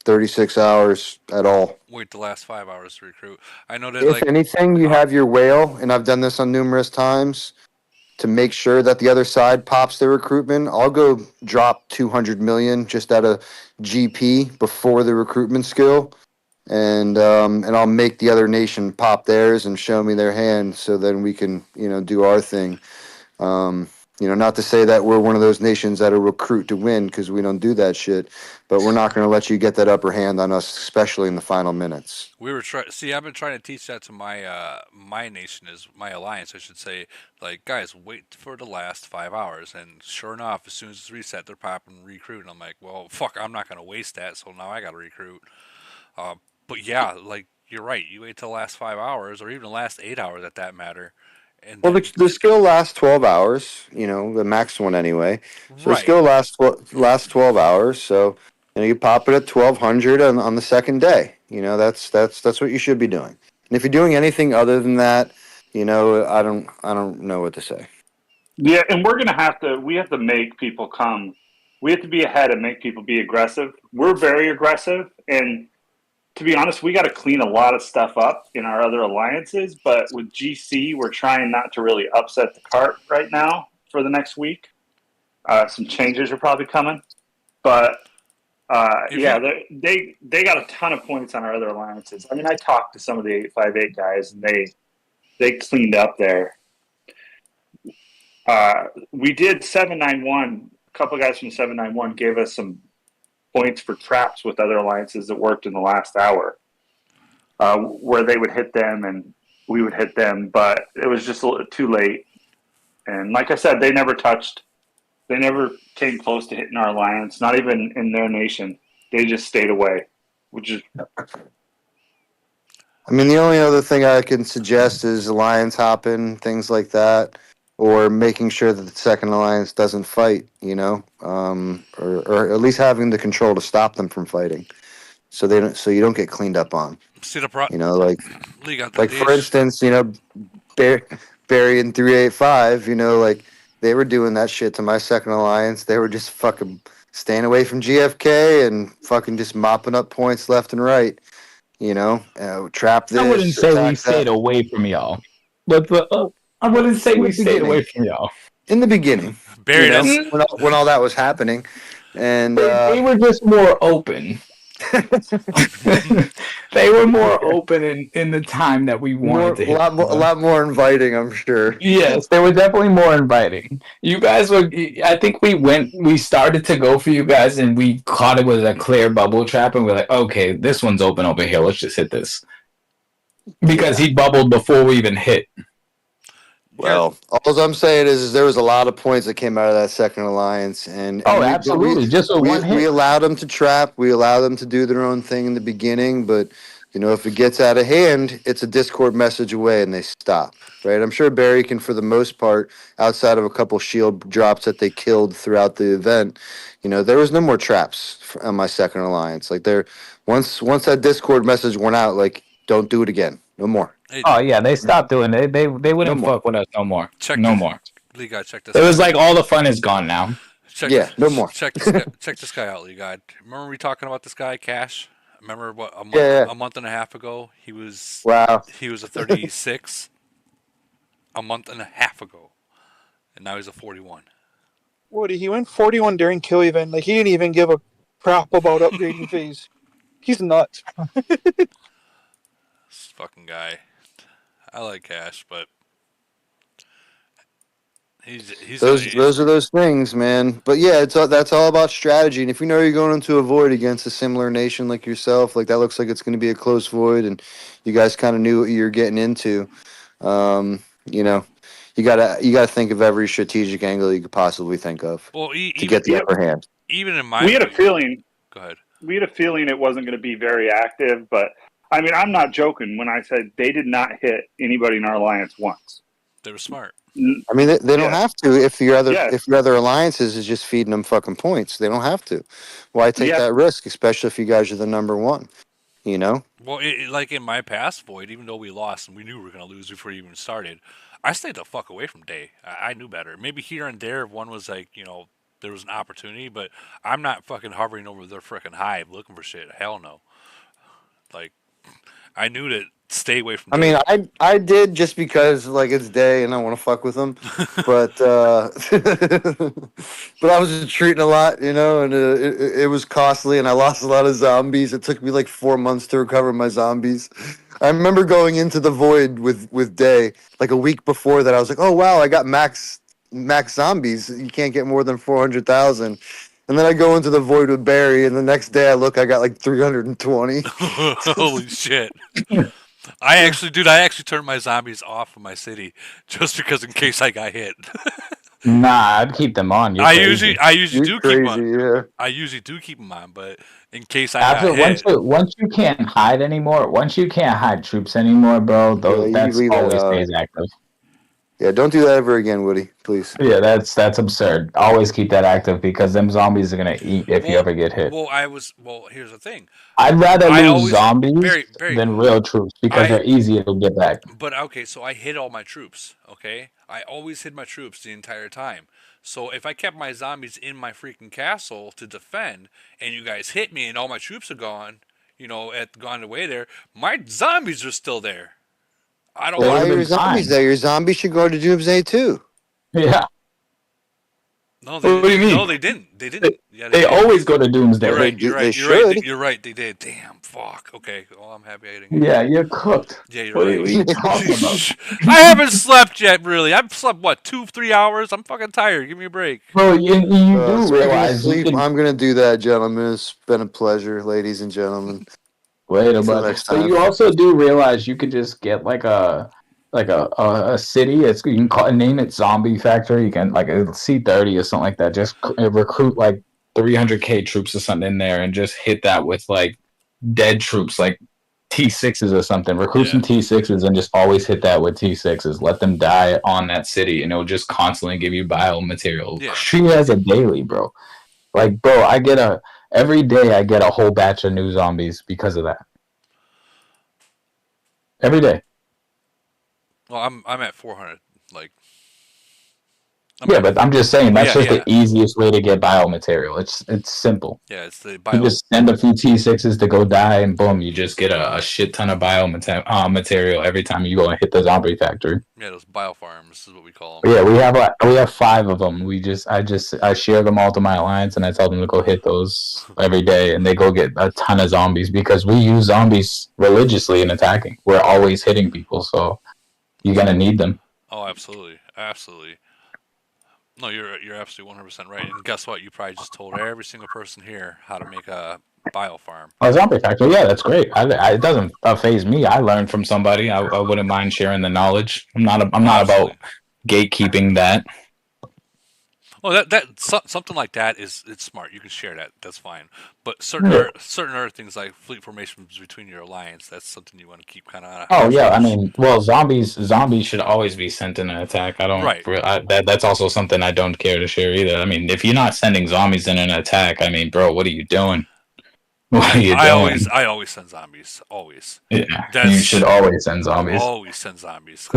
[SPEAKER 15] 36 hours at all.
[SPEAKER 1] Wait the last 5 hours to recruit. I know that
[SPEAKER 15] If
[SPEAKER 1] like
[SPEAKER 15] anything, you have your whale, and I've done this on numerous times to make sure that the other side pops their recruitment. I'll go drop 200 million just at a GP before the recruitment skill, and I'll make the other nation pop theirs and show me their hand, so then we can do our thing. Not to say that we're one of those nations that'll recruit to win, because we don't do that shit, but we're not going to let you get that upper hand on us, especially in the final minutes.
[SPEAKER 1] we were trying. See, I've been trying to teach that to my nation, is my alliance, I should say. Like, guys, wait for the last 5 hours, and sure enough, as soon as it's reset, they're popping recruit, and I'm like, well, fuck, I'm not gonna waste that, so now I got to recruit. Uh, but yeah, like you're right. You wait till the last 5 hours, or even the last 8 hours, at that matter, and
[SPEAKER 15] Well,
[SPEAKER 1] then
[SPEAKER 15] the skill lasts 12 hours, the max one anyway. So the
[SPEAKER 1] right.
[SPEAKER 15] skill lasts 12 hours. So, you pop it at 1200 on the second day. That's what you should be doing. And if you're doing anything other than that, I don't know what to say.
[SPEAKER 22] Yeah, and we have to make people come. We have to be ahead and make people be aggressive. We're very aggressive, and to be honest, we got to clean a lot of stuff up in our other alliances. But with GC, we're trying not to really upset the cart right now for the next week. Some changes are probably coming, but
[SPEAKER 1] If
[SPEAKER 22] yeah,
[SPEAKER 1] you
[SPEAKER 22] they got a ton of points on our other alliances. I mean, I talked to some of the 858 guys, and they cleaned up there. We did 791. A couple of guys from 791 gave us some points for traps with other alliances that worked in the last hour, where they would hit them and we would hit them, but it was just a little too late. And like I said, they never came close to hitting our alliance, not even in their nation. They just stayed away, which is.
[SPEAKER 15] I mean, the only other thing I can suggest is alliance hopping, things like that, or making sure that the second alliance doesn't fight, or at least having the control to stop them from fighting, so you don't get cleaned up on.
[SPEAKER 1] see the pro,
[SPEAKER 15] Like
[SPEAKER 1] League out the
[SPEAKER 15] like for
[SPEAKER 1] dish.
[SPEAKER 15] instance, Barry in 385, like they were doing that shit to my second alliance. They were just fucking staying away from GFK and fucking just mopping up points left and right. Trap
[SPEAKER 13] I wouldn't
[SPEAKER 15] this,
[SPEAKER 13] say we
[SPEAKER 15] attack that.
[SPEAKER 13] stayed away from y'all, but I wouldn't say
[SPEAKER 15] In
[SPEAKER 13] we
[SPEAKER 15] the
[SPEAKER 13] stayed away
[SPEAKER 15] beginning,
[SPEAKER 13] from y'all.
[SPEAKER 15] in the beginning,
[SPEAKER 1] Barry, that's
[SPEAKER 15] when all that was happening, and
[SPEAKER 13] They were just more open. They were more open in the time that we wanted to hit
[SPEAKER 15] a
[SPEAKER 13] them.
[SPEAKER 15] lot more inviting, I'm sure.
[SPEAKER 13] Yes, they were definitely more inviting. You guys were. I think we started to go for you guys, and we caught it with a clear bubble trap, and we're like, okay, this one's open over here. Let's just hit this because
[SPEAKER 15] Yeah.
[SPEAKER 13] he bubbled before we even hit.
[SPEAKER 15] Well, all I'm saying is there was a lot of points that came out of that second alliance, and
[SPEAKER 13] Oh,
[SPEAKER 15] we
[SPEAKER 13] absolutely, just with
[SPEAKER 15] we
[SPEAKER 13] one
[SPEAKER 15] we
[SPEAKER 13] hit.
[SPEAKER 15] allowed them to trap. We allowed them to do their own thing in the beginning, but if it gets out of hand, it's a Discord message away, and they stop. Right? I'm sure Barry can, for the most part, outside of a couple shield drops that they killed throughout the event. There was no more traps on my second alliance. Like once that Discord message went out, like don't do it again. No more.
[SPEAKER 1] hey,
[SPEAKER 13] Oh yeah, they stopped doing it. They
[SPEAKER 15] No
[SPEAKER 13] wouldn't
[SPEAKER 15] more.
[SPEAKER 13] fuck with us no more.
[SPEAKER 1] check
[SPEAKER 13] No
[SPEAKER 1] this.
[SPEAKER 13] more.
[SPEAKER 1] League guy, check this
[SPEAKER 13] It was
[SPEAKER 1] guy.
[SPEAKER 13] like all the fun is gone now.
[SPEAKER 1] Check
[SPEAKER 15] Yeah, no more.
[SPEAKER 1] check this guy. Check this guy out, League guy. Remember we talking about this guy, Cash? Remember what
[SPEAKER 15] Yeah.
[SPEAKER 1] a month and a half ago he was
[SPEAKER 15] Wow.
[SPEAKER 1] he was a 36 a month and a half ago, and now he's a 41.
[SPEAKER 18] Woody, he went 41 during kill event. Like, he didn't even give a crap about upgrading phase. He's nuts.
[SPEAKER 1] This fucking guy. I like Cash, but he's
[SPEAKER 15] Those are those things, man. But yeah, that's all about strategy. And if you know you're going into a void against a similar nation like yourself, like that looks like it's going to be a close void, and you guys kind of knew what you're getting into, you know, You gotta think of every strategic angle you could possibly think of
[SPEAKER 1] Well,
[SPEAKER 15] to get the upper hand.
[SPEAKER 1] even in my
[SPEAKER 22] We had a
[SPEAKER 1] league,
[SPEAKER 22] feeling.
[SPEAKER 1] go ahead.
[SPEAKER 22] We had a feeling it wasn't going to be very active, but I mean, I'm not joking when I said they did not hit anybody in our alliance once.
[SPEAKER 1] They were smart.
[SPEAKER 15] I mean, they don't
[SPEAKER 22] Yeah.
[SPEAKER 15] have to if your other
[SPEAKER 22] Yes.
[SPEAKER 15] if your other alliances is just feeding them fucking points. They don't have to. Why take
[SPEAKER 22] Yes.
[SPEAKER 15] that risk, especially if you guys are the number one? You know.
[SPEAKER 1] Well, like in my past void, even though we lost and we knew we were going to lose before we even started, I stayed the fuck away from Day. I knew better. Maybe here and there, if one was like, there was an opportunity, but I'm not fucking hovering over their freaking hive looking for shit. Hell no. Like, I knew to stay away from
[SPEAKER 15] I
[SPEAKER 1] Day.
[SPEAKER 15] mean, I did just because like it's Day and I want to fuck with them, but but I was retreating a lot, and it was costly, and I lost a lot of zombies. It took me like 4 months to recover my zombies. I remember going into the void with Day like a week before that. I was like, oh wow, I got max zombies. You can't get more than 400,000. And then I go into the void with Barry, and the next day I got like 320.
[SPEAKER 1] Holy shit. I actually turned my zombies off from my city just because in case I got hit.
[SPEAKER 13] Nah, I'd keep them on. You're
[SPEAKER 1] I
[SPEAKER 13] crazy.
[SPEAKER 1] usually do keep them on.
[SPEAKER 15] Yeah.
[SPEAKER 1] I usually do keep them on, but in case I
[SPEAKER 13] After
[SPEAKER 1] got hit,
[SPEAKER 13] once you can't hide anymore, once you can't hide troops anymore, bro,
[SPEAKER 15] Yeah, you
[SPEAKER 13] that's
[SPEAKER 15] leave that
[SPEAKER 13] always
[SPEAKER 15] out.
[SPEAKER 13] stays active.
[SPEAKER 15] Yeah, don't do that ever again, Woody, please.
[SPEAKER 13] Yeah, that's absurd. Always keep that active because them zombies are gonna eat if you ever get hit.
[SPEAKER 1] Well, here's the thing.
[SPEAKER 13] I'd rather
[SPEAKER 1] I
[SPEAKER 13] lose
[SPEAKER 1] always
[SPEAKER 13] zombies
[SPEAKER 1] Barry,
[SPEAKER 13] than real troops because they're easier to get back.
[SPEAKER 1] But okay, so I hid all my troops. Okay, I always hid my troops the entire time. So if I kept my zombies in my freaking castle to defend, and you guys hit me and all my troops are gone, gone away there, my zombies are still there. I don't.
[SPEAKER 15] Why are your zombies there? Your zombies should go to Doomsday too.
[SPEAKER 13] Yeah.
[SPEAKER 1] No,
[SPEAKER 13] What do you mean?
[SPEAKER 1] No, they didn't. They didn't. Yeah,
[SPEAKER 13] They
[SPEAKER 1] did.
[SPEAKER 13] always go to Doomsday.
[SPEAKER 1] You're right.
[SPEAKER 15] They
[SPEAKER 1] You're
[SPEAKER 15] do-
[SPEAKER 1] right.
[SPEAKER 15] they
[SPEAKER 1] You're right.
[SPEAKER 15] should.
[SPEAKER 1] You're right. They did. Damn. Fuck. Okay. Well, I'm happy I didn't. Get
[SPEAKER 13] Yeah, you're cooked.
[SPEAKER 1] Yeah, you're
[SPEAKER 13] What
[SPEAKER 1] right.
[SPEAKER 13] are you talking about?
[SPEAKER 1] I haven't slept yet. Really, I've slept what 2-3 hours. I'm fucking tired. Give me a break.
[SPEAKER 13] Bro, you do
[SPEAKER 15] Speaking of
[SPEAKER 13] realize you
[SPEAKER 15] sleep,
[SPEAKER 13] can.
[SPEAKER 15] I'm gonna do that, gentlemen. It's been a pleasure, ladies and gentlemen.
[SPEAKER 13] Wait a
[SPEAKER 15] Until
[SPEAKER 13] minute.
[SPEAKER 15] next
[SPEAKER 13] But
[SPEAKER 15] time.
[SPEAKER 13] you also do realize you could just get like a city. You can name it Zombie Factory. You can like a C30 or something like that. Just recruit like 300K troops or something in there and just hit that with like dead troops, like T6s or something. Recruit some T6s and just always hit that with T6s. Let them die on that city, and it'll just constantly give you biomaterial.
[SPEAKER 1] Yeah.
[SPEAKER 13] She has a daily, bro. Like, bro, every day I get a whole batch of new zombies because of that. Every day.
[SPEAKER 1] Well, I'm at 400. Like.
[SPEAKER 13] But I'm just saying that's just
[SPEAKER 1] yeah.
[SPEAKER 13] the easiest way to get biomaterial. It's simple.
[SPEAKER 1] Yeah, it's the
[SPEAKER 13] You just send a few T6s to go die, and boom, you just get a shit ton of biomaterial every time you go and hit the zombie factory.
[SPEAKER 1] Yeah, those biofarms is what we call them.
[SPEAKER 13] Yeah, we have 5 of them. I share them all to my alliance, and I tell them to go hit those every day, and they go get a ton of zombies because we use zombies religiously in attacking. We're always hitting people, so you're gonna need them.
[SPEAKER 1] Oh, absolutely, absolutely. No, you're absolutely 100% right. And guess what? You probably just told every single person here how to make a biofarm.
[SPEAKER 13] A zombie factory, yeah, that's great. It doesn't phase me. I learned from somebody. I wouldn't mind sharing the knowledge. I'm not about gatekeeping that.
[SPEAKER 1] Well, something like that it's smart. You can share that. That's fine. But certain other things like fleet formations between your alliance, that's something you want to keep kind of.
[SPEAKER 13] Oh yeah, I mean, well, zombies should always be sent in an attack. I don't.
[SPEAKER 1] Right.
[SPEAKER 13] That's also something I don't care to share either. I mean, if you're not sending zombies in an attack, I mean, bro, what are you doing? What are you doing?
[SPEAKER 1] I always send zombies. Always.
[SPEAKER 13] Yeah. You should always send zombies.
[SPEAKER 1] Always send zombies.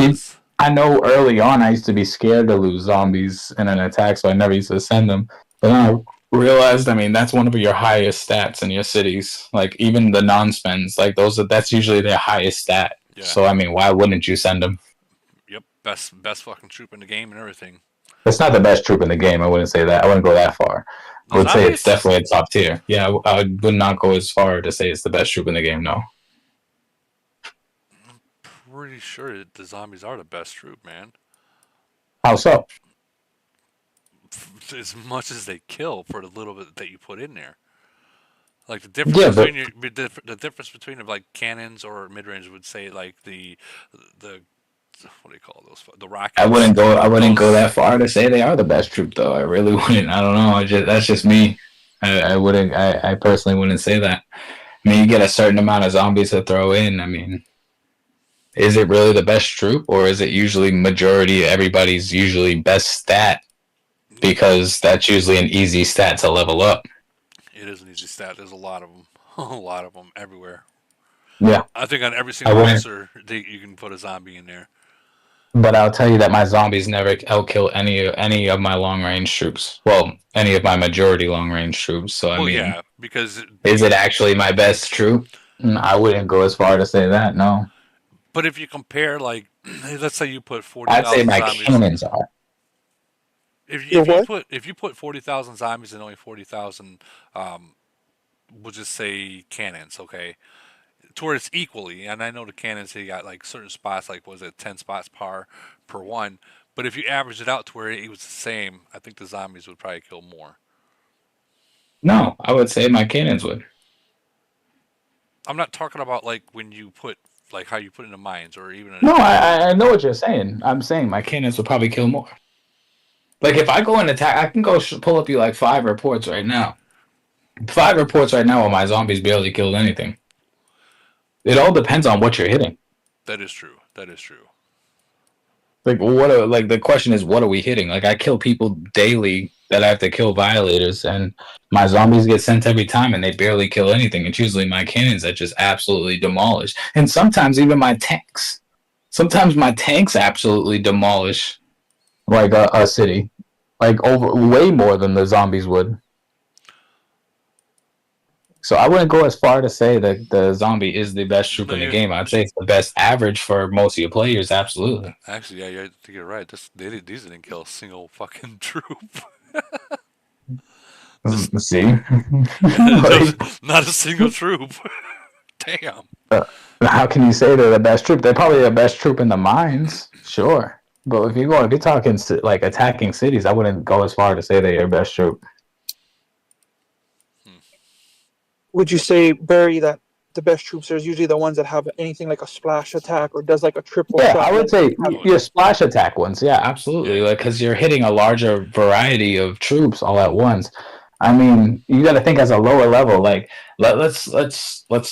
[SPEAKER 13] I know early on I used to be scared to lose zombies in an attack, so I never used to send them. But then I realized, I mean, that's one of your highest stats in your cities. Like even the non-spends, like that's usually their highest stat. Yeah. So I mean, why wouldn't you send them?
[SPEAKER 1] Yep, best fucking troop in the game and everything.
[SPEAKER 13] It's not the best troop in the game. I wouldn't say that. I wouldn't go that far. I would say it's definitely a top tier. Yeah, I would not go as far to say it's the best troop in the game. No.
[SPEAKER 1] Pretty sure that the zombies are the best troop, man.
[SPEAKER 13] How so?
[SPEAKER 1] As much as they kill for the little bit that you put in there. Like the difference between the difference between like cannons or mid range would say like the what do you call those? The rockets.
[SPEAKER 13] I wouldn't go
[SPEAKER 1] Those-
[SPEAKER 13] that far to say they are the best troop, though. I really wouldn't. I don't know. That's just me. I wouldn't. I personally wouldn't say that. I mean, you get a certain amount of zombies to throw in. I mean, is it really the best troop, or is it usually majority? Everybody's usually best stat because that's usually an easy stat to level up.
[SPEAKER 1] It is an easy stat. There's a lot of them. A lot of them everywhere.
[SPEAKER 13] Yeah,
[SPEAKER 1] I think on every
[SPEAKER 13] I
[SPEAKER 1] single
[SPEAKER 13] wouldn't.
[SPEAKER 1] roster, you can put a zombie in there.
[SPEAKER 13] But I'll tell you that my zombies never outkill any of my long range troops. Well, any of my majority long range troops. So I mean,
[SPEAKER 1] yeah, because
[SPEAKER 13] is it actually my best troop? I wouldn't go as far to say that. No,
[SPEAKER 1] but if you compare, like, let's say you put
[SPEAKER 13] I'd say
[SPEAKER 1] 40,000
[SPEAKER 13] my
[SPEAKER 1] zombies.
[SPEAKER 13] cannons are.
[SPEAKER 1] If you put 40,000 zombies and only 40,000, we'll just say cannons, okay, towards equally. And I know the cannons they got like certain spots, like was it 10 spots per one. But if you average it out to where it was the same, I think the zombies would probably kill more.
[SPEAKER 13] No, I would say my cannons would.
[SPEAKER 1] I'm not talking about like when you put like how you put in the mines or even.
[SPEAKER 13] No, I know what you're saying. I'm saying my cannons would probably kill more. Like if I go and attack, I can go pull up you like 5 reports right now. 5 reports right now, while my zombies barely killed anything. It all depends on what you're hitting.
[SPEAKER 1] That is true. That is true.
[SPEAKER 13] Like like the question is, what are we hitting? Like I kill people daily that I have to kill violators, and my zombies get sent every time, and they barely kill anything. It's usually my cannons that just absolutely demolish, and sometimes even my tanks. Sometimes my tanks absolutely demolish like a city, like over way more than the zombies would. So I wouldn't go as far to say that the zombie is the best troop in the game. I'd say it's the best average for most of your players. Absolutely.
[SPEAKER 1] Actually, yeah, I think you're right. These didn't kill a single fucking troop.
[SPEAKER 13] See,
[SPEAKER 1] not a single troop. Damn.
[SPEAKER 13] How can you say they're the best troop? They're probably the best troop in the mines, sure. But if you're talking like attacking cities, I wouldn't go as far to say they're your best troop.
[SPEAKER 18] Would you say, Barry, that the best troops are usually the ones that have anything like a splash attack or does like a triple
[SPEAKER 13] Yeah,
[SPEAKER 18] shot?
[SPEAKER 13] I would say your splash attack ones. Yeah, absolutely. Like because you're hitting a larger variety of troops all at once. I mean, you got to think as a lower level. Like let's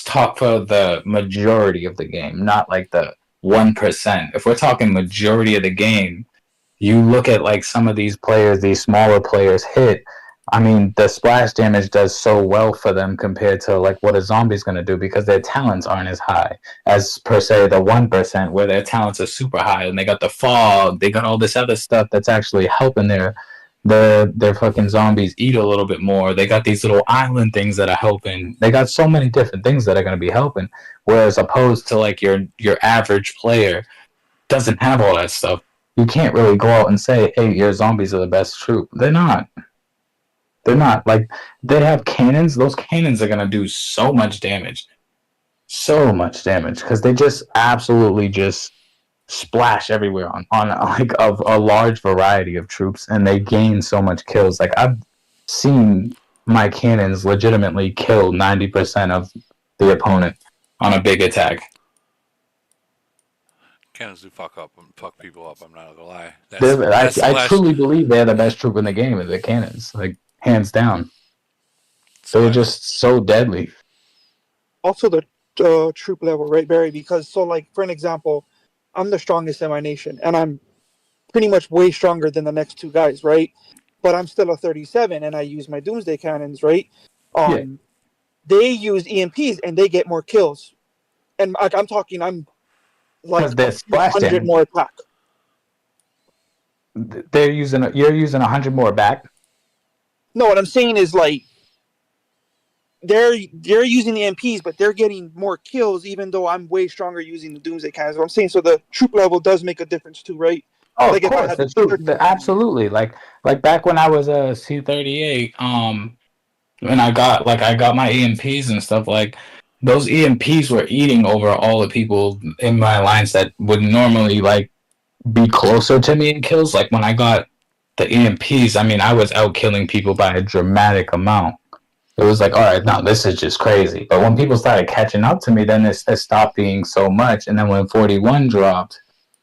[SPEAKER 13] talk for the majority of the game, not like the 1%. If we're talking majority of the game, you look at like some of these players, these smaller players hit. I mean, the splash damage does so well for them compared to like what a zombie's going to do because their talents aren't as high as per se the 1%, where their talents are super high and they got the fog, they got all this other stuff that's actually helping their fucking zombies eat a little bit more. They got these little island things that are helping. They got so many different things that are going to be helping. Whereas opposed to like your average player doesn't have all that stuff. You can't really go out and say, "Hey, your zombies are the best troop." They're not. They're not. Like, they have cannons. Those cannons are going to do so much damage. So much damage. Because they just absolutely just splash everywhere on like a large variety of troops. And they gain so much kills. Like, I've seen my cannons legitimately kill 90% of the opponent on a big attack.
[SPEAKER 1] Cannons do fuck people up. I'm not gonna lie.
[SPEAKER 13] I truly believe they're the best troop in the game. Is the cannons, like hands down. They're just so deadly.
[SPEAKER 18] Also, the troop level, right, Barry? Because like for an example, I'm the strongest in my nation, and I'm pretty much way stronger than the next two guys, right? But I'm still a 37, and I use my Doomsday cannons, right? They use EMPs, and they get more kills. And I'm talking, I'm like 100 more attack.
[SPEAKER 13] You're using 100 more back.
[SPEAKER 18] No, what I'm saying is like they're using the MPs, but they're getting more kills, even though I'm way stronger using the Doomsday cannons. What I'm saying, so the troop level does make a difference too, right?
[SPEAKER 13] Oh,
[SPEAKER 18] like
[SPEAKER 13] of course, absolutely. Like back when I was a C-38, when I got my EMPs and stuff, like those EMPs were eating over all the people in my alliance that would normally like be closer to me in kills. Like when I got the EMPs, I mean, I was out killing people by a dramatic amount. It was like, all right, now this is just crazy. But when people started catching up to me, then it stopped being so much. And then when 41 dropped,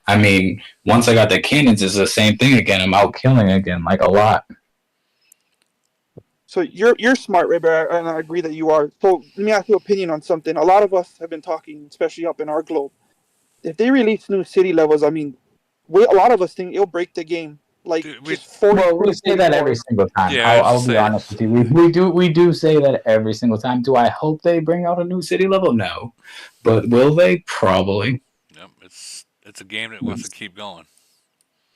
[SPEAKER 13] I mean, once I got the cannons, it's the same thing again. I'm out killing again, like a lot.
[SPEAKER 18] So you're smart, Ray Bear, and I agree that you are. So let me ask your opinion on something. A lot of us have been talking, especially up in our globe. If they release new city levels, I mean, a lot of us think it'll break the game. Like
[SPEAKER 1] Dude,
[SPEAKER 18] just 40
[SPEAKER 13] Well, we
[SPEAKER 18] to
[SPEAKER 13] say that
[SPEAKER 18] 44.
[SPEAKER 13] every single time.
[SPEAKER 1] Yeah, I was
[SPEAKER 13] I'll
[SPEAKER 1] just
[SPEAKER 13] be
[SPEAKER 1] saying.
[SPEAKER 13] honest with you. We do say that every single time. Do I hope they bring out a new city level? No, but will they? Probably.
[SPEAKER 1] Yep, it's a game that wants to keep going.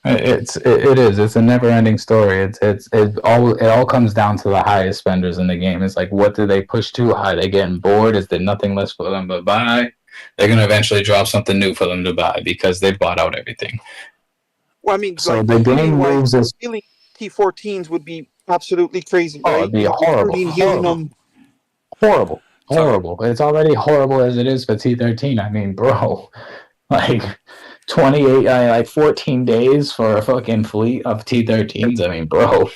[SPEAKER 13] It is. It's a never ending story. It all comes down to the highest spenders in the game. It's like, what do they push too high? They getting bored? Is there nothing less for them to buy? They're gonna eventually drop something new for them to buy because they've bought out everything.
[SPEAKER 18] Well, I mean,
[SPEAKER 13] So
[SPEAKER 18] like
[SPEAKER 13] the
[SPEAKER 18] healing
[SPEAKER 13] game
[SPEAKER 18] wise,
[SPEAKER 13] moves us.
[SPEAKER 18] healing T14s would be absolutely crazy,
[SPEAKER 13] Oh,
[SPEAKER 18] right?
[SPEAKER 13] it'd be horrible,
[SPEAKER 18] Recruiting, healing them.
[SPEAKER 13] horrible. It's already horrible as it is for T13. I mean, bro, like 28, like 14 days for a fucking fleet of T13s. I mean, bro.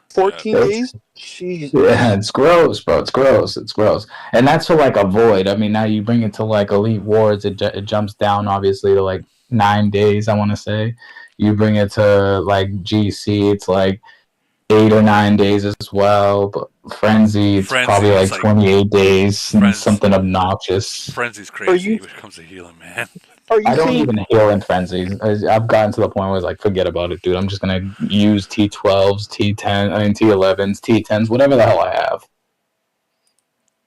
[SPEAKER 18] 14
[SPEAKER 13] It's,
[SPEAKER 18] days? Jesus.
[SPEAKER 13] yeah, it's gross, bro. It's gross. It's gross. And that's for like a void. I mean, now you bring it to like Elite Wars, it jumps down obviously to like 9 days, I want to say. You bring it to like GC, it's like 8 or 9 days as well. But Frenzy, it's probably like 28 days and something obnoxious.
[SPEAKER 1] Frenzy's crazy when it comes to healing, man.
[SPEAKER 13] I don't even heal in frenzies. I've gotten to the point where it's like, forget about it, dude. I'm just gonna use T12s, T11s, T10s, whatever the hell I have.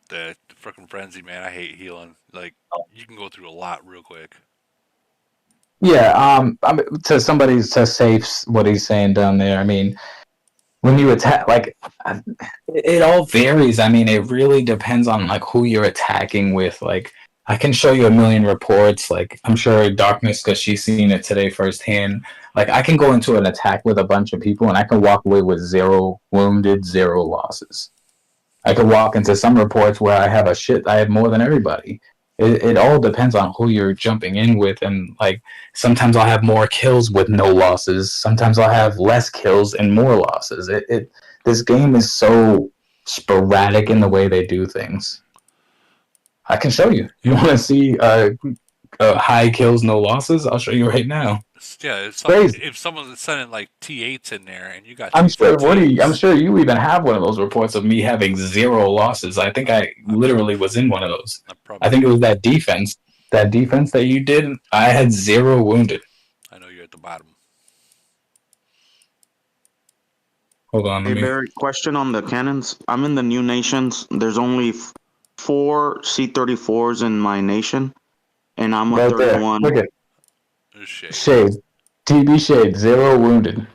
[SPEAKER 1] The freaking Frenzy, man. I hate healing. Like, you can go through a lot real quick.
[SPEAKER 13] Yeah, I mean, to somebody to say what he's saying down there. I mean, when you attack, like, it all varies. I mean, it really depends on like who you're attacking with. Like, I can show you a million reports. Like, I'm sure Darkness, because she's seen it today firsthand. Like, I can go into an attack with a bunch of people, and I can walk away with 0 wounded, 0 losses. I could walk into some reports where I have more than everybody. It all depends on who you're jumping in with, and like sometimes I'll have more kills with no losses. Sometimes I'll have less kills and more losses. This game is so sporadic in the way they do things. I can show you. You want to see high kills, no losses? I'll show you right now.
[SPEAKER 1] Yeah, if someone's sending like T8s in there and you got
[SPEAKER 13] I'm sure
[SPEAKER 1] T13s,
[SPEAKER 13] I'm sure you even have one of those reports of me having 0 losses. I think I literally was in one of those. I think it was that defense. That defense that you did, I had 0 wounded.
[SPEAKER 1] I know you're at the bottom.
[SPEAKER 13] Hold on,
[SPEAKER 3] Hey Barry, question on the cannons. I'm in the new nations. There's only 4 C-34s in my nation, and I'm a
[SPEAKER 13] Right there.
[SPEAKER 3] 31.
[SPEAKER 13] Look at Shade. TB Shade, 0 wounded.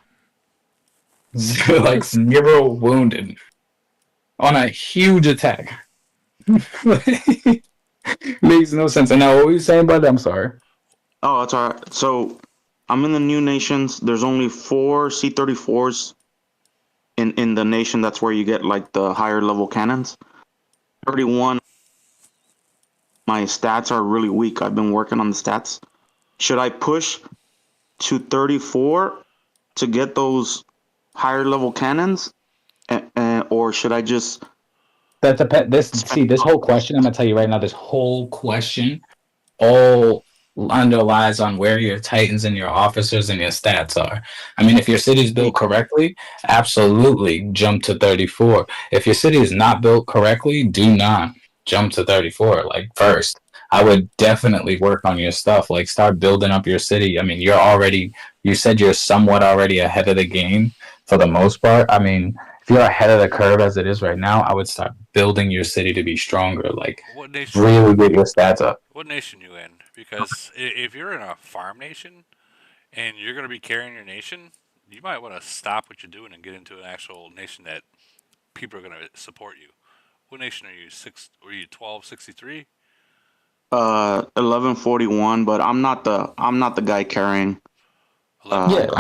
[SPEAKER 13] Like 0 wounded. On a huge attack. Makes no sense. And now what were you saying, bud? I'm sorry.
[SPEAKER 3] Oh, that's all right. So I'm in the new nations. There's only 4 C-34s in the nation. That's where you get like the higher level cannons. 31. My stats are really weak. I've been working on the stats. Should I push to 34 to get those higher level cannons, or should I just?
[SPEAKER 13] That depends. This whole question. I'm gonna tell you right now. This whole question all underlies on where your titans and your officers and your stats are. I mean, if your city's built correctly, absolutely jump to 34. If your city is not built correctly, do not jump to 34. Like first, I would definitely work on your stuff. Like start building up your city. I mean, you said you're somewhat already ahead of the game for the most part. I mean, if you're ahead of the curve as it is right now, I would start building your city to be stronger. Like really get your stats up.
[SPEAKER 1] What nation you in? Because if you're in a farm nation and you're going to be carrying your nation, you might want to stop what you're doing and get into an actual nation that people are going to support you. What nation are you? Were you 1263?
[SPEAKER 3] 1141, but I'm not the guy carrying. No,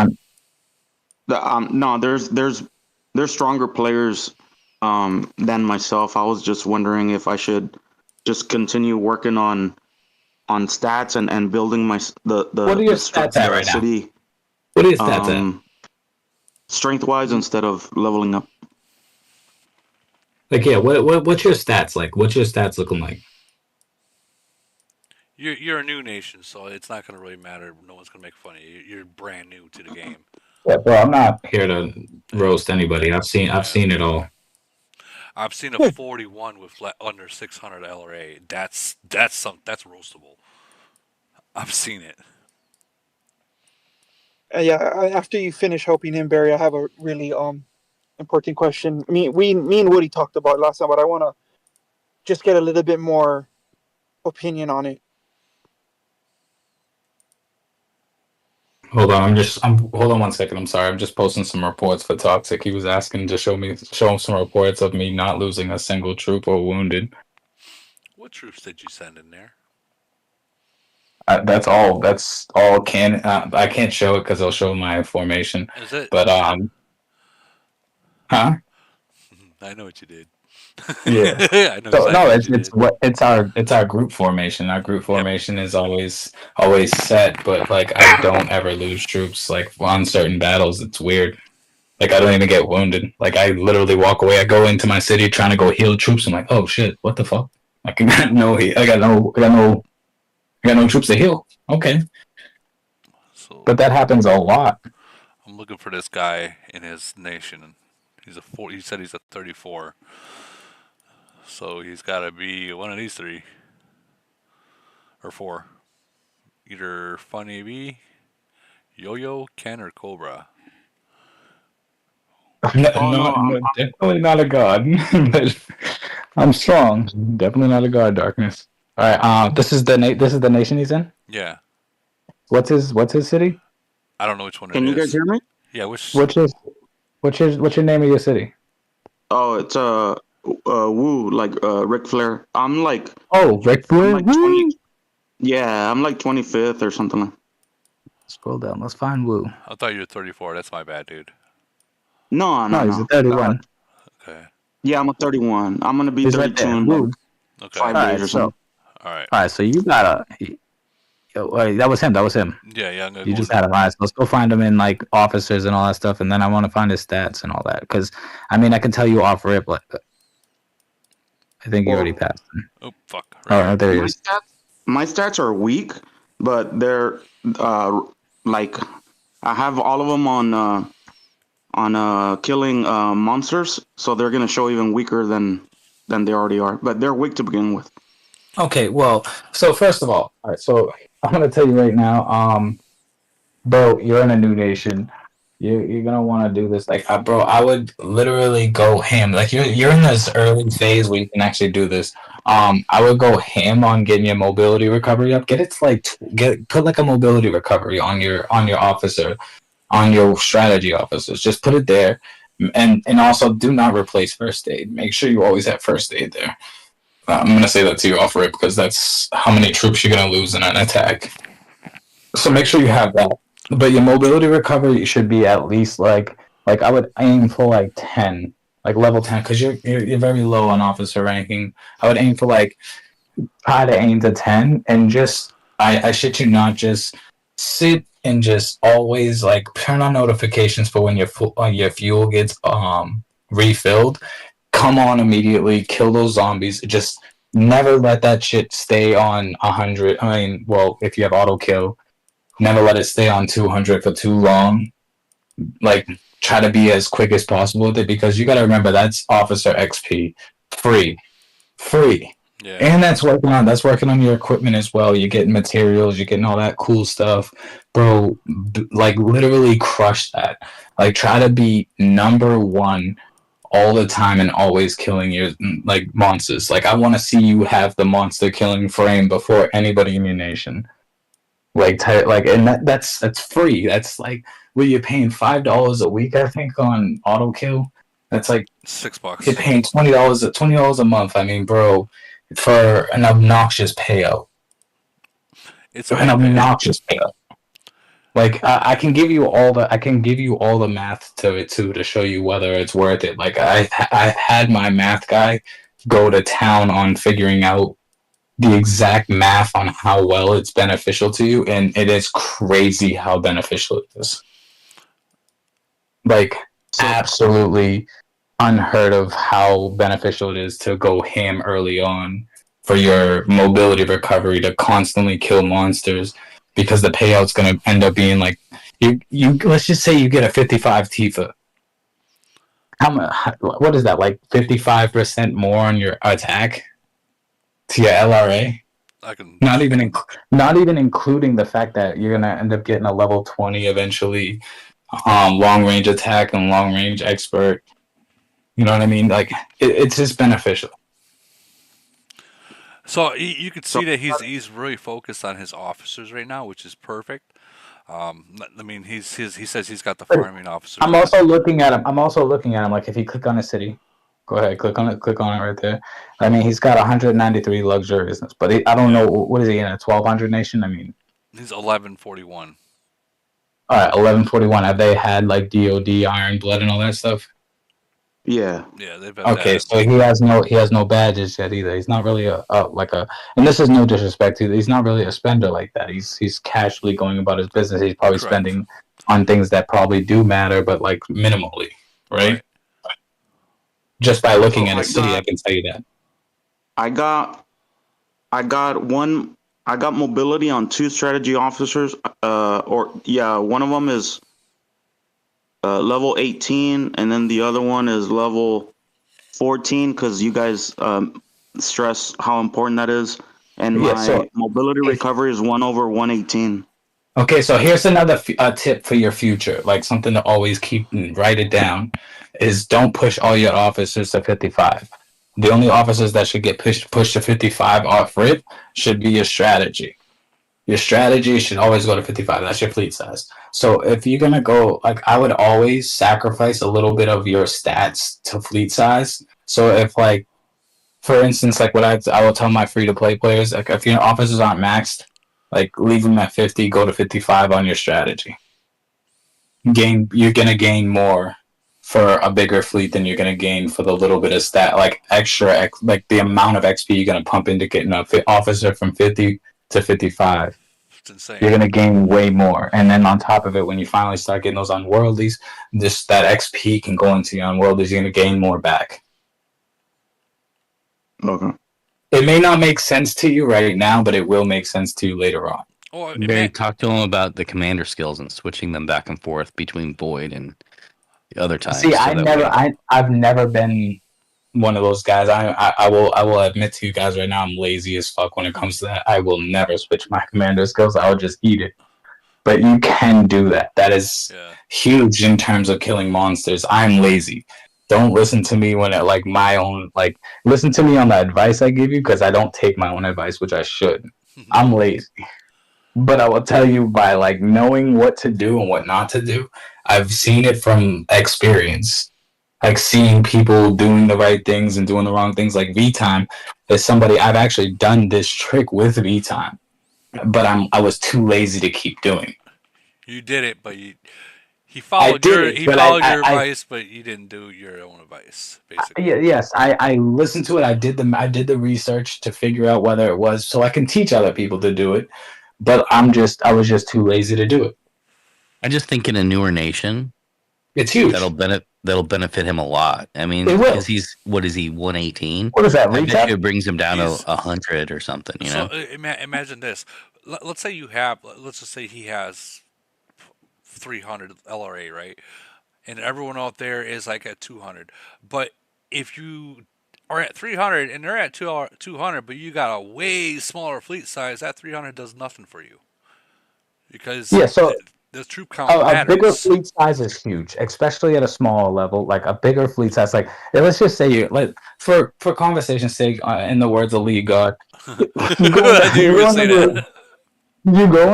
[SPEAKER 3] there's stronger players than myself. I was just wondering if I should just continue working on stats and building the
[SPEAKER 13] What are your stats at right
[SPEAKER 3] city.
[SPEAKER 13] now? What are your stats at?
[SPEAKER 3] Strength wise instead of leveling up.
[SPEAKER 13] Like, yeah, what's your stats like? What's your stats looking like?
[SPEAKER 1] You're a new nation, so it's not going to really matter. No one's going to make fun of you. You're brand new to the game.
[SPEAKER 13] Yeah, bro, I'm not here to
[SPEAKER 1] Yeah.
[SPEAKER 13] roast anybody. I've seen it all.
[SPEAKER 1] I've seen a 41 with under 600 LRA. That's roastable. I've seen it.
[SPEAKER 18] Yeah, after you finish helping him, Barry, I have a really important question. Me and Woody talked about it last time, but I want to just get a little bit more opinion on it.
[SPEAKER 13] Hold on, hold on one second. I'm sorry. I'm just posting some reports for Toxic. He was asking to show him some reports of me not losing a single troop or wounded.
[SPEAKER 1] What troops did you send in there?
[SPEAKER 13] That's all. That's all. I can't show it because it'll show my formation.
[SPEAKER 1] Is it?
[SPEAKER 13] But huh?
[SPEAKER 1] I know what you did.
[SPEAKER 13] Yeah.
[SPEAKER 1] I know
[SPEAKER 13] So,
[SPEAKER 1] exactly
[SPEAKER 13] no, it's our group formation. Our group formation is always set, but like I don't ever lose troops. Like on certain battles, it's weird. Like I don't even get wounded. Like I literally walk away. I go into my city trying to go heal troops. I'm like, oh shit, what the fuck? Like I got no troops to heal. Okay.
[SPEAKER 1] So,
[SPEAKER 13] but that happens a lot.
[SPEAKER 1] I'm looking for this guy in his nation. He's a 4. He said he's a 34. So he's got to be one of these three or four. Either Funny B, Yo-Yo, Ken, or Cobra.
[SPEAKER 13] Definitely not a god, but I'm strong. Definitely not a god. Darkness. All right. This is the nation he's in.
[SPEAKER 1] Yeah.
[SPEAKER 13] What's his city?
[SPEAKER 1] I don't know which one
[SPEAKER 3] Can you guys hear me?
[SPEAKER 1] Yeah. What's
[SPEAKER 13] your name of your city?
[SPEAKER 3] Oh, it's Woo, like Ric Flair. I'm like
[SPEAKER 13] Ric Flair.
[SPEAKER 3] I'm like 20. Yeah, I'm like 25th or something like.
[SPEAKER 13] Scroll down. Let's find Woo.
[SPEAKER 1] I thought you were 34. That's my bad, dude.
[SPEAKER 3] No,
[SPEAKER 13] he's a 31.
[SPEAKER 1] Okay.
[SPEAKER 3] Yeah, I'm a 31. I'm gonna be
[SPEAKER 13] He's
[SPEAKER 3] 32
[SPEAKER 13] right
[SPEAKER 3] in like 5 days or something.
[SPEAKER 1] All right.
[SPEAKER 13] All right. So you got that was him.
[SPEAKER 1] Yeah.
[SPEAKER 13] You just had him. All right, so let's go find him in like officers and all that stuff, and then I want to find his stats and all that. Because I mean, I can tell you off rip. Like, I think you already passed him.
[SPEAKER 1] Oh fuck!
[SPEAKER 13] Right. There he is.
[SPEAKER 3] My stats are weak, but they're like I have all of them on killing monsters, so they're gonna show even weaker than they already are. But they're weak to begin with.
[SPEAKER 13] Okay, well, so first of all right, so I'm gonna tell you right now, bro, you're in a new nation. You're gonna want to do this, like, bro. I would literally go ham. Like you're in this early phase where you can actually do this. I would go ham on getting your mobility recovery up. Get it to like put like a mobility recovery on your officer, on your strategy officers. Just put it there, and also do not replace first aid. Make sure you always have first aid there. I'm gonna say that to you off rip because that's how many troops you're gonna lose in an attack. So make sure you have that. But your mobility recovery should be at least like I would aim for like 10, like level 10, because you're very low on officer ranking. I would aim for like try to aim to 10 and just I shit you not, just sit and just always like turn on notifications for when your fuel gets refilled. Come on immediately, kill those zombies. Just never let that shit stay on 100. I mean, well, if you have auto kill, never let it stay on 200 for too long. Like, try to be as quick as possible with it, because you got to remember that's officer XP, free. Yeah. And that's working on your equipment as well. You're getting materials, you're getting all that cool stuff, bro. Like, literally crush that. Like, try to be number one all the time and always killing your like monsters. Like, I want to see you have the monster killing frame before anybody in your nation. And that's free. That's like, what you're paying $5 a week, I think, on auto kill. That's like
[SPEAKER 1] $6.
[SPEAKER 13] You're paying $20 a month. I mean, bro, for an obnoxious payout.
[SPEAKER 1] It's
[SPEAKER 13] an obnoxious payout. Like, I can give you all the math to it too to show you whether it's worth it. Like, I had my math guy go to town on figuring out the exact math on how well it's beneficial to you, and it is crazy how beneficial it is. Like, absolutely unheard of how beneficial it is to go ham early on for your mobility recovery to constantly kill monsters, because the payout's going to end up being like you let's just say you get a 55 Tifa. What is that, like 55% more on your attack to your LRA?
[SPEAKER 1] I can
[SPEAKER 13] not even including the fact that you're gonna end up getting a level 20 eventually, long range attack and long range expert. You know what I mean? Like it's just beneficial.
[SPEAKER 1] So you could see that he's really focused on his officers right now, which is perfect. I mean, he says he's got the farming officers.
[SPEAKER 13] I'm also looking at him. Like if you click on a city, go ahead, click on it right there. I mean, he's got 193 luxuriousness, but I don't know, what is he in a 1200 nation? I mean,
[SPEAKER 1] he's 1141.
[SPEAKER 13] All right, 1141. Have they had like DOD, Iron Blood, and all that stuff?
[SPEAKER 3] Yeah.
[SPEAKER 1] Yeah, they've been.
[SPEAKER 13] Okay, so he has no badges yet either. He's not really a and this is no disrespect to, he's not really a spender like that. He's casually going about his business. He's probably spending on things that probably do matter, but like minimally, right? Just by looking at a city, I can tell you that.
[SPEAKER 3] I got mobility on 2 strategy officers. One of them is level 18, and then the other one is level 14, because you guys stress how important that is. And my mobility recovery is 1/118.
[SPEAKER 13] Okay, so here's another tip for your future, like something to always keep and write it down, is don't push all your officers to 55. The only officers that should get pushed to 55 off rip should be your strategy. Your strategy should always go to 55. That's your fleet size. So if you're going to go, like, I would always sacrifice a little bit of your stats to fleet size. So if, like, for instance, like what I will tell my free-to-play players, like if your officers aren't maxed, like leave them at 50, go to 55 on your strategy. You're going to gain more for a bigger fleet than you're going to gain for the little bit of stat, like extra, like the amount of XP you're going to pump into getting an officer from 50 to 55.
[SPEAKER 1] It's insane.
[SPEAKER 13] You're going to gain way more. And then on top of it, when you finally start getting those unworldlies, that XP can go into your unworldlies. You're going to gain more back.
[SPEAKER 3] Okay.
[SPEAKER 13] It may not make sense to you right now, but it will make sense to you later on.
[SPEAKER 10] Barry, talk to him about the commander skills and switching them back and forth between Void and the other times.
[SPEAKER 13] See, I've never been one of those guys. I will admit to you guys right now, I'm lazy as fuck when it comes to that. I will never switch my commander skills. I'll just eat it. But you can do that. That is huge in terms of killing monsters. I'm lazy. Don't listen to me when listen to me on the advice I give you, because I don't take my own advice, which I should. I'm lazy. But I will tell you, by like knowing what to do and what not to do, I've seen it from experience. Like seeing people doing the right things and doing the wrong things. Like V-Time is somebody I've actually done this trick with V-Time, but I was too lazy to keep doing.
[SPEAKER 1] You did it, but he followed your advice, but you didn't do your own advice, basically.
[SPEAKER 13] Yes, I listened to it. I did the research to figure out whether it was so I can teach other people to do it. But I was just too lazy to do it.
[SPEAKER 10] I just think in a newer nation,
[SPEAKER 13] it's huge.
[SPEAKER 10] That'll benefit him a lot. I mean, because he's 118.
[SPEAKER 13] What is that?
[SPEAKER 10] I bet you it brings him down to 100 or something. You know.
[SPEAKER 1] Imagine this. Let's say let's just say he has 300 LRA, right? And everyone out there is like at 200. But if you are at 300 and they're at 200, but you got a way smaller fleet size, that 300 does nothing for you. Because the troop count matters.
[SPEAKER 13] A bigger fleet size is huge, especially at a smaller level. Like a bigger fleet size, like let's just say for conversation's sake, in the words of Lee God, you go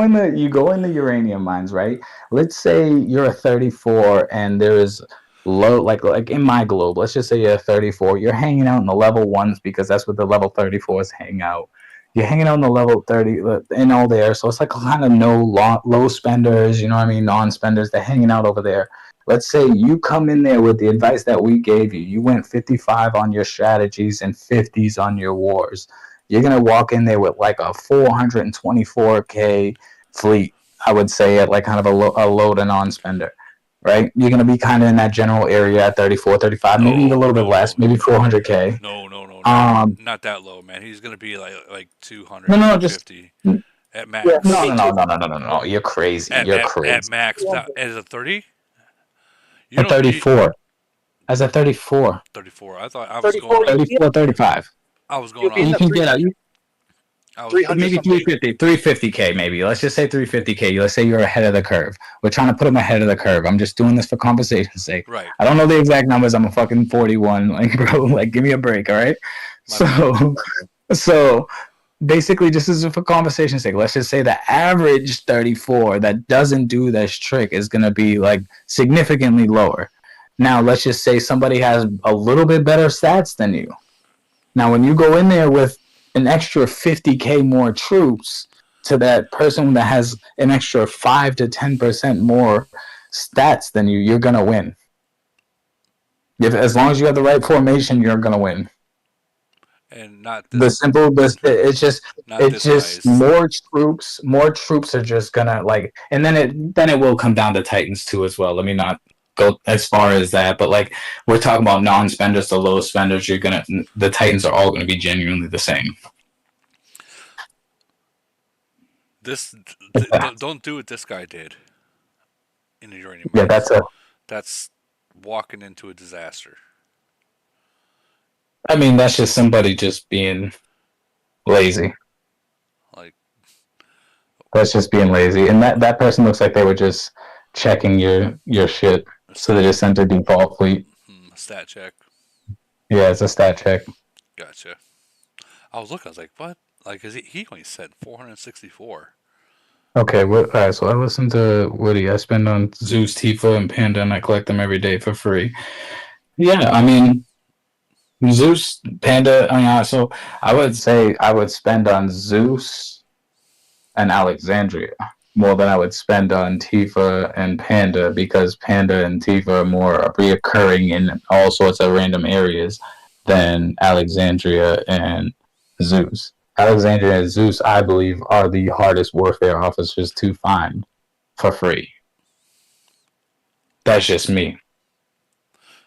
[SPEAKER 13] in the uranium mines, right? Let's say you're a 34 and there is low, like in my globe, let's just say you're a 34. You're hanging out in the level 1s because that's what the level 34s hang out. You're hanging out in the level 30 in all there, so it's like kind of low spenders, you know what I mean, non-spenders. They're hanging out over there. Let's say you come in there with the advice that we gave you. You went 55 on your strategies and 50s on your wars. You're gonna walk in there with like a 424k fleet, I would say, at like kind of a low to non-spender, right? You're gonna be kind of in that general area at 34, 35, maybe a little bit less, maybe 400k.
[SPEAKER 1] No. not that low, man. He's gonna be like 200,
[SPEAKER 13] No, just
[SPEAKER 1] 250 at max.
[SPEAKER 13] no. You're crazy. You're
[SPEAKER 1] At
[SPEAKER 13] crazy.
[SPEAKER 1] max, as a 30. You
[SPEAKER 13] A
[SPEAKER 1] don't.
[SPEAKER 13] 34. As a 34.
[SPEAKER 1] 34. I thought I was going up.
[SPEAKER 13] 34, 35.
[SPEAKER 1] I was going
[SPEAKER 13] And you
[SPEAKER 1] up.
[SPEAKER 13] can get out. Maybe
[SPEAKER 18] 300
[SPEAKER 13] 350K maybe. Let's just say 350K. Let's say you're ahead of the curve. We're trying to put him ahead of the curve. I'm just doing this for conversation's sake.
[SPEAKER 1] Right.
[SPEAKER 13] I don't know the exact numbers. I'm a fucking 41. Like, bro, like, give me a break, all right? So basically, just as for conversation's sake, let's just say the average 34 that doesn't do this trick is going to be like significantly lower. Now, let's just say somebody has a little bit better stats than you. Now, when you go in there with an extra 50K more troops to that person that has an extra 5 to 10% more stats than you, you're going to win. As long as you have the right formation, you're going to win.
[SPEAKER 1] And not
[SPEAKER 13] it's just more troops are just gonna like, and then it will come down to Titans too as well. Let me not go as far as that, but like we're talking about non-spenders to low spenders, the Titans are all gonna be genuinely the same.
[SPEAKER 1] Don't do what this guy did in the uranium.
[SPEAKER 13] Yeah,
[SPEAKER 1] that's walking into a disaster.
[SPEAKER 13] I mean, that's just somebody just being lazy.
[SPEAKER 1] Like,
[SPEAKER 13] that's just being lazy, and that person looks like they were just checking your shit, so they just sent a default fleet.
[SPEAKER 1] Stat check.
[SPEAKER 13] Yeah, it's a stat check.
[SPEAKER 1] Gotcha. I was looking. I was like, what? Like, he only said 464.
[SPEAKER 13] Okay, all right. So I listen to Woody. I spend on Zeus, Tifa, and Panda, and I collect them every day for free. Yeah, I mean. Zeus, Panda, so I would say I would spend on Zeus and Alexandria more than I would spend on Tifa and Panda, because Panda and Tifa are more reoccurring in all sorts of random areas than Alexandria and Zeus. Alexandria and Zeus, I believe, are the hardest warfare officers to find for free. That's just me.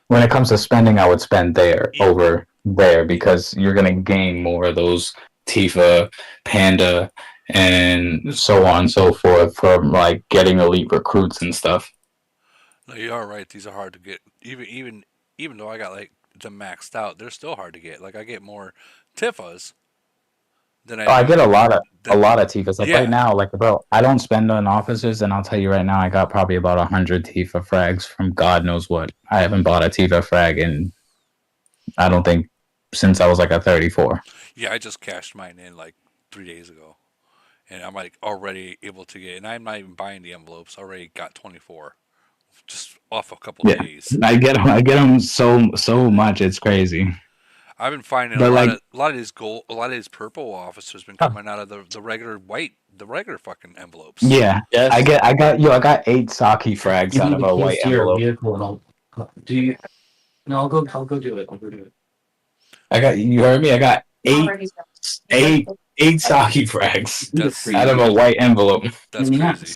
[SPEAKER 13] When it comes to spending, I would spend over there, because you're going to gain more of those Tifa, Panda, and so on and so forth from like getting elite recruits and stuff.
[SPEAKER 1] No, you are right. These are hard to get. Even though I got like them maxed out, they're still hard to get. Like I get more Tifas than I
[SPEAKER 13] get a lot of Tifas. Like
[SPEAKER 1] yeah.
[SPEAKER 13] Right now, like bro, I don't spend on officers, and I'll tell you right now, I got probably about 100 Tifa frags from God knows what. I haven't bought a Tifa frag in, I don't think, since I was like a 34.
[SPEAKER 1] Yeah, I just cashed mine in like 3 days ago, and I'm like already able to get, and I'm not even buying the envelopes. Already got 24, just off a couple of days.
[SPEAKER 13] I get them so much, it's crazy.
[SPEAKER 1] I've been finding a lot of these gold, a lot of these purple officers been coming out of the regular white, the regular fucking envelopes.
[SPEAKER 13] Yeah, yes. I got 8 Saki frags out of a white envelope.
[SPEAKER 10] Do you? No, I'll go do it.
[SPEAKER 13] You heard me? I got 8 Saki frags out of a white envelope.
[SPEAKER 1] That's crazy.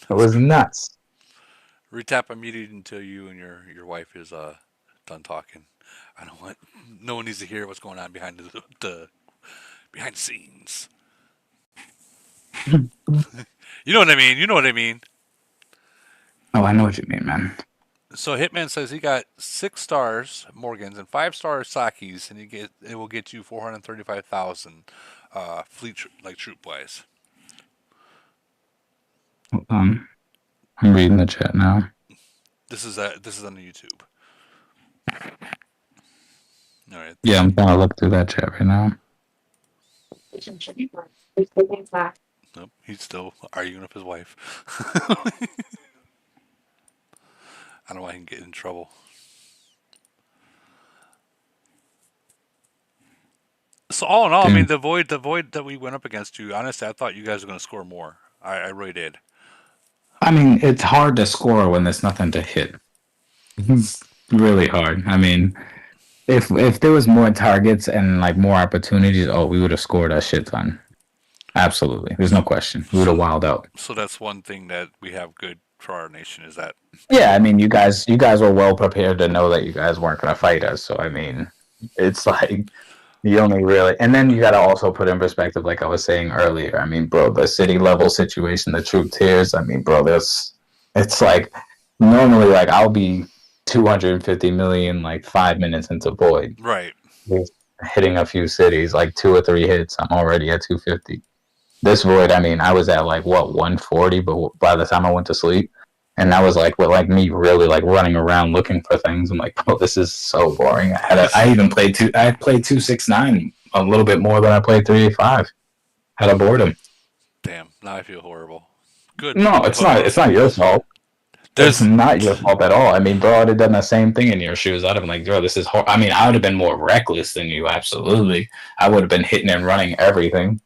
[SPEAKER 13] It was nuts.
[SPEAKER 1] Retap immediately until you and your wife is done talking. I don't want. No one needs to hear what's going on behind the scenes. You know what I mean. You know what I mean.
[SPEAKER 13] Oh, I know what you mean, man.
[SPEAKER 1] So Hitman says he got 6 stars Morgans and 5 stars Sakis, and it will get you 435,000 fleet troop wise.
[SPEAKER 13] Hold on, I'm reading the chat now.
[SPEAKER 1] This is on the YouTube. All right.
[SPEAKER 13] Yeah, I'm gonna look through that chat right now.
[SPEAKER 1] Nope, he's still arguing with his wife. I don't know why he can get in trouble. So all in all, I mean, the void that we went up against you. Honestly, I thought you guys were going to score more. I really did.
[SPEAKER 13] I mean, it's hard to score when there's nothing to hit. It's really hard. I mean, if there was more targets and like more opportunities, we would have scored a shit ton. Absolutely, there's no question. We would have wilded out.
[SPEAKER 1] So that's one thing that we have good for our nation is that.
[SPEAKER 13] Yeah, I mean, you guys were well prepared to know that you guys weren't going to fight us. So I mean, It's like you only really, and then you got to also put in perspective, like I was saying earlier. I mean, bro, the city level situation, the troop tiers. I mean, bro, it's like normally like I'll be 250 million like 5 minutes into void,
[SPEAKER 1] Right.
[SPEAKER 13] just hitting a few cities, like 2 or 3 hits. I'm already at 250. This void, I mean, I was at like what 140, but by the time I went to sleep, and that was like with like me really like running around looking for things. I'm like, bro, this is so boring. I even played I played 269 a little bit more than I played 385. Had a boredom.
[SPEAKER 1] Damn. Now I feel horrible. Good.
[SPEAKER 13] No, it's not. It's not your fault. It's
[SPEAKER 1] There's
[SPEAKER 13] not your fault at all. I mean, bro, I'd have done the same thing in your shoes. I'd have been like, bro, this is. I mean, I would have been more reckless than you. Absolutely, I would have been hitting and running everything,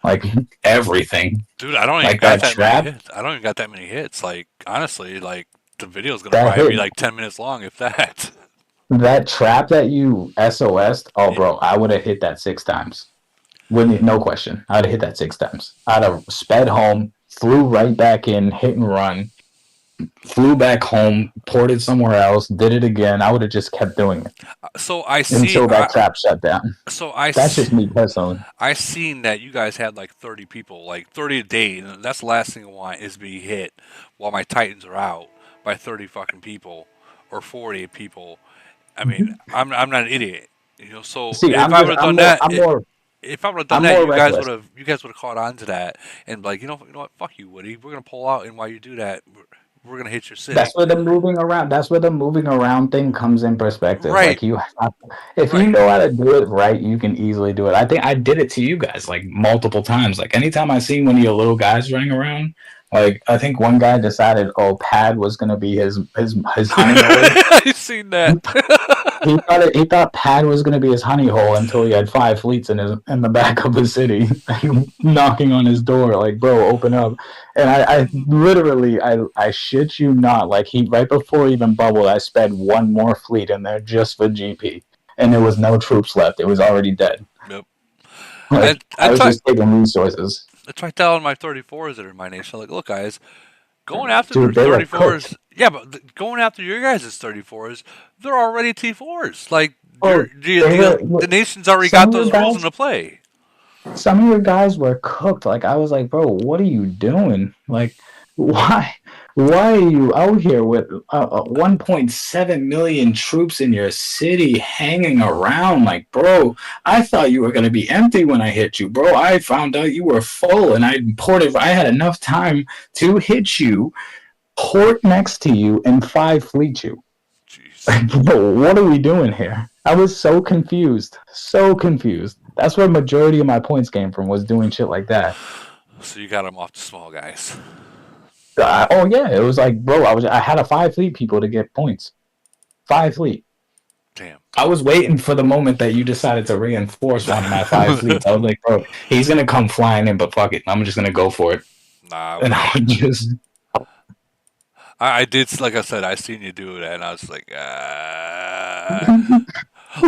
[SPEAKER 13] like everything.
[SPEAKER 1] Dude, I don't even
[SPEAKER 13] Like
[SPEAKER 1] got
[SPEAKER 13] that
[SPEAKER 1] that many
[SPEAKER 13] trap.
[SPEAKER 1] hits. I don't even got that many hits. Like honestly, like the video's gonna
[SPEAKER 13] That
[SPEAKER 1] probably be
[SPEAKER 13] hit.
[SPEAKER 1] like 10 minutes long, if that.
[SPEAKER 13] That trap that you SOS'd, oh, bro, I would have hit that 6 times. Wouldn't, no question. I'd have hit that 6 times. I'd have sped home, flew right back in, hit and run, flew back home, ported somewhere else, did it again. I would have just kept doing it
[SPEAKER 1] So I see.
[SPEAKER 13] until that trap shut down.
[SPEAKER 1] So
[SPEAKER 13] That's just me personally.
[SPEAKER 1] I seen that you guys had like 30 people, like 30 a day, and that's the last thing I want is be hit while my Titans are out by 30 fucking people or 40 people. I mean, I'm not an idiot, you know. So
[SPEAKER 13] See,
[SPEAKER 1] if I would have done that, if I would have done
[SPEAKER 13] I'm
[SPEAKER 1] that,
[SPEAKER 13] more reckless.
[SPEAKER 1] you guys would have caught on to that and be like, you know what, fuck you, Woody. We're gonna pull out, and while you do that, we're gonna hit your city.
[SPEAKER 13] That's where the moving around. That's where the moving around thing comes in perspective.
[SPEAKER 1] Right.
[SPEAKER 13] Like if you know how to do it right, you can easily do it. I think I did it to you guys like multiple times. Like anytime I seen one of your little guys running around, like I think one guy decided, oh, Pad was gonna be his honey hole.
[SPEAKER 1] I seen that.
[SPEAKER 13] He thought Pad was gonna be his honey hole until he had 5 fleets in the back of the city, knocking on his door like, bro, open up. And I literally I shit you not, like he right before he even bubbled, I sped one more fleet in there just for GP, and there was no troops left. It was already dead.
[SPEAKER 1] Yep.
[SPEAKER 13] Like, I was just taking resources.
[SPEAKER 1] That's why I tell my 34s that are in my nation, like, look, guys, going after
[SPEAKER 13] Dude,
[SPEAKER 1] their
[SPEAKER 13] they were
[SPEAKER 1] 34s, yeah, but going after your guys' 34s, they're already T4s. Like, the nation's already got those rules into play.
[SPEAKER 13] Some of your guys were cooked. Like I was like, bro, what are you doing? Like, why are you out here with 1.7 million troops in your city hanging around? Like, bro, I thought you were gonna be empty when I hit you, bro. I found out you were full, and I had enough time to hit you, port next to you, and 5 fleet you. Like, bro, what are we doing here? I was so confused. So confused. That's where majority of my points came from, was doing shit like that.
[SPEAKER 1] So you got them off the small guys.
[SPEAKER 13] Oh yeah, it was like, bro, I had a 5 fleet people to get points. 5 fleet.
[SPEAKER 1] Damn.
[SPEAKER 13] I was waiting for the moment that you decided to reinforce one of my 5 fleets. I was like, bro, he's gonna come flying in, but fuck it, I'm just gonna go for it.
[SPEAKER 1] Nah.
[SPEAKER 13] And I would just.
[SPEAKER 1] I did, like I said, I seen you do that, and I was like,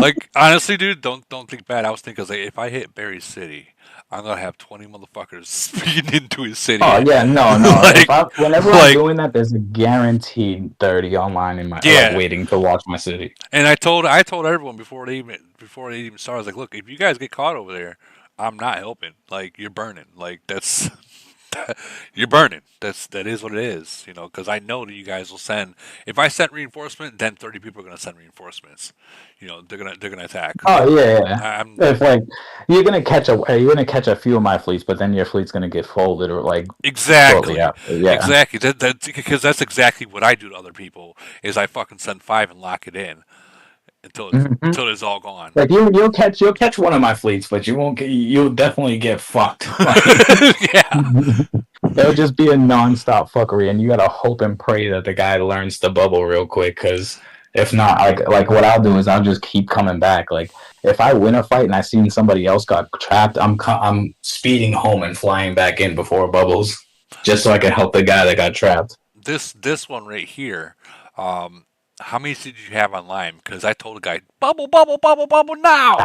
[SPEAKER 1] like honestly, dude, don't think bad. I was thinking, like, if I hit Berry City, I'm gonna have 20 motherfuckers speeding into his city.
[SPEAKER 13] Oh yeah, no.
[SPEAKER 1] Like,
[SPEAKER 13] Whenever I'm doing that, there's a guaranteed 30 online in my like, waiting to watch my city.
[SPEAKER 1] And I told everyone before they even started, I was like, look, if you guys get caught over there, I'm not helping. Like, you're burning. Like, that's. You're burning. That is what it is, you know. Because I know that you guys will send. If I send reinforcement, then 30 people are gonna send reinforcements. You know, they're gonna attack.
[SPEAKER 13] Oh yeah. If like you're gonna catch a few of my fleets, but then your fleet's gonna get folded or like
[SPEAKER 1] exactly.
[SPEAKER 13] Yeah.
[SPEAKER 1] Exactly. That's because that's exactly what I do to other people. Is I fucking send 5 and lock it in until it's all gone.
[SPEAKER 13] Like you'll catch one of my fleets, but you won't. You'll definitely get fucked. Like,
[SPEAKER 1] yeah.
[SPEAKER 13] It'll just be a non-stop fuckery, and you gotta hope and pray that the guy learns to bubble real quick. Because if not, like what I'll do is I'll just keep coming back. Like if I win a fight and I seen somebody else got trapped, I'm speeding home and flying back in before bubbles, just so I can help the guy that got trapped.
[SPEAKER 1] This one right here. How many did you have online? Because I told a guy, bubble now.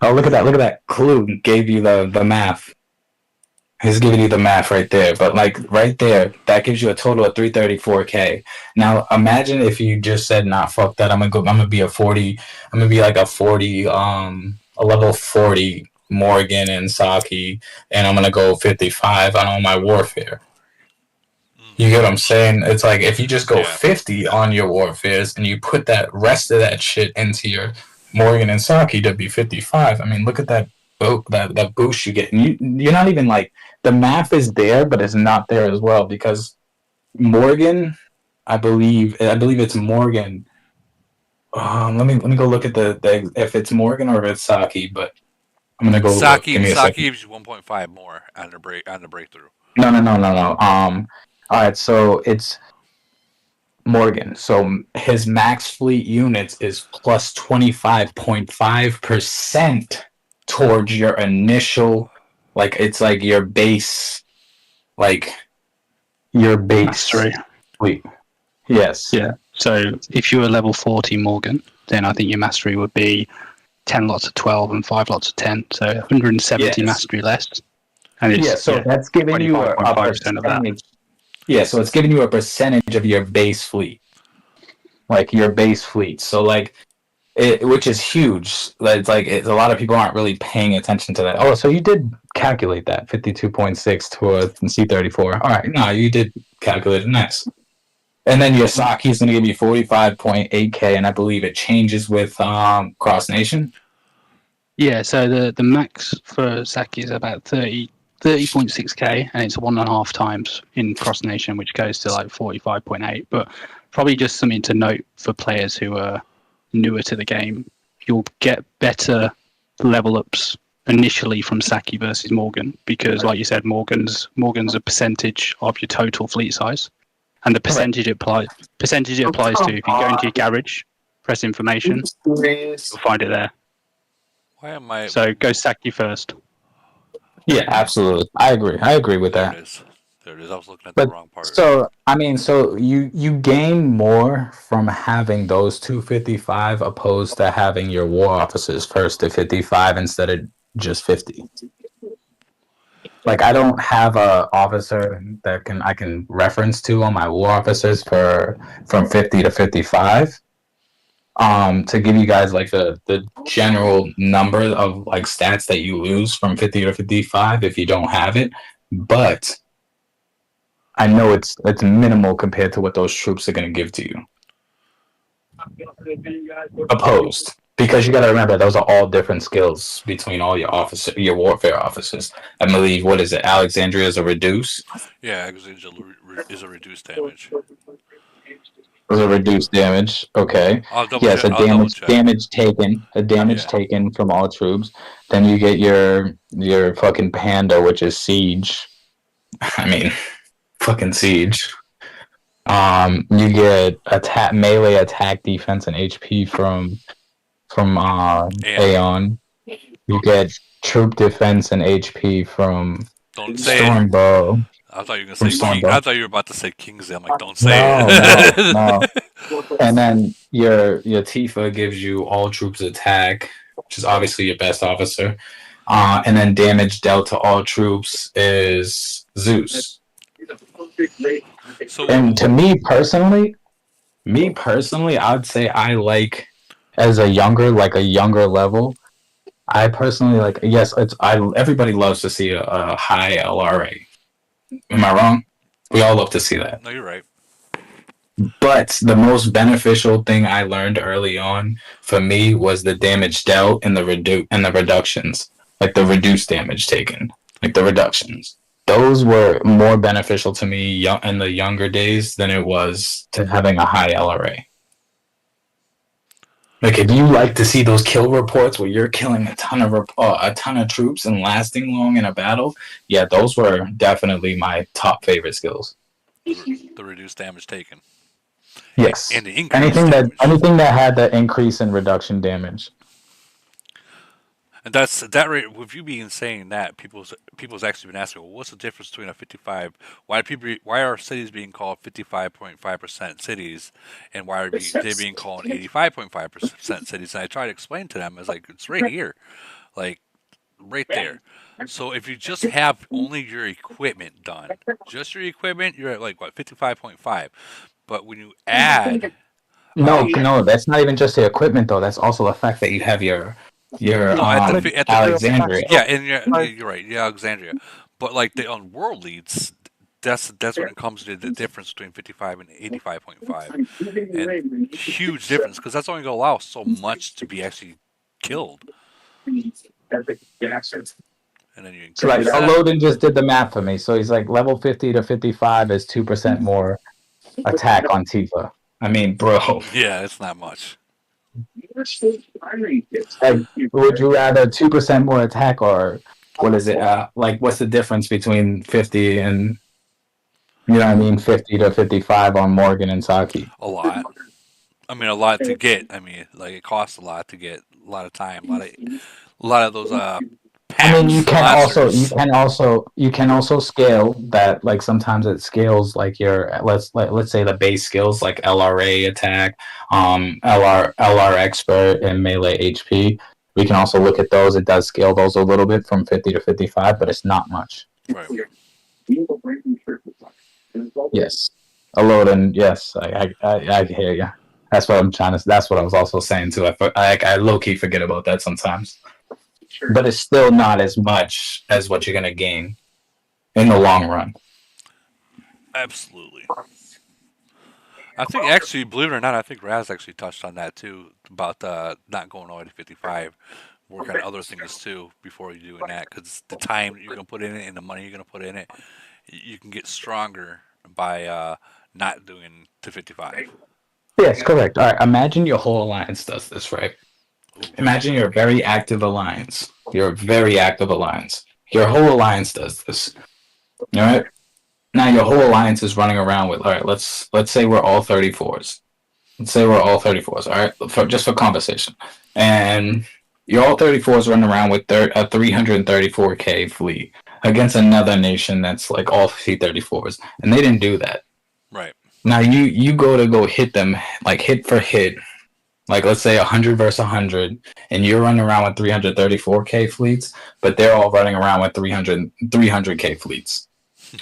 [SPEAKER 13] Oh, look at that! Look at that clue. Gave you the math. He's giving you the math right there, but like right there, that gives you a total of 334K. Now imagine if you just said, "Nah, fuck that. I'm gonna be a 40. I'm gonna be like a 40, a level 40 Morgan and Saki, and I'm gonna go 55 on all my warfare." You get what I'm saying? It's like if you just go 50 on your warfares and you put that rest of that shit into your Morgan and Saki to be 55. I mean, look at that that boost you get. And you're not even like the math is there, but it's not there as well because Morgan, I believe it's Morgan. Let me go look at the if it's Morgan or if it's Saki, but I'm gonna go look. Give me a
[SPEAKER 1] Saki
[SPEAKER 13] second.
[SPEAKER 1] gives you 1.5 more on the breakthrough.
[SPEAKER 13] No. All right, so it's Morgan. So his max fleet units is plus 25.5% towards your initial, like it's like your base, like your base
[SPEAKER 4] Mastery.
[SPEAKER 13] fleet. Yes.
[SPEAKER 4] Yeah. So if you were level 40 Morgan, then I think your mastery would be 10 lots of 12 and 5 lots of 10. So 170
[SPEAKER 13] Yes.
[SPEAKER 4] mastery less. And it's
[SPEAKER 13] Yeah, so that's giving you a
[SPEAKER 4] 25.5% of that.
[SPEAKER 13] percentage. Yeah, so it's giving you a percentage of your base fleet. Like your base fleet. So like which is huge. It's like a lot of people aren't really paying attention to that. Oh, so you did calculate that 52.6 to a C34. All right, no, you did calculate it. Nice. And then your Saki is going to give you 45.8K, and I believe it changes with Cross Nation.
[SPEAKER 4] Yeah, so the max for Saki is about 30.6K, and it's 1.5 times in Cross Nation, which goes to like 45.8. But probably just something to note for players who are newer to the game, you'll get better level ups initially from Saki versus Morgan because, like you said, Morgan's a percentage of your total fleet size, and the percentage it applies to if you go into your garage, press information, you'll find it there.
[SPEAKER 1] Why am I?
[SPEAKER 4] So go Saki first.
[SPEAKER 13] Yeah, absolutely. I agree with
[SPEAKER 1] There
[SPEAKER 13] that.
[SPEAKER 1] it is. There it is. I was looking at the
[SPEAKER 13] But
[SPEAKER 1] wrong part.
[SPEAKER 13] so I mean, so you gain more from having those 255 opposed to having your war officers first to 55 instead of just 50. Like I don't have a officer that I can reference to on my war officers from 50 to 55. To give you guys like the general number of like stats that you lose from 50 to 55 if you don't have it, but I know it's minimal compared to what those troops are going to give to you. Opposed, because you got to remember those are all different skills between all your warfare officers. I believe what is it? Alexandria is a reduce.
[SPEAKER 1] Yeah, Alexandria is a reduced damage.
[SPEAKER 13] Was a reduced damage. Okay. Yes, a damage taken from all troops. Then you get your fucking panda, which is siege. I mean, fucking siege. You get melee attack, defense, and HP from Aeon. You get troop defense and HP from Stormbow.
[SPEAKER 1] I thought you were gonna say I thought you were about to say Kingsley. I'm like, don't say
[SPEAKER 13] it.
[SPEAKER 1] No.
[SPEAKER 13] And then your Tifa gives you all troops attack, which is obviously your best officer. And then damage dealt to all troops is Zeus. And to me personally, I'd say I like as a younger level. I personally like. Yes, everybody loves to see a high LRA. Am I wrong? We all love to see that.
[SPEAKER 1] No, you're right.
[SPEAKER 13] But the most beneficial thing I learned early on for me was the damage dealt and the reductions, like the reduced damage taken, like the reductions. Those were more beneficial to me in the younger days than it was to having a high LRA. Like if you like to see those kill reports where you're killing a ton of troops and lasting long in a battle, yeah, those were definitely my top favorite skills.
[SPEAKER 1] The reduced damage taken.
[SPEAKER 13] Yes.
[SPEAKER 1] And the
[SPEAKER 13] anything that had the increase in reduction damage.
[SPEAKER 1] And that's that rate. With you being saying that, people's actually been asking, well, what's the difference between a 55? Why are cities being called 55.5% cities, and why are they being called 85.5% cities? And I try to explain to them, it's like it's right here, like right there. So if you just have only your equipment done, just your equipment, you're at like what 55.5. But when you add,
[SPEAKER 13] No, that's not even just the equipment though. That's also the fact that you have your
[SPEAKER 1] no, at the
[SPEAKER 13] Alexandria.
[SPEAKER 1] yeah, and you're right, yeah, Alexandria. But like the on world leads, that's when it comes to the difference between 55 and 85.5, and huge difference because that's only going to allow so much to be actually killed. And then you
[SPEAKER 13] So like
[SPEAKER 1] increase that.
[SPEAKER 13] Loden just did the math for me. So he's like level 50 to 55 is 2% more attack on Tifa. I mean, bro.
[SPEAKER 1] Yeah, it's not much.
[SPEAKER 13] Like, would you rather 2% more attack or what is it? Like, what's the difference between 50 and 50 to 55 on Morgan and Saki?
[SPEAKER 1] A lot. I mean, a lot to get. I mean, like it costs a lot to get, a lot of time, a lot of those
[SPEAKER 13] I mean, you
[SPEAKER 1] monsters.
[SPEAKER 13] can also scale that. Like sometimes it scales like your let's say the base skills like LRA attack, LR expert, and melee HP. We can also look at those. It does scale those a little bit from 50 to 55, but it's not much.
[SPEAKER 1] Right.
[SPEAKER 13] Yes, Alodan. Yes, I hear you. That's what I'm trying to. That's what I was also saying too. I low key forget about that sometimes. But it's still not as much as what you're gonna gain in the long run.
[SPEAKER 1] Absolutely. I think actually, believe it or not, I think Raz actually touched on that too about not going all the way to 55. Work on other things too before you doing that because the time you're gonna put in it and the money you're gonna put in it, you can get stronger by not doing to 55.
[SPEAKER 13] Yes, correct. All right. Imagine your whole alliance does this, right? Imagine you're a very active alliance. You're a very active alliance. Your whole alliance does this. All right. Now your whole alliance is running around with. All right. Let's say we're all 34s. Let's say we're all 34s. All right. Just for conversation, and you're all 34s running around with a 334k fleet against another nation that's like all C-34s, and they didn't do that.
[SPEAKER 1] Right.
[SPEAKER 13] Now you go hit them like hit for hit. Like let's say 100 versus 100, and you're running around with 334k fleets, but they're all running around with 300k fleets.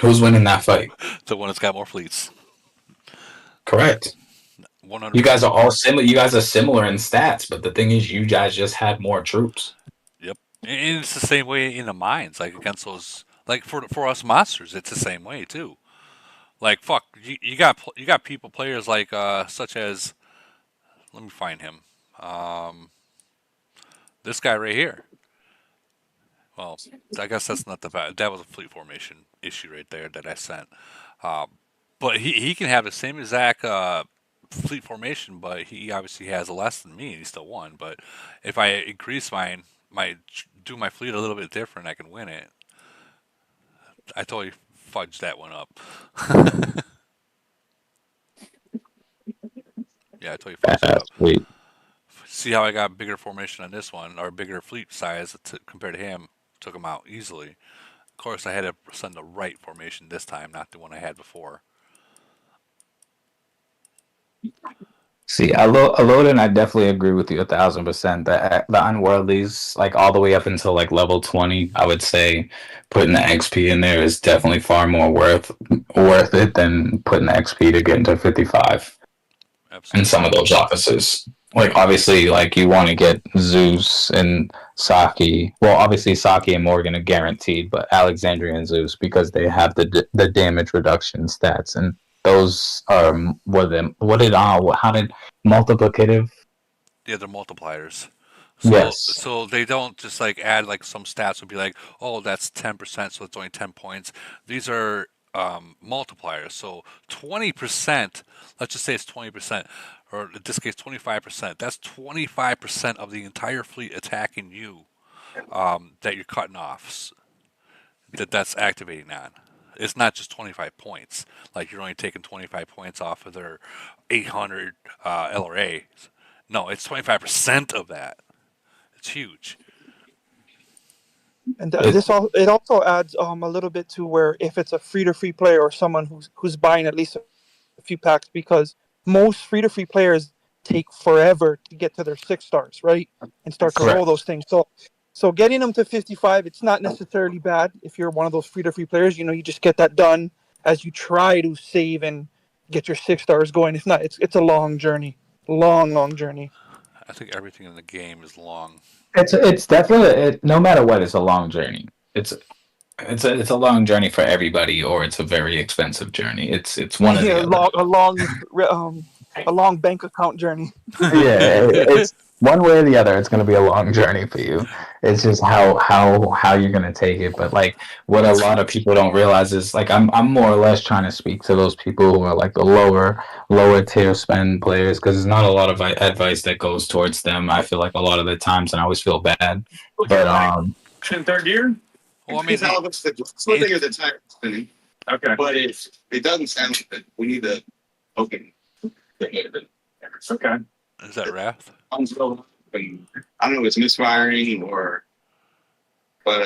[SPEAKER 13] Who's winning that fight?
[SPEAKER 1] The one that's got more fleets.
[SPEAKER 13] Correct.
[SPEAKER 1] 100%.
[SPEAKER 13] You guys are all similar. You guys are similar in stats, but the thing is, you guys just had more troops.
[SPEAKER 1] Yep, and it's the same way in the mines, like against those, like for us monsters, it's the same way too. Like fuck, you got people players like such as, let me find him, this guy right here. Well, I guess that's not the bad. That was a fleet formation issue right there that I sent. But he can have the same exact fleet formation, but he obviously has less than me, and he still won. But if I increase do my fleet a little bit different, I can win it. I totally fudged that one up. Yeah, I totally fudged that up.
[SPEAKER 13] Sweet.
[SPEAKER 1] See how I got bigger formation on this one, or bigger fleet size compared to him. Took him out easily. Of course, I had to send the right formation this time, not the one I had before.
[SPEAKER 13] See, Alodan, I definitely agree with you 1,000%. The unworldlies, like all the way up until like level 20, I would say putting the XP in there is definitely far more worth it than putting the XP to get into 55. Absolutely. In some of those offices. Like obviously, like you want to get Zeus and Saki. Well, obviously Saki and Morgan are guaranteed, but Alexandria and Zeus because they have the damage reduction stats, and those are how did multiplicative?
[SPEAKER 1] Yeah, they're multipliers. So,
[SPEAKER 13] yes.
[SPEAKER 1] So they don't just like add like some stats would be like, oh, that's 10%, so it's only 10 points. These are multipliers. So 20%, let's just say it's 20%, or in this case 25%. That's 25% of the entire fleet attacking you that you're cutting off. That's activating on. It's not just 25 points. Like you're only taking 25 points off of their 800 LRA. No, it's 25% of that. It's huge.
[SPEAKER 18] And it also adds a little bit to where if it's a free player or someone who's buying at least a few packs, because most free players take forever to get to their 6 stars, right, and start to roll those things. So So getting them to 55, it's not necessarily bad if you're one of those free-to-free players. You just get that done as you try to save and get your 6 stars going. If not, it's a long journey, long journey.
[SPEAKER 1] I think everything in the game is long.
[SPEAKER 13] It's definitely no matter what, it's a long journey. It's a long journey for everybody, or it's a very expensive journey. It's one or the
[SPEAKER 18] Yeah,
[SPEAKER 13] other.
[SPEAKER 18] a long bank account journey.
[SPEAKER 13] Yeah, it's one way or the other. It's going to be a long journey for you. It's just how you're going to take it. But like what a lot of people don't realize is like I'm more or less trying to speak to those people who are like the lower tier spend players because there's not a lot of advice that goes towards them. I feel like a lot of the times, and I always feel bad. But
[SPEAKER 5] In third gear?
[SPEAKER 1] Well, I mean,
[SPEAKER 5] one thing is the tire spinning. Okay. But it doesn't sound like that. We need to open the head of it. Okay.
[SPEAKER 1] Is that Wrath?
[SPEAKER 5] I don't know if it's misfiring but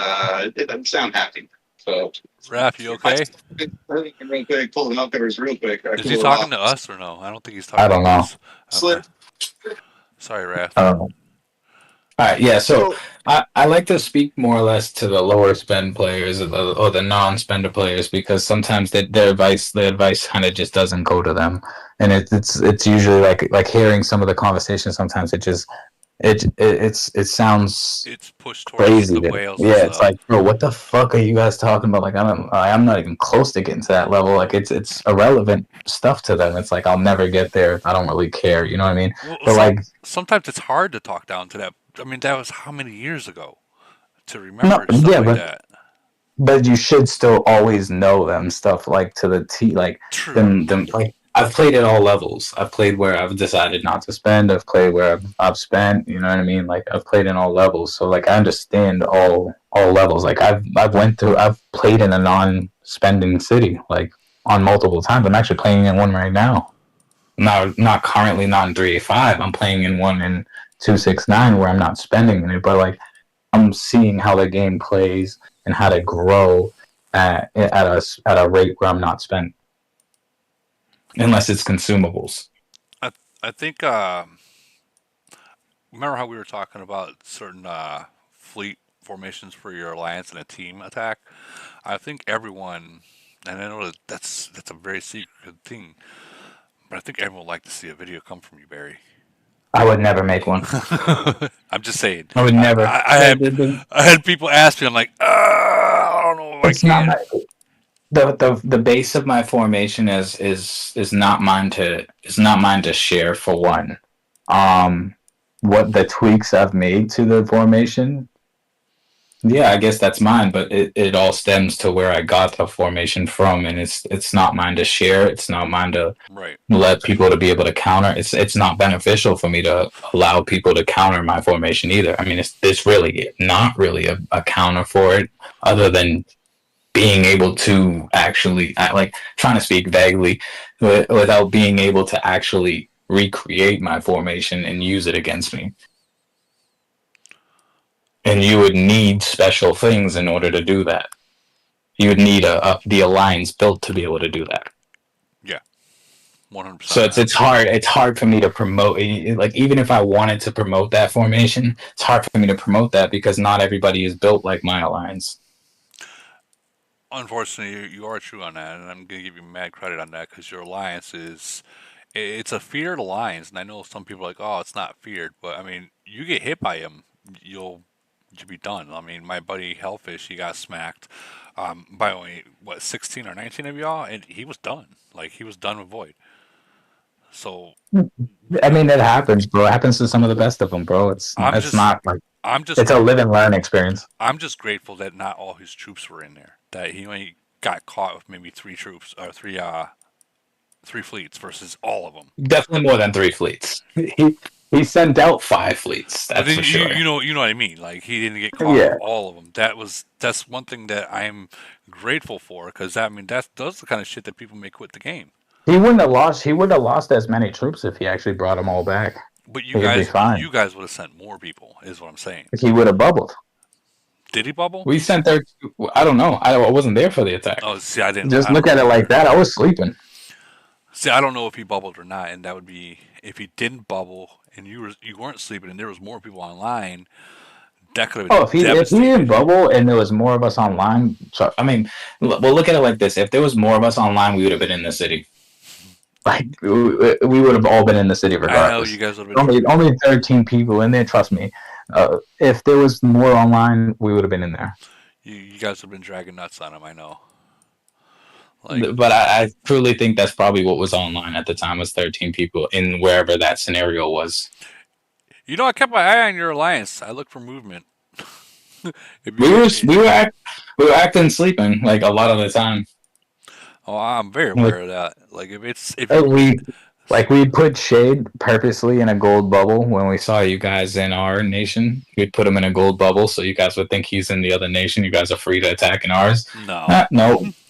[SPEAKER 5] it doesn't sound happy. So
[SPEAKER 1] Wrath, you okay?
[SPEAKER 5] Real quick, pull the mouth covers real quick.
[SPEAKER 1] Is he talking to us or no? I don't think he's talking
[SPEAKER 13] I don't
[SPEAKER 1] to
[SPEAKER 13] know.
[SPEAKER 1] us. Okay. Sorry, Wrath.
[SPEAKER 13] All right, yeah. So I like to speak more or less to the lower spend players or the non-spender players because sometimes their advice kind of just doesn't go to them, and it's usually like hearing some of the conversations. Sometimes it sounds
[SPEAKER 1] it's pushed towards
[SPEAKER 13] crazy.
[SPEAKER 1] the whales.
[SPEAKER 13] Yeah, it's like, bro, what the fuck are you guys talking about? Like I'm not even close to getting to that level. Like it's irrelevant stuff to them. It's like I'll never get there. I don't really care. You know what I mean?
[SPEAKER 1] Well,
[SPEAKER 13] But
[SPEAKER 1] sometimes it's hard to talk down to that. I mean, that was how many years ago to remember stuff like that.
[SPEAKER 13] But you should still always know them stuff like to the T. Like them like I've played at all levels. I've played where I've decided not to spend. I've played where I've spent. You know what I mean? Like I've played in all levels. So like I understand all levels. Like I've played in a non-spending city like on multiple times. I'm actually playing in one right now. Not currently not in 385. I'm playing in one in 269 where I'm not spending it, but like I'm seeing how the game plays and how to grow at a rate where I'm not spending, unless it's consumables.
[SPEAKER 1] I think remember how we were talking about certain fleet formations for your alliance and a team attack? I think everyone, and I know that's a very secret thing, but I think everyone would like to see a video come from you, Barry.
[SPEAKER 13] I would never make one.
[SPEAKER 1] I'm just saying.
[SPEAKER 13] I would never.
[SPEAKER 1] I had people ask me. I'm like, I don't know if I can.
[SPEAKER 13] The base of my formation is not mine to share for one. What the tweaks I've made to the formation, yeah, I guess that's mine, but it all stems to where I got the formation from, and it's not mine to share. It's not mine to let people to be able to counter. It's not beneficial for me to allow people to counter my formation either. I mean, it's really not really a counter for it, other than being able to actually like trying to speak vaguely without being able to actually recreate my formation and use it against me. And you would need special things in order to do that. You would need the alliance built to be able to do that.
[SPEAKER 1] Yeah, 100%.
[SPEAKER 13] So it's hard. It's hard for me to promote. Like even if I wanted to promote that formation, it's hard for me to promote that because not everybody is built like my alliance.
[SPEAKER 1] Unfortunately, you are true on that, and I'm going to give you mad credit on that because your alliance it's a feared alliance, and I know some people are like, oh, it's not feared, but I mean, you get hit by him, you'll be done. I mean, my buddy Hellfish, he got smacked by only 16 or 19 of y'all, and he was done. Like he was done with Void. So
[SPEAKER 13] I mean, it happens, bro. It happens to some of the best of them, bro. It's not like it's a live and learn experience.
[SPEAKER 1] I'm just grateful that not all his troops were in there. That he only got caught with maybe 3 troops or 3 fleets versus all of them.
[SPEAKER 13] Definitely more than 3 fleets. He sent out 5 fleets. That's for sure.
[SPEAKER 1] You know what I mean. Like he didn't get caught with all of them. That's one thing that I'm grateful for because I mean that's the kind of shit that people may quit the game.
[SPEAKER 13] He wouldn't have lost as many troops if he actually brought them all back.
[SPEAKER 1] But you guys would have sent more people, is what I'm saying.
[SPEAKER 13] He would have bubbled.
[SPEAKER 1] Did he bubble?
[SPEAKER 13] We sent there. I don't know. I wasn't there for the attack.
[SPEAKER 1] Oh, see, I didn't.
[SPEAKER 13] Just look at it like that. I was sleeping.
[SPEAKER 1] See, I don't know if he bubbled or not, and that would be if he didn't bubble and you weren't sleeping and there was more people online. That could have been
[SPEAKER 13] Oh, if he didn't bubble and there was more of us online, so I mean, well, look at it like this: if there was more of us online, we would have been in the city. Like we would have all been in the city regardless.
[SPEAKER 1] I know you guys would have been.
[SPEAKER 13] Only 13 people in there. Trust me. If there was more online, we would have been in there.
[SPEAKER 1] You guys would have been dragging nuts on him. I know.
[SPEAKER 13] But I truly think that's probably what was online at the time, was 13 people in wherever that scenario was.
[SPEAKER 1] You know, I kept my eye on your alliance. I looked for movement.
[SPEAKER 13] we were acting sleeping like a lot of the time.
[SPEAKER 1] Oh, I'm very aware of that. Like
[SPEAKER 13] we put Shade purposely in a gold bubble when we saw you guys in our nation. We'd put him in a gold bubble so you guys would think he's in the other nation. You guys are free to attack in ours.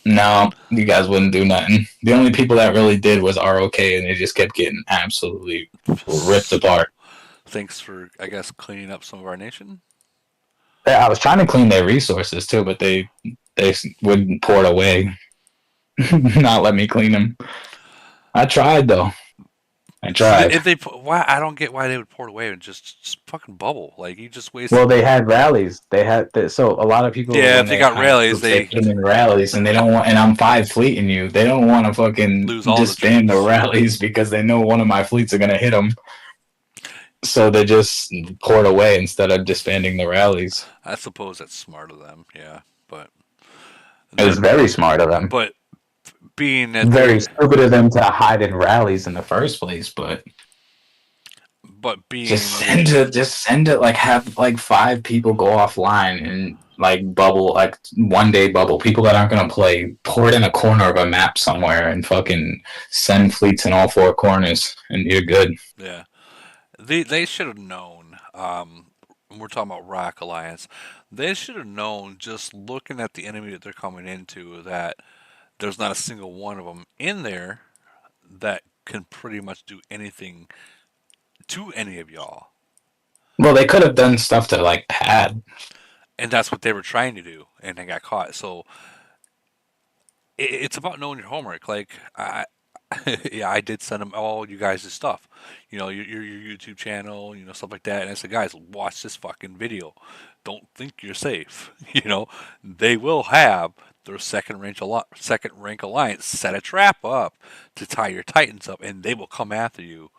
[SPEAKER 13] No, you guys wouldn't do nothing. The only people that really did was ROK, and they just kept getting absolutely ripped apart.
[SPEAKER 1] Thanks for, I guess, cleaning up some of our nation.
[SPEAKER 13] I was trying to clean their resources too, but they wouldn't pour it away. Not let me clean them. I tried though. I tried.
[SPEAKER 1] If they why I don't get why they would pour it away and just fucking bubble. Like you just wasted.
[SPEAKER 13] Well, they had rallies. They had so a lot of people.
[SPEAKER 1] Yeah, if they got rallies, they
[SPEAKER 13] came in rallies, and they don't want. And I'm 5 fleeting you. They don't want to fucking disband the rallies because they know one of my fleets are gonna hit them. So they just pour it away instead of disbanding the rallies.
[SPEAKER 1] I suppose that's smart of them. Yeah, but
[SPEAKER 13] it was very smart of them.
[SPEAKER 1] But being that
[SPEAKER 13] very stupid of them to hide in rallies in the first place, but
[SPEAKER 1] being
[SPEAKER 13] just send it like have like 5 people go offline and like bubble, like 1 day bubble, people that aren't gonna play, pour it in a corner of a map somewhere and fucking send fleets in all 4 corners and you're good.
[SPEAKER 1] Yeah, they should have known. We're talking about Rock Alliance. They should have known just looking at the enemy that they're coming into that there's not a single one of them in there that can pretty much do anything to any of y'all.
[SPEAKER 13] Well, they could have done stuff to like pad.
[SPEAKER 1] And that's what they were trying to do, and they got caught. So it's about knowing your homework. Like I did send them all you guys' stuff. You know, your YouTube channel, you know, stuff like that. And I said, guys, watch this fucking video. Don't think you're safe. You know, they will have their second rank alliance set a trap up to tie your Titans up, and they will come after you,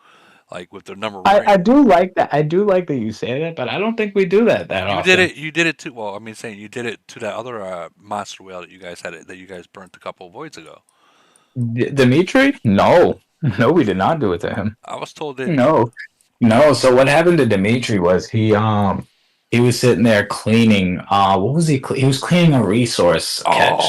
[SPEAKER 1] like with their number one.
[SPEAKER 13] I do like that. I do like that you say that, but I don't think we do that often.
[SPEAKER 1] You did it too. Well, I mean, saying you did it to that other monster whale that you guys had that you guys burnt a couple of voids ago.
[SPEAKER 13] Dimitri? No, we did not do it to him.
[SPEAKER 1] I was told that.
[SPEAKER 13] No. So what happened to Dimitri was he was sitting there cleaning. What was he? He was cleaning a resource catch.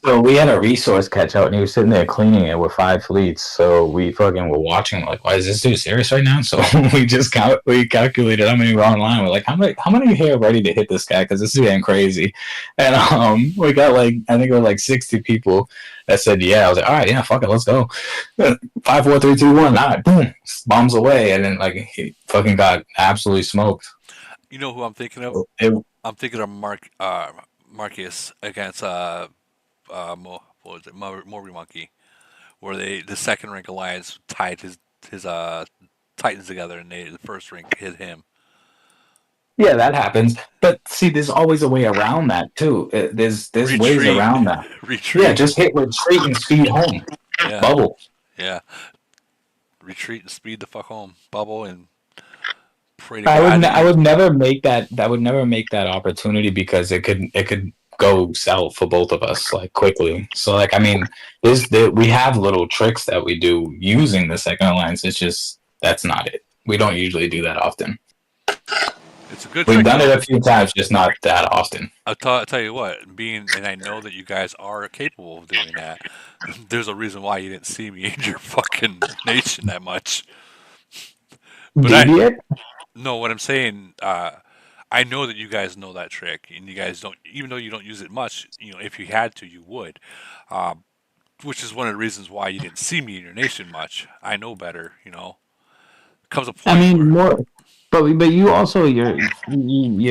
[SPEAKER 13] So we had a resource catch out, and he was sitting there cleaning it with 5 fleets. So we fucking were watching, like, why is this dude serious right now? So we just we calculated how many were online. We're like, how many here are ready to hit this guy? Because this is getting crazy. And we got like, I think it was like 60 people that said, yeah. I was like, all right, yeah, fuck it, let's go. 5, 4, 3, 2, 1. All right, boom, bombs away, and then like he fucking got absolutely smoked.
[SPEAKER 1] You know who I'm thinking of? I'm thinking of Marcus against what was it, Morby Monkey, where the second rank alliance tied his Titans together, and the first rank hit him.
[SPEAKER 13] Yeah, that happens. But see, there's always a way around that too. There's ways around that.
[SPEAKER 1] Retreat.
[SPEAKER 13] Yeah, just hit retreat and speed home.
[SPEAKER 1] Yeah.
[SPEAKER 13] Bubble.
[SPEAKER 1] Yeah. Retreat and speed the fuck home. Bubble and pray to
[SPEAKER 13] God. I would never make that. I would never make that opportunity because it could go south for both of us like quickly. So like, I mean, we have little tricks that we do using the second alliance. It's just that's not it. We don't usually do that often.
[SPEAKER 1] It's a good.
[SPEAKER 13] We've done it a few times, just not that often.
[SPEAKER 1] I'll tell you what, and I know that you guys are capable of doing that. There's a reason why you didn't see me in your fucking nation that much. But no, what I'm saying, I know that you guys know that trick, and you guys don't, even though you don't use it much. You know, if you had to, you would. Which is one of the reasons why you didn't see me in your nation much. I know better, you know. Comes a point.
[SPEAKER 13] I mean, more. But you also you're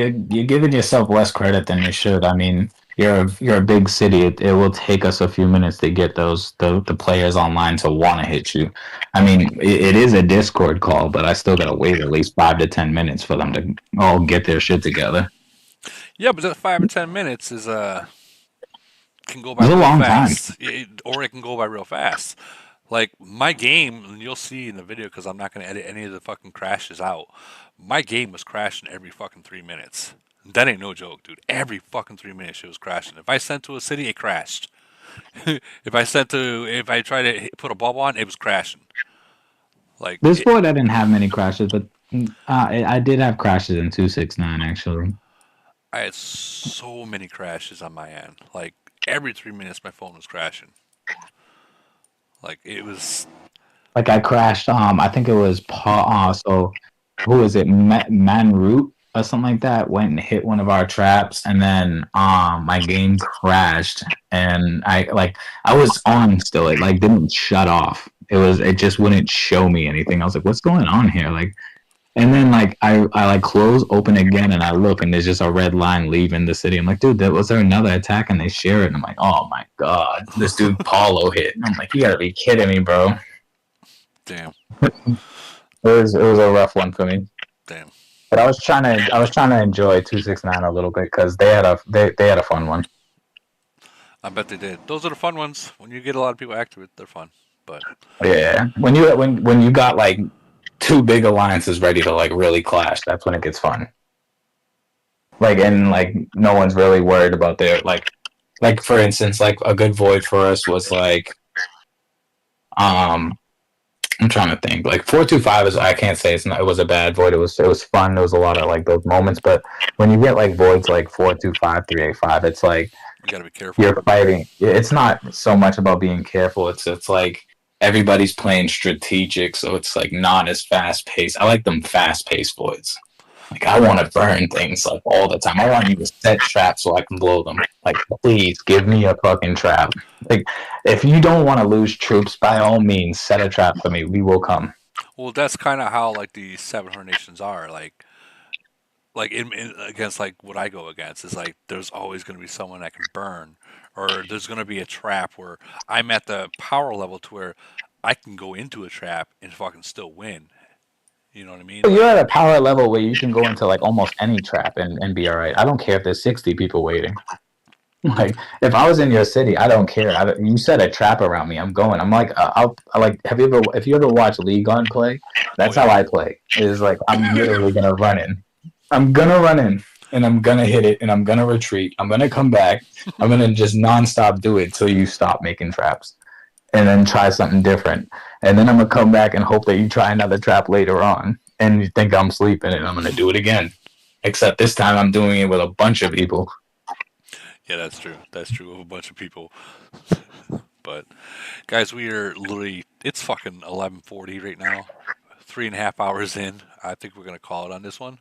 [SPEAKER 13] giving yourself less credit than you should. I mean, you're a big city. It will take us a few minutes to get the players online to want to hit you. I mean, it is a Discord call, but I still gotta wait at least 5 to 10 minutes for them to all get their shit together.
[SPEAKER 1] Yeah, but that 5 or 10 minutes is can go by
[SPEAKER 13] It's a
[SPEAKER 1] real
[SPEAKER 13] long time.
[SPEAKER 1] fast, or it can go by real fast. Like my game, and you'll see in the video because I'm not going to edit any of the fucking crashes out. My game was crashing every fucking 3 minutes. That ain't no joke, dude. Every fucking 3 minutes, it was crashing. If I sent to a city, it crashed. If I tried to put a bubble on, it was crashing. Like
[SPEAKER 13] This board, I didn't have many crashes, but I did have crashes in 269 actually.
[SPEAKER 1] I had so many crashes on my end. Like every 3 minutes, my phone was crashing. Like it was.
[SPEAKER 13] Like I crashed. I think it was so who is it? Manroot or something like that went and hit one of our traps, and then my game crashed, and I was on still. It like didn't shut off. It just wouldn't show me anything. I was like, what's going on here? Like, and then like I like close, open again, and I look, and there's just a red line leaving the city. I'm like, dude, was there another attack? And they share it, and I'm like, oh my god, this dude Paulo hit. And I'm like, you gotta be kidding me, bro.
[SPEAKER 1] Damn.
[SPEAKER 13] It was a rough one for me.
[SPEAKER 1] Damn.
[SPEAKER 13] But I was trying to enjoy 269 a little bit because they had a fun one.
[SPEAKER 1] I bet they did. Those are the fun ones. When you get a lot of people active, they're fun. But
[SPEAKER 13] yeah, when you got like two big alliances ready to like really clash, that's when it gets fun. Like and like no one's really worried about their like for instance, like a good void for us was like I'm trying to think. Like 425 is I can't say it was a bad void. It was fun. There was a lot of like those moments. But when you get like voids like 425, 385, it's like
[SPEAKER 1] you gotta be careful.
[SPEAKER 13] You're fighting. It's not so much about being careful. It's like everybody's playing strategic, so it's like not as fast paced. I like them fast paced voids. Like I want to burn things like all the time. I want you to set traps so I can blow them. Like please give me a fucking trap. Like if you don't want to lose troops, by all means set a trap for me. We will come.
[SPEAKER 1] Well, that's kind of how like the 700 nations are. Like in against like what I go against is like there's always going to be someone that can burn, or there's going to be a trap where I'm at the power level to where I can go into a trap and fucking still win. You know what I mean?
[SPEAKER 13] You're at a power level where you can go into like almost any trap and be all right. I don't care if there's 60 people waiting. Like if I was in your city, I don't care. You set a trap around me, I'm going. I'm like, if you ever watch League on play, that's how I play. Is like I'm literally gonna run in. I'm gonna run in and I'm gonna hit it and I'm gonna retreat. I'm gonna come back. I'm gonna just nonstop do it till you stop making traps, and then try something different. And then I'm gonna come back and hope that you try another trap later on, and you think I'm sleeping, and I'm gonna do it again. Except this time I'm doing it with a bunch of people.
[SPEAKER 1] Yeah, that's true. That's true of a bunch of people. But guys, we are literally it's fucking 11:40 right now. 3.5 hours in. I think we're gonna call it on this one.